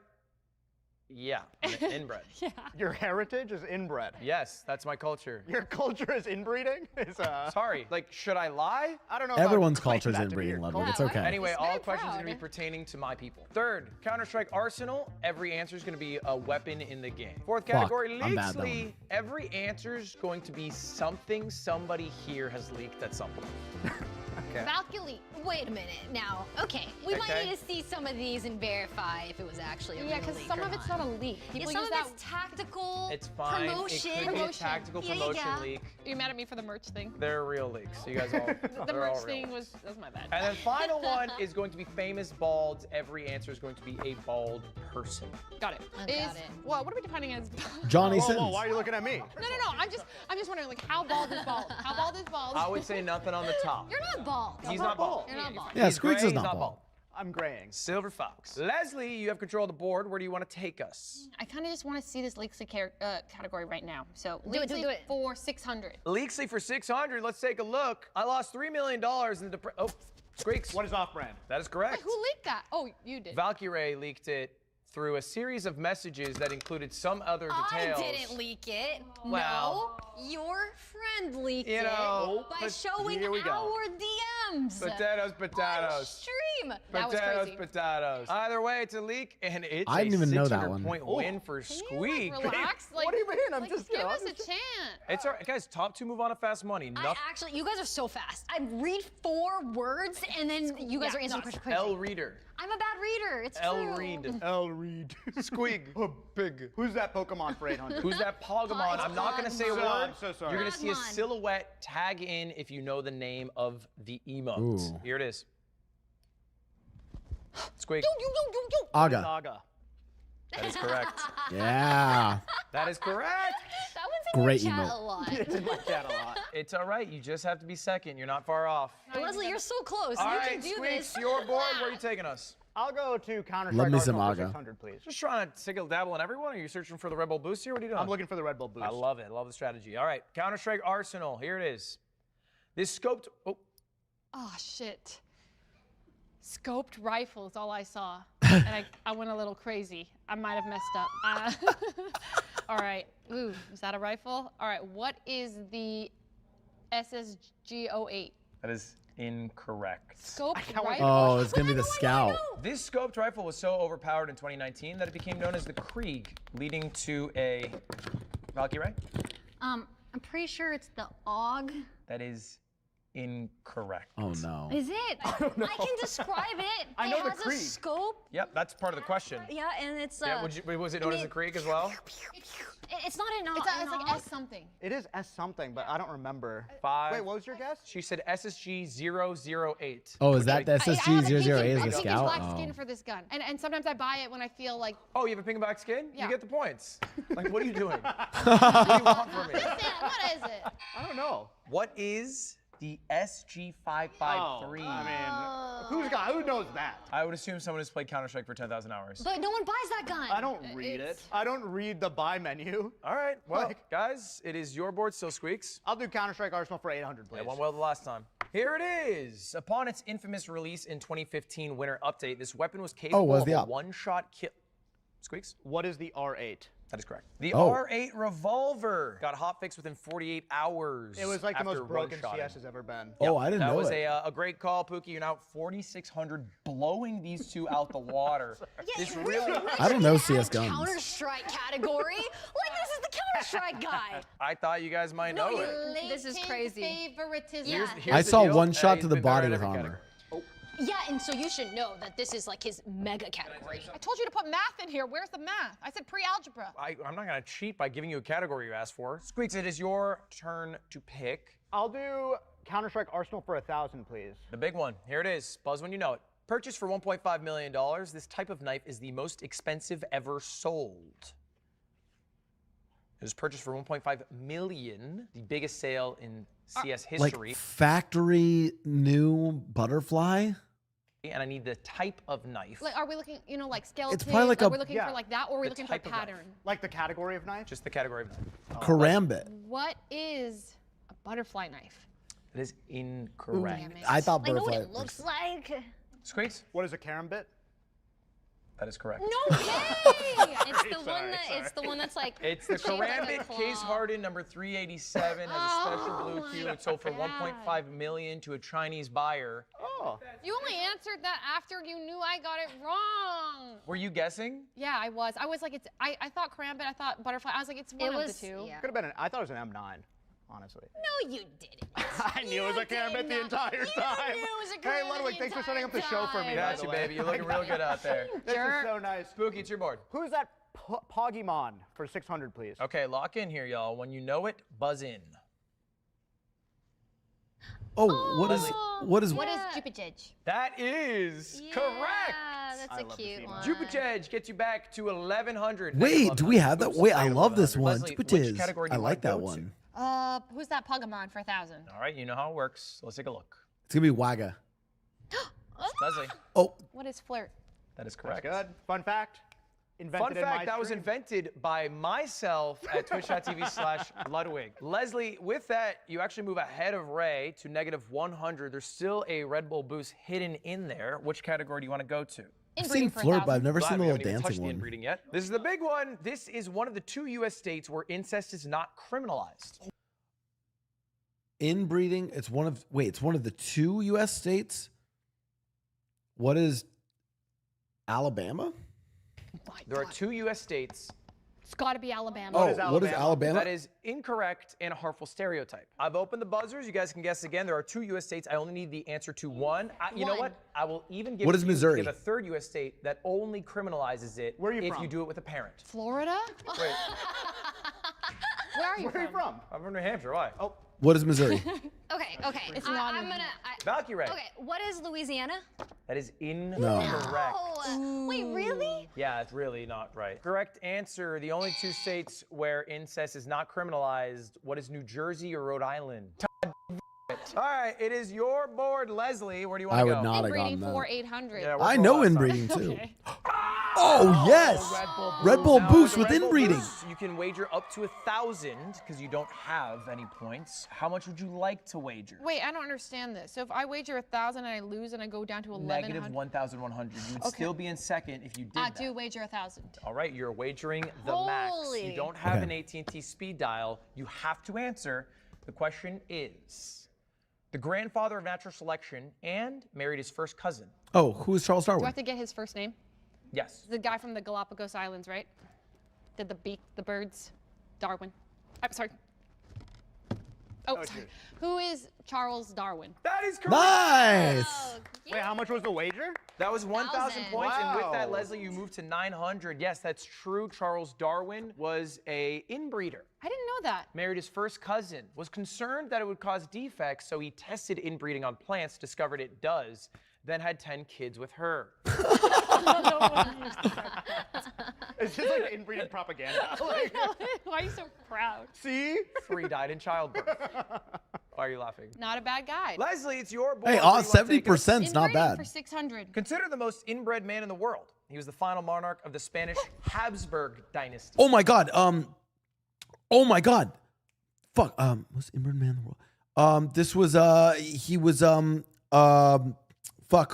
Yeah, inbred. Yeah. Your heritage is inbred. Yes, that's my culture. Your culture is inbreeding? Sorry, like, should I lie? I don't know. Everyone's culture is inbreeding, Ludwig. It's okay. Anyway, all questions are going to be pertaining to my people. Third, Counter-Strike Arsenal. Every answer is going to be a weapon in the game. Fourth category, I'm bad, that Leaksly. one. Every answer is going to be something somebody here has leaked at some point. Okay. Valkyrie. Wait a minute now. Okay, we might Okay. need to see some of these and verify if it was actually a Yeah, real because leak some or of it's not a leak. Yeah, People some use of that. it's tactical. It's fine. Promotion. It could be a tactical Yeah, promotion yeah. leak. Are you mad at me for the merch thing? They're real leaks. You guys all. The they're all merch real. thing was my bad. And then final one is going to be famous balds. Every answer is going to be a bald person. Got it. I got it. Well, what are we defining as? Johnny Whoa, Sins. whoa, why are you looking at me? No. I'm just wondering, like, how bald is bald? How bald is bald? I would say nothing on the top. You're not bald. He's not bald. You're not bald. Yeah, He's Squeaks gray, is he's not bald. I'm graying. Silver Fox. Leslie, you have control of the board. Where do you want to take us? I kind of just want to see this Leaksy category right now. So Do it, do it. for 600. Leaksly for 600. Let's take a look. I lost $3 million in the Oh, Squeaks. What is off-brand? That is correct. Wait, who leaked that? Oh, you did. Valkyrie leaked it through a series of messages that included some other details. I didn't leak it. Well, no, your friend leaked you know, it by but showing here we go. our M's. Potatoes, potatoes. Stream. That was Potatoes, crazy. potatoes. Either way, it's a leak, and it's I didn't even know that 600-point one. win for Squeak. Relax. Like, What do you mean? I'm like, just give kidding. us a chance. It's all right, guys. Top 2 move on to fast money. Actually, you guys are so fast. I read 4 words, and then you guys are answering the question. L reader. I'm a bad reader. It's L true. read. L Reed. Squeak. Pig. Who's that Pokemon for 800? Who's that Pogomon? It's I'm not going to say a Pogmon. word. I'm so sorry. You're going to see a Pogmon. silhouette. Tag in if you know the name of the emote. Ooh. Here it is. Squeak. Yo. Aga. Saga. That is correct. Yeah. That is correct. That one's in Great my chat emote. a lot. It's in my chat a lot. It's all right. You just have to be second. You're not far off. Leslie, you're so close. All you right, can do Squeaks, this. your board. Where are you taking us? I'll go to Counter-Strike Love me some Arsenal for Aga. 600, please. Just trying to tickle dabble in everyone. Are you searching for the Red Bull boost here? What are you doing? I'm looking for the Red Bull boost. I love it. I love the strategy. All right, Counter-Strike Arsenal. Here it is. This scoped. Oh, Oh shit. Scoped rifle is all I saw, and I went a little crazy. I might have messed up. All right. Ooh, is that a rifle? All right. What is the SSG-08? that is incorrect. Scoped got one. rifle. Oh, it's gonna be the scout. This scoped rifle was so overpowered in 2019 that it became known as the Krieg, leading to a Valkyrie. I'm pretty sure it's the AUG. That is incorrect. Oh no. Is it? I can describe it. I know it the has a Krieg. scope. Yep, that's part of the question. Yeah, and it's Yeah, was it known as the Krieg as well? It's not an It's AUG. like S something. It is S something, but I don't remember. 5. Wait, what was your guess? She said SSG 008. Oh, is that the I have a SSG-008 is the pinky scout? black Oh. skin for this gun, and sometimes I buy it when I feel like. Oh, you have a pink and black skin? Yeah. You get the points. Like, what are you doing? What do you want from me? What is it? I don't know. What is the SG553? Who knows that? I would assume someone who's played Counter-Strike for 10,000 hours. But no one buys that gun. I don't read it. I don't read the buy menu. All right, well, Like- guys, it is your board, still Squeaks. I'll do Counter-Strike Arsenal for 800, please. It went well the last time. Here it is. Upon its infamous release in 2015 Winter Update, this weapon was capable what's of the a up? one-shot kill. Squeaks? What is the R8? That is correct. The Oh. R8 revolver got hotfixed within 48 hours. It was like the after most broken one-shotting. CS has ever been. Oh, I didn't That know was it. a great call, Pookie. You're now 4,600, blowing these two out the water. This really. I don't know CS guns. Counter-Strike category. Like this is the Counter-Strike guy. I thought you guys might know it. This is crazy. Favoritism. Yeah. Here's I the saw deal. one shot to He's the been better body at with every armor. Yeah, and so you should know that this is like his mega category. I told you to put math in here. Where's the math? I said pre-algebra. I'm not going to cheat by giving you a category you asked for. Squeaks, it is your turn to pick. I'll do Counter-Strike Arsenal for 1,000, please. The big one. Here it is. Buzz when you know it. Purchased for $1.5 million, this type of knife is the most expensive ever sold. It was purchased for $1.5 million, the biggest sale in CS history. Like factory new butterfly? And I need the type of knife. Like, are we looking, like skeleton? probably like a- we're looking for like that, or are we The looking for a type of knife. pattern? Like the category of knife? Just the category of knife. Karambit. What is a butterfly knife? That is incorrect. Damn it. I thought I know what butterfly. it looks like. Squeaks? What is a carambit? That is correct. No way! It's the one that it's the one that's like. It's the shaped like a Karambit claw. Case Hardened number 387 has a special Oh blue my hue. It sold for God. 1.5 million to a Chinese buyer. Oh. You only answered that after you knew I got it wrong. Were you guessing? Yeah, I was. I was like, I thought karambit, I thought butterfly. I was like, it's one of the two. Yeah. Could have been I thought it was an M9, honestly. No, you didn't. I knew it was a carambit the entire time. knew it was a Hey, carambit Ludwig, the thanks for setting up the entire show for me, by Got the you, way. baby. You're looking real good out there. This is so nice. Spooky, it's your board. Who's that Pogimon for 600, please? Okay, lock in here, y'all. When you know it, buzz in. Oh, what is What is Jupiter? That is correct. Yeah, that's I a love to cute see one. Jupiter gets you back to 1,100. Wait, do we have that? Wait, I love this one. Leslie, which Jupitiz. category do I you wanna like that go to? one. Who's that Pokemon for 1,000? All right, you know how it works. Let's take a look. It's gonna be Wagga. Leslie, Oh, What is flirt? that is correct. Good. Fun fact. Invented Fun in my fact, that was stream. invented by myself at twitch.tv/Ludwig. Leslie, with that, you actually move ahead of Ray to -100. There's still a Red Bull boost hidden in there. Which category do you want to go to? I've Inbreeding seen for flirt, but 1,000. I've never Glad seen the we little haven't even touched dancing the one. inbreeding yet. This is the big one. This is one of the 2 U.S. states where incest is not criminalized. Inbreeding. It's one of the 2 U.S. states. What is Alabama? There are 2 U.S. states. It's got to be Alabama. Oh, what is Alabama? That is incorrect and a harmful stereotype. I've opened the buzzers. You guys can guess again. There are 2 U.S. states. I only need the answer to one. You know what? I will even give What is Missouri? give a 3rd U.S. state that only criminalizes it if you do it with a parent. Florida? Wait, Where are you Where are you from? I'm from New Hampshire. Why? Oh, What is Missouri? Okay. It's not I'm gonna. Valkyrie. Okay, what is Louisiana? That is incorrect. Oh, wait, really? Yeah, it's really not right. Correct answer. The only 2 states where incest is not criminalized. What is New Jersey or Rhode Island? All right, it is your board, Leslie. Where do you want I to go? would not have Inbreeding gotten for that. 800. Yeah, I know inbreeding too. Okay. Oh yes, Red Bull Now, Boost the with Red Bull inbreeding. Boost, you can wager up to 1,000 because you don't have any points. How much would you like to wager? Wait, I don't understand this. So if I wager 1,000 and I lose and I go down to 1,100. Negative 1,100. You would Okay. still be in second if you did I that. do wager 1,000. All right, you're wagering the max. Holy. You don't have Okay. an AT&T speed dial. You have to answer. The question is, the grandfather of natural selection and married his first cousin. Oh, who is Charles Do I Darwin? have to get his first name? Yes. The guy from the Galapagos Islands, right? Did the birds? Darwin. I'm sorry. Oh, sorry. Who is Charles Darwin? That is correct. Nice. Wait, how much was the wager? That was 1,000 points, and with that, Wow. Leslie, you moved to 900. Yes, that's true. Charles Darwin was a inbreeder. I didn't know that. Married his first cousin, was concerned that it would cause defects, so he tested inbreeding on plants, discovered it does, then had 10 kids with her. Is this like inbreeding propaganda? Like, Why are you so proud? see? 3 died in childbirth. Why are you laughing? Not a bad guy. Leslie, it's your board. Hey, Where do you want to take us? 70% is not Inbreeding bad. for 600. Considered the most inbred man in the world. He was the final monarch of the Spanish Habsburg dynasty. Oh my God. Oh my God. Fuck. Most inbred man in the world. This was he was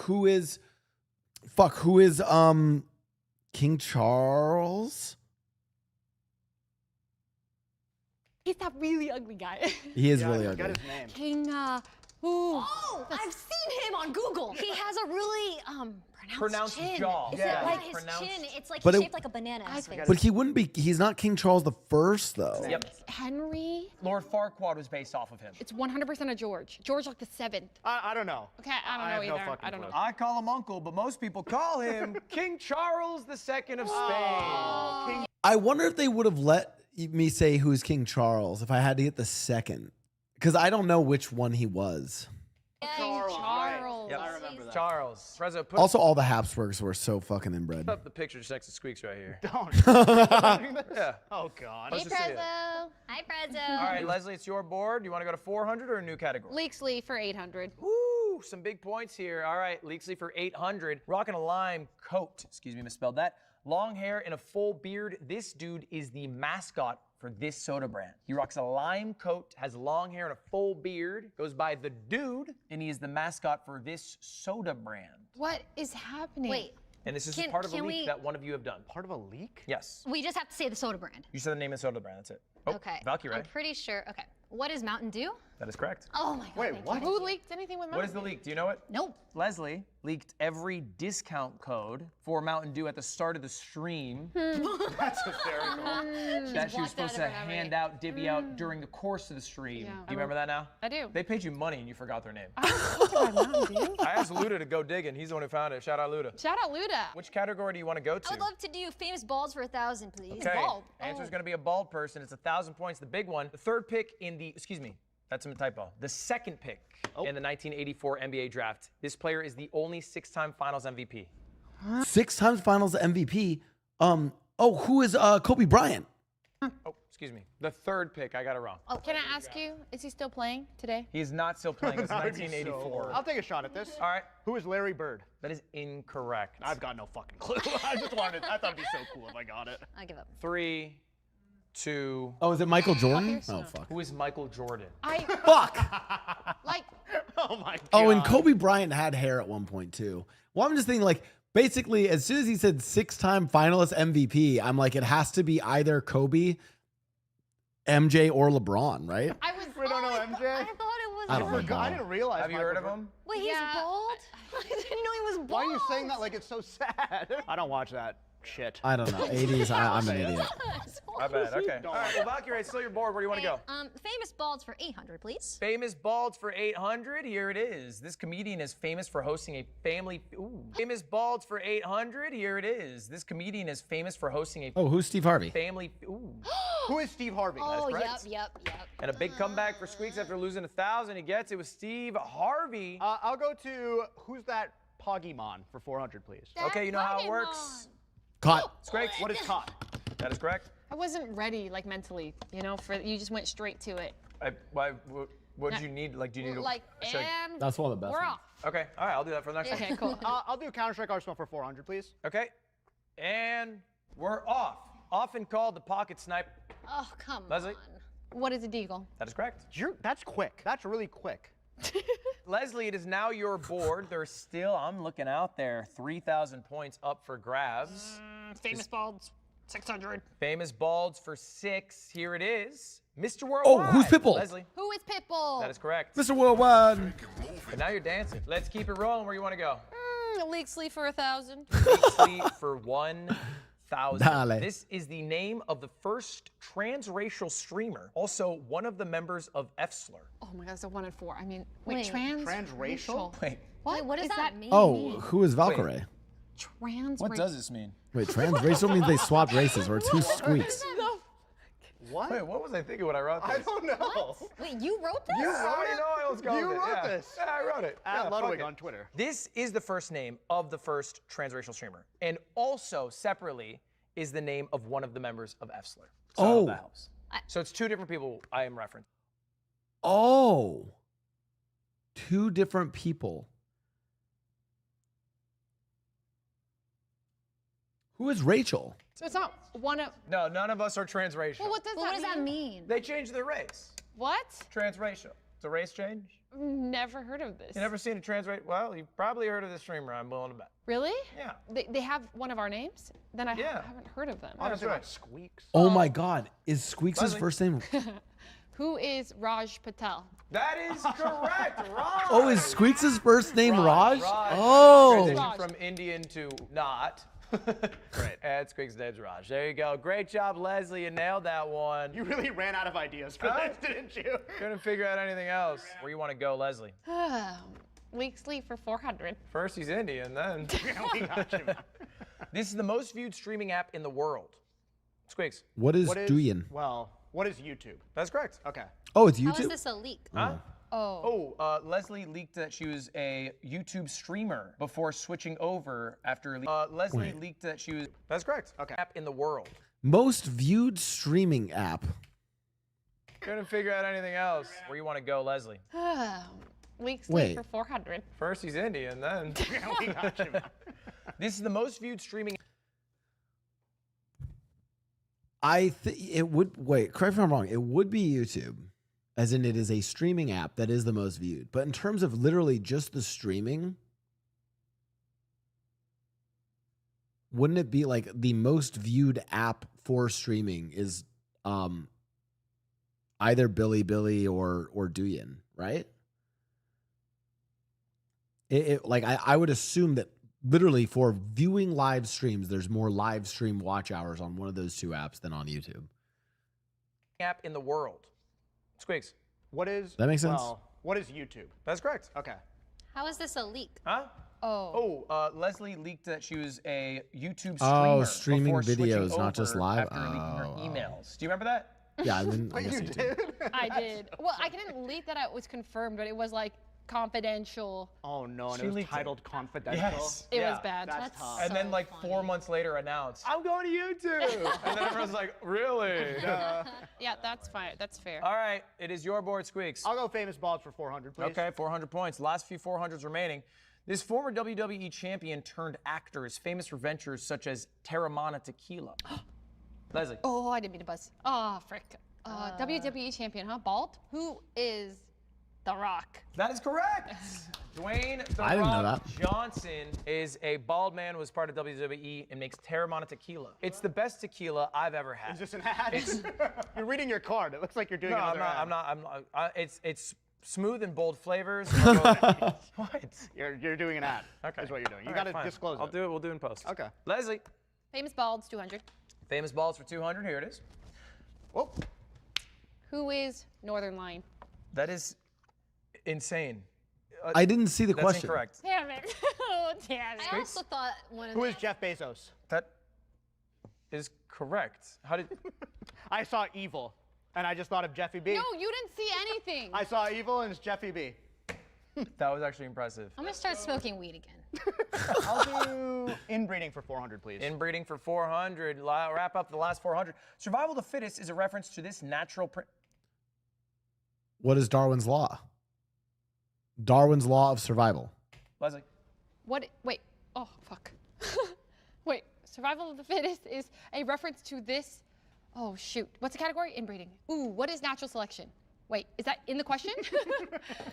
who is King Charles? He's that really ugly guy. He is Yeah, really I ugly. got his name. King, Oh, I've seen him on Google. He has a really pronounced chin. jaw. Is Yeah. it like his Pronounced- chin? It's like But he's it- shaped like a banana. I think But he wouldn't be. He's not King Charles the First though. Yep. Henry. Lord Farquaad was based off of him. It's 100% a George. George like the 7th. I don't know. Okay, I don't I know have no either. fucking I don't know. clue. I call him uncle, but most people call him King Charles II of Spain. I wonder if they would have let me say who's King Charles if I had to get the second, because I don't know which one he was. Charles. Yep. I remember that. Charles. Prezzo, put Also, all the Habsburgs were so fucking inbred. up the picture just next to Squeaks right here. Don't. Yeah. Oh, God. Let's just see it. Hi, Prezzo. All right, Leslie, it's your board. Do you want to go to 400 or a new category? Leaksley for 800. Woo, some big points here. All right, Leaksley for 800. Rocking a lime coat. Excuse me, misspelled that. Long hair and a full beard. This dude is the mascot for this soda brand. He rocks a lime coat, has long hair and a full beard, goes by the dude, and he is the mascot for this soda brand. What is happening? Wait, And this is Can- part of a can leak we- that one of you have done. Part of a leak? Yes. we just have to say the soda brand. You said the name of the soda brand. That's it. Oh, Okay. Valkyrie, I'm right? pretty sure. Okay. What is Mountain Dew? That is correct. Oh my God. Wait, thank what? you. Who leaked anything with What is the leak? Do you know it? Nope. Leslie leaked every discount code for Mountain Dew at the start of the stream That's hysterical. that she was blocked supposed out to of her memory. hand out, divvy out during the course of the stream. Yeah. Do you remember that now? I do. They paid you money and you forgot their name. I was thinking about Mountain Dew. I asked Luda to go digging. He's the one who found it. Shout out Luda. Shout out Luda. Which category do you want to go to? I would love to do famous balls for 1,000, please. Okay. Bald. Answer's going to be a bald person. It's 1,000 points, the big one. The third pick in the, excuse me, that's a typo. The second pick in the 1984 NBA draft. This player is the only 6-time Finals MVP. 6 times Finals MVP. Who is Kobe Bryant? Oh, excuse me. The third pick, I got it wrong. Oh, can I ask you, is he still playing today? He is not still playing. It's That would be so 1984. hard. I'll take a shot at this. All right. Who is Larry Bird? That is incorrect. I've got no fucking clue. I thought it'd be so cool if I got it. I give up. 3, 2. Oh, is it Michael Jordan? Oh, fuck. Who is Michael Jordan? Fuck. Like, Oh my God. Oh, and Kobe Bryant had hair at one point too. Well, I'm just thinking like basically as soon as he said 6-time finalist MVP, I'm like it has to be either Kobe, MJ, or LeBron, right? I was. We don't know MJ? I thought I don't know. I didn't realize. Have you heard of him? Wait, he's bald? I didn't know he was bald. Why are you saying that like it's so sad? I don't watch that shit. I don't know. 80s. I'm an idiot. I bet. Okay. All right. Well, Valkyrie, it's still your board. Where do you want to go? Famous balds for 800, please. Famous balds for 800. Here it is. This comedian is famous for hosting a family. Ooh. Famous balds for 800. Here it is. This comedian is famous for hosting a. Oh, who's Steve Harvey? Family. Ooh. Who is Steve Harvey? Oh, That's yep. And a big comeback for Squeaks after losing 1,000. He gets it with Steve Harvey. I'll go to who's that Pogimon for 400, please. Okay, you know how it works. Caught. Squeaks. What is caught? That is correct. I wasn't ready, like mentally, you know, for you just went straight to it. What do you need? Like, do you need like, and That's one of the best we're ones. off. Okay, all right, I'll do that for the next one. Okay, cool. I'll do Counter-Strike Arsenal for 400, please. Okay, and we're off. Often called the pocket snipe. Oh, come Leslie? on. What is a deagle? That is correct. That's quick. That's really quick. Leslie, it is now your board. There's still, I'm looking out there, 3,000 points up for grabs. Famous balds, 600. Famous balds for 6. Here it is. Mr. Oh, Worldwide. who's Pitbull? Leslie. Who is Pitbull? That is correct. Mr. Worldwide. But now you're dancing. Let's keep it rolling. Where you want to go? League sleep for 1,000. Sleep for 1,000. Dale. This is the name of the first transracial streamer, also one of the members of F-Slur. Oh my God, it's a 1 in 4. I mean, Wait, transracial? Wait, What does that mean? Oh, who is Valkyrie? Trans. what does this mean? Wait, transracial means they swapped races, or it's who Squeaks. What? Wait, what was I thinking when I wrote this? I don't know. Wait, you wrote this? You wrote I it? know I was going You with it, wrote yeah. this? Yeah, I wrote it. At Yeah, fuck Ludwig it. on Twitter. This is the first name of the first transracial streamer, and also separately is the name of one of the members of F-Slur. So I hope that helps. So it's 2 different people I am referencing. Oh. 2 different people. Who is Rachel? So it's not one of. No, none of us are transracial. Well, what does that mean? They changed their race. What? Transracial. It's a race change. Never heard of this. You never seen a transracial? Well, you've probably heard of this streamer, I'm willing to bet. Really? Yeah. They have one of our names? Then I Yeah. haven't heard of them. Oh, that's right. Squeaks. Oh my God. Is Squeaks' Leslie. first name? Who is Raj Patel? That is correct, Raj. Oh, is Squeaks' first name Raj? Raj. Oh. Transition from Indian to not. Great. And Squeaks' name's Raj. There you go. Great job, Leslie. You nailed that one. You really ran out of ideas for this, didn't you? Couldn't figure out anything else. Where you want to go, Leslie? League sleep for 400. First he's Indian, then. We got you, man. This is the most viewed streaming app in the world. Squeaks. What is Duyin? Well, what is YouTube? That's correct. Okay. Oh, it's How is YouTube? this a leak? Huh? Oh. Leslie leaked that she was a YouTube streamer before switching over after. Leslie Wait. leaked that she was. That's correct. Okay. App in the world. Most viewed streaming app. Couldn't figure out anything else. Where you want to go, Leslie? League sleep Wait. for 400. First he's Indian, then. We got you, man. This is the most viewed streaming. I think it would, wait, correct me if I'm wrong. It would be YouTube, as in it is a streaming app that is the most viewed. But in terms of literally just the streaming, wouldn't it be like the most viewed app for streaming is either Billy or Douyin, right? Like I would assume that literally for viewing live streams, there's more live stream watch hours on one of those 2 apps than on YouTube. App in the world. Squeaks. What is That makes sense? Well, what is YouTube? That's correct. Okay. How is this a leak? Huh? Oh. Leslie leaked that she was a YouTube streamer. Oh, streaming before switching videos, not just over live? After leaking her Oh. emails. Do you remember that? Yeah, I didn't. I Wait, guess you YouTube. did? I did. Well, I didn't leak that it was confirmed, but it was like confidential. Oh no, and She it was leaked it. titled confidential. Yes. It Yeah. was bad. That's tough. And then so like funny. 4 months later announced, I'm going to YouTube. And then everyone's like, really? Yeah, that's fine. That's fair. All right, it is your board, Squeaks. I'll go famous balls for 400, please. Okay, 400 points. Last few 400s remaining. This former WWE champion turned actor is famous for ventures such as Teaaaa Tequila. Leslie. Oh, I didn't mean to buzz. Oh, frick. WWE champion, huh? Bald? Who is The Rock? That is correct. Dwayne The I didn't know Rock that. Johnson is a bald man, was part of WWE, and makes Teaaaa Tequila. It's the best tequila I've ever had. Is this an ad? You're reading your card. It looks like you're doing No, another ad. I'm not. It's smooth and bold flavors. What? You're doing an ad. Okay. That's what you're doing. You All got right, to fine. disclose I'll it. do it. We'll do it in post. Okay. Leslie. Famous balds, 200. Famous balls for 200. Here it is. Whoa. Who is Northern Line? That is insane. I didn't see the That's question. incorrect. Damn it. Oh, damn it. I also thought one of Who the is Jeff Bezos? That is correct. How did? I saw Evil, and I just thought of Jeffy B. No, you didn't see anything. I saw Evil, and it's Jeffy B. That was actually impressive. I'm gonna start smoking weed again. I'll do inbreeding for 400, please. Inbreeding for 400. Wrap up the last 400. Survival of the fittest is a reference to this natural. What is Darwin's law? Darwin's law of survival. Leslie. What? Wait. Oh, fuck. Wait. Survival of the fittest is a reference to this. Oh, shoot. What's the category? Inbreeding. Ooh, what is natural selection? Wait, is that in the question?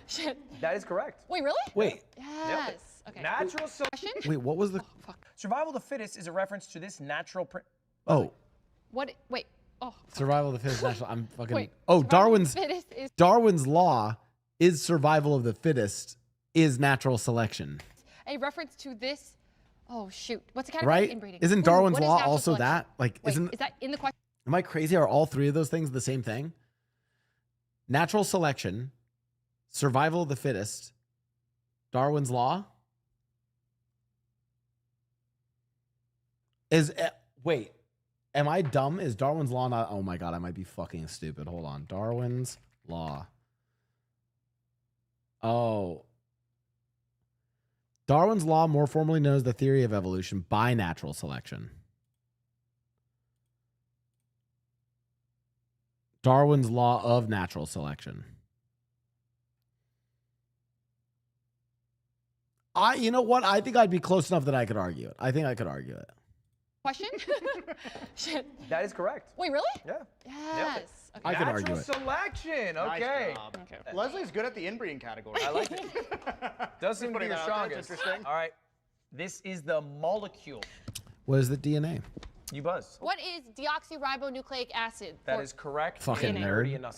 Shit. That is correct. Wait, really? Wait. Yes. Okay. Natural selection. Wait, what was the? Survival of the fittest is a reference to this natural. Oh, What? Wait. Oh. survival of the fittest. National. I'm fucking. Wait, Oh, survival of Darwin's. the fittest is Darwin's law is survival of the fittest is natural selection, a reference to this. Oh, shoot. What's the category? right? Inbreeding. Isn't Ooh, Darwin's what is law natural also selection? that? Like, Wait, isn't? is that in the question? Am I crazy? Are all three of those things the same thing? Natural selection, survival of the fittest, Darwin's law. Wait, am I dumb? Is Darwin's law not? Oh my god, I might be fucking stupid. Hold on, Darwin's law. Oh, Darwin's law, more formally known as the theory of evolution by natural selection. Darwin's law of natural selection. You know what? I think I'd be close enough that I could argue it. I think I could argue it. Question? Shit. That is correct. Wait, really? Yeah. Yes. Okay. I could argue Natural it. selection. Nice Okay. job. Leslie's good at the inbreeding category. I like it. Does seem to be Putting your that out there, it's strongest. interesting. All right. This is the molecule. What is the DNA? You buzz. What is deoxyribonucleic acid? That is correct. Fucking DNA. nerd. Nerdy enough.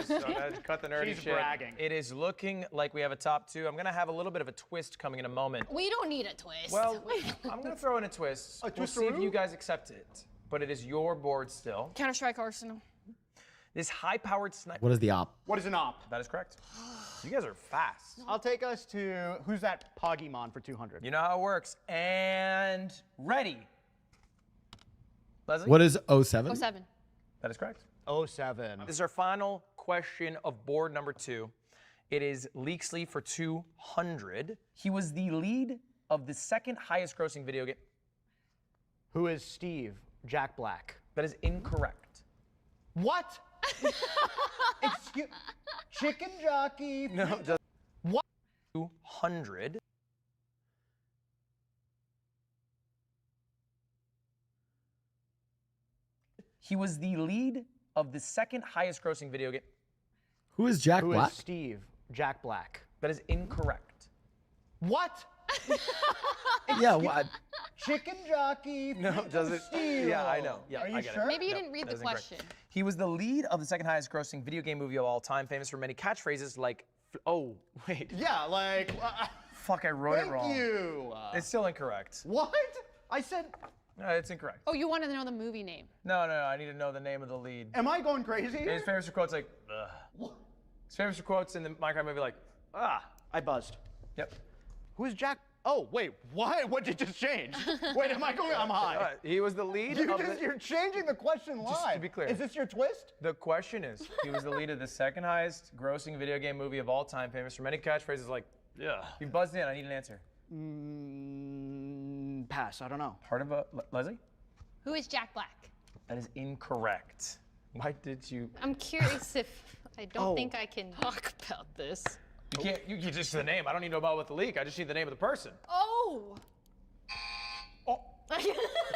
So cut the nerdy She's shit. bragging. It is looking like we have a top two. I'm gonna have a little bit of a twist coming in a moment. We don't need a twist. Well, I'm gonna throw in a twist. We'll see if you guys accept it. But it is your board still. Counter-Strike Arsenal. This high-powered sniper. What is the op? What is an op? That is correct. You guys are fast. I'll take us to who's that Pogimon for 200. You know how it works. And ready. Leslie? What is 07? 07. That is correct. 07. This is our final question of board number 2. It is Leaksley for 200. He was the lead of the second highest grossing video game. Who is Steve? Jack Black. That is incorrect. What? Excuse. Chicken jockey. No, just What? 200. He was the lead of the second highest grossing video game. Who is Jack Who Black? is Steve? Jack Black. That is incorrect. What? Yeah, what? Chicken jockey. No, does it? Steve. Yeah, I know. Yeah, Are you I get sure? it. Maybe you No, didn't read that the is incorrect. question. He was the lead of the second highest grossing video game movie of all time, famous for many catchphrases like, oh, wait. Yeah, like. Fuck, I wrote it wrong. Thank you. It's still incorrect. What? I said. No, it's incorrect. Oh, you wanted to know the movie name. No, I need to know the name of the lead. Am I going crazy? His famous for quotes like, ugh. His famous for quotes in the Minecraft movie like, I buzzed. yep. Who is Jack? Oh, wait, what? What did just change? Wait, am I going? I'm high. He was the lead of the... You're changing the question live. Just to be clear. Is this your twist? The question is, he was the lead of the second highest grossing video game movie of all time, famous for many catchphrases like, yeah. You buzzed in, I need an answer. Pass, I don't know. Part of a... Leslie? Who is Jack Black? That is incorrect. Why did you... I'm curious if I don't think I can talk about this. You can't... You just the name. I don't need to know about what the leak. I just need the name of the person. Oh!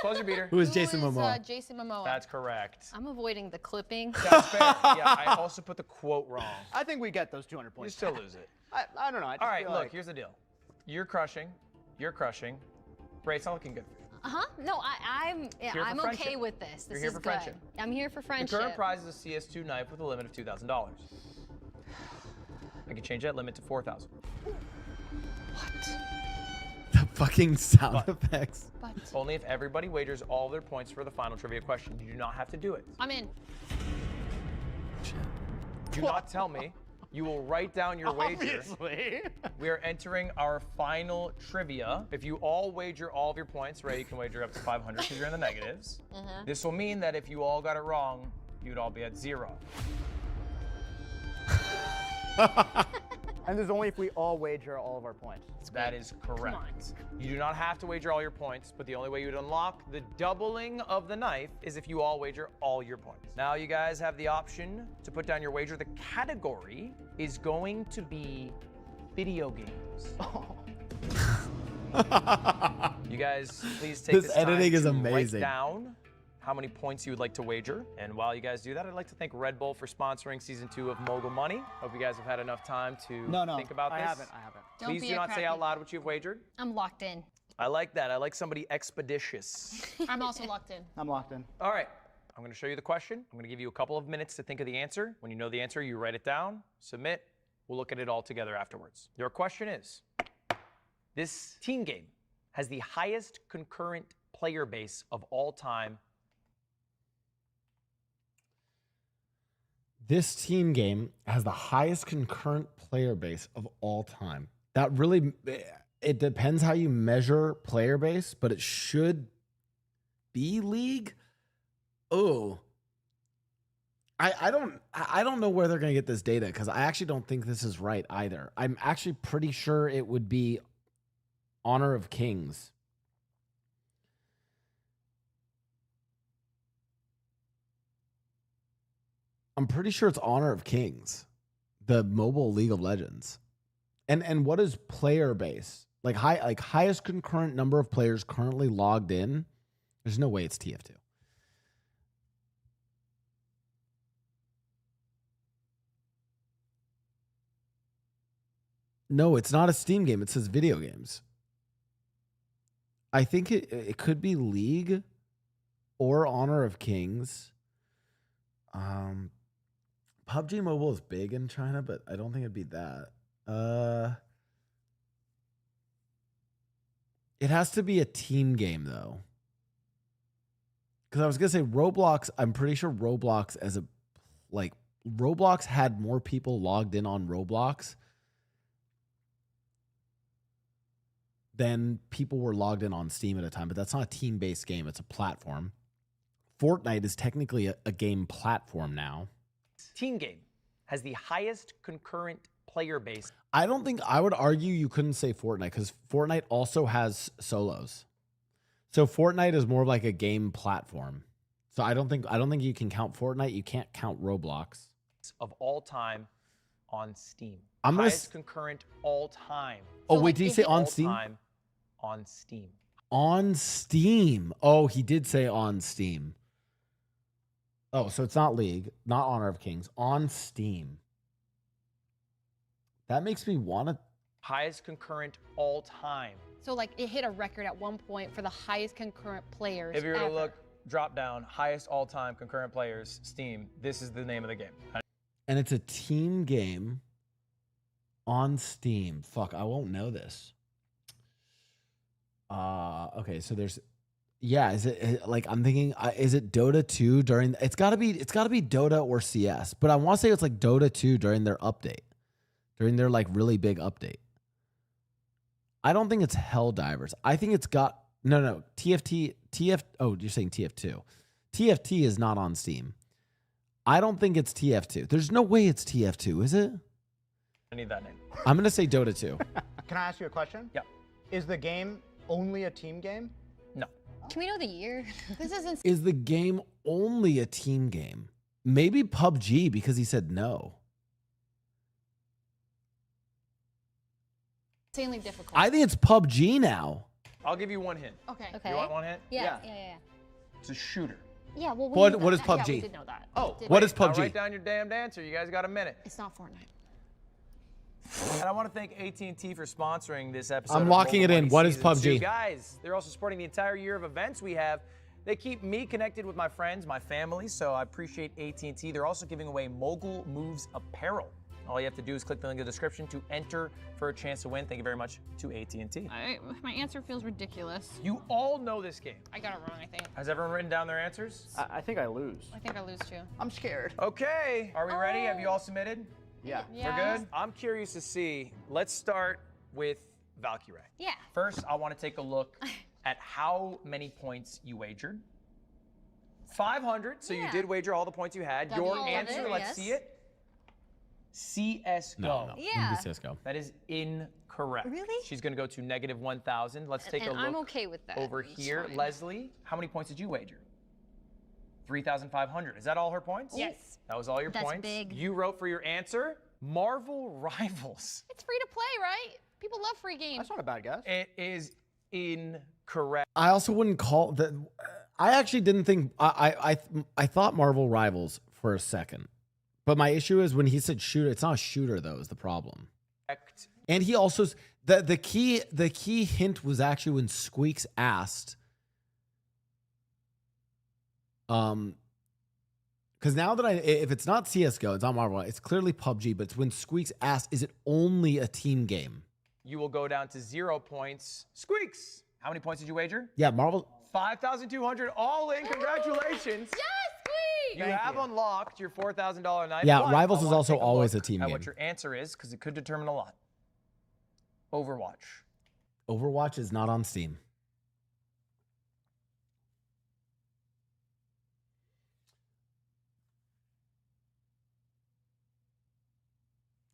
Close your beater. Who is Jason Momoa? Jason Momoa. That's correct. I'm avoiding the clipping. That's fair. Yeah, I also put the quote wrong. I think we get those 200 You points. still lose it. I don't know. I just All right, feel look, like- here's the deal. You're crushing. You're crushing. Ray, it's not looking good for you. No, I'm Here for I'm okay friendship. with this. This You're here is for good. friendship. I'm here for The friendship. current prize is a CS2 knife with a limit of $2,000. I can change that limit to 4,000. The fucking sound effects. But Only if everybody wagers all of their points for the final trivia question. You do not have to do it. I'm in. Do not tell me. You will write down your wager. Obviously. We are entering our final trivia. If you all wager all of your points, Ray, you can wager up to 500 because you're in the negatives. This will mean that if you all got it wrong, you'd all be at 0. And there's only if we all wager all of our points. That is correct. You do not have to wager all your points, but the only way you'd unlock the doubling of the knife is if you all wager all your points. Now you guys have the option to put down your wager. The category is going to be video games. You guys, please take This editing is to amazing. Write down how many points you would like to wager. And while you guys do that, I'd like to thank Red Bull for sponsoring season 2 of Mogul Money. Hope you guys have had enough time to think about this. I haven't. Don't Please be do a not say crappy. out loud what you've wagered. I'm locked in. I like that. I like somebody expeditious. I'm also locked in. I'm locked in. All right. I'm going to show you the question. I'm going to give you a couple of minutes to think of the answer. When you know the answer, you write it down, submit. We'll look at it all together afterwards. Your question is, this team game has the highest concurrent player base of all time. This team game has the highest concurrent player base of all time. That really, it depends how you measure player base, but it should be League. Oh, I don't know where they're going to get this data because I actually don't think this is right either. I'm actually pretty sure it would be Honor of Kings. I'm pretty sure it's Honor of Kings, the mobile League of Legends. And what is player base? Like highest concurrent number of players currently logged in. There's no way it's TF2. No, it's not a Steam game. It says video games. I think it could be League or Honor of Kings. PUBG Mobile is big in China, but I don't think it'd be that. It has to be a team game, though. Because I was going to say Roblox, I'm pretty sure Roblox Roblox had more people logged in on Roblox than people were logged in on Steam at a time. But that's not a team-based game. It's a platform. Fortnite is technically a game platform now. Team game has the highest concurrent player base. I don't think I would argue you couldn't say Fortnite because Fortnite also has solos. So Fortnite is more like a game platform. So I don't think you can count Fortnite. You can't count Roblox. Of all time on Steam. I'm gonna highest concurrent all time. Oh, wait, did he say on All Steam? time on Steam. On Steam. Oh, he did say on Steam. Oh, so it's not League, not Honor of Kings, on Steam. That makes me want to. Highest concurrent all time. So like it hit a record at one point for the highest concurrent players. If you were to ever. look, drop down, highest all time concurrent players, Steam. This is the name of the game. And it's a team game on Steam. Fuck, I won't know this. Okay, so there's, yeah, is it like I'm thinking, is it Dota 2 during? It's got to be Dota or CS, but I want to say it's like Dota 2 during their update, during their like really big update. I don't think it's Helldivers. I think it's got no TFT. Oh, you're saying TF2. TFT is not on Steam. I don't think it's TF2. There's no way it's TF2, is it? I need that name. I'm gonna say Dota 2. Can I ask you a question? Yeah. Is the game only a team game? No. Can we know the year? This isn't Is the game only a team game? Maybe PUBG because he said no. insanely difficult. I think it's PUBG now. I'll give you one hint. Okay. Okay. You want one hint? Yeah. It's a shooter. Yeah, well, What is PUBG? Yeah, we did know that. Oh, What is now PUBG? write down your damned answer. You guys got a minute. It's not Fortnite. And I want to thank AT&T for sponsoring this episode. I'm of locking Mobile it in. Money What is Season 2. PUBG? Guys, they're also supporting the entire year of events we have. They keep me connected with my friends, my family, so I appreciate AT&T. They're also giving away Mogul Moves apparel. All you have to do is click the link in the description to enter for a chance to win. Thank you very much to AT&T. My answer feels ridiculous. You all know this game. I got it wrong, I think. Has everyone written down their answers? I think I lose. I think I lose too. I'm scared. Okay, are we ready? Have you all submitted? Yeah. We're good? I'm curious to see. Let's start with Valkyrie. Yeah. First, I want to take a look at how many points you wagered. 500, so you did wager all the points you had. Double Your all of answer, it, let's yes. see it. CSGO. No. Yeah. CSGO. That is incorrect. Really? She's going to go to negative 1,000. Let's take a And look I'm okay with that. over It's here. fine. Leslie, how many points did you wager? 3,500. Is that all her points? Yes. That was all your That's points? big. You wrote for your answer, Marvel Rivals. It's free to play, right? People love free games. That's not a bad guess. It is incorrect. I also wouldn't call that. I actually didn't think. I thought Marvel Rivals for a second, but my issue is when he said shooter. It's not a shooter though. Is the problem? And he also the key hint was actually when Squeaks asked. Because now that if it's not CS:GO, it's not Marvel. It's clearly PUBG. But it's when Squeaks asked, "Is it only a team game?" You will go down to 0 points. Squeaks, how many points did you wager? Yeah, Marvel. 5,200 all in. Congratulations. Yes, Squeak! You have unlocked your $4,000 night. Yeah, but Rivals I is wanna also take always look a team at game. what your answer is, because it could determine a lot. Overwatch. Overwatch is not on Steam.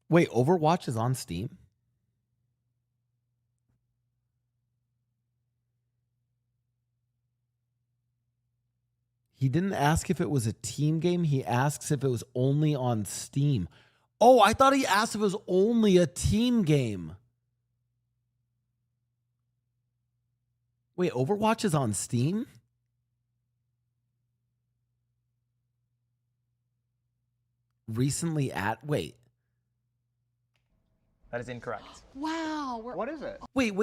Wait, Overwatch is on Steam? He didn't ask if it was a team game. He asks if it was only on Steam. Oh, I thought he asked if it was only a team game. Wait, Overwatch is on Steam? Recently wait. That is incorrect. Wow. What is it? Wait.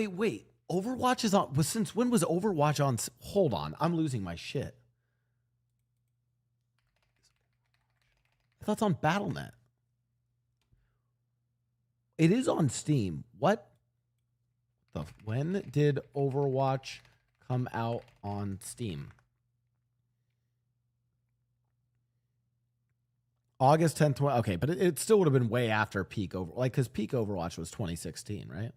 Overwatch is on. Since when was Overwatch on? Hold on. I'm losing my shit. I thought it's on Battle.net. It is on Steam. What? When did Overwatch come out on Steam? August 10th. Okay, but it still would have been way after peak because peak Overwatch was 2016, right?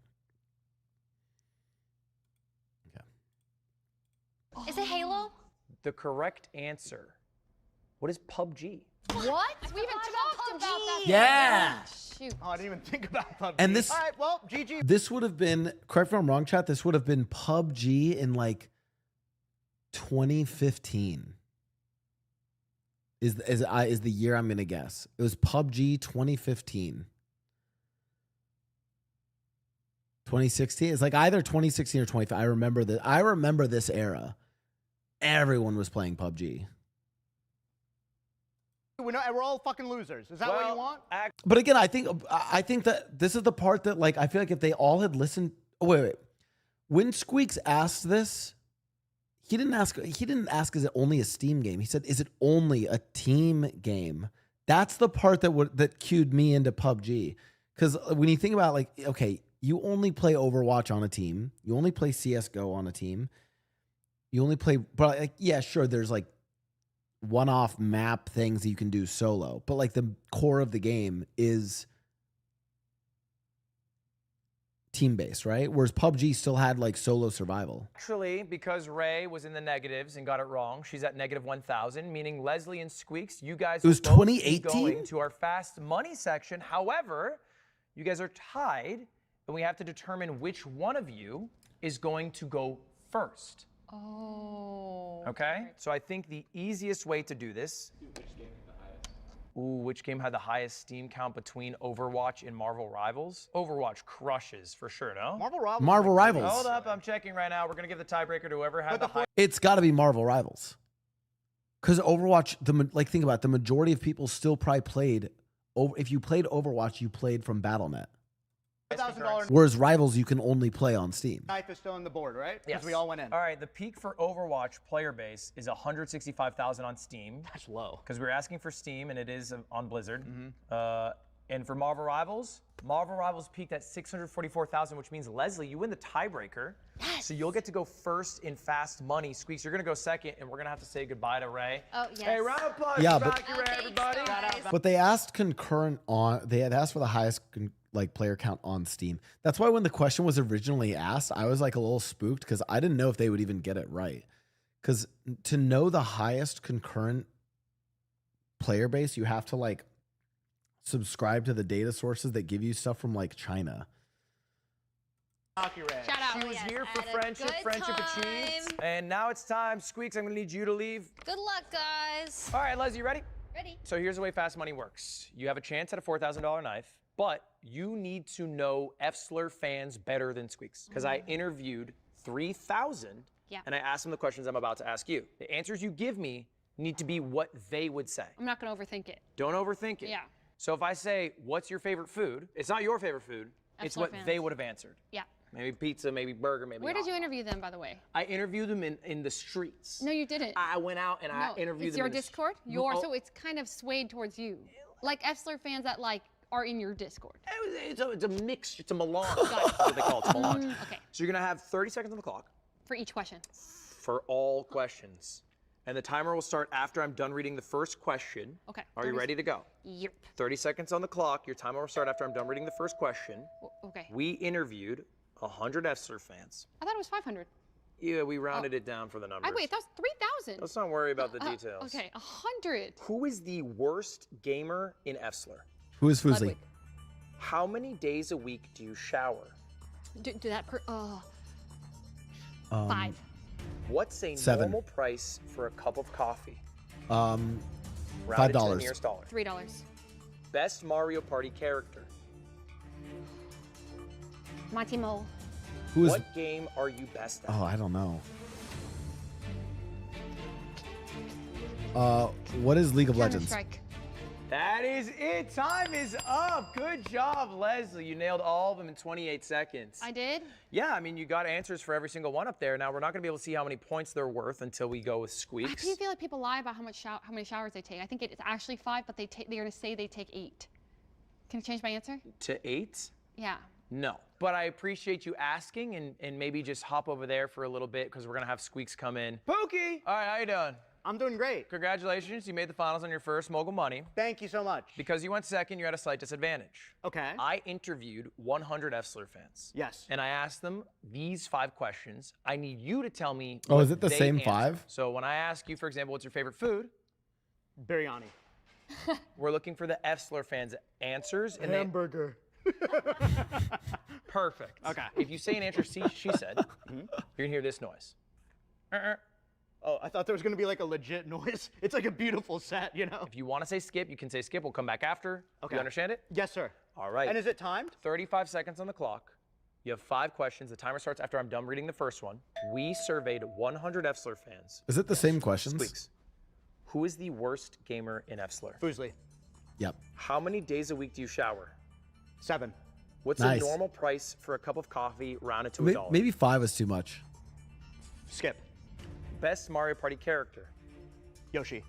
Is it Halo? The correct answer. What is PUBG? What? We even talked about that. Yeah. Shoot. Oh, I didn't even think about PUBG. And this- All right, well, GG. This would have been, correct me if I'm wrong, chat, this would have been PUBG in like 2015. Is the year I'm going to guess. It was PUBG 2015. 2016? It's like either 2016 or 2015. I remember this era. Everyone was playing PUBG. We're all fucking losers. Is that what you want? But again, I think that this is the part that like I feel like if they all had listened. Oh, wait. When Squeaks asked this, he didn't ask is it only a Steam game? He said, is it only a team game? That's the part that cued me into PUBG. Because when you think about like, okay, you only play Overwatch on a team. You only play CS:GO on a team. You only play, but like, yeah, sure, there's like one-off map things that you can do solo, but like the core of the game is team-based, right? Whereas PUBG still had like solo survival. Actually, because Ray was in the negatives and got it wrong, she's at negative 1,000, meaning Leslie and Squeaks, you guys It was will both be 2018? going to our fast money section. However, you guys are tied, and we have to determine which one of you is going to go first. Oh. Okay? So I think the easiest way to do this. Which game had the highest Steam count between Overwatch and Marvel Rivals? Overwatch crushes for sure, no? Marvel Rivals. Hold up, I'm checking right now. We're gonna give the tiebreaker to whoever had the highest. It's got to be Marvel Rivals. Because Overwatch, think about it, the majority of people still probably played. If you played Overwatch, you played from Battle.net. $1,000 Whereas Rivals, you can only play on Steam. knife is still on the board, right? Because Yes. we all went in. All right, the peak for Overwatch player base is 165,000 on Steam. That's low. Because we were asking for Steam, and it is on Blizzard. And for Marvel Rivals peaked at 644,000, which means, Leslie, you win the tiebreaker. Yes. So you'll get to go first in Fast Money. Squeaks, you're going to go second, and we're going to have to say goodbye to Ray. Oh, yes. Hey, round of applause Yeah, for but- Valkyrie, everybody. But they asked concurrent on. They had asked for the highest player count on Steam. That's why when the question was originally asked, I was like a little spooked because I didn't know if they would even get it right. Because to know the highest concurrent player base, you have to like subscribe to the data sources that give you stuff from like China. Shout out. She was here for friendship, friendship achieved. And now it's time. Squeaks, I'm going to need you to leave. Good luck, guys. All right, Leslie, you ready? Ready. So here's the way Fast Money works. You have a chance at a $4,000 knife, but you need to know Efsler fans better than Squeaks. Because I interviewed 3,000, and I asked them the questions I'm about to ask you. The answers you give me need to be what they would say. I'm not going to overthink it. Don't overthink it. Yeah. So if I say, what's your favorite food? It's not your favorite food. It's Efsler what fans. they would have answered. Yeah. Maybe pizza, maybe burger, maybe Where did hot you dog. interview them, by the way? I interviewed them in the streets. No, you didn't. I went out and I interviewed it's them your in the Discord? So it's kind of swayed towards you. Like Efsler fans that like are in your Discord. It's a mix. It's a melange. That's what they call it. It's a melange. Okay. So you're going to have 30 seconds on the clock For each question. for all questions. And the timer will start after I'm done reading the first question. Okay. Are you 30 ready to go? Yep. 30 seconds on the clock. Your timer will start after I'm done reading the first question. Okay. We interviewed 100 Efsler fans. I thought it was 500. Yeah, we rounded it down for the numbers. Wait, that was 3,000. Let's not worry about the details. Okay, 100. Who is the worst gamer in Efsler? Who is Fuzzy? Ludwig. How many days a week do you shower? Do that per. 5. What's a 7. normal price for a cup of coffee? $5. Rounded to the nearest dollar. $3. Best Mario Party character. Mighty Mole. Who is? What game are you best at? Oh, I don't know. What is League of Legends? Counter-Strike. That is it. Time is up. Good job, Leslie. You nailed all of them in 28 seconds. I did? Yeah, I mean, you got answers for every single one up there. Now, we're not going to be able to see how many points they're worth until we go with I Squeaks. do feel like people lie about how many showers they take. I think it's actually 5, but they're going to say they take 8. Can I change my answer? To 8? Yeah. No. But I appreciate you asking and maybe just hop over there for a little bit because we're going to have Squeaks come in. Pookie! All right, how you doing? I'm doing great. Congratulations, you made the finals on your first Mogul Money. Thank you so much. Because you went second, you're at a slight disadvantage. Okay. I interviewed 100 Efsler fans. Yes. And I asked them these 5 questions. I need you to tell me Oh, what is it the they same answered. 5? So when I ask you, for example, what's your favorite food? Biryani. We're looking for the Efsler fans' answers. And Hamburger. Perfect. Okay. If you say an answer she said, you're going to hear this noise. Oh, I thought there was going to be like a legit noise. It's like a beautiful set, you know? If you want to say skip, you can say skip. We'll come back after. Okay. You understand it? Yes, sir. All right. And is it timed? 35 seconds on the clock. You have 5 questions. The timer starts after I'm done reading the first one. We surveyed 100 Efsler fans. Is it the same questions? Squeaks. Who is the worst gamer in Efsler? Fuzzy. Yep. How many days a week do you shower? 7. What's Nice. a normal price for a cup of coffee rounded to $1? Maybe 5 is too much. Skip. Best Mario Party character? Yoshi.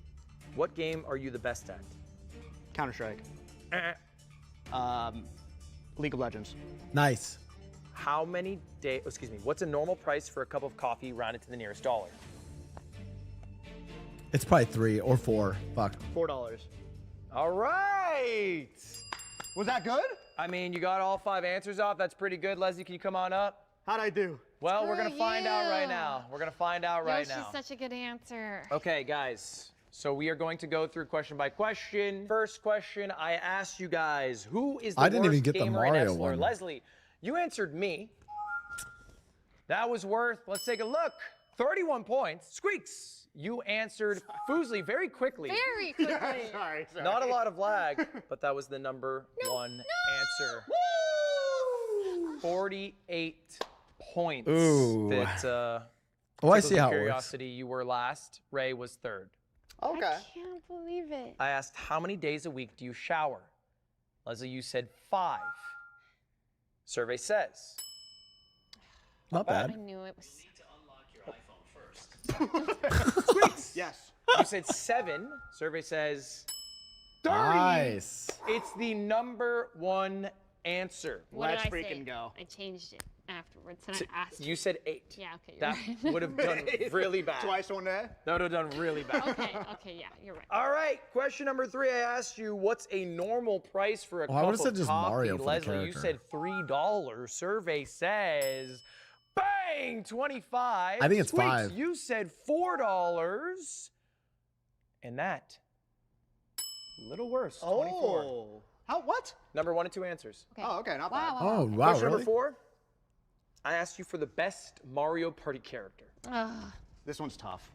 What game are you the best at? Counter-Strike. League of Legends. Nice. How many days, what's a normal price for a cup of coffee rounded to the nearest dollar? It's probably 3 or 4. Fuck. $4. All right. Was that good? I mean, you got all 5 answers off. That's pretty good. Leslie, can you come on up? How'd I do? Well, we're going to find out right now. We're going to find out right Yoshi's now. such a good answer. Okay, guys. So we are going to go through question by question. First question, I asked you guys, who is the I didn't even worst get the gamer in Mario Efsler? one. Leslie, you answered me. That was worth, let's take a look, 31 points. Squeaks, you answered Fuzzy very quickly. Very quickly. Sorry. Not a lot of lag, but that was the number 1 answer. 48 points. Ooh. That, Oh, I tickles see your how it works. curiosity, you were last. Ray was 3rd. Okay. I can't believe it. I asked, how many days a week do you shower? Leslie, you said 5. Survey says. Not I bad. knew it was. Squeaks. Yes. You said 7. Survey says Nice. It's the number 1 answer. What Let's did I freaking say? go. I changed it afterwards and I asked. You said 8. Yeah, okay, you're That right. would have done really bad. Twice one day? That would have done really bad. Okay, yeah, you're right. All right, question number 3. I asked you, what's a normal price for a Oh, I cup would've said of just coffee? Mario for the Leslie, you character. said $3. Survey says, bang, 25. I think it's Squeaks, 5. You said $4. And that, a little worse, 24. Oh. How, what? Number 1 and 2 answers. Okay. Oh, okay, not bad. Oh, wow, Question really? number 4. I asked you for the best Mario Party character. This one's tough.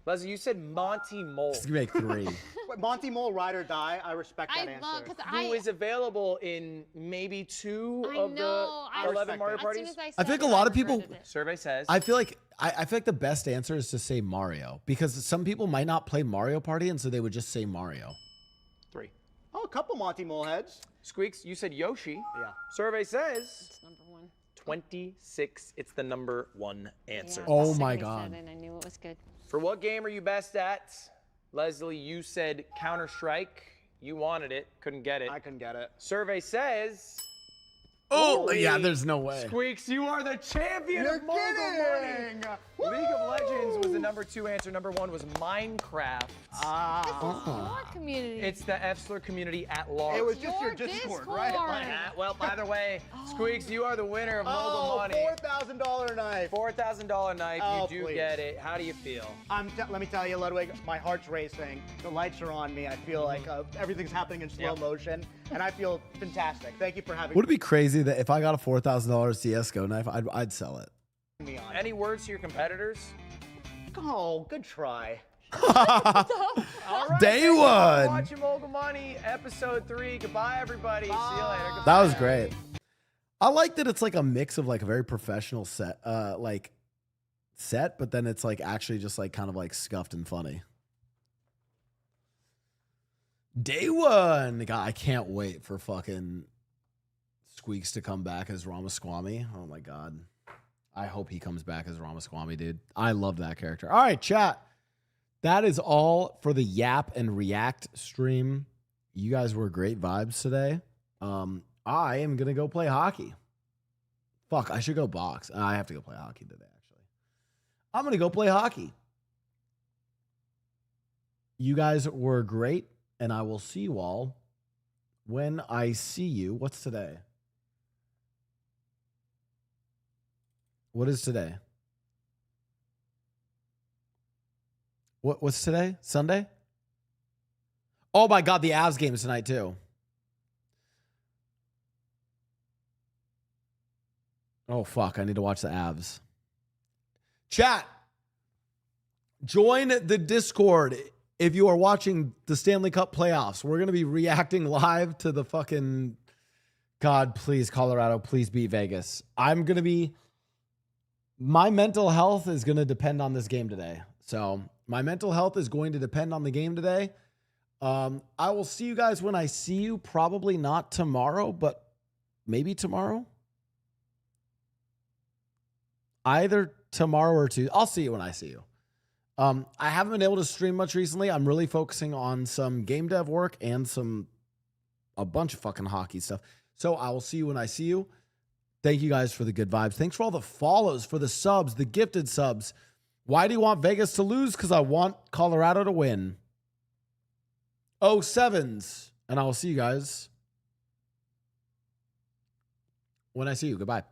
Leslie, you said Monty Mole. Just make 3. Wait, Monty Mole, ride or die. I respect that answer. Who is available in maybe 2 I of know, the I 11 Mario as Parties? soon as I think a lot of people. Survey says. I feel like the best answer is to say Mario because some people might not play Mario Party and so they would just say Mario. 3. Oh, a couple Monty Mole heads. Squeaks, you said Yoshi. Yeah. Survey says. It's number 1. 26. It's the number 1 answer. Yeah, Oh the my second he God. said it, I knew it was good. For what game are you best at? Leslie, you said Counter-Strike. You wanted it, couldn't get it. I couldn't get it. Survey says. Oh, yeah, Holy there's no way. Squeaks, you are the champion of Mogul Money. League of Legends was the number 2 answer. Number 1 was Minecraft. Your community. It's the Efsler community at large. It was just your Discord, right? Well, by the way, Squeaks, you are the winner of Mogul Money. $4,000 knife. $4,000 knife. Oh, you do please. get it. How do you feel? Let me tell you, Ludwig, my heart's racing. The lights are on me. I feel like everything's happening in slow motion, and I feel fantastic. Thank you for having Would it be crazy that if I got a $4,000 CS:GO knife, I'd sell it? me on. Any words to your competitors? Oh, good try. All right, Day thank you for 1. Watching Mogul Money, episode 3. Goodbye, everybody. See you later. Goodbye. That was great. I like that it's like a mix of like a very professional set, but then it's like actually just like kind of like scuffed and funny. Day 1. God, I can't wait for fucking Squeaks to come back as Ramaswamy. Oh my God. I hope he comes back as Ramaswamy, dude. I love that character. All right, chat. That is all for the Yap and React stream. You guys were great vibes today. I am going to go play hockey. Fuck, I should go box. I have to go play hockey today, actually. I'm going to go play hockey. You guys were great, and I will see you all when I see you. What's today? What is today? What's today? Sunday? Oh my God, the Avs game is tonight too. Oh fuck, I need to watch the Avs. Chat, join the Discord if you are watching the Stanley Cup playoffs. We're going to be reacting live to the fucking... God, please, Colorado, please beat Vegas. My mental health is going to depend on this game today. So my mental health is going to depend on the game today. I will see you guys when I see you. Probably not tomorrow, but maybe tomorrow. Either tomorrow or Tuesday. I'll see you when I see you. I haven't been able to stream much recently. I'm really focusing on some game dev work and a bunch of fucking hockey stuff. So I will see you when I see you. Thank you guys for the good vibes. Thanks for all the follows, for the subs, the gifted subs. Why do you want Vegas to lose? Because I want Colorado to win. 07s. And I will see you guys when I see you. Goodbye.